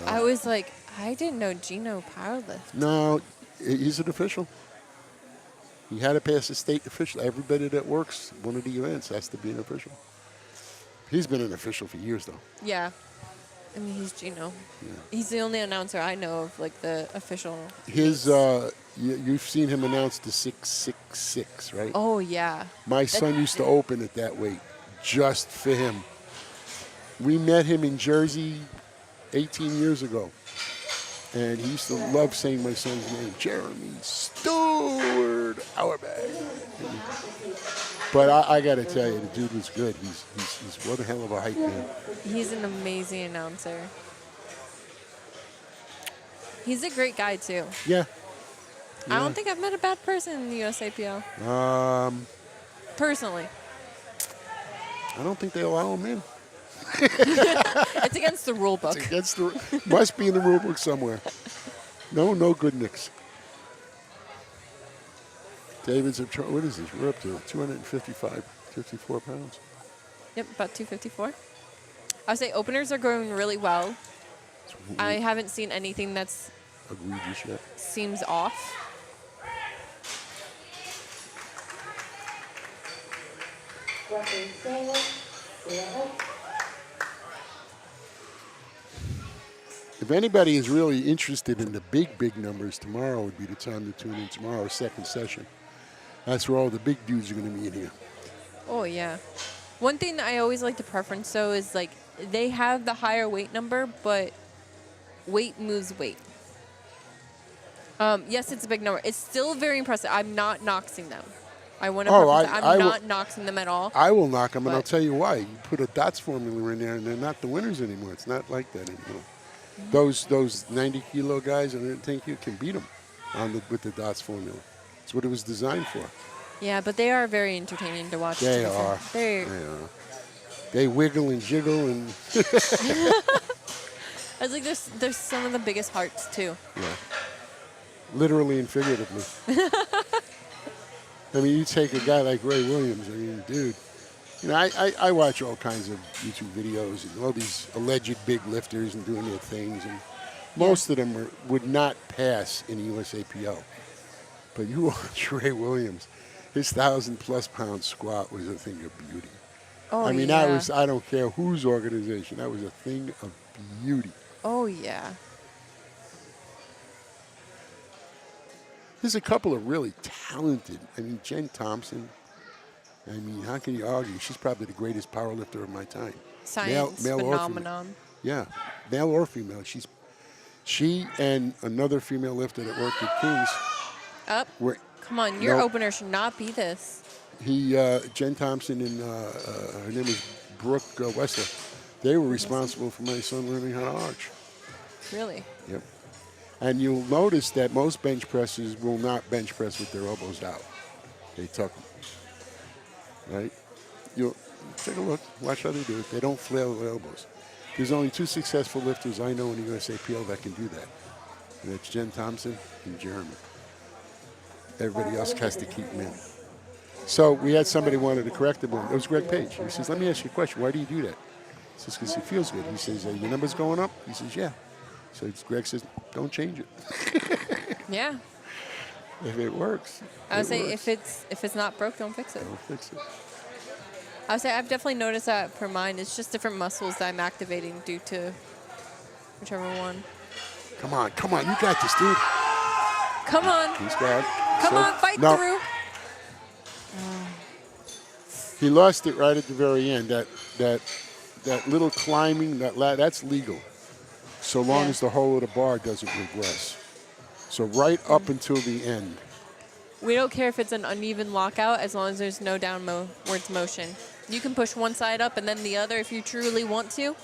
I was like, I didn't know Gino powerlift. No, he's an official. He had to pass a state official. Everybody that works one of the events has to be an official. He's been an official for years, though. Yeah. I mean, he's Gino. Yeah. He's the only announcer I know of, the official. His, you've seen him announce the 666, right? Oh, yeah. My son used to open it that way, just for him. We met him in Jersey 18 years ago. And he used to love saying my son's name, Jeremy Stewart Auerbach. But I got to tell you, the dude was good. He's one hell of a hype man. He's an amazing announcer. He's a great guy, too. Yeah. I don't think I've met a bad person in the USAPL. Personally. I don't think they allow him in. It's against the rule book. It's against the, must be in the rule book somewhere. No good nicks. David's, what is this? We're up to 54 pounds. Yep, about 254. I would say openers are going really well. I haven't seen anything that's egregious yet. Seems off. If anybody is really interested in the big numbers, tomorrow would be the time to tune in. Tomorrow, second session. That's where all the big dudes are going to be in here. Oh, yeah. One thing that I always like to preference, though, is they have the higher weight number, but weight moves weight. Yes, it's a big number. It's still very impressive. I'm not noxing them. I want to I'm not noxing them at all. I will knock them, and I'll tell you why. You put a DOTS formula in there, and they're not the winners anymore. It's not like that anymore. Those 90-kilo guys, I don't think you can beat them with the DOTS formula. It's what it was designed for. Yeah, but they are very entertaining to watch. They are. They are. They wiggle and jiggle and. I was like, there's some of the biggest hearts too. Yeah. Literally and figuratively. I mean, you take a guy like Ray Williams. I mean, dude. You know, I watch all kinds of YouTube videos and all these alleged big lifters and doing their things, and most of them would not pass in the USAPL. But you watch Ray Williams, his 1,000+ pound squat was a thing of beauty. Oh, I mean, that was, I don't care whose organization, that was a thing of beauty. Oh, yeah. There's a couple of really talented, I mean, Jen Thompson, I mean, how can you argue? She's probably the greatest powerlifter of my time. Science male phenomenon. Yeah, male or female. She and another female lifter that worked at King's. Come on, your opener should not be this. Jen Thompson and her name is Brooke Wessler. They were responsible for my son learning how to arch. Really? Yep. And you'll notice that most bench pressers will not bench press with their elbows out. They tuck them. Right? You'll take a look. Watch how they do it. They don't flail their elbows. There's only 2 successful lifters I know in the USAPL that can do that. And that's Jen Thompson and Jeremy. Everybody else has to keep them in. So we had somebody wanted to correct him. It was Greg Page. He says, let me ask you a question. Why do you do that? He says, because it feels good. He says, your number's going up? He says, yeah. So Greg says, don't change it. Yeah. If it works. I would say if it's not broke, don't fix it. Don't fix it. I would say I've definitely noticed that for mine. It's just different muscles that I'm activating due to whichever one. Come on. You got this, dude. Come on. He's got it. Come on, fight through. He lost it right at the very end. That little climbing, that's legal. So long as the whole of the bar doesn't regress. So right up until the end. We don't care if it's an uneven lockout as long as there's no downwards motion. You can push one side up and then the other if you truly want to.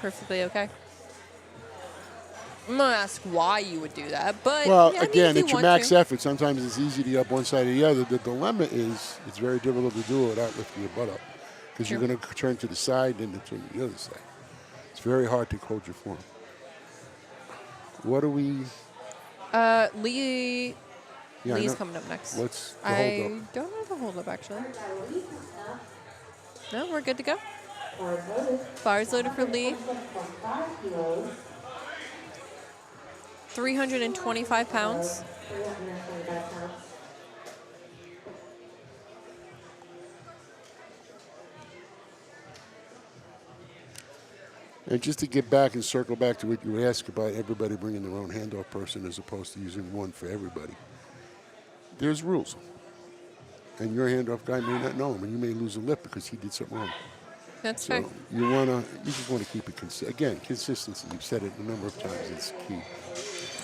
Perfectly okay. I'm going to ask why you would do that, but again, it's your max effort. Sometimes it's easy to get up one side or the other. The dilemma is it's very difficult to do it without lifting your butt up because you're going to turn to the side and then turn to the other side. It's very hard to hold your form. What do we... Lee Yeah, I Lee's know. coming up next. What's the I hold-up? don't know the hold up actually. No, we're good to go. Bars loaded for Lee. 325 pounds. And just to get back and circle back to what you asked about everybody bringing their own handoff person as opposed to using one for everybody, there's rules. And your handoff guy may not know him, and you may lose a lift because he did something wrong. That's So fair. you just want to keep it again, consistency. You've said it a number of times. It's key.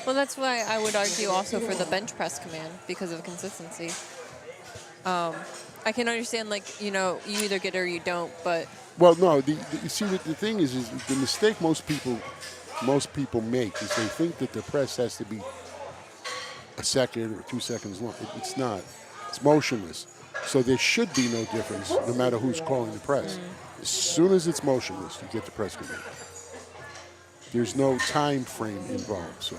Well, that's why I would argue also for the bench press command because of consistency. I can understand, like, you either get it or you don't, but Well, no. You see, the thing is the mistake most people make is they think that the press has to be a second or 2 seconds long. It's not. It's motionless. So there should be no difference no matter who's calling the press. As soon as it's motionless, you get the press command. There's no time frame involved. So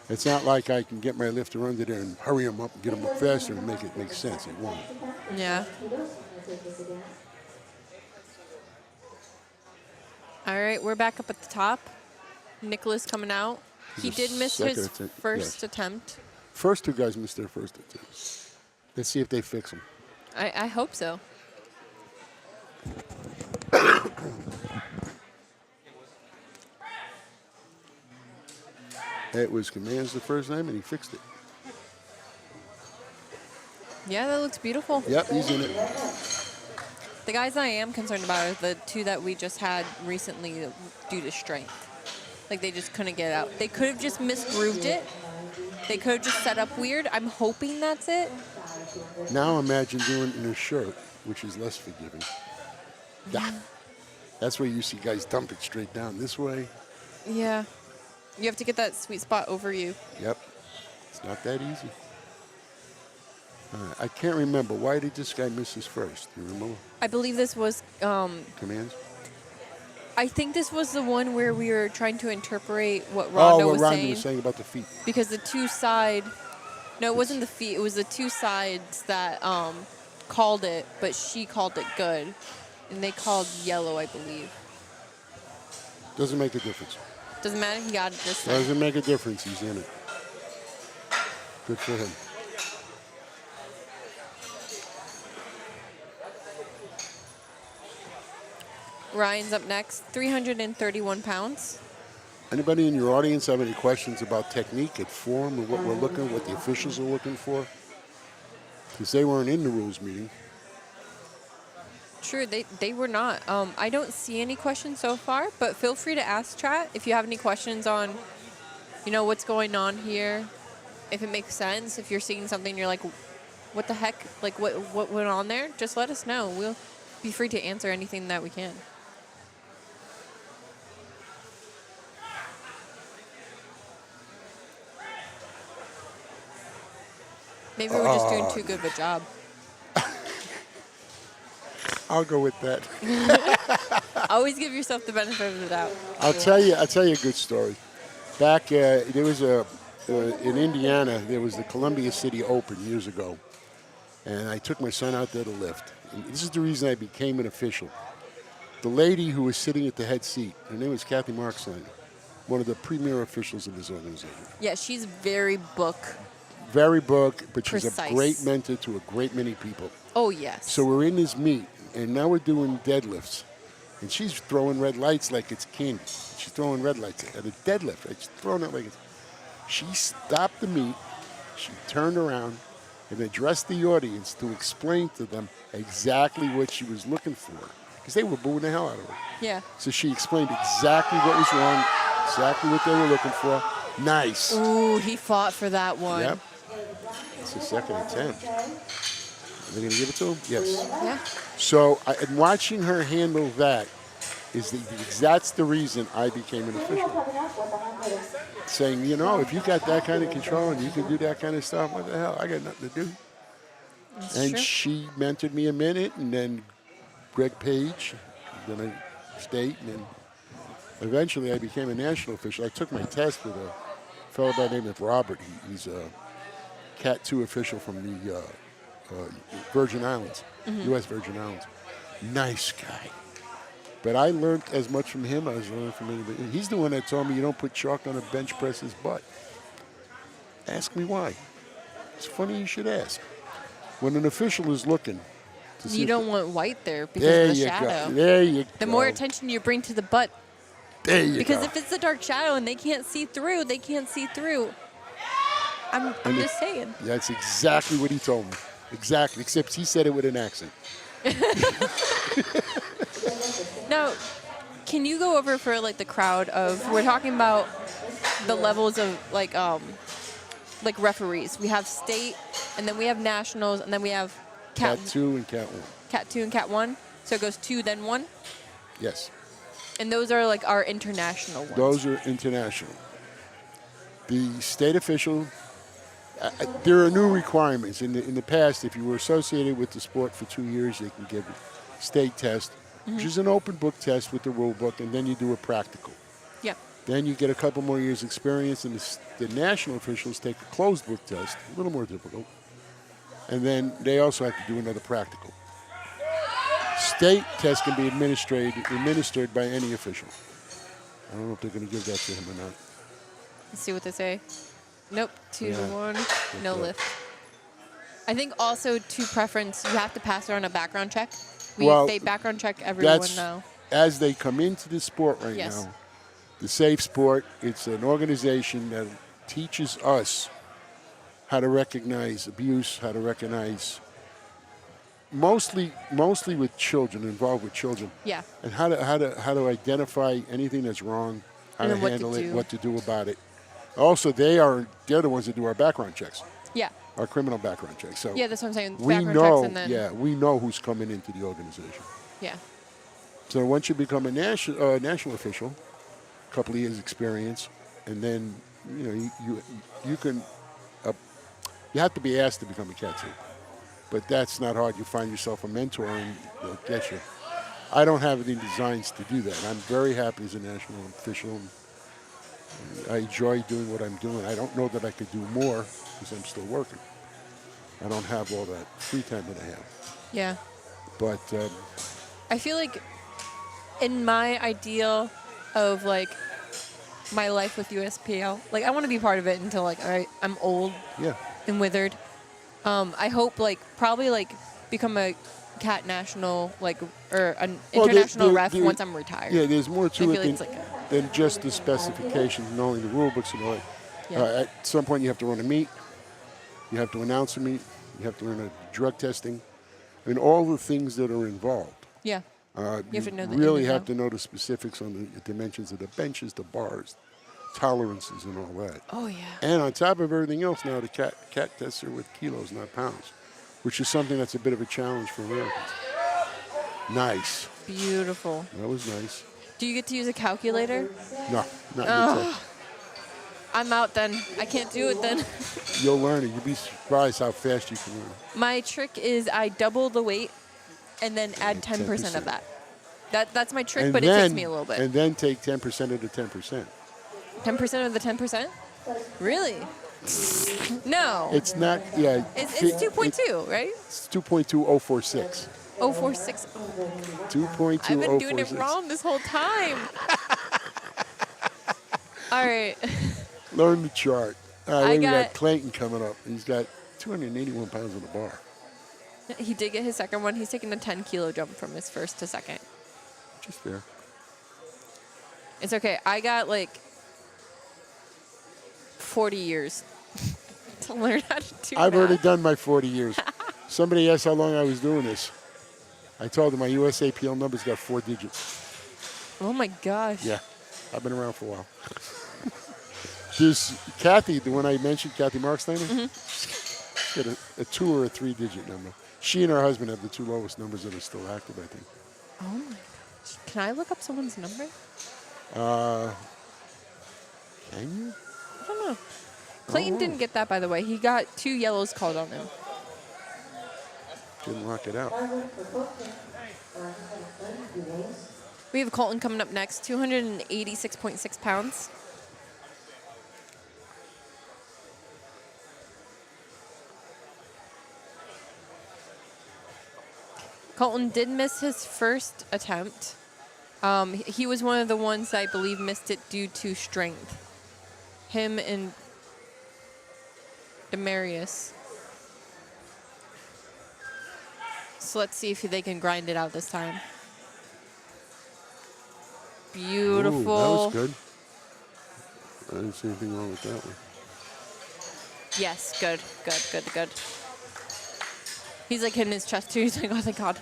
it's not like I can get my lifter under there and hurry him up and get him up faster and make it make sense. It won't. yeah. All right, we're back up at the top. Nicholas coming out. He His did miss second his attempt, first yes. attempt. First two guys missed their first attempt. Let's see if they fix them. I hope so. It was commands the first time, and he fixed it. Yeah, that looks beautiful. Yep, he's in it. The guys I am concerned about are the two that we just had recently due to strength. Like, they just couldn't get it out. They could have just misgrooved it. They could have just set up weird. I'm hoping that's it. Now imagine doing it in a shirt, which is less forgiving. Yeah. That's where you see guys dump it straight down this way. Yeah. You have to get that sweet spot over you. Yep. It's not that easy. I can't remember. Why did this guy miss his first? Do you remember? I believe this was, Commands? I think this was the one where we were trying to interpret what Rhonda what was Rhonda saying. was saying about the feet. Because the two side, no, it wasn't the feet. It was the two sides that called it, but she called it good. And they called yellow, I believe. Doesn't make a difference. Doesn't matter. He got it this time. Doesn't make a difference. He's in it. Good for him. Ryan's up next, 331 pounds. Anybody in your audience have any questions about technique at form or what we're looking, what the officials are looking for? Because they weren't in the rules meeting. True, they were not. I don't see any questions so far, but feel free to ask chat if you have any questions on, what's going on here. If it makes sense, if you're seeing something, you're like, what the heck? Like, what went on there? Just let us know. We'll be free to answer anything that we can. Maybe we're just doing too good of a job. I'll go with that. Always give yourself the benefit of the doubt. I'll tell you a good story. Back there was in Indiana. There was the Columbia City Open years ago, and I took my son out there to lift. And this is the reason I became an official. The lady who was sitting at the head seat, her name was Kathy Markstein, one of the premier officials of this organization. Yeah, she's very book. Very book, but she's Precise. a great mentor to a great many people. Oh, yes. So we're in this meet, and now we're doing deadlifts. And she's throwing red lights like it's candy. She's throwing red lights at a deadlift. Right? She's throwing it like it's... She stopped the meet. She turned around and addressed the audience to explain to them exactly what she was looking for. Because they were booing the hell out of her. Yeah. So she explained exactly what was wrong, exactly what they were looking for. Nice. Ooh, he fought for that one. Yep. It's his second attempt. Are they going to give it to him? Yes. Yeah. So, and watching her handle that that's the reason I became an official. Saying, if you got that kind of control and you can do that kind of stuff, what the hell? I got nothing to do. That's And true. she mentored me a minute, and then Greg Page, then state, and then eventually I became a national official. I took my test with a fellow by the name of Robert. He's Cat 2 official from the Virgin Islands, U.S. Virgin Islands. Nice guy. But I learned as much from him as I learned from anybody. He's the one that told me you don't put chalk on a bench press's butt. Ask me why. It's funny you should ask. When an official is looking to see You if don't want white there because of the shadow. Go. There you The go. more attention you bring to the butt, There you because go. if it's a dark shadow and they can't see through, they can't see through. I'm just saying. That's exactly what he told me. Exactly, except he said it with an accent. Now, can you go over for like the crowd of, we're talking about the levels of like referees. We have state, and then we have nationals, and then we have Cat 2 and Cat 1. Cat 2 and Cat 1. So it goes 2, then 1. Yes. And those are like our international ones. Those are international. The state official, there are new requirements. In the past, if you were associated with the sport for 2 years, they can give a state test, which is an open book test with the rule book, and then you do a practical. Yeah. Then you get a couple more years experience, and the national officials take a closed book test, a little more difficult, and then they also have to do another practical. State test can be administered by any official. I don't know if they're going to give that to him or not. Let's see what they say. Nope, 2 to Yeah. 1, no lift. I think also to preference, you have to pass around a background check. They background check everyone That's now. as they come into the sport right Yes. now. The Safe Sport, it's an organization that teaches us how to recognize abuse, how to recognize mostly with children, involved with children. Yeah. And how to identify anything that's wrong, how And to then what to handle it, do. what to do about it. Also, they're the ones that do our background checks, Yeah. our criminal background checks. So Yeah, that's what I'm saying. we Background know, checks and then. we know who's coming into the organization. Yeah. So once you become a national official, a couple of years experience, and then you can you have to be asked to become a Cat 2. But that's not hard. You find yourself a mentor and they'll get you. I don't have any designs to do that. I'm very happy as a national official. I enjoy doing what I'm doing. I don't know that I could do more because I'm still working. I don't have all that free time that I have. Yeah. But I feel like in my ideal of like my life with USPL, like I want to be part of it until like I'm old yeah, and withered. I hope like probably like become a Cat national or an international ref once I'm retired. Yeah, there's more I to feel it like than, it's like than just the specifications, knowing the rule books and all that. Yeah. At some point, you have to run a meet. You have to announce a meet. You have to learn drug testing. I mean, all the things that are involved. yeah. You have to know the really in and have out. to know the specifics on the dimensions of the benches, the bars, tolerances, and all that. Oh yeah. And on top of everything else, now the cat tests are with kilos, not pounds, which is something that's a bit of a challenge for Americans. Nice. Beautiful. That was nice. Do you get to use a calculator? No, not in the tech. I'm out then. I can't do it then. You'll learn it. You'll be surprised how fast you can learn. My trick is I double the weight and then add 10% of that. That's my trick, but it takes me a little bit. And then take 10% of the 10%. 10% of the 10%? Really? No. It's not, yeah. It's 2.2, right? It's 2.2046. 046. 2.2046. I've been doing it wrong this whole time. All right. Learn the chart. All right, I we got got- Clayton coming up. He's got 281 pounds on the bar. He did get his second one. He's taking a 10-kilo jump from his first to second. Just fair. It's okay. I got like 40 years to learn how to do I've math. already done my 40 years. Somebody asked how long I was doing this. I told them my USAPL number's got 4 digits. Oh my gosh. Yeah, I've been around for a while. There's Kathy, the one I mentioned, Kathy Marksteiner. She's got a 2 or a 3-digit number. She and her husband have the 2 lowest numbers that are still active, I think. Oh my gosh. Can I look up someone's number? Can you? I don't know. Clayton didn't get that, by the way. He got 2 yellows called on him. Didn't lock it out. We have Colton coming up next, 286.6 pounds. Colton did miss his first attempt. He was one of the ones I believe missed it due to strength. Him and Demarius. So let's see if they can grind it out this time. Beautiful. Ooh, that was good. I didn't see anything wrong with that one. Yes, good. He's like hitting his chest too. He's like, oh, thank God.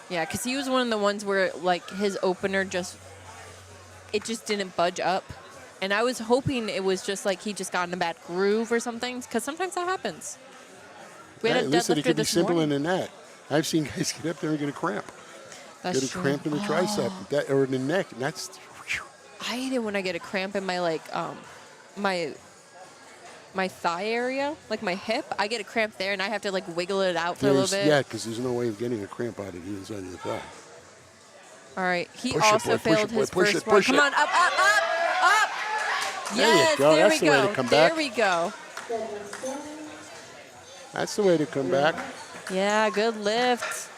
Yeah, because he was one of the ones where like his opener just didn't budge up. And I was hoping it was just like he just got in a bad groove or something, because sometimes that happens. We had a listen, it deadlifter could be this simpler morning. than that. I've seen guys get up there and get a cramp. That's Get a true. cramp in the tricep or in the neck. And that's, I hate it when I get a cramp in my like my thigh area, like my hip. I get a cramp there, and I have to like wiggle it out for a little bit. yeah, because there's no way of getting a cramp out of the inside of your thigh. All right. He Push it, also boy, failed his first one. Come on, up. There you Yes, go. there That's we the way go. to come There back. we go. That's the way to come back. Yeah, good lift.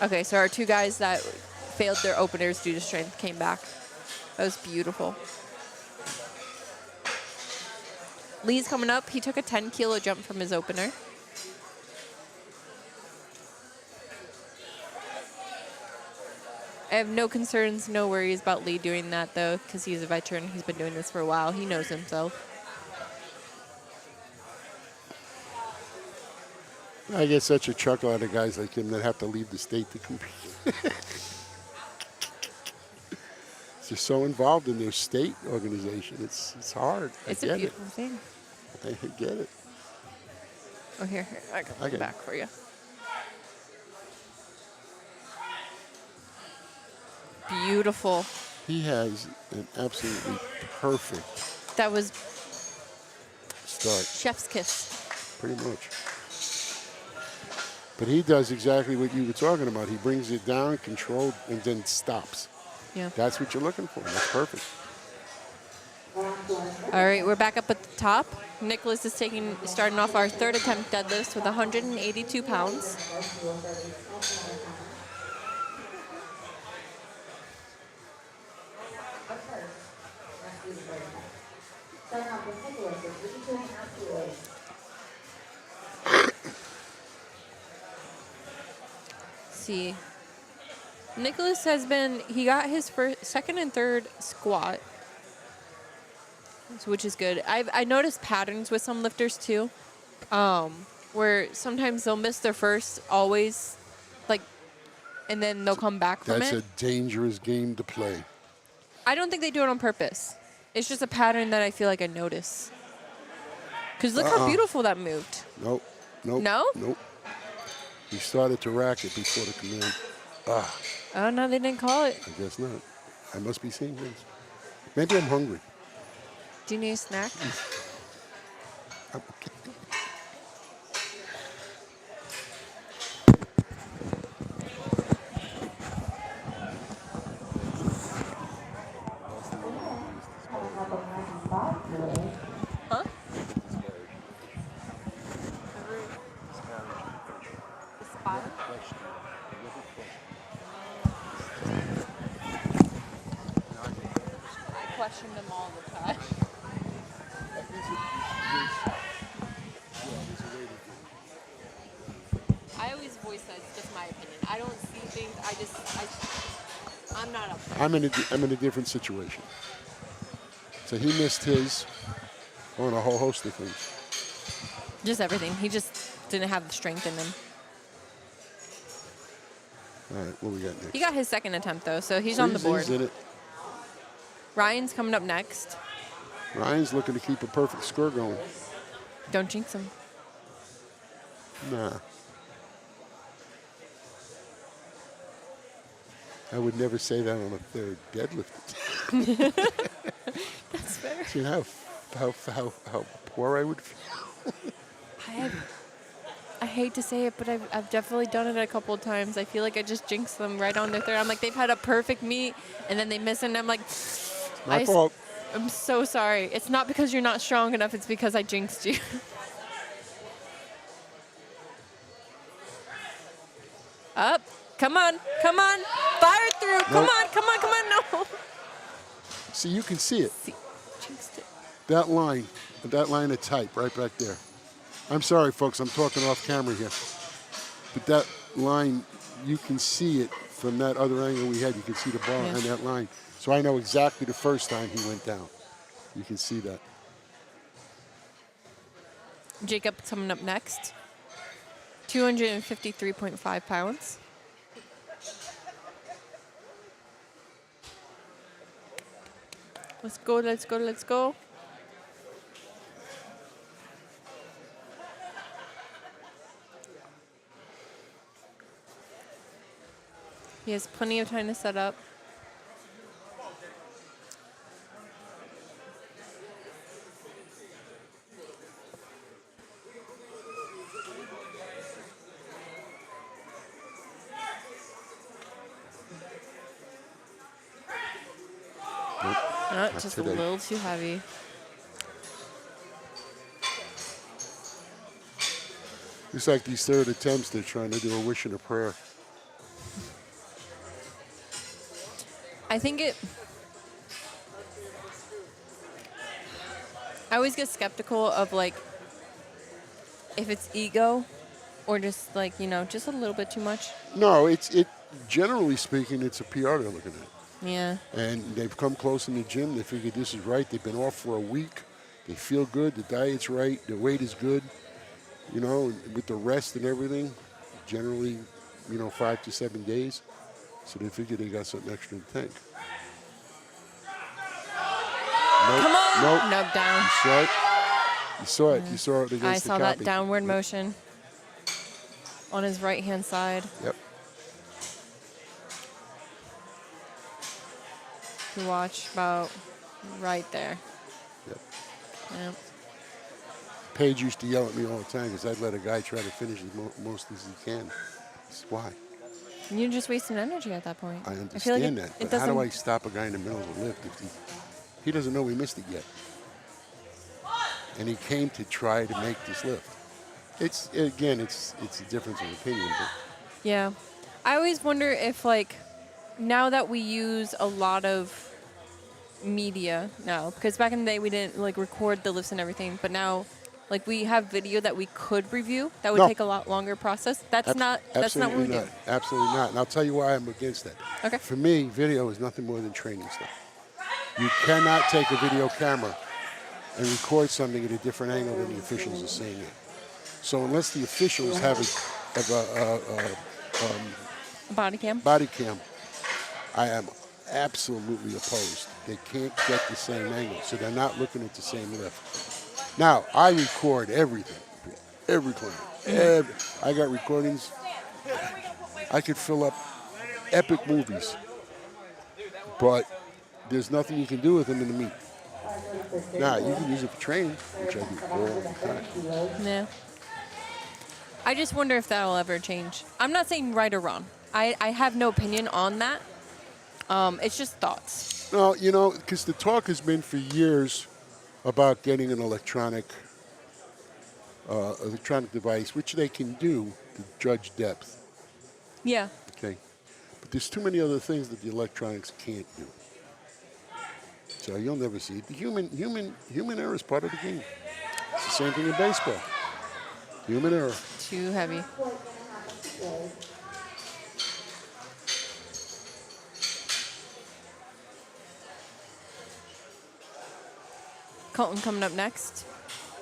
Okay, so our two guys that failed their openers due to strength came back. That was beautiful. Lee's coming up. He took a 10-kilo jump from his opener. I have no concerns, no worries about Lee doing that, though, because he's a veteran. He's been doing this for a while. He knows himself. I get such a chuckle out of guys like him that have to leave the state to compete. They're so involved in their state organization. It's hard. It's I a get beautiful thing. it. I get it. Oh, here. I can Okay. come back for you. Beautiful. He has an absolutely perfect That was start, chef's kiss. pretty much. But he does exactly what you were talking about. He brings it down, controlled, and then stops. Yeah. That's what you're looking for. That's perfect. All right, we're back up at the top. Nicholas is starting off our third attempt deadlifts with 182 pounds. See. Nicholas he got his second and third squat, which is good. I noticed patterns with some lifters too, where sometimes they'll miss their first always, like, and then they'll come back from That's it. a dangerous game to play. I don't think they do it on purpose. It's just a pattern that I feel like I notice. Because look how beautiful that moved. Nope. Nope. No? Nope. He started to rack it before the command. Oh, no, they didn't call it. I guess not. I must be seeing things. Maybe I'm hungry. Do you need a snack? I'm okay. Huh? The spot? I question them all the time. I always voice that. It's just my opinion. I don't see things. I'm not up there. I'm in a different situation. So he missed his on a whole host of things. Just everything. He just didn't have the strength in him. All right, what we got next? He got his second attempt, though, so he's on the board. He's in it. Ryan's coming up next. Ryan's looking to keep a perfect score going. Don't jinx him. Nah. I would never say that on a third deadlift. That's fair. See how poor I would feel. I hate to say it, but I've definitely done it a couple of times. I feel like I just jinx them right on their third. I'm like, they've had a perfect meet, and then they miss it, and I'm like, My fault. I'm so sorry. It's not because you're not strong enough. It's because I jinxed you. Come on. Fire through. Come on. No. See, you can see it. See, jinxed it. That line of type right back there. I'm sorry, folks, I'm talking off camera here. But that line, you can see it from that other angle we had. You can see the bar on that line. So I know exactly the first time he went down. You can see that. Jacob coming up next. 253.5 pounds. Let's go. He has plenty of time to set up. Just today. a little too heavy. It's like these third attempts, they're trying to do a wish and a prayer. I think I always get skeptical of like if it's ego or just like, just a little bit too much. No, it generally speaking, it's a PR they're looking at. Yeah. And they've come close in the gym. They figured this is right. They've been off for a week. They feel good. The diet's right. The weight is good. With the rest and everything, generally, 5 to 7 days. So they figured they got something extra in the tank. Nope, Come on. Nope. Nope, down. You saw it. You saw it. You saw it against I the saw that copy. downward motion on his right-hand side. Yep. You watch about right there. Yep. Yep. Paige used to yell at me all the time because I'd let a guy try to finish as most as he can. That's why. You're just wasting energy at that point. I feel understand like that. But how do I stop a guy in the middle of a lift if he doesn't know we missed it yet? And he came to try to make this lift. It's a difference of opinion. But Yeah. I always wonder if, now that we use a lot of media now, because back in the day we didn't, record the lifts and everything, but now, we have video that we could review that would take a lot longer process. That's not what we do. Absolutely not. And I'll tell you why I'm against that. Okay. For me, video is nothing more than training stuff. You cannot take a video camera and record something at a different angle than the officials are seeing it. So unless the officials have a Body cam? body cam, I am absolutely opposed. They can't get the same angle, so they're not looking at the same lift. Now, I record everything, every client. I got recordings. I could fill up epic movies, but there's nothing you can do with them in the meet. Now, you can use it for training, which I do all the time. Yeah. I just wonder if that'll ever change. I'm not saying right or wrong. I have no opinion on that. It's just thoughts. No, because the talk has been for years about getting an electronic device, which they can do to judge depth. Yeah. Okay. But there's too many other things that the electronics can't do. So you'll never see it. The human error is part of the game. It's the same thing in baseball. Human error. Too heavy. Colton coming up next.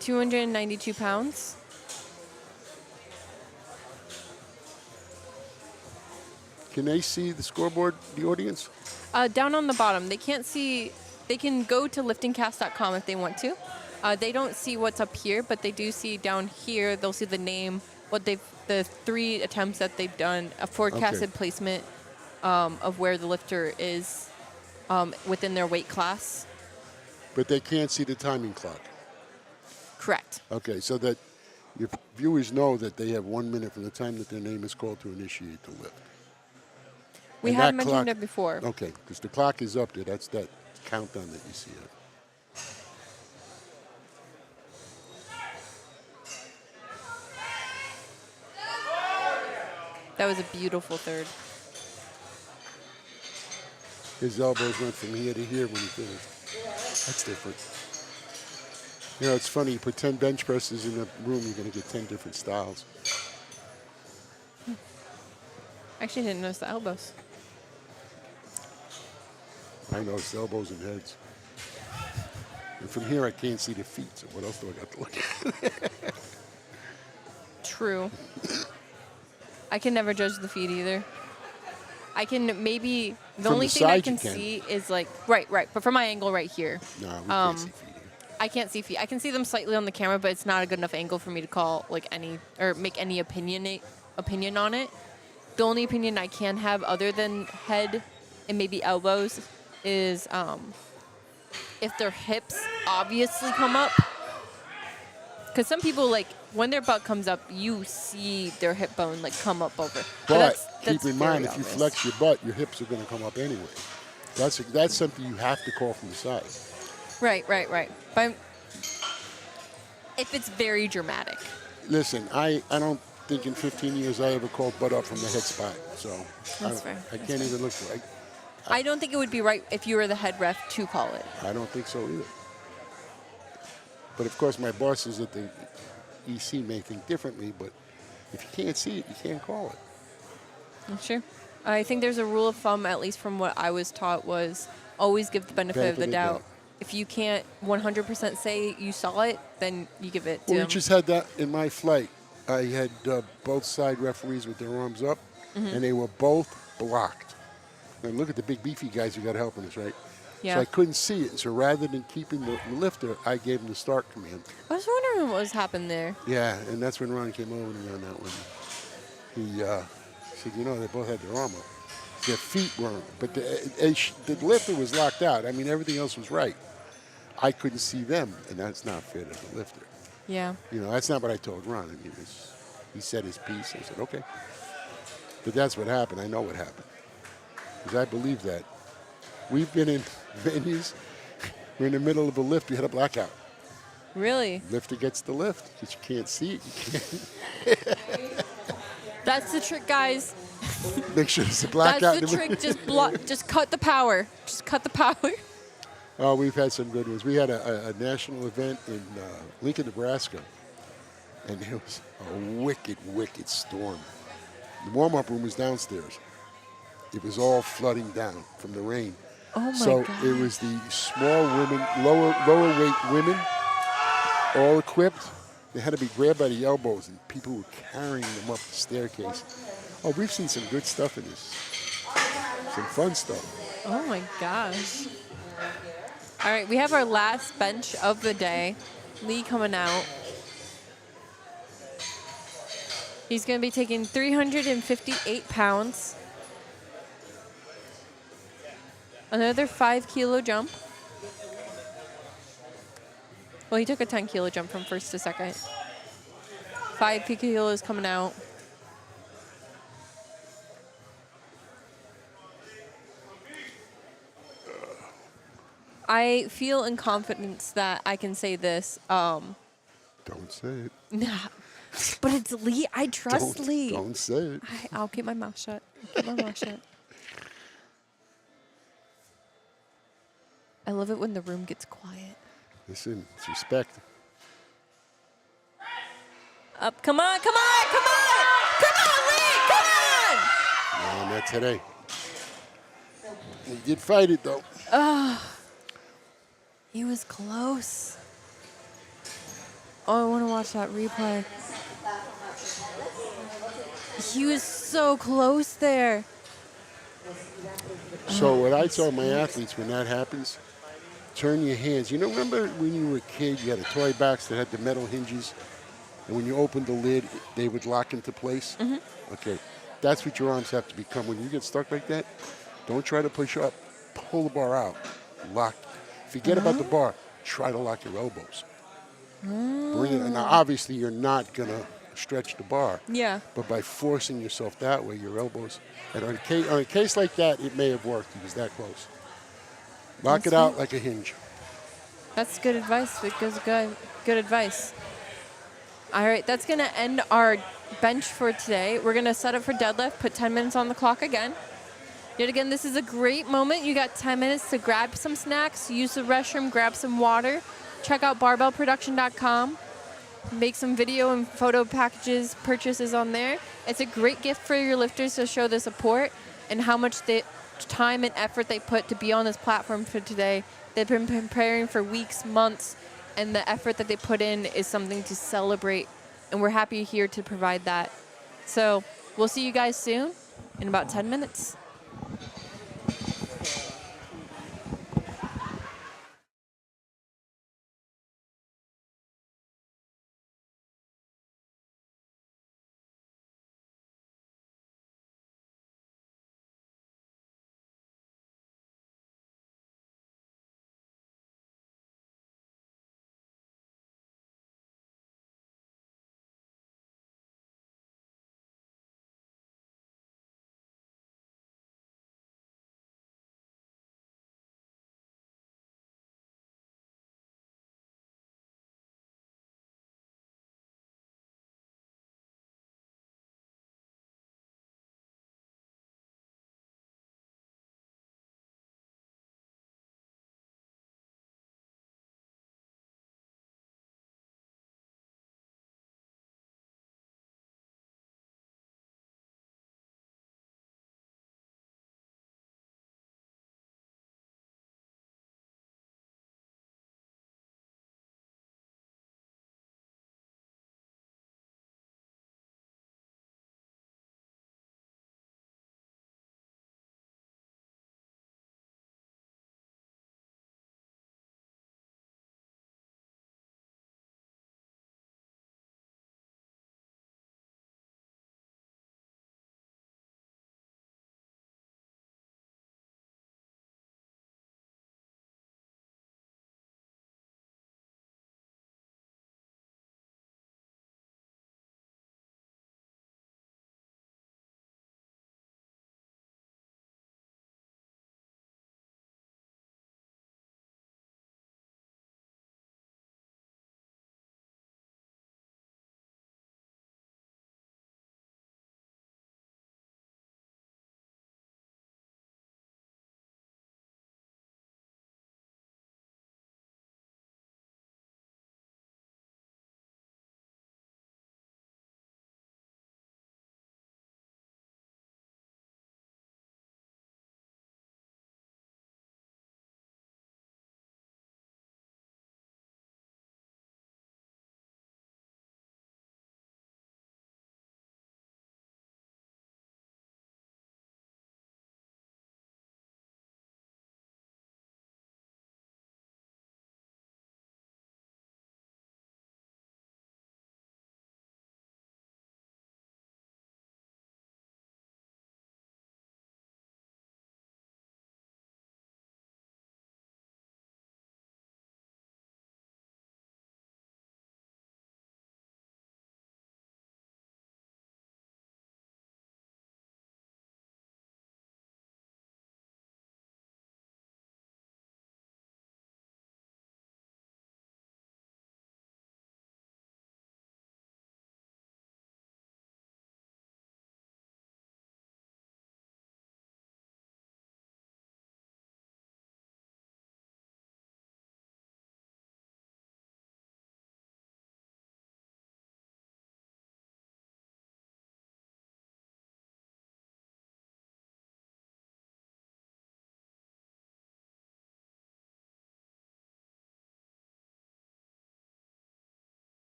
292 pounds. Can they see the scoreboard, the audience? Down on the bottom. They can't see. They can go to liftingcast.com if they want to. They don't see what's up here, but they do see down here. They'll see the name, the 3 attempts that they've done, a forecasted placement of where the lifter is within their weight class. But they can't see the timing clock. Correct. Okay, so that your viewers know that they have 1 minute from the time that their name is called to initiate the lift. We And had that mentioned clock- it before. Okay, because the clock is up there. That's that countdown that you see. That was a beautiful third. His elbows went from here to here when he finished. That's different. You know, it's funny. You put 10 bench presses in a room, you're going to get 10 different styles. Actually, didn't notice the elbows. I noticed elbows and heads. And from here, I can't see the feet, so what else do I got to look at? True. I can never judge the feet either. I can maybe, the From only the thing I side can you can. see is like, right, but from my angle right here, No, we can't see feet here. I can't see feet. I can see them slightly on the camera, but it's not a good enough angle for me to call like any, or make any opinion on it. The only opinion I can have other than head and maybe elbows is if their hips obviously come up. Because some people, like, when their butt comes up, you see their hip bone, like, come up over. But that's keep in very mind, if you obvious. flex your butt, your hips are going to come up anyway. That's something you have to call from the side. Right. But if it's very dramatic. Listen, I don't think in 15 years I ever called butt up from the head spot. So That's fair. I can't even look for it. I don't think it would be right if you were the head ref to call it. I don't think so either. But of course, my bosses at the EC may think differently, but if you can't see it, you can't call it. That's true. I think there's a rule of thumb, at least from what I was taught, was always give the benefit of the doubt. If you can't 100% say you saw it, then you give it to Well, we them. just had that in my flight. I had both side referees with their arms up, and they were both blocked. Now look at the big beefy guys who got helping us, right? Yeah. So I couldn't see it. So rather than keeping the lifter, I gave him the start command. I was wondering what was happening there. Yeah, and that's when Ron came over to me on that one. He said, you know, they both had their arm up. Their feet weren't, but the lifter was locked out. I mean, everything else was right. I couldn't see them, and that's not fair to the lifter. Yeah. You know, that's not what I told Ron. I mean, he said his piece. I said, okay. But that's what happened. I know what happened. Because I believe that. We've been in venues, we're in the middle of a lift, we had a blackout. Really? Lifter gets the lift, because you can't see it. You can't. That's the trick, guys. Make sure it's a blackout. That's the trick. Just cut the power. Just cut the power. Oh, we've had some good ones. We had a national event in Lincoln, Nebraska, and it was a wicked, wicked storm. The warm-up room was downstairs. It was all flooding down from the rain. Oh, my so God. it was the small women, lower weight women, all equipped. They had to be grabbed by the elbows, and people were carrying them up the staircase. Oh, we've seen some good stuff in this. Some fun stuff. Oh, my gosh. All right, we have our last bench of the day. Lee coming out. He's going to be taking 358 pounds. Another 5-kilo jump. Well, he took a 10-kilo jump from first to second. 5 kilos coming out. I feel in confidence that I can say this. Don't say it. Nah, but it's Lee. I trust Lee. Don't say it. I'll keep my mouth shut. Keep my mouth shut. I love it when the room gets quiet. Listen, it's respect. Up, come on, come on, come on! Come on, Lee, come on! No, not today. He did fight it, though. He was close. Oh, I want to watch that replay. He was so close there. So what I tell my athletes when that happens, turn your hands. You know, remember when you were a kid, you had a toy box that had the metal hinges, and when you opened the lid, they would lock into place? Mm-hmm. Okay, that's what your arms have to become. When you get stuck like that, don't try to push up. Pull the bar out. Lock. Forget about the bar. Try to lock your elbows. Bring it. Now, obviously, you're not going to stretch the bar. Yeah. But by forcing yourself that way, your elbows. And on a case like that, it may have worked. He was that close. Lock it out like a hinge. That's good advice. Because good advice. All right, that's going to end our bench for today. We're going to set up for deadlift, put 10 minutes on the clock again. Yet again, this is a great moment. You got 10 minutes to grab some snacks, use the restroom, grab some water. Check out barbellproduction.com. Make some video and photo purchases on there. It's a great gift for your lifters to show the support and how much time and effort they put to be on this platform for today. They've been preparing for weeks, months, and the effort that they put in is something to celebrate. And we're happy here to provide that. So we'll see you guys soon in about 10 minutes.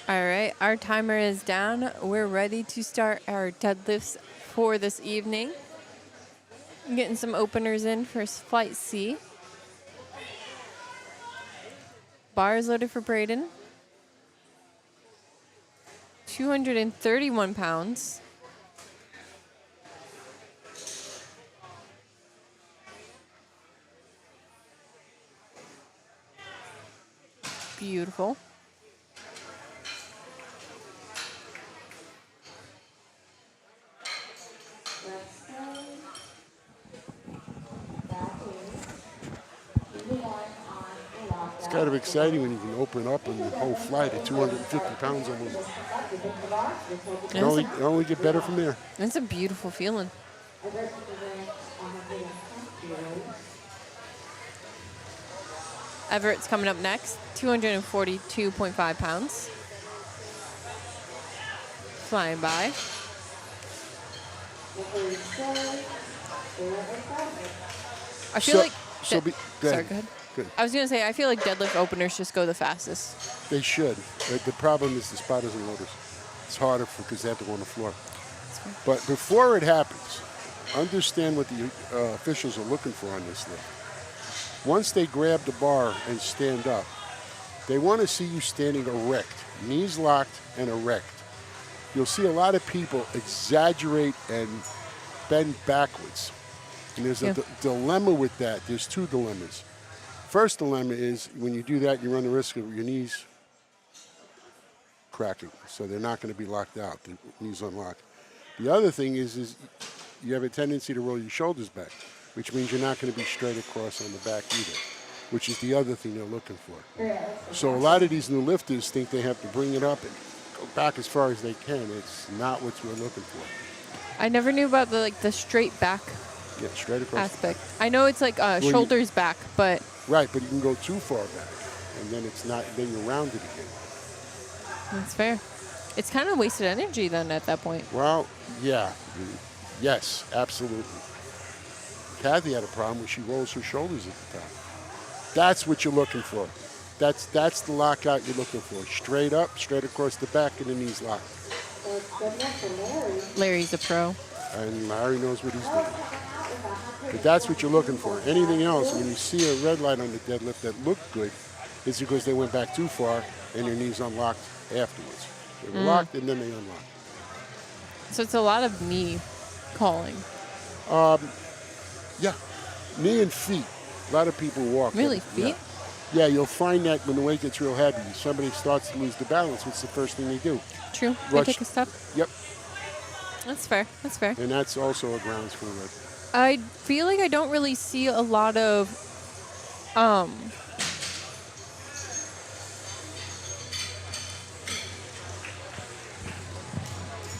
All right, our timer is down. We're ready to start our deadlifts for this evening. I'm getting some openers in for flight C. Bar is loaded for Braden. 231 pounds. Beautiful. It's kind of exciting when you can open up and the whole flight at 250 pounds almost. It only get better from there. That's a beautiful feeling. Everett's coming up next, 242.5 pounds. Flying by. I feel like... go Sorry, ahead. go ahead. Good. I was going to say, I feel like deadlift openers just go the fastest. They should. But the problem is the spotters and loaders. It's harder because they have to go on the floor. But before it happens, understand what the officials are looking for on this lift. Once they grab the bar and stand up, they want to see you standing erect, knees locked and erect. You'll see a lot of people exaggerate and bend backwards. And there's a dilemma with that. There's two dilemmas. First dilemma is when you do that, you run the risk of your knees cracking. So they're not going to be locked out, the knees unlocked. The other thing is you have a tendency to roll your shoulders back, which means you're not going to be straight across on the back either, which is the other thing they're looking for. So a lot of these new lifters think they have to bring it up and go back as far as they can. It's not what we're looking for. I never knew about the straight back straight across aspect. I know it's like shoulders back, but... Right, but you can go too far back, and then it's not. Then you're rounded again. That's fair. It's kind of wasted energy then at that point. Well, yeah. Yes, absolutely. Kathy had a problem when she rolls her shoulders at the top. That's what you're looking for. That's the lockout you're looking for. Straight up, straight across the back, and the knees locked. Larry's a pro. And Larry knows what he's doing. But that's what you're looking for. Anything else, when you see a red light on the deadlift that looked good, it's because they went back too far and their knees unlocked afterwards. They were locked and then they unlocked. So it's a lot of knee calling. Yeah, knee and feet. A lot of people walk. Really, feet? Yeah, you'll find that when the weight gets real heavy, somebody starts to lose the balance, what's the first thing they do? True. They take a step. Yep. That's fair. That's fair. And that's also a grounds for red. I feel like I don't really see a lot of Could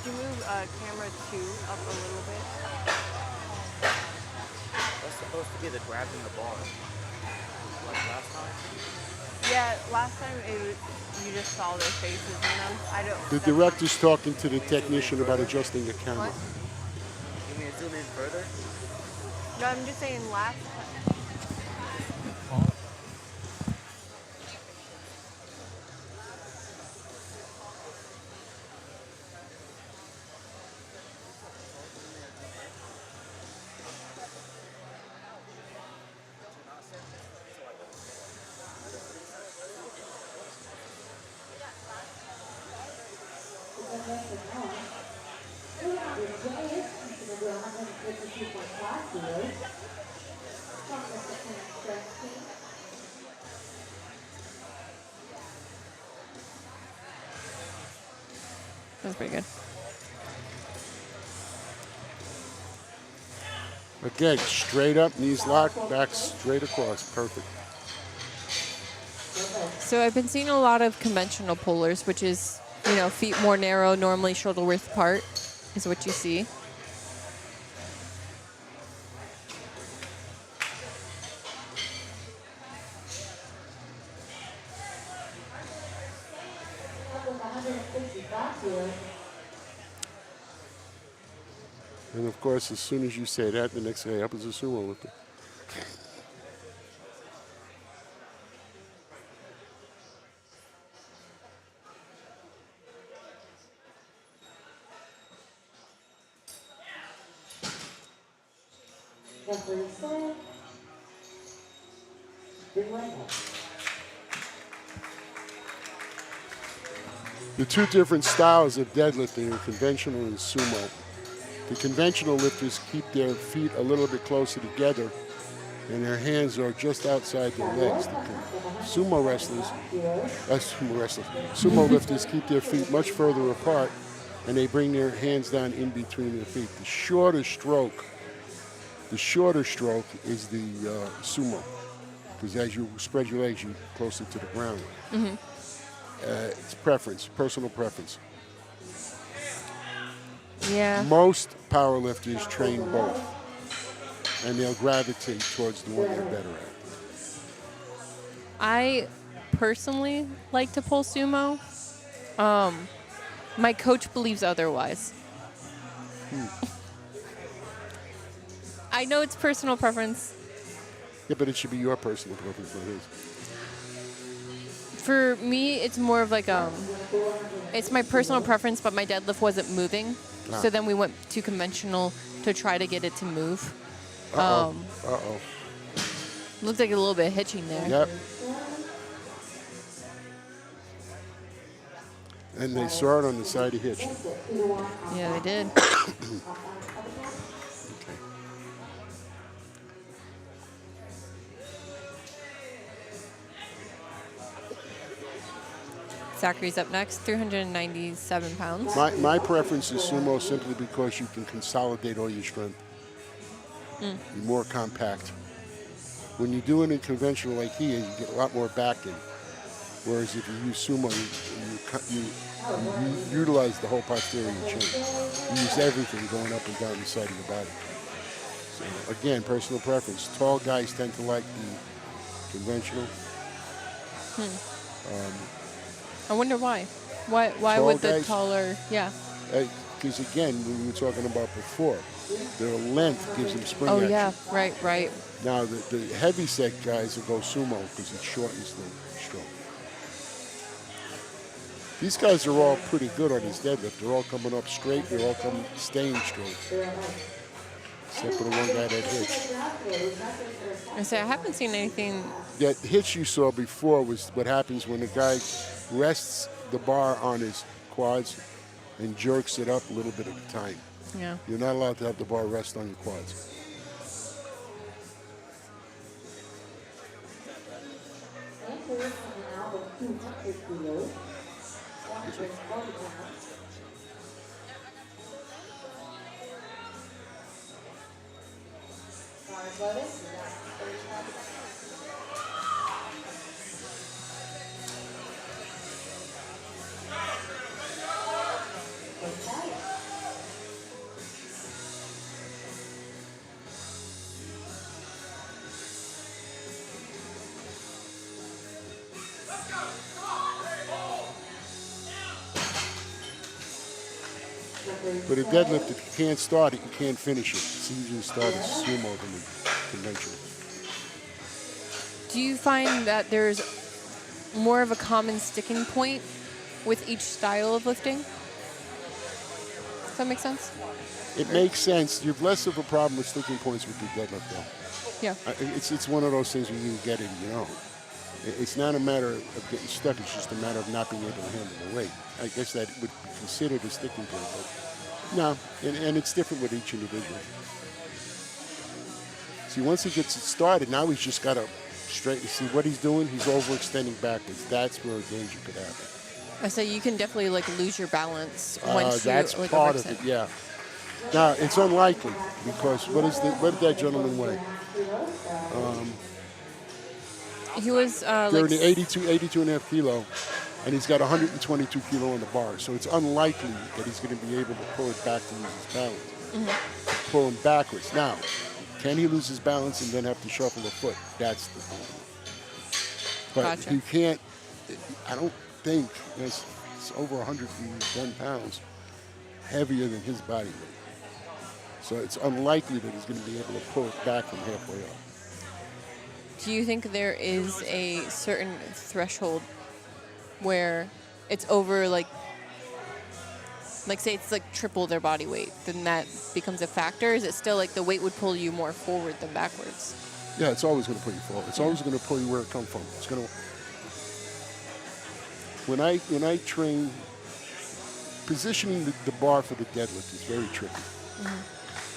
you move camera 2 up a little bit? That's supposed to be the grabbing the bar. Like last time? Yeah, last time you just saw their faces in them. I don't. The director's talking to the technician about adjusting the camera. You mean to zoom in further? No, I'm just saying last time. That's pretty good. Again, straight up, knees locked, back straight across. Perfect. So I've been seeing a lot of conventional pullers, which is, feet more narrow, normally shoulder width apart, is what you see. And of course, as soon as you say that, the next guy up is a sumo lifter. The two different styles of deadlifting are conventional and sumo. The conventional lifters keep their feet a little bit closer together and their hands are just outside their legs. Sumo lifters keep their feet much further apart and they bring their hands down in between their feet. The shorter stroke is the sumo, because as you spread your legs, you're closer to the ground. It's preference, personal preference. Yeah. Most powerlifters train both, and they'll gravitate towards the one they're better at. I personally like to pull sumo. My coach believes otherwise. I know it's personal preference. Yeah, but it should be your personal preference, not his. For me, it's more of like it's my personal preference, but my deadlift wasn't moving. So then we went to conventional to try to get it to move. Looked like a little bit hitching there. Yep. And they saw it on the side of hitch. Yeah, they did. Zachary's up next, 397 pounds. My preference is sumo simply because you can consolidate all your strength. You're more compact. When you do it in conventional like here, you get a lot more backing. Whereas if you use sumo, you utilize the whole posterior chain. You use everything going up and down the side of your body. So again, personal preference. Tall guys tend to like the conventional. I wonder why. Why would the taller? Yeah. Because again, we were talking about before, their length gives them spring action. Yeah, right. Now the heavy set guys will go sumo because it shortens the stroke. These guys are all pretty good on this deadlift. They're all coming up straight. They're all staying straight. Except for the one guy that hitched. I say I haven't seen anything. That hitch you saw before was what happens when the guy rests the bar on his quads and jerks it up a little bit at a time. Yeah. You're not allowed to have the bar rest on your quads. But a deadlift, if you can't start it, you can't finish it. It's easier to start as sumo than conventional. Do you find that there's more of a common sticking point with each style of lifting? Does that make sense? It makes sense. You have less of a problem with sticking points with the deadlift, though. Yeah. It's one of those things where you get it, you know. It's not a matter of getting stuck. It's just a matter of not being able to handle the weight. I guess that would be considered a sticking point, but no. And it's different with each individual. See, once he gets it started, now he's just got to straighten. See what he's doing? He's overextending backwards. That's where a danger could happen. I say you can definitely lose your balance once you that's part of it. Yeah. Now it's unlikely because what did that gentleman weigh? He was they're in the 82 and a half kilo, and he's got 122 kilo on the bar. So it's unlikely that he's going to be able to pull it back to lose his balance. Pull him backwards. Now, can he lose his balance and then have to shuffle a foot? That's the problem. But Gotcha. you can't. I don't think it's over 110 pounds heavier than his body weight. So it's unlikely that he's going to be able to pull it back from halfway up. Do you think there is a certain threshold where it's over, Like say it's like triple their body weight, then that becomes a factor. Is it still like the weight would pull you more forward than backwards? Yeah, it's always going to pull you forward. It's always going to pull you where it comes from. It's going to. When I train, positioning the bar for the deadlift is very tricky.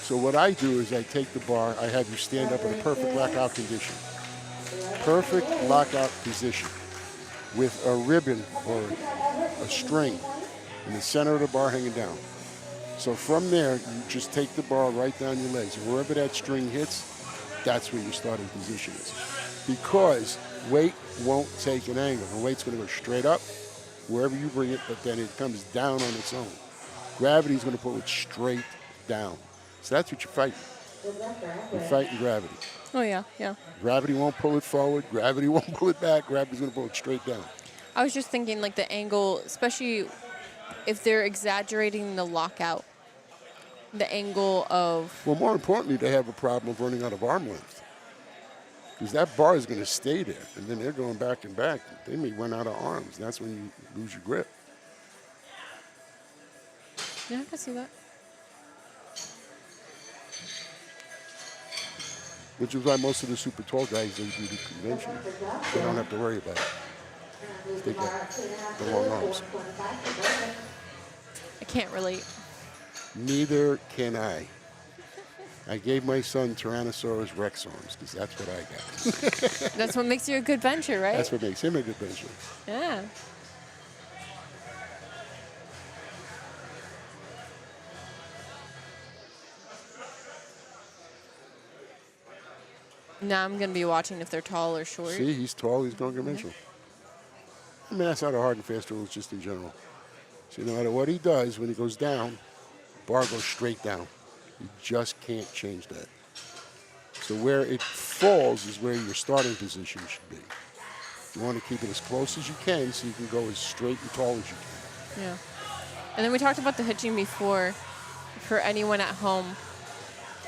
So what I do is I take the bar, I have you stand up in a perfect lockout condition. Perfect lockout position with a ribbon or a string in the center of the bar hanging down. So from there, you just take the bar right down your legs. And wherever that string hits, that's where your starting position is. Because weight won't take an angle. The weight's going to go straight up wherever you bring it, but then it comes down on its own. Gravity's going to pull it straight down. So that's what you're fighting. You're fighting gravity. Oh yeah, yeah. Gravity won't pull it forward. Gravity won't pull it back. Gravity's going to pull it straight down. I was just thinking like the angle, especially if they're exaggerating the lockout, the angle of. Well, more importantly, they have a problem of running out of arm length. Because that bar is going to stay there, and then they're going back and back. They may run out of arms. And that's when you lose your grip. Yeah, I can see that. Which is why most of the super tall guys, they do the convention. They don't have to worry about it. They got the long arms. I can't relate. Neither can I. I gave my son Tyrannosaurus Rex arms because that's what I got. That's what makes you a good bencher, right? That's what makes him a good bencher. Yeah. Now I'm going to be watching if they're tall or short. See, he's tall, he's going conventional. I mean, that's not a hard and fast rule, it's just in general. So no matter what he does, when he goes down, bar goes straight down. You just can't change that. So where it falls is where your starting position should be. You want to keep it as close as you can so you can go as straight and tall as you can. Yeah. And then we talked about the hitching before. For anyone at home,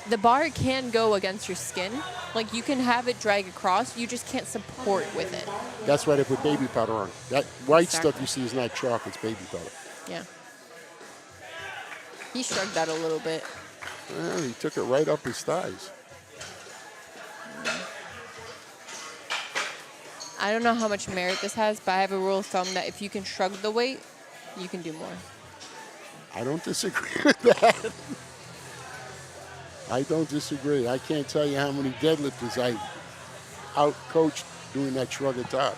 the bar can go against your skin. Like you can have it drag across, you just can't support with it. That's why they put baby powder on. That white Exactly. stuff you see is not chalk, it's baby powder. Yeah. He shrugged that a little bit. Well, he took it right up his thighs. I don't know how much merit this has, but I have a rule of thumb that if you can shrug the weight, you can do more. I don't disagree with that. I don't disagree. I can't tell you how many deadlifters I out-coached doing that shrug at top.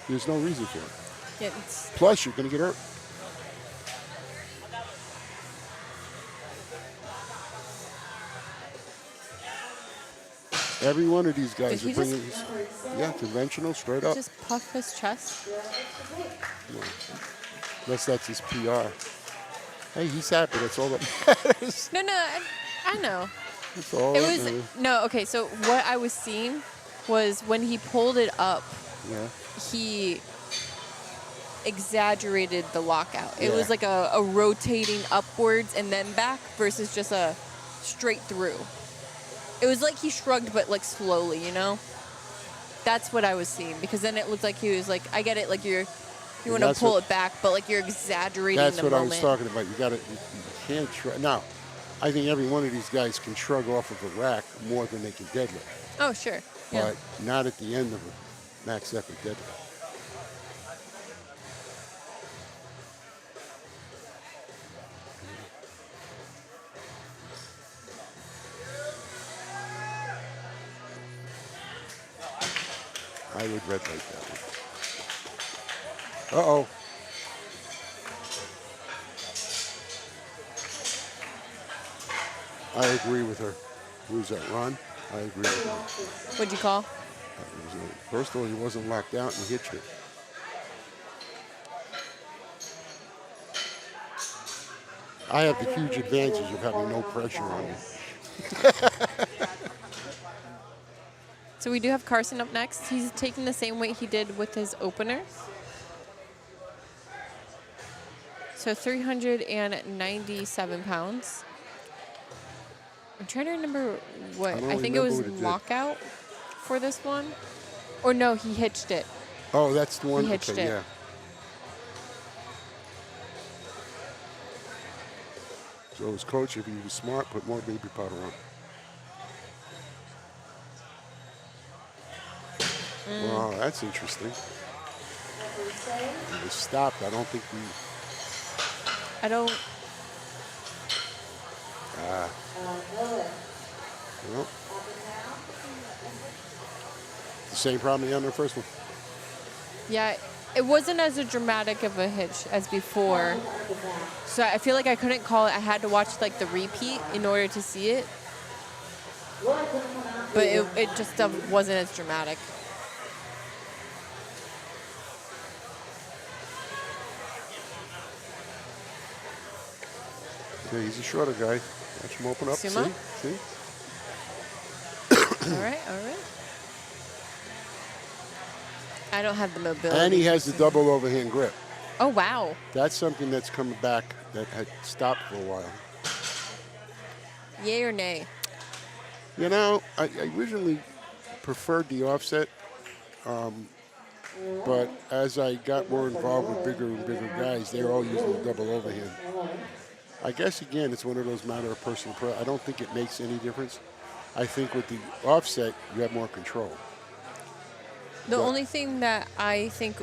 There's no reason for it. Yeah, it's, Plus, you're going to get hurt. Every one of these guys Did are he bringing, yeah, conventional, straight up. just puff his chest. Unless that's his PR. Hey, he's happy. That's all that matters. No, I know. That's all It that was matters. no, okay, so what I was seeing was when he pulled it up, Yeah. he exaggerated the lockout. It Yeah. was like a rotating upwards and then back versus just a straight through. It was like he shrugged but like slowly, you know? That's what I was seeing because then it looked like he was like, I get it, like you want to that's pull what- it back, but like you're exaggerating That's the what moment. I was talking about. You can't shrug. Now, I think every one of these guys can shrug off of a rack more than they can deadlift, Oh, sure. Yeah. but not at the end of a max effort deadlift. I would red light that one. Uh-oh. I agree with her. Who's that, Ron? I agree with her. What'd you call? First of all, he wasn't locked out and he hitched it. I have the huge advantage of having no pressure on me. So we do have Carson up next. He's taking the same weight he did with his opener. So 397 pounds. I'm trying to remember what. I don't I think it remember was what it did. lockout for this one. Or no, he hitched it. Oh, that's the one. He hitched Okay, it. yeah. So his coach, if he was smart, put more baby powder on. Wow, that's interesting. It was stopped. I don't think we... I don't. Well, the same problem he had on the first one. Yeah, it wasn't as dramatic of a hitch as before. So I feel like I couldn't call it. I had to watch like the repeat in order to see it. But it just wasn't as dramatic. Yeah, he's a shorter guy. Watch him open up. Sumo? See? All right. I don't have the mobility. And he has the double overhand grip. Oh, wow. That's something that's coming back that had stopped for a while. Yay or nay? You know, I originally preferred the offset, but as I got more involved with bigger and bigger guys, they're all using the double overhand. I guess, again, it's one of those matter of personal preference. I don't think it makes any difference. I think with the offset, you have more control. The only thing that I think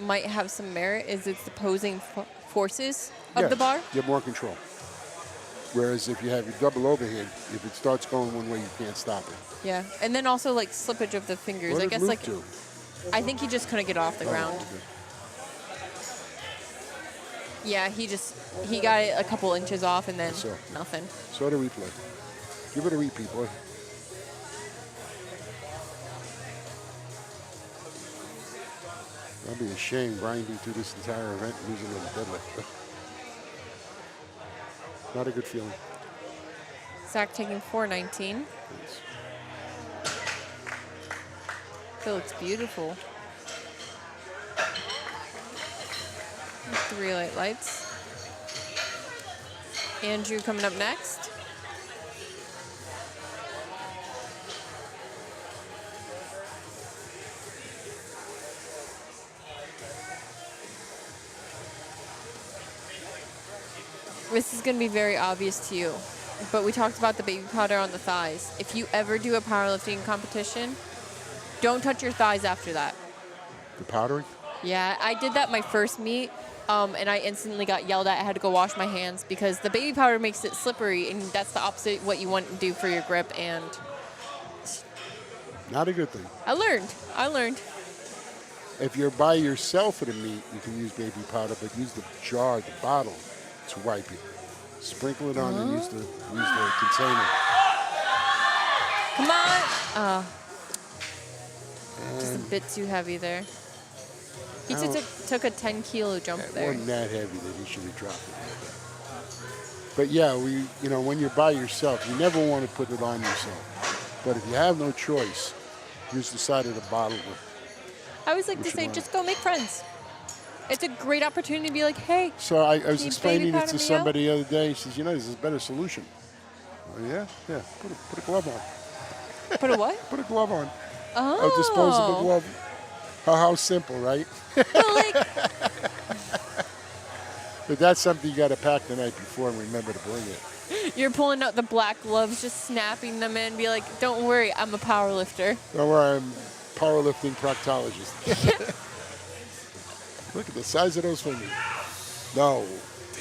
might have some merit is it's the opposing forces of the bar. You have more control. Whereas if you have your double overhand, if it starts going one way, you can't stop it. Yeah, and then also like slippage of the fingers. What I did guess Luke like do? I think he just couldn't get off the ground. Okay. Yeah, he got it a couple inches off and then So. nothing. So the replay. Give it a repeat, boy. That'd be a shame grinding through this entire event and losing on the deadlift. Not a good feeling. Zach taking 419. That looks beautiful. 3 light lights. Andrew coming up next. This is going to be very obvious to you, but we talked about the baby powder on the thighs. If you ever do a powerlifting competition, don't touch your thighs after that. The powdering? Yeah, I did that my first meet, and I instantly got yelled at. I had to go wash my hands because the baby powder makes it slippery, and that's the opposite of what you want to do for your grip. And Not a good thing. I learned. If you're by yourself at a meet, you can use baby powder, but use the jar, the bottle, to wipe it. Sprinkle it on and use the container. Come on. Just a bit too heavy there. He took a 10-kilo jump It there. wasn't that heavy that he should have dropped it. But yeah, when you're by yourself, you never want to put it on yourself. But if you have no choice, use the side of the bottle. I always like to say, just go make friends. It's a great opportunity to be like, hey. So I was need explaining baby it powder to me somebody the other day. He says, there's a better solution. Yeah. Put a glove on. Put a what? Put a glove on. Oh. A disposable glove. How simple, right? But that's something you got to pack the night before and remember to bring it. You're pulling out the black gloves, just snapping them in, be like, don't worry, I'm a power lifter. Don't worry, I'm a powerlifting proctologist. Look at the size of those fingers. No,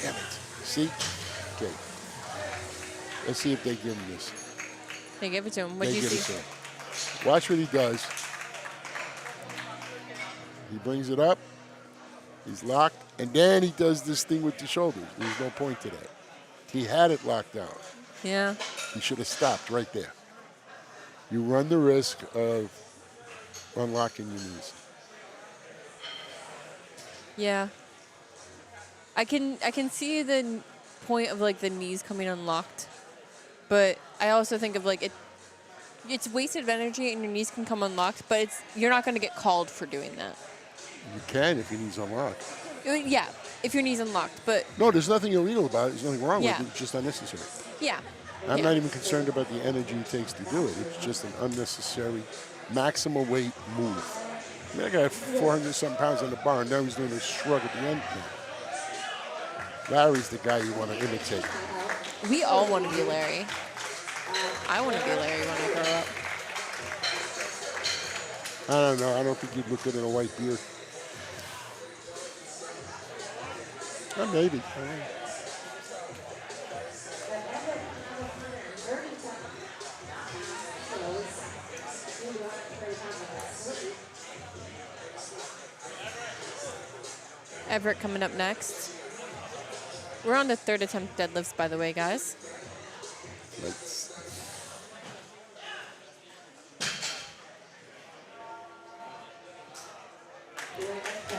damn it. See? Okay. Let's see if they give him this. They give it to him. What do you They give see? it to him. Watch what he does. He brings it up. He's locked. And then he does this thing with the shoulders. There's no point to that. He had it locked out. Yeah. He should have stopped right there. You run the risk of unlocking your knees. Yeah. I can see the point of like the knees coming unlocked, but I also think of like it's wasted of energy and your knees can come unlocked, but you're not going to get called for doing that. You can if your knees unlocked. Yeah, if your knees unlocked, but No, there's nothing illegal about it. There's nothing wrong Yeah. with it. It's just unnecessary. yeah. I'm Yeah. not even concerned about the energy it takes to do it. It's just an unnecessary maximal weight move. I mean, that guy had 400-something pounds on the bar, and now he's doing a shrug at the end. Larry's the guy you want to imitate. We all want to be Larry. I want to be Larry when I grow up. I don't know. I don't think you'd look good in a white beard. Maybe. I don't know. Everett coming up next. We're on the third attempt deadlifts, by the way, guys. Let's.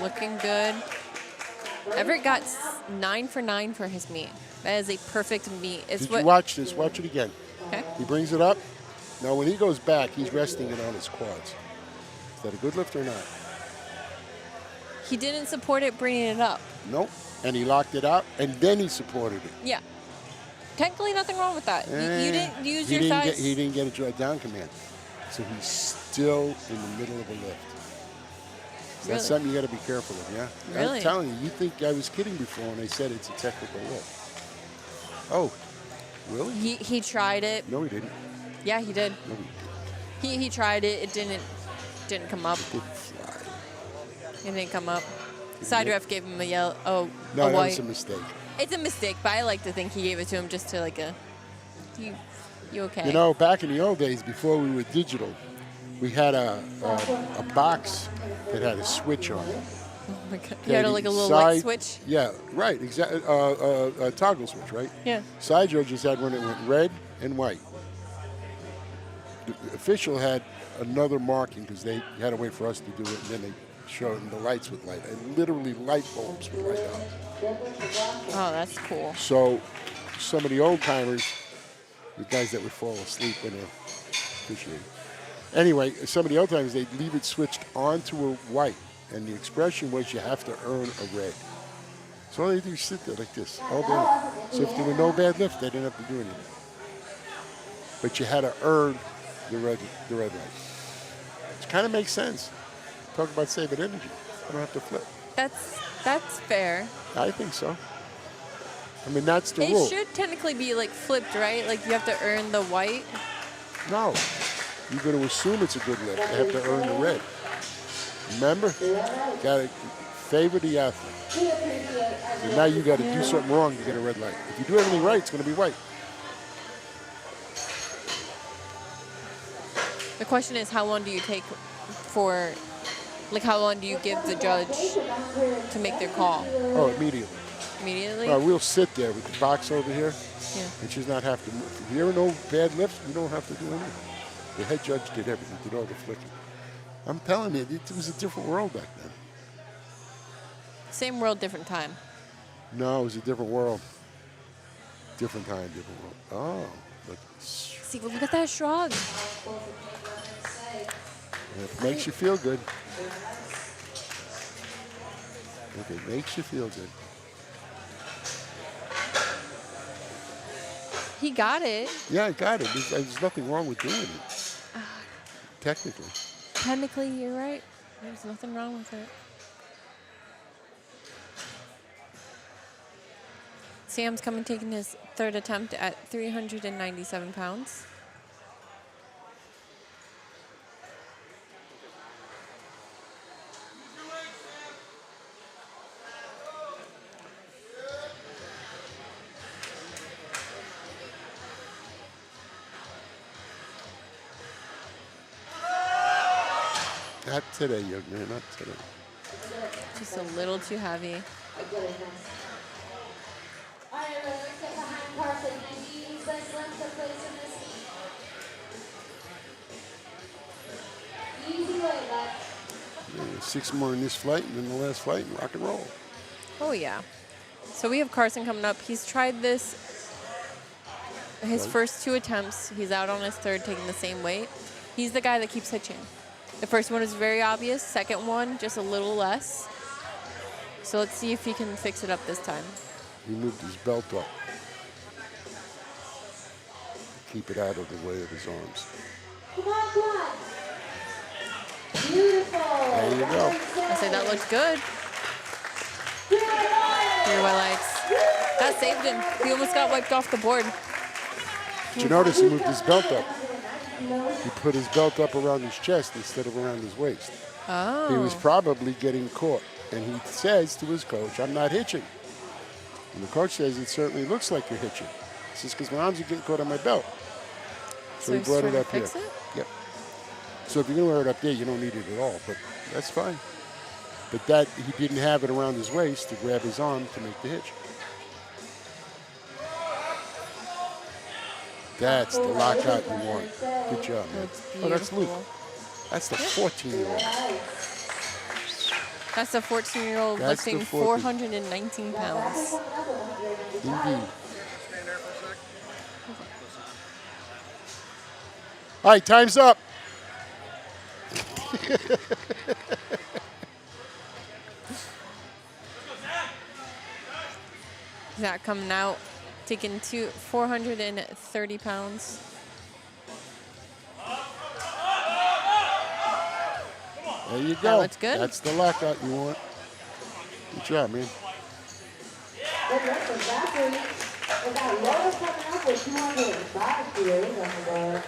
Looking good. Everett got 9 for 9 for his meet. That is a perfect meet. It's Did what you watch this? Watch it again. Okay. He brings it up. Now, when he goes back, he's resting it on his quads. Is that a good lift or not? He didn't support it bringing it up. Nope. And he locked it out, and then he supported it. Yeah. Technically, nothing wrong with that. You didn't use your thighs. He didn't get a draw down command. So he's still in the middle of a lift. So that's something you got to be careful of, yeah? Really? I'm telling you, you think I was kidding before when I said it's a technical lift. Oh, really? He tried it. No, he didn't. Yeah, he did. No, he didn't. He tried it. It didn't come up. It didn't fly. It didn't come up. Side ref gave him a yellow. Oh, No, a that white. was a mistake. It's a mistake, but I like to think he gave it to him just to like a. You okay? You know, back in the old days, before we were digital, we had a box that had a switch on it. Oh my God. You had like a little Side- light switch. Yeah, right. Exactly. A toggle switch, right? Yeah. Side judges had one that went red and white. The official had another marking because they had to wait for us to do it, and then they showed them the lights would light. And literally light bulbs would light up. Oh, that's cool. So some of the old timers, the guys that would fall asleep when they're officiating. Anyway, some of the old timers, they'd leave it switched onto a white. And the expression was you have to earn a red. So all they do is sit there like this all day. So if there were no bad lift, they didn't have to do anything. But you had to earn the red light. Which kind of makes sense. Talk about saving energy. I don't have to flip. That's fair. I think so. I mean, that's the It rule. should technically be like flipped, right? Like you have to earn the white. No. You're going to assume it's a good lift. You have to earn the red. Remember? Got to favor the athlete. And now you got to do something wrong to get a red light. If you do everything right, it's going to be white. The question is, how long do you take for, like, how long do you give the judge to make their call? Oh, immediately. Immediately? We'll sit there with the box over here. Yeah. And she's not have to move. If there are no bad lifts, you don't have to do anything. The head judge did everything, did all the flicking. I'm telling you, it was a different world back then. Same world, different time. No, it was a different world. Different time, different world. Oh, look. See, look at that shrug. It makes you feel good. If it makes you feel good. He got it. Yeah, I got it. There's nothing wrong with doing it. Technically. Technically, you're right. There's nothing wrong with it. Sam's coming, taking his third attempt at 397 pounds. Not today, young man, not today. Just a little too heavy. All right, let's get behind Carson. And he needs this length of place in this. Easy way, left. 6 more in this flight and then the last flight and rock and roll. Oh, yeah. So we have Carson coming up. He's tried this his first 2 attempts. He's out on his third, taking the same weight. He's the guy that keeps hitching. The first one is very obvious. Second one, just a little less. So let's see if he can fix it up this time. He moved his belt up. Keep it out of the way of his arms. Come on, come on. Beautiful. There you go. I say that looks good. Here are my legs. That saved him. He almost got wiped off the board. Did you notice he moved his belt up? He put his belt up around his chest instead of around his waist. Oh. He was probably getting caught. And he says to his coach, I'm not hitching. And the coach says, it certainly looks like you're hitching. He says, because my arms are getting caught on my belt. So he he's brought it trying to up here. fix it? Yep. So if you're going to wear it up there, you don't need it at all. But that's fine. But that he didn't have it around his waist to grab his arm to make the hitch. That's the lockout you want. Good job, man. Oh, that's Luke. That's the 14-year-old. That's a 14-year-old That's the lifting 419 pounds. Indeed. All right, time's up. Zach coming out, taking 430 pounds. There you go. That looks good. That's the lockout you want. Good job, man. Good work from Zachary. We got Lola coming up with 205 kilos on the board.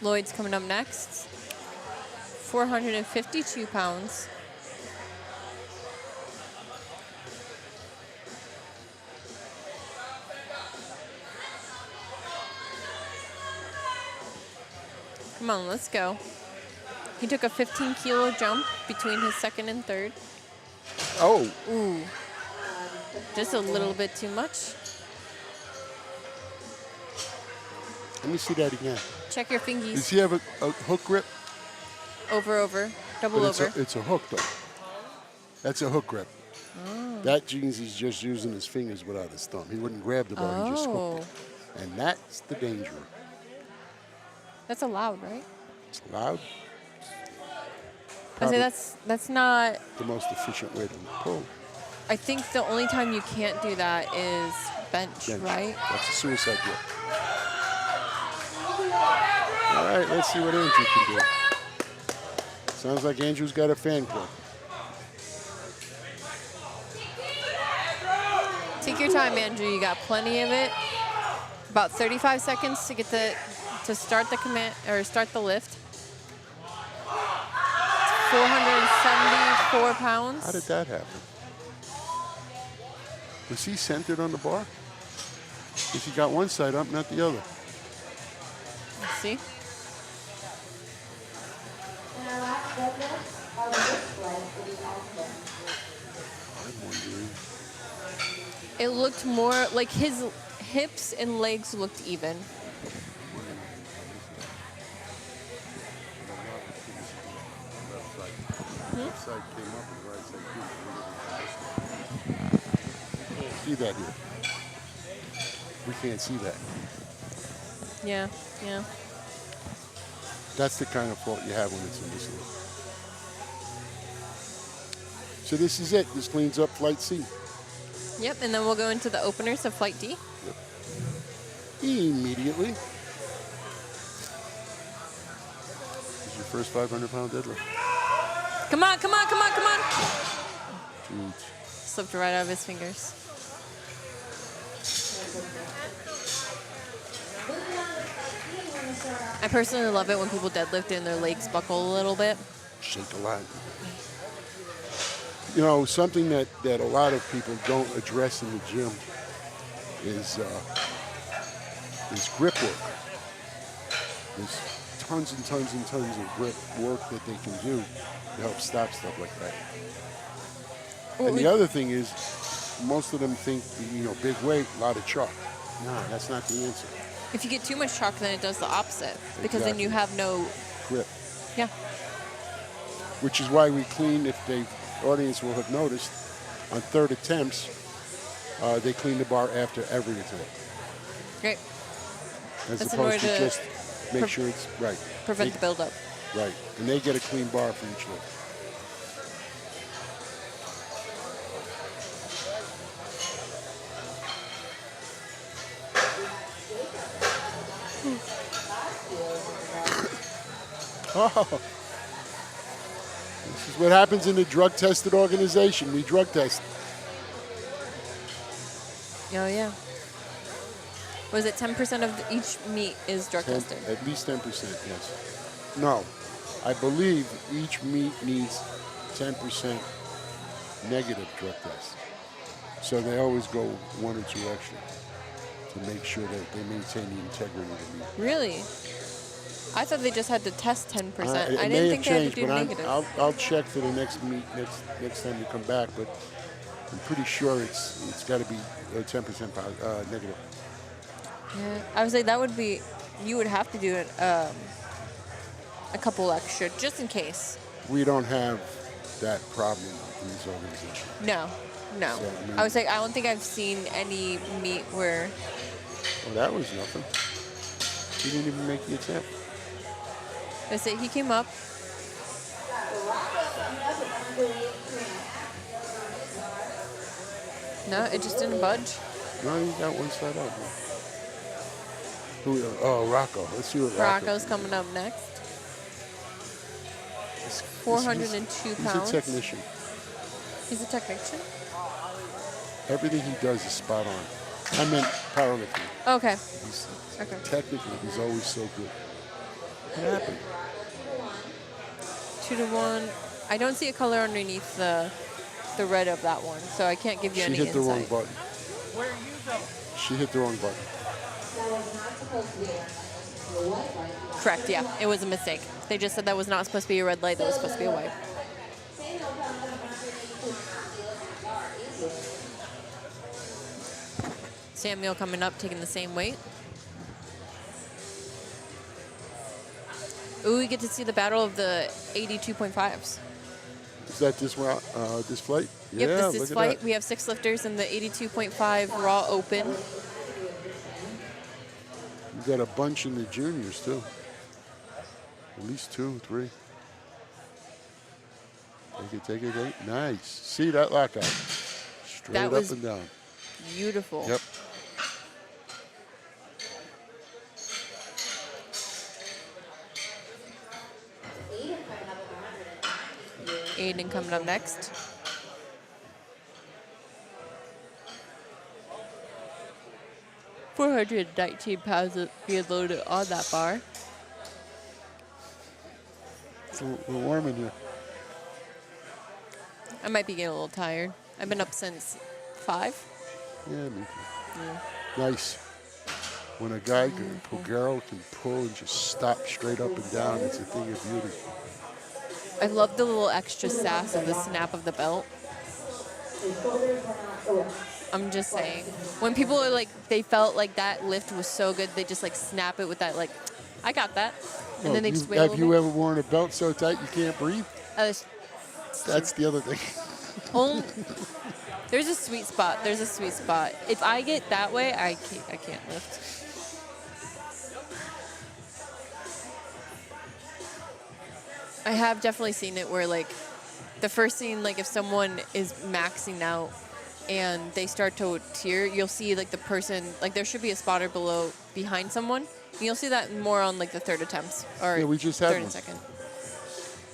Lloyd's coming up next. 452 pounds. Come on, let's go. He took a 15-kilo jump between his second and third. Oh. Ooh. Just a little bit too much. Let me see that again. Check your fingies. Does he have a hook grip? Over. Double But over. it's a hook, though. That's a hook grip. Oh. That jeans, he's just using his fingers without his thumb. He wouldn't grab the bar, he just hooked it. And that's the danger. That's allowed, right? It's loud. I say that's not. The most efficient way to pull. I think the only time you can't do that is bench. Right? That's a suicide grip. All right, let's see what Andrew can do. Sounds like Andrew's got a fan club. Take your time, Andrew. You got plenty of it. About 35 seconds to get to start the command or start the lift. 474 pounds. How did that happen? Was he centered on the bar? Because he got one side up, not the other. Let's see. And our last deadlift on this leg will be Austin. I'm wondering. It looked more like his hips and legs looked even. Left side came up and right side didn't. See that here? We can't see that. Yeah. That's the kind of fault you have when it's in this league. So this is it. This cleans up flight C. Yep, and then we'll go into the openers of flight D. Immediately. This is your first 500-pound deadlift. Come on. Dude. Slipped right out of his fingers. I personally love it when people deadlift and their legs buckle a little bit. Shake a lot. You know, something that a lot of people don't address in the gym is grip work. There's tons and tons and tons of grip work that they can do to help stop stuff like that. And the other thing is, most of them think, big weight, a lot of chalk. No, that's not the answer. If you get too much chalk, then it does the opposite. Because then Exactly. you have no Grip. Yeah. Which is why we clean, if the audience will have noticed, on third attempts, they clean the bar after every attempt. Great. As That's in order opposed to to just make sure it's right. Prevent the buildup. Right. And they get a clean bar for each lift. Oh. This is what happens in a drug-tested organization. We drug test. Oh, yeah. Was it 10% of each meat is drug tested? At least 10%, yes. No. I believe each meat needs 10% negative drug test. So they always go 1 or 2 extra to make sure that they maintain the integrity of the meat. Really? I thought they just had to test 10%. It I may didn't have think they had to changed, do but negative. I'll check for the next meet next time you come back. But I'm pretty sure it's got to be 10% negative. Yeah, I would say that would be, you would have to do it a couple extra just in case. We don't have that problem in this organization. No. So, I mean- I would say I don't think I've seen any meat where. Well, that was nothing. He didn't even make the attempt. I say he came up. No, it just didn't budge. No, he got one side up. Who? Oh, Rocco. Let's see what Rocco's coming up next. 402 pounds. He's a technician. He's a technician? Everything he does is spot on. I meant powerlifting. Okay. Okay. Technically, he's always so good. What happened? 2-1. I don't see a color underneath the red of that one, so I can't give you any She hit the wrong insight. button. She hit the wrong button. Correct, yeah. It was a mistake. They just said that was not supposed to be a red light, that was supposed to be a white. Samuel coming up, taking the same weight. Ooh, we get to see the battle of the 82.5s. Is that this route, this flight? Yep, Yeah, this look is at flight. that. We have 6 lifters in the 82.5 Raw Open. We got a bunch in the juniors too. At least 2, 3. Take it. Nice. See that lockout? Straight That up was and down. beautiful. Yep. Aiden coming up next. £419 being loaded on that bar. It's a little warm in here. I might be getting a little tired. I've been up since 5. Yeah, me too. Yeah. Nice. When a guy can pull, girl can pull and just stop straight up and down, it's a thing of beauty. I love the little extra sass of the snap of the belt. I'm just saying. When people are like, they felt like that lift was so good, they just like snap it with that like, I got that. And then they just wait a Have little you bit. ever worn a belt so tight you can't breathe? That's the other thing. There's a sweet spot. There's a sweet spot. If I get that way, I can't lift. I have definitely seen it where like the first scene, like if someone is maxing out and they start to tear, you'll see like the person, like there should be a spotter behind someone. And you'll see that more on like the third attempts or Yeah, we just had third and one. second.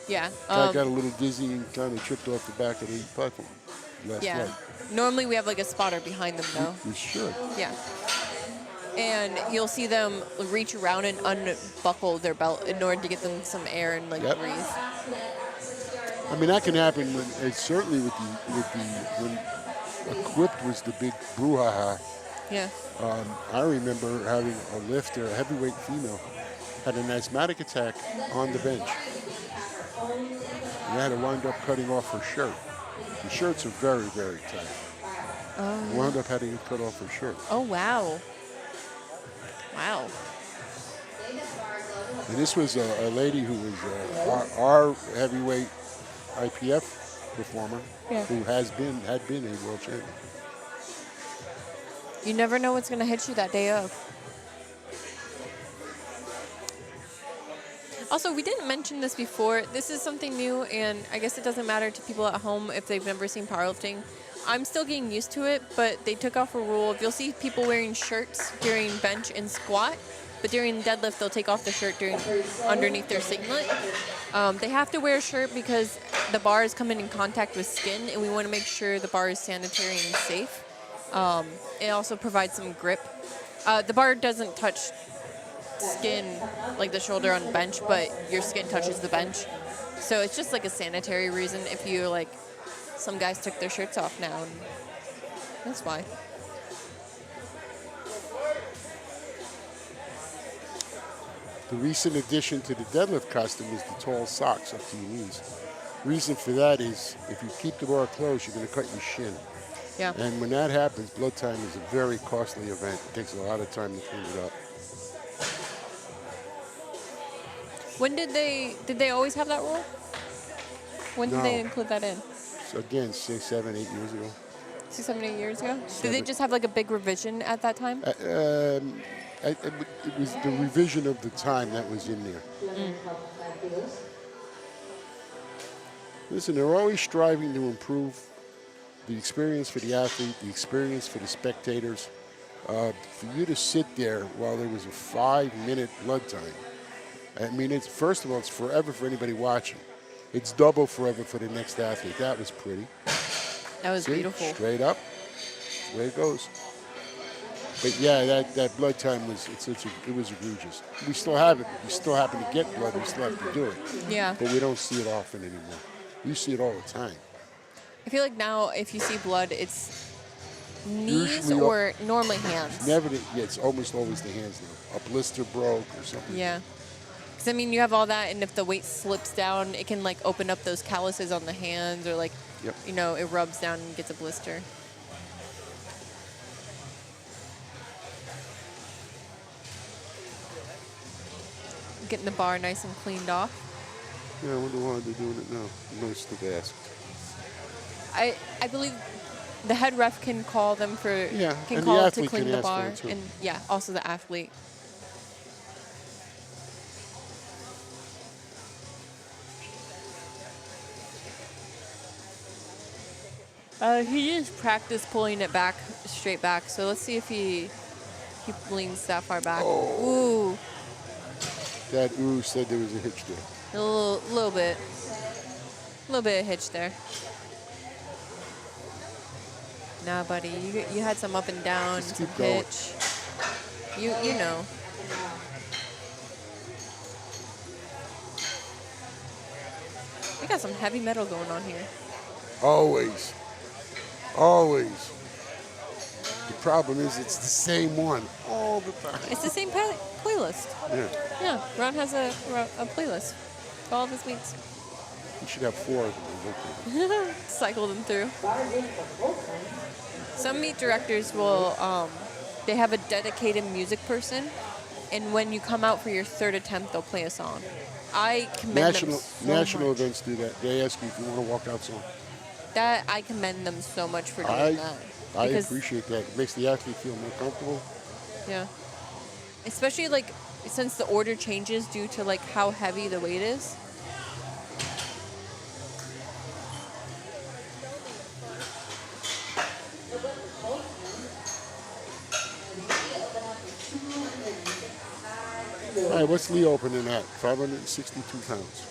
Yeah. Guy got a little dizzy and kind of tripped off the back of the platform last Yeah. flight. Normally we have like a spotter behind them though. We should. Yeah. And you'll see them reach around and unbuckle their belt in order to get them some air and like Yep. breathe. I mean, that can happen when, certainly with the when equipped was the big brouhaha. Yeah. I remember having a lifter, a heavyweight female, had an asthmatic attack on the bench. And had to wind up cutting off her shirt. The shirts are very, very tight. Oh. Wound up having to cut off her shirt. Oh wow. Wow. And this was a lady who was our heavyweight IPF performer, Yeah. who had been a world champion. You never know what's gonna hit you that day of. Also, we didn't mention this before. This is something new, and I guess it doesn't matter to people at home if they've never seen powerlifting. I'm still getting used to it, but they took off a rule. If you'll see people wearing shirts during bench and squat, but during deadlift, they'll take off the shirt underneath their singlet. They have to wear a shirt because the bars come in contact with skin, and we want to make sure the bar is sanitary and safe. It also provides some grip. The bar doesn't touch skin like the shoulder on bench, but your skin touches the bench. So it's just like a sanitary reason. If you like, some guys took their shirts off now, and that's why. The recent addition to the deadlift costume is the tall socks up to your knees. Reason for that is if you keep the bar closed, you're going to cut your shin. Yeah. And when that happens, blood time is a very costly event. It takes a lot of time to clean it up. When did they always have that rule? When did No. they include that in? So again, 6, 7, 8 years ago. 6, 7, 8 years ago? Did they just have like a big revision at that time? It was the revision of the time that was in there. Listen, they're always striving to improve the experience for the athlete, the experience for the spectators. For you to sit there while there was a 5-minute blood time, I mean, it's first of all, it's forever for anybody watching. It's double forever for the next athlete. That was pretty. That was See? beautiful. Straight up. That's the way it goes. But yeah, that blood time was it was egregious. We still have it. We still happen to get blood. We still have to do it. Yeah. But we don't see it often anymore. You see it all the time. I feel like now if you see blood, it's knees Usually or normally hands. It's almost always the hands now. A blister broke or something. Yeah. Because I mean, you have all that, and if the weight slips down, it can like open up those calluses on the hands, or like, Yep. you know, it rubs down and gets a blister. Getting the bar nice and cleaned off. Yeah, I wonder why they're doing it now. I must have asked. I believe the head ref can call them for Yeah, can and call the to athlete clean can the ask for bar, it, too. and yeah, also the athlete. He just practiced pulling it back straight back. So let's see if he leans that far back. Oh. Ooh, That ooh said there was a hitch there. a little bit of hitch there. Nah, buddy, you had some up and down, Just some keep going. pitch. You know. We got some heavy metal going on here. Always. Always. The problem is it's the same one all the time. It's the same playlist. Yeah. Yeah, Ron has a playlist. All of his meets. You should have 4 of them. Cycle them through. Some meet directors will, they have a dedicated music person, and when you come out for your 3rd attempt, they'll play a song. I commend them so National much. events do that. They ask you if you want to walk out song. That I commend them so much for doing that. I Because- appreciate that. It makes the athlete feel more comfortable. Yeah. Especially like since the order changes due to like how heavy the weight is. All right, what's Lee opening at? 562 pounds.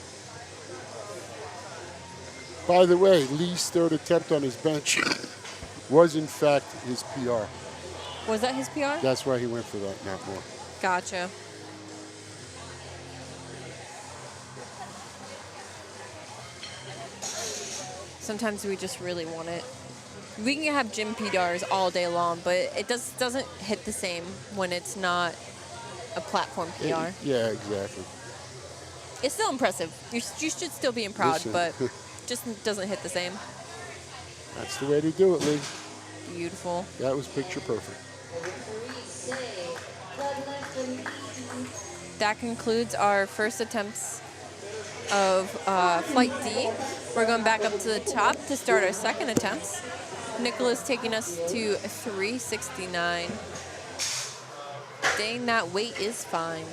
By the way, Lee's 3rd attempt on his bench was in fact his PR. Was that his PR? That's why he went for that, not more. Gotcha. Sometimes we just really want it. We can have gym PRs all day long, but it doesn't hit the same when it's not a platform PR. Yeah, exactly. It's still impressive. You should still be proud, Listen. but just doesn't hit the same. That's the way to do it, Lee. Beautiful. That was picture perfect. That concludes our first attempts of Flight D. We're going back up to the top to start our second attempts. Nicola's taking us to 369. Dang, that weight is fine.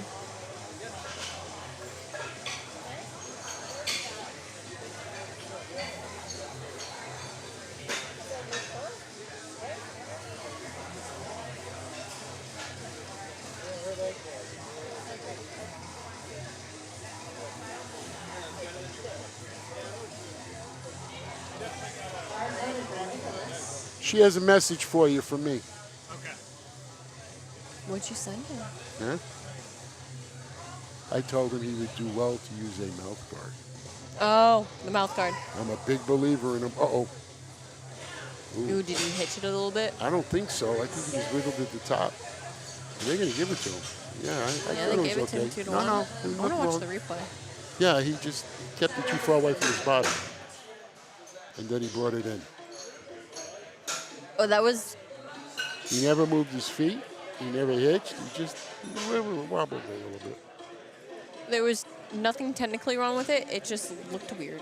She has a message for you from me. Okay. What'd you send him? Huh? I told him he would do well to use a mouth guard. Oh, the mouth guard. I'm a big believer in him. Uh-oh. Ooh, did he hitch it a little bit? I don't think so. I think he just wiggled at the top. They're going to give it to him. Yeah, I Yeah, thought they it was gave it to okay. him 2 to No, 1. no. I want to watch the replay. Yeah, he just kept it too far away from his body. And then he brought it in. Oh, that was. He never moved his feet. He never hitched. He just wobbled a little bit. There was nothing technically wrong with it. It just looked weird.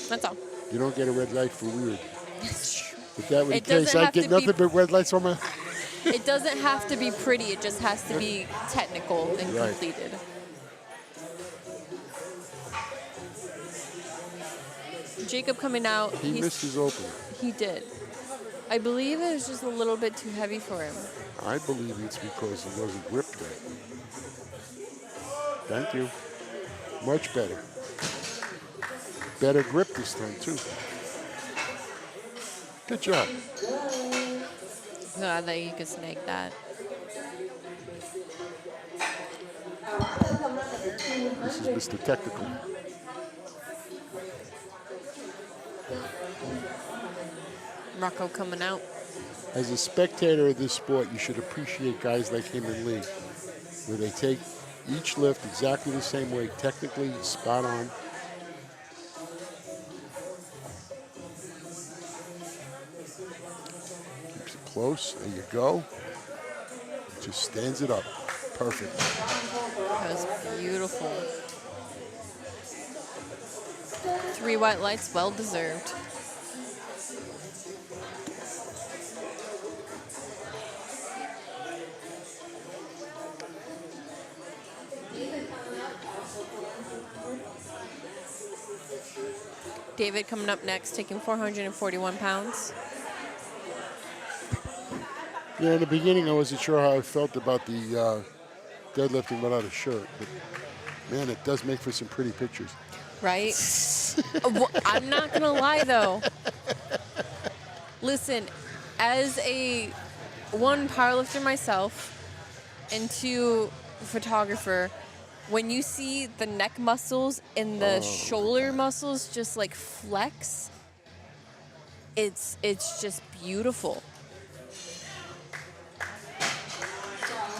That's all. You don't get a red light for weird. It's true. If that were the It case, doesn't I'd have get to nothing be- but red lights on my... It doesn't have to be pretty. It just has to be technical and Right. completed. Jacob coming out. He missed his opener. He did. I believe it was just a little bit too heavy for him. I believe it's because it wasn't gripped right. Thank you. Much better. Better grip this time, too. Good job. I thought you could snag that. This is Mr. Technical. Rocco coming out. As a spectator of this sport, you should appreciate guys like him in league, where they take each lift exactly the same way, technically spot on. Keeps it close. There you go. Just stands it up. Perfect. That was beautiful. 3 white lights, well deserved. David coming up next, taking 441 pounds. Yeah, in the beginning, I wasn't sure how I felt about the deadlifting without a shirt, but man, it does make for some pretty pictures. Right? Well, I'm not going to lie, though. Listen, as a one powerlifter myself and 2 photographer, when you see the neck muscles and the shoulder muscles just like flex, it's just beautiful.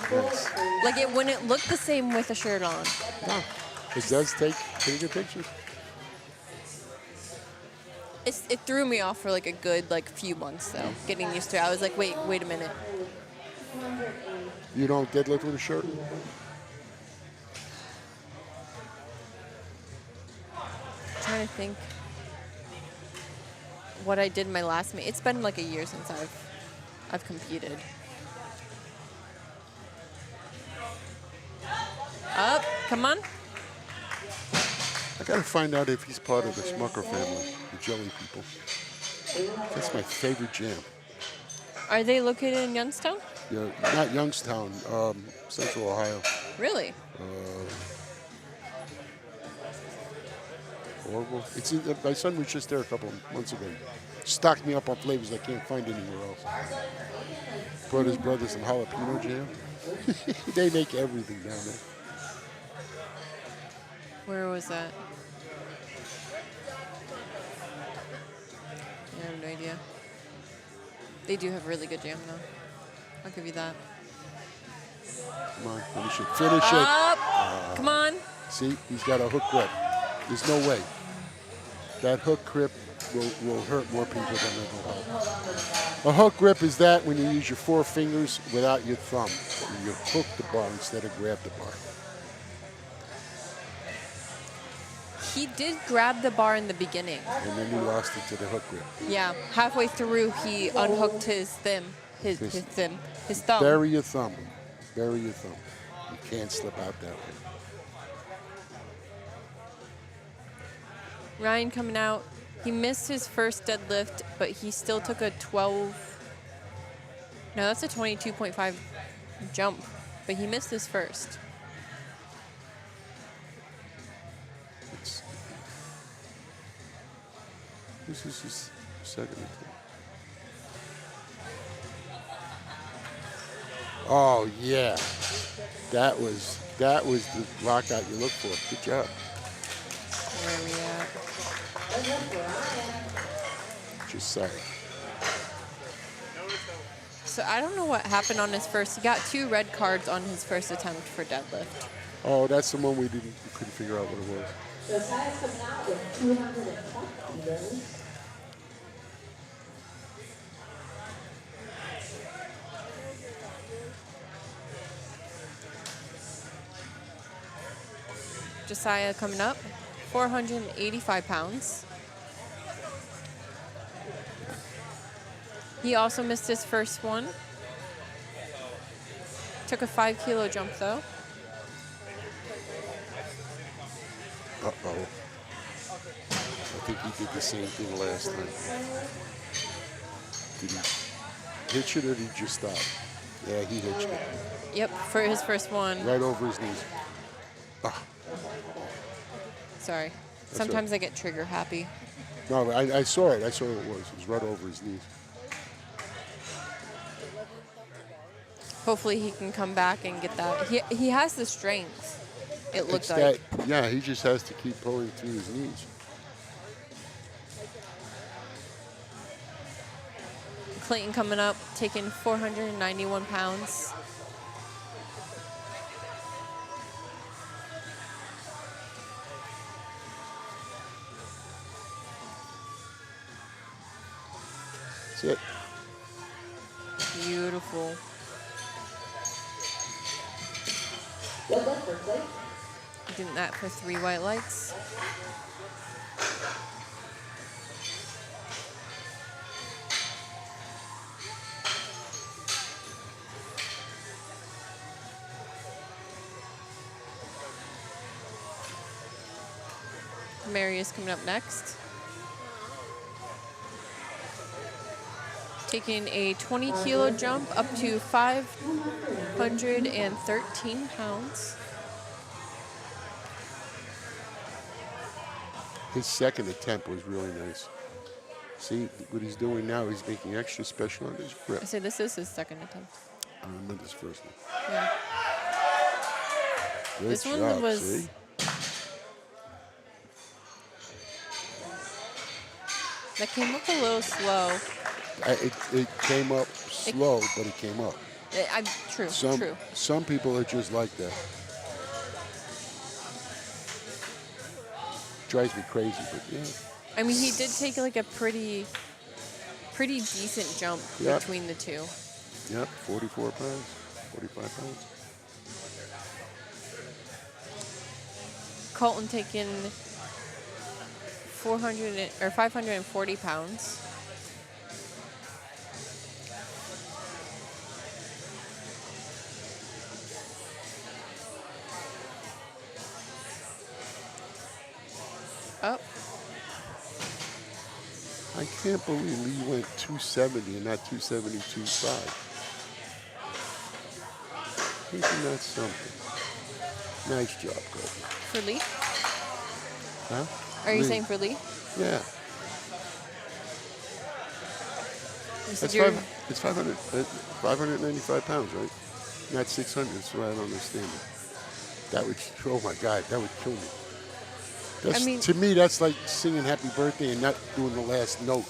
Yes. Like it wouldn't look the same with a shirt on. No, it does take pretty good pictures. It threw me off for like a good few months though, getting used to it. I was like, wait a minute. You don't deadlift with a shirt? I'm trying to think what I did in my last meet. It's been like a year since I've competed. Up, come on. I gotta find out if he's part of the Smucker family, the jelly people. That's my favorite jam. Are they located in Youngstown? Yeah, not Youngstown, Central Ohio. Really? Orville. My son was just there a couple of months ago. Stocked me up on flavors I can't find anywhere else. Brought his brother some jalapeno jam. They make everything down there. Where was that? I have no idea. They do have really good jam though. I'll give you that. Come on, finish it. Finish it. Up! Come on. See, he's got a hook grip. There's no way. That hook grip will hurt more people than it will help. A hook grip is that when you use your 4 fingers without your thumb. You hook the bar instead of grab the bar. He did grab the bar in the beginning. And then he lost it to the hook grip. Yeah, halfway through he unhooked his thumb. His thumb. Bury your thumb. Bury your thumb. You can't slip out that way. Ryan coming out. He missed his first deadlift, but he still took a 12. No, that's a 22.5 jump, but he missed his first. This is his second attempt. Oh yeah, that was the lockout you look for. Good job. Where are we at? Just sorry. So I don't know what happened on his first. He got 2 red cards on his first attempt for deadlift. Oh, that's the one we couldn't figure out what it was. Josiah's coming out with 220 kilos. Josiah coming up, 485 pounds. He also missed his first one. Took a 5-kilo jump though. Uh-oh. I think he did the same thing last time. Did he hitch it or did he just stop? Yeah, he hitched it. Yep, for his first one. Right over his knees. Sorry. Sometimes I get trigger happy. No, I saw it. I saw what it was. It was right over his knees. Hopefully he can come back and get that. He has the strength, it looks It's like. that, yeah, he just has to keep pulling through his knees. Clayton coming up, taking 491 pounds. That's it. Beautiful. Doing that for 3 white lights. Marius coming up next. Taking a 20-kilo jump up to 513 pounds. His second attempt was really nice. See what he's doing now? He's making extra special on his grip. I say this is his second attempt. I remember his first one. Yeah. Good This one job, was- see? That came up a little slow. It came up slow, but it came up. True. Some people are just like that. Drives me crazy, but yeah. I mean, he did take like a pretty decent jump Yep. between the two. Yep, 44 pounds, 45 pounds. Colton taking 540 pounds. Up. I can't believe Lee went 270 and not 272.5. Isn't that something? Nice job, Kobe. For Lee? Huh? Are you Lee. saying for Lee? Yeah. You said That's you're- it's 595 pounds, right? Not 600. That's why I don't understand it. That would, oh my God, that would kill me. That's, I mean- to me, that's like singing Happy Birthday and not doing the last note.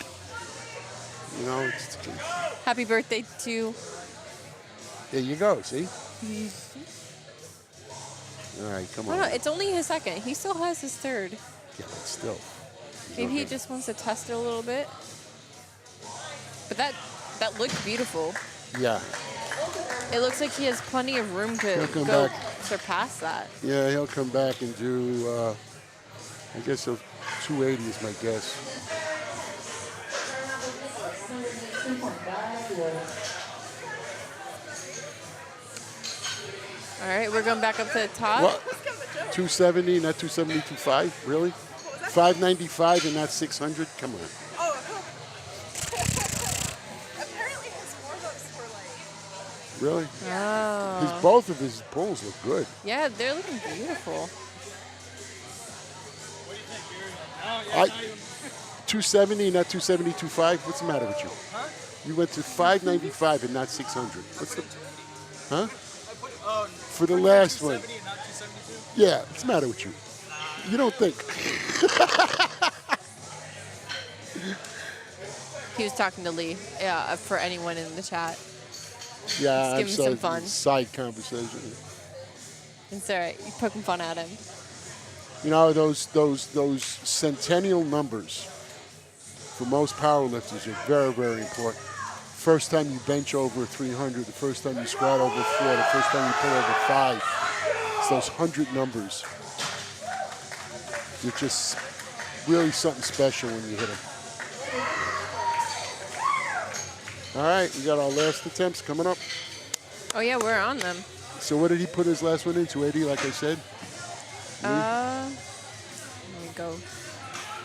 You know, it's, Happy birthday to. there you go, see? All right, come Oh on. no, it's only his second. He still has his third. Yeah, but still. Maybe he Okay. just wants to test it a little bit. But that looked beautiful. Yeah, It looks like he has plenty of room to He'll come go back. surpass that. yeah, he'll come back and do, I guess, a 280 is my guess. All right, we're going back up to the top. What? 270, not 272.5? Really? 595 and not 600? Come on. Oh, apparently his warm-ups were like. Really? Oh. Both of his pulls look good. Yeah, they're looking beautiful. 270, not 272.5? What's the matter with you? You went to 595 and not 600. What's the? Huh? I put, For the last one. 270 and not 272? Yeah, what's the matter with you? You don't think. He was talking to Lee. Yeah, for anyone in the chat. Yeah, I'm give him some fun. Side conversation. It's all right. You're poking fun at him. You know, those centennial numbers for most powerlifters are very, very important. First time you bench over 300, the first time you squat over 4, the first time you pull over 5. It's those 100 numbers. They're just really something special when you hit them. All right, we got our last attempts coming up. Oh, yeah, we're on them. So what did he put his last one in? 280, like I said? Let me go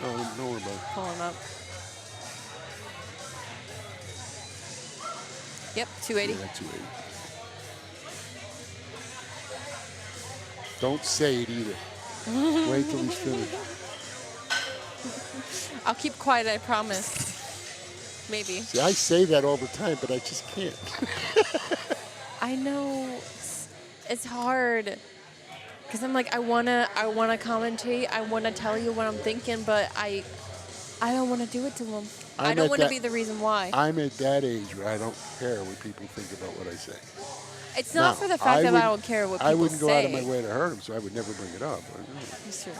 Oh, don't worry about it. pull him up. Yep, 280. Yeah, 280. Don't say it either. Wait till he's finished. I'll keep quiet, I promise. Maybe. See, I say that all the time, but I just can't. I know it's hard because I'm like I wanna commentate. I wanna tell you what I'm thinking, but I don't want to do it to them. I don't want to be the reason why. I'm at that age where I don't care what people think about what I say. It's not for the fact that I don't care what people say. I wouldn't go out of my way to hurt them, so I would never bring it up. It's true.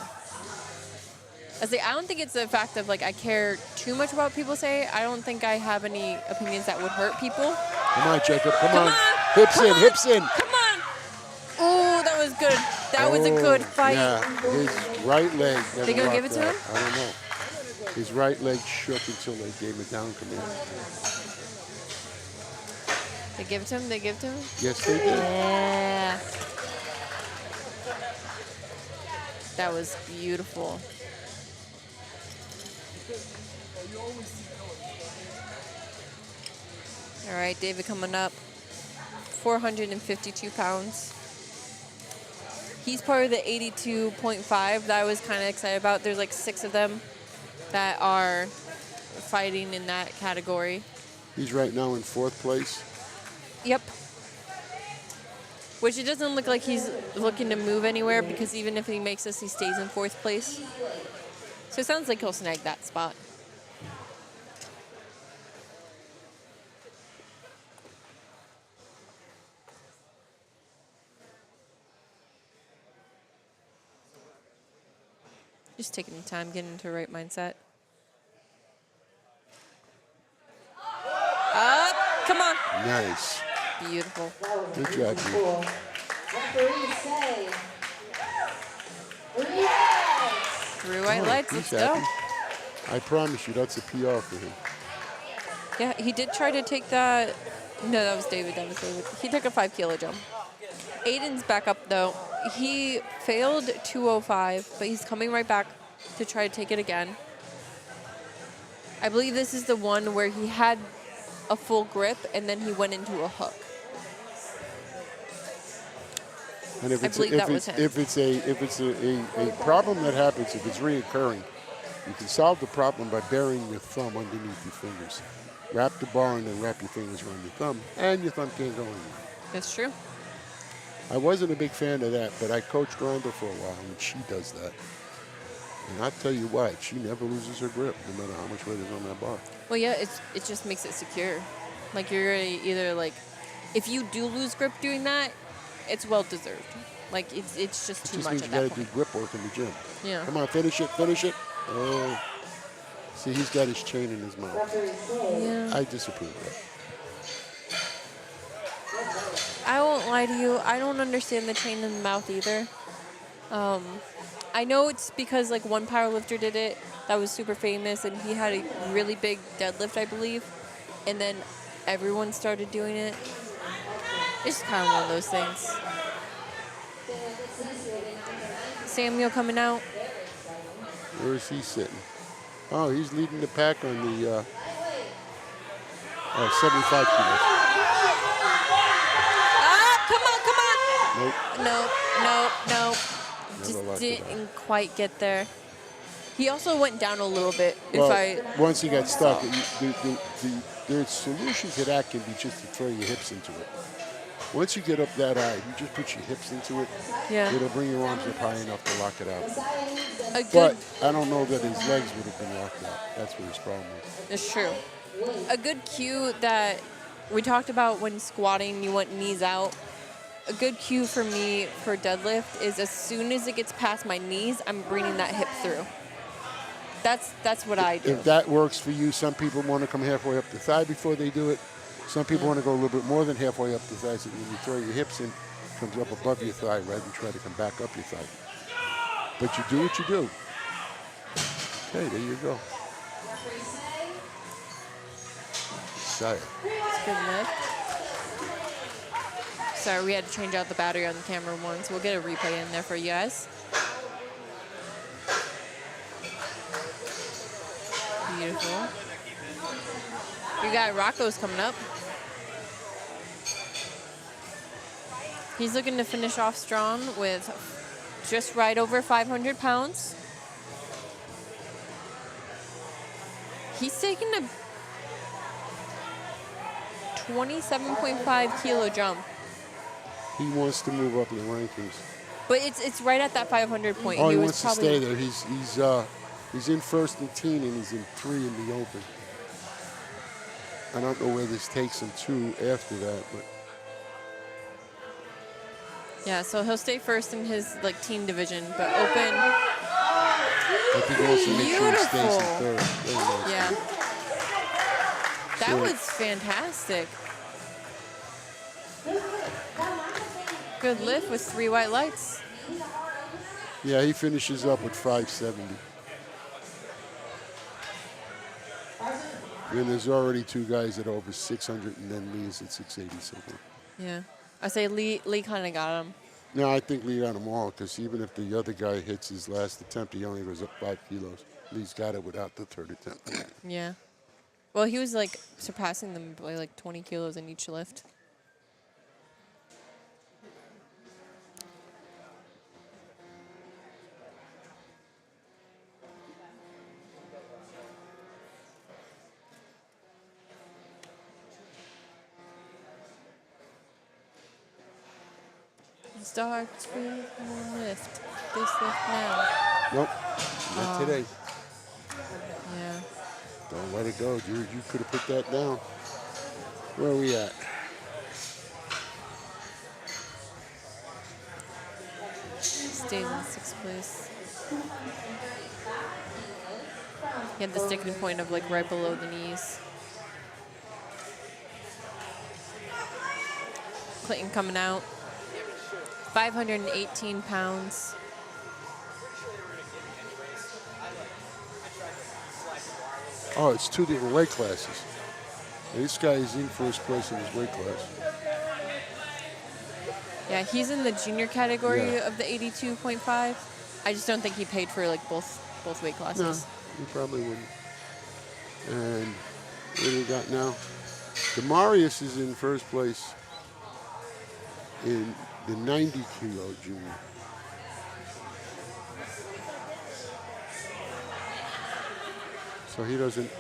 I don't think it's the fact of like I care too much about what people say. I don't think I have any opinions that would hurt people. Come on, Jacob. Come on. Hips in, hips in. Come on. Oh, that was good. That was a good fight. Yeah, his right leg. They gonna give it to him? I don't know. His right leg shook until they gave him a down command. They give it to him? They give it to him? Yes, they did. Yeah. That was beautiful. All right, David coming up. 452 pounds. He's part of the 82.5 that I was kind of excited about. There's like 6 of them that are fighting in that category. He's right now in 4th place. Yep. Which it doesn't look like he's looking to move anywhere because even if he makes this, he stays in 4th place. So it sounds like he'll snag that spot. Just taking the time, getting into the right mindset. Up, come on. Nice. Beautiful. Good job, dude. Cool. Referees say, relax. Through white lights, let's He's go. happy. I promise you, that's a PR for him. Yeah, he did try to take that. No, that was David. That was David. He took a 5 kilo jump. Aiden's back up though. He failed 205, but he's coming right back to try to take it again. I believe this is the one where he had a full grip and then he went into a hook. And if I it's believe that was him. if it's a problem that happens, if it's reoccurring, you can solve the problem by burying your thumb underneath your fingers. Wrap the bar and then wrap your fingers around your thumb, and your thumb can't go anywhere. That's true. I wasn't a big fan of that, but I coached Rhonda for a while, and she does that. And I'll tell you what, she never loses her grip, no matter how much weight is on that bar. Well, yeah, it just makes it secure. Like you're either like, if you do lose grip doing that, it's well deserved. Like it's just too much Just means at you that got to do point. grip work in the gym. Yeah. Come on, finish it, finish it. Oh, see, he's got his chain in his mouth. Referees say, Yeah. I disapprove of that. I won't lie to you. I don't understand the chain in the mouth either. I know it's because like one powerlifter did it that was super famous, and he had a really big deadlift, I believe, and then everyone started doing it. It's kind of one of those things. Samuel coming out. Where is he sitting? Oh, he's leading the pack on the 75 kilos. Ah, come on. Nope. No. Never Just locked it didn't quite get there. He also went down a little bit. Well, once he got stuck, the solution to that can be just to throw your hips into it. Once you get up that high, you just put your hips into it. Yeah. It'll bring your arms up high enough to lock it out. A good. But I don't know that his legs would have been locked out. That's what his problem is. It's true. A good cue that we talked about when squatting, you want knees out. A good cue for me for deadlift is as soon as it gets past my knees, I'm bringing that hip through. That's what I do. If that works for you, some people want to come halfway up the thigh before they do it. Some people want to go a little bit more than halfway up the thigh, so when you throw your hips in, it comes up above your thigh rather than try to come back up your thigh. But you do what you do. Okay, there you go. Sire. It's a good lift. Sorry, we had to change out the battery on the camera once. We'll get a replay in there for you guys. Beautiful. You got Rocco's coming up. He's looking to finish off strong with just right over 500 pounds. He's taking a 27.5 kilo jump. He wants to move up in the rankings. But it's right at that 500 point. Oh, he was wants to stay there. He's in first and teen, and he's in 3 in the open. I don't know where this takes him to after that, but Yeah, so he'll stay first in his like teen division, but open. I think he wants to make sure he stays in Beautiful. third. Very nice. Yeah. That So- was fantastic. Good lift with 3 white lights. Yeah, he finishes up with 570. And there's already 2 guys at over 600, and then Lee is at 680 something. Yeah. I say Lee kind of got him. No, I think Lee got them all, because even if the other guy hits his last attempt, he only goes up 5 kilos. Lee's got it without the third attempt. Yeah. Well, he was like surpassing them by like 20 kilos in each lift. Starts with one lift. This lift now. Nope, not today. Yeah. Don't let it go, dude. You could have put that down. Where are we at? Stays in 6th place. He had the sticking point of like right below the knees. Clayton coming out. 518 pounds. Oh, it's 2 different weight classes. This guy is in first place in his weight class. Yeah, he's in the junior category Yeah. of the 82.5. I just don't think he paid for like both weight No, classes. he probably wouldn't. And what do we got now? Demarius is in first place in the 90 kilo junior. So he doesn't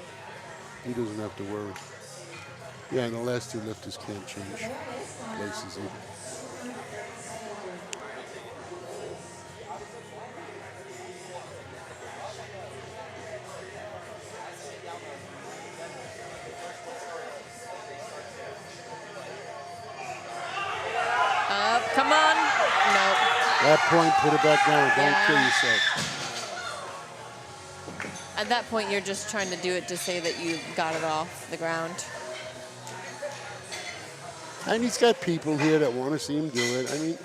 have to worry. Yeah, and the last 2 lifters can't change places either. Up, come on. Nope. That point, put it back down. Don't Yeah. kill yourself. At that point, you're just trying to do it to say that you got it off the ground. And he's got people here that want to see him do it. I mean,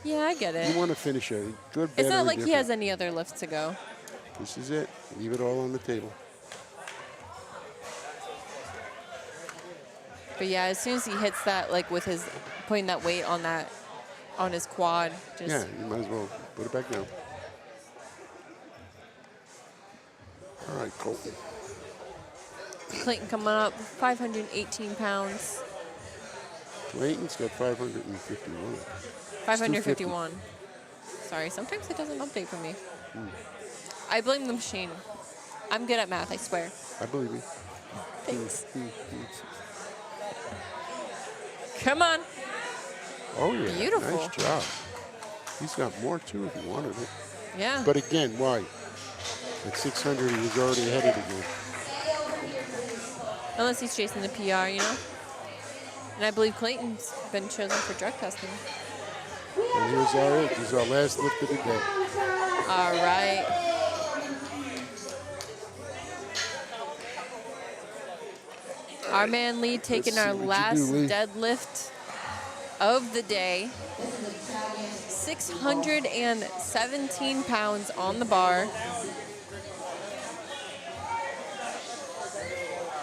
Yeah, I get you it. want to finish it. Good, better, It's not or like he has different. any other lifts to go. This is it. Leave it all on the table. But yeah, as soon as he hits that, like with his putting that weight on his quad, just Yeah, you might as well put it back down. All right, Colton. Clayton coming up, 518 pounds, Clayton's got 551. 551. Sorry, sometimes it doesn't update for me. I blame the machine. I'm good at math, I swear. I believe you. Thanks. Come on. Oh, yeah. Beautiful. Nice job. He's got more, too, if he wanted it. Yeah. But again, why? At 600, he was already ahead of the game. Unless he's chasing the PR, you know? And I believe Clayton's been chosen for drug testing. And here's our last lift of the day. All right. Our man Lee taking Let's see our what you last do, Lee. deadlift of the day. 617 pounds on the bar.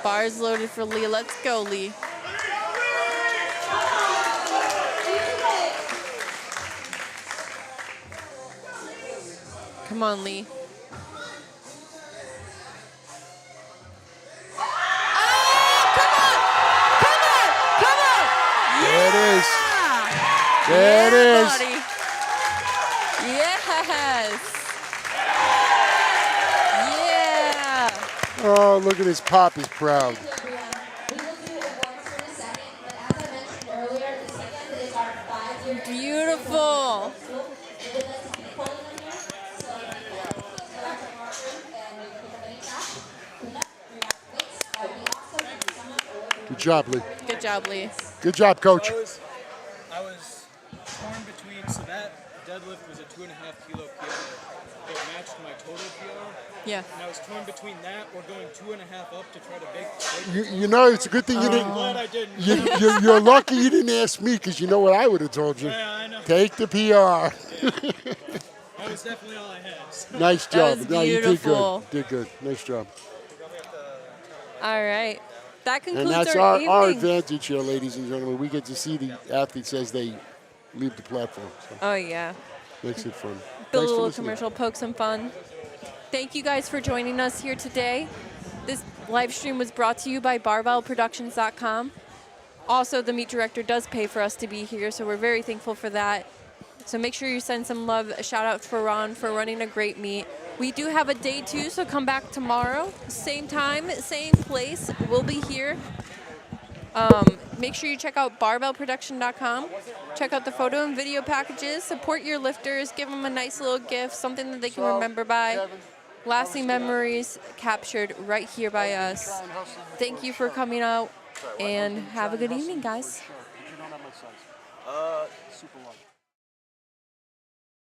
Bars loaded for Lee. Let's go, Lee. Come on, Lee. There it is. There it is. Buddy. Yes. Yeah. Oh, look at his pop. He's proud. We will do awards in a second, but as I mentioned earlier, this weekend is our 5-year Beautiful. We would like to keep pulling them here, so you can go back to the washroom and maybe pick up any trash, clean up, bring out weights. We also give someone Good job, Lee. Good job, Lee. Good job, Coach. I was torn between, so that deadlift was a 2.5 kilo PR. It matched my total PR. Yeah. And I was torn between that or going 2.5 up to try to make. You know, it's a good thing you didn't. I'm glad I didn't. You're lucky you didn't ask me, because you know what I would have told you. Yeah, I know. Take the PR. That was definitely all I had. So. Nice job. was No, you beautiful. did good. Nice job. All right. That concludes And that's our our evening. advantage here, ladies and gentlemen. We get to see the athletes as they leave the platform. So Oh, yeah. makes it fun. Build a Thanks for little listening. commercial, poke some fun. Thank you guys for joining us here today. This live stream was brought to you by barbellproductions.com. Also, the meet director does pay for us to be here, so we're very thankful for that. So make sure you send some love, a shout out for Ron for running a great meet. We do have a day 2, so come back tomorrow. Same time, same place. We'll be here. Make sure you check out barbellproduction.com. Check out the photo and video packages. Support your lifters. Give them a nice little gift, something that they can remember by. Lasting memories captured right here by us. Thank you for coming out, and have a good evening, guys. Super large.